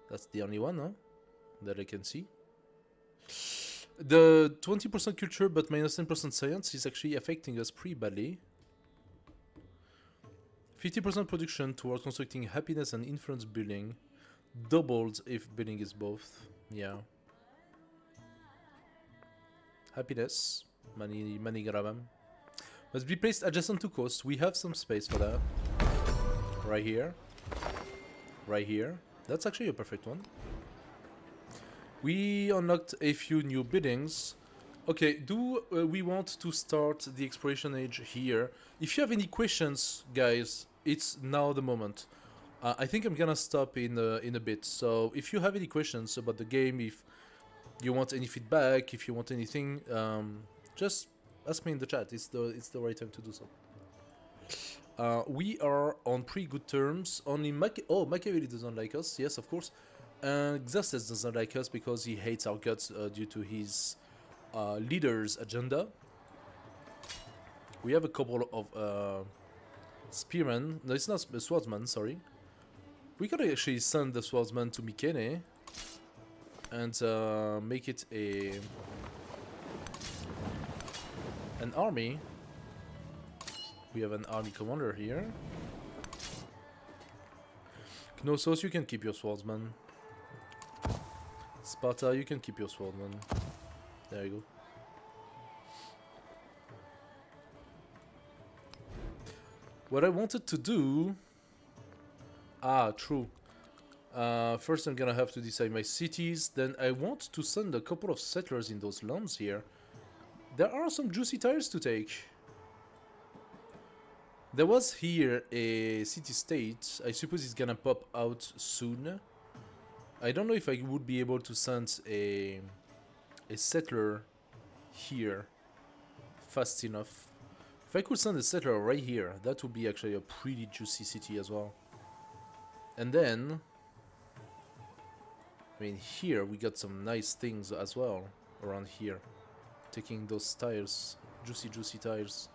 That's the only one, huh? That I can see. The 20% culture but minus 10% science is actually affecting us pretty badly. 50% production towards constructing happiness and influence building. Doubled if building is both. Yeah. Happiness. Money grabam. Must be placed adjacent to coast. We have some space for that. Right here. Right here. That's actually a perfect one. We unlocked a few new buildings. Okay, do we want to start the exploration age here? If you have any questions, guys, it's now the moment. I think I'm gonna stop in a bit. So if you have any questions about the game, if you want any feedback, if you want anything, just ask me in the chat. It's the right time to do so. We are on pretty good terms. Only Machiavelli doesn't like us. Yes, of course. Xerxes doesn't like us because he hates our guts due to his leader's agenda. We have a couple of spearmen. No, it's not swordsman, sorry. We could actually send the swordsman to Mykenae and make it an army. We have an army commander here. Knossos, you can keep your swordsman. Sparta, you can keep your swordsman. There you go. What I wanted to do... Ah, true. First I'm gonna have to decide my cities. Then I want to send a couple of settlers in those lands here. There are some juicy tiles to take. There was here a city-state. I suppose it's gonna pop out soon. I don't know if I would be able to send a settler here fast enough. If I could send a settler right here, that would be actually a pretty juicy city as well. And then, I mean, here we got some nice things as well around here. Taking those tiles, juicy tiles.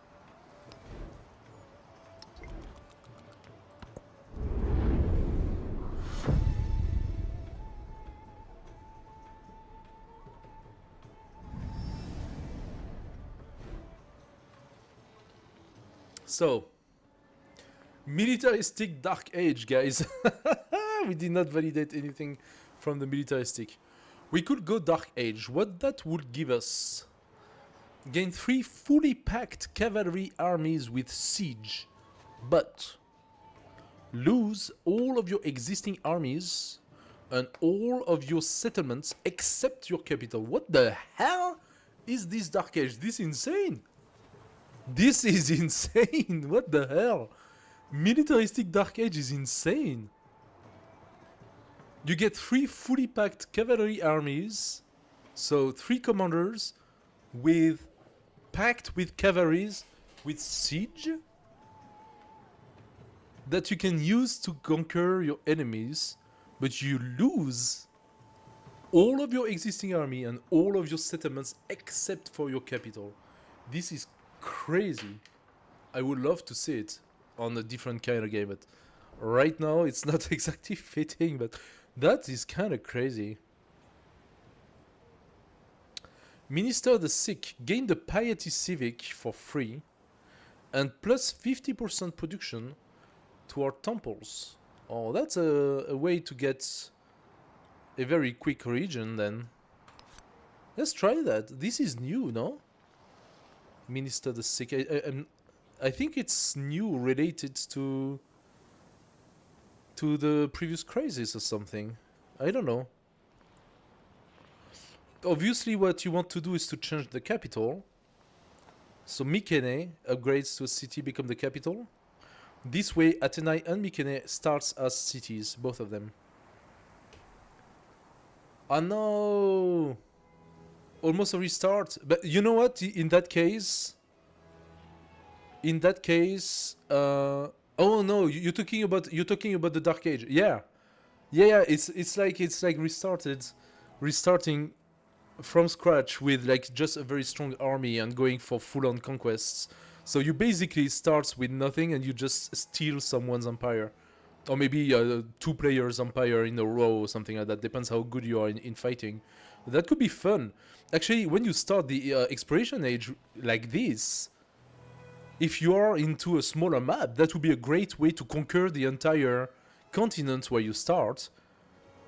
So, militaristic Dark Age, guys. We did not validate anything from the militaristic. We could go Dark Age. What that would give us? Gain 3 fully packed cavalry armies with siege, but lose all of your existing armies and all of your settlements except your capital. What the hell is this Dark Age? This is insane. This is insane. What the hell? Militaristic Dark Age is insane. You get 3 fully packed cavalry armies, so 3 commanders with packed with cavalries with siege that you can use to conquer your enemies, but you lose all of your existing army and all of your settlements except for your capital. This is crazy. I would love to see it on a different kind of game, but right now it's not exactly fitting, but that is kind of crazy. Minister the Sick, gain the Piety Civic for free and plus 50% production to our temples. Oh, that's a way to get a very quick region then. Let's try that. This is new, no? Minister the Sick. I think it's new, related to the previous crisis or something. I don't know. Obviously what you want to do is to change the capital. So Mykenae upgrades to a city, become the capital. This way Athenai and Mykenae starts as cities, both of them. Oh no! Almost a restart. But you know what? In that case, oh no, you're talking about the Dark Age. Yeah. It's like restarting from scratch with like just a very strong army and going for full-on conquests. So you basically start with nothing and you just steal someone's empire, or maybe 2 players' empire in a row or something like that. Depends how good you are in fighting. That could be fun. Actually, when you start the exploration age like this, if you are into a smaller map, that would be a great way to conquer the entire continent where you start.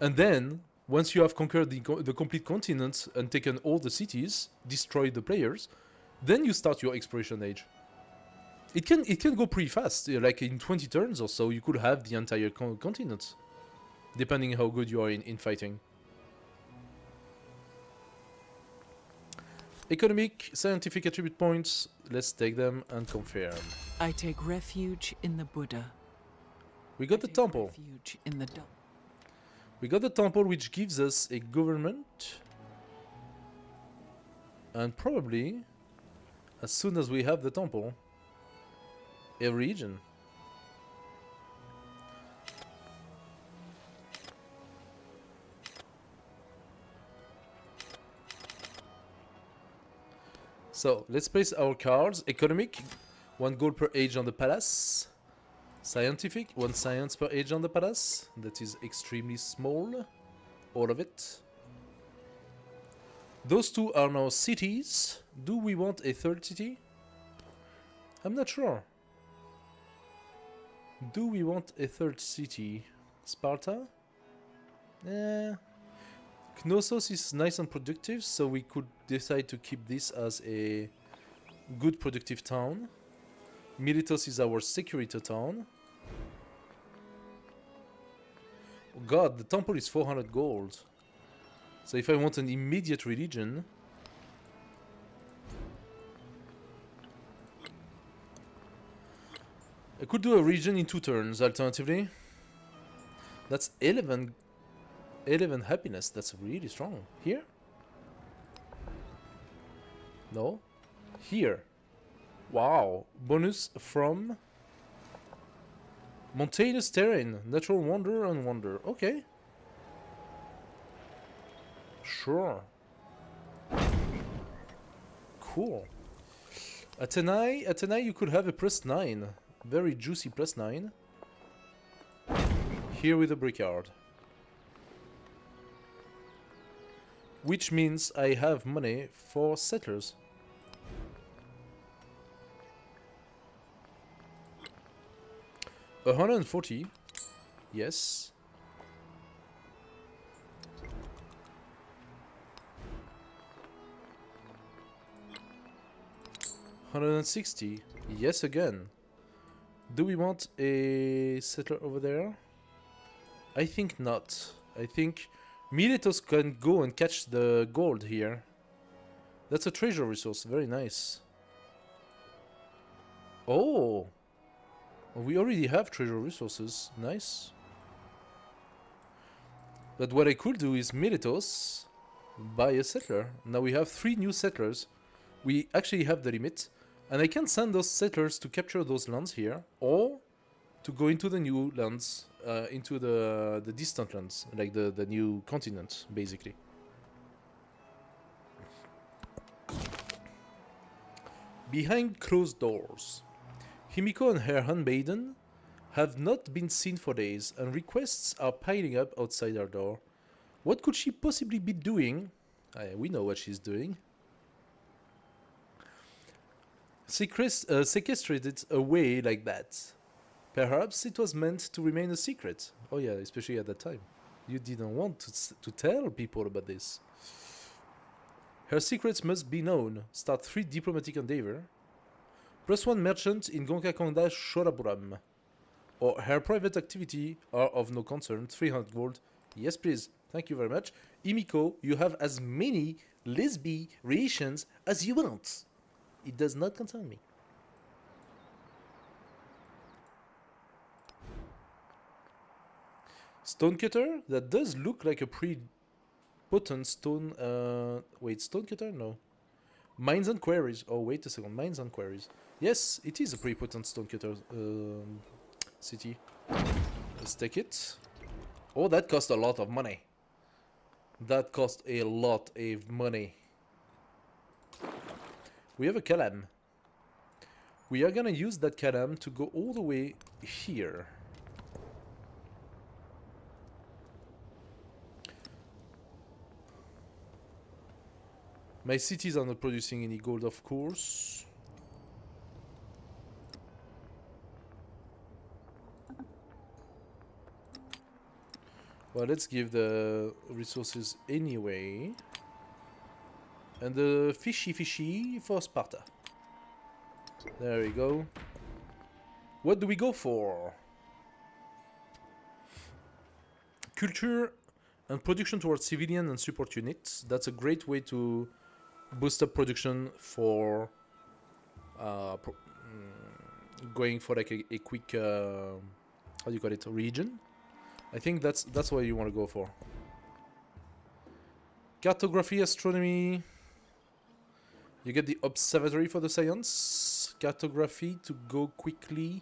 And then, once you have conquered the complete continent and taken all the cities, destroyed the players, then you start your exploration age. It can go pretty fast, like in 20 turns or so, you could have the entire continent, depending how good you are in fighting. Economic, scientific attribute points, let's take them and confirm. I take refuge in the Buddha. We got the temple. Refuge in the We got the temple, which gives us a government. And probably, as soon as we have the temple, a region. So, let's place our cards. Economic, 1 gold per age on the palace. Scientific, 1 science per age on the palace. That is extremely small. All of it. Those 2 are now cities. Do we want a 3rd city? I'm not sure. Do we want a 3rd city? Sparta? Knossos is nice and productive, so we could decide to keep this as a good productive town. Miletos is our security town. Oh god, the temple is 400 gold. So if I want an immediate religion... I could do a region in 2 turns, alternatively. That's 11 happiness, that's really strong. Here? No? Here. Wow. Bonus from... Mountainous terrain, natural wonder and wonder. Okay. Sure. Cool. Athenai, you could have a +9. Very juicy +9. Here with a brickyard. Which means I have money for settlers. $140. Yes. $160. Yes again. Do we want a settler over there? I think not. I think Miletos can go and catch the gold here. That's a treasure resource. Very nice. Oh! We already have treasure resources. Nice. But what I could do is Miletos buy a settler. Now we have 3 new settlers. We actually have the limit. And I can send those settlers to capture those lands here. Or to go into the new lands. Into the distant lands. Like the new continent, basically. Behind closed doors. Himiko and her handmaiden have not been seen for days, and requests are piling up outside our door. What could she possibly be doing? We know what she's doing. Sequestrated away like that. Perhaps it was meant to remain a secret. Oh yeah, especially at that time. You didn't want to tell people about this. Her secrets must be known. Start 3 diplomatic endeavor. +1 merchant in Gonkakonda Shoraburam. Or her private activity are of no concern. 300 gold. Yes, please. Thank you very much. Himiko, you have as many lesbian relations as you want. It does not concern me. Stonecutter? That does look like a pretty potent stone... wait, stonecutter? No. Mines and quarries. Oh, wait a second. Mines and quarries. Yes, it is a pretty potent stonecutter city. Let's take it. Oh, that cost a lot of money. That cost a lot of money. We have a Kalam. We are gonna use that Kalam to go all the way here. My cities are not producing any gold, of course. Well, let's give the resources anyway. And the fishy for Sparta. There we go. What do we go for? Culture and production towards civilian and support units. That's a great way to boost up production for going for like a quick how do you call it, region. I think that's what you want to go for. Cartography, astronomy. You get the observatory for the science. Cartography to go quickly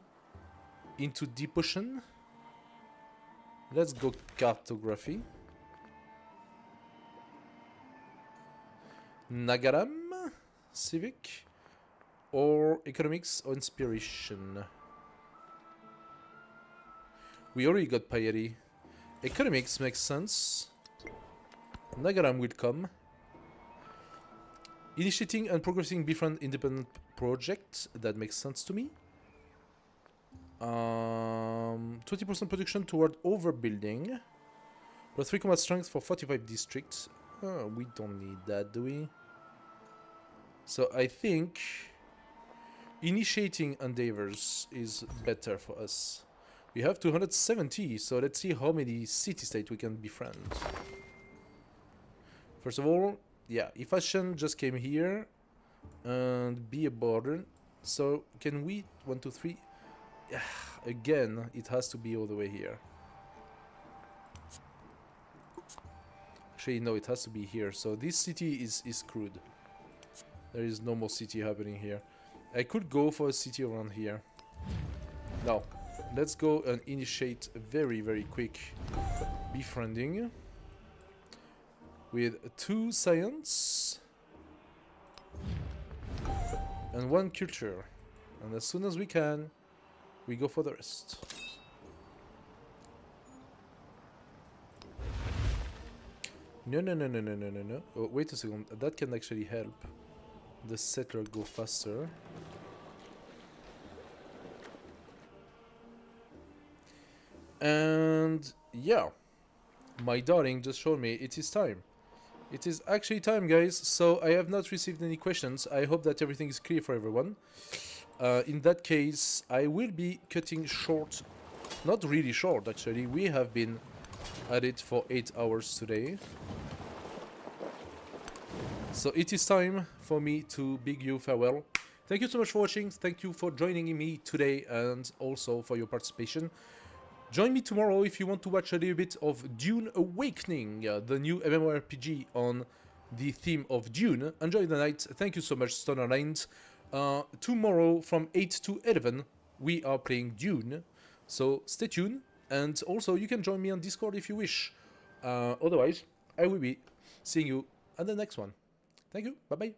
into deep ocean. Let's go cartography. Nagaram, civic. or economics or inspiration? We already got piety. Economics makes sense. Nagaram will come. Initiating and progressing different independent projects. That makes sense to me. 20% production toward overbuilding. Plus 3 combat strength for 45 districts. We don't need that, do we? So I think initiating endeavors is better for us. We have 270, so let's see how many city-state we can befriend. First of all, yeah, Ifashan just came here and be a border. So can we 1, 2, 3? Again, it has to be all the way here. Actually, no, it has to be here. So this city is screwed. There is no more city happening here. I could go for a city around here. Now, let's go and initiate a very, very quick befriending with 2 science and 1 culture. And as soon as we can, we go for the rest. No. Oh, wait a second. That can actually help the settler go faster. And yeah, my darling just showed me it is time. It is actually time, guys. So I have not received any questions. I hope that everything is clear for everyone. In that case, I will be cutting short. Not really short, actually. We have been at it for 8 hours today. So it is time for me to bid you farewell. Thank you so much for watching. Thank you for joining me today and also for your participation. Join me tomorrow if you want to watch a little bit of Dune Awakening, the new MMORPG on the theme of Dune. Enjoy the night. Thank you so much, Stoner Lines. Tomorrow from 8 to 11, we are playing Dune. So stay tuned. And also, you can join me on Discord if you wish. Otherwise, I will be seeing you at the next one. Thank you. Bye-bye.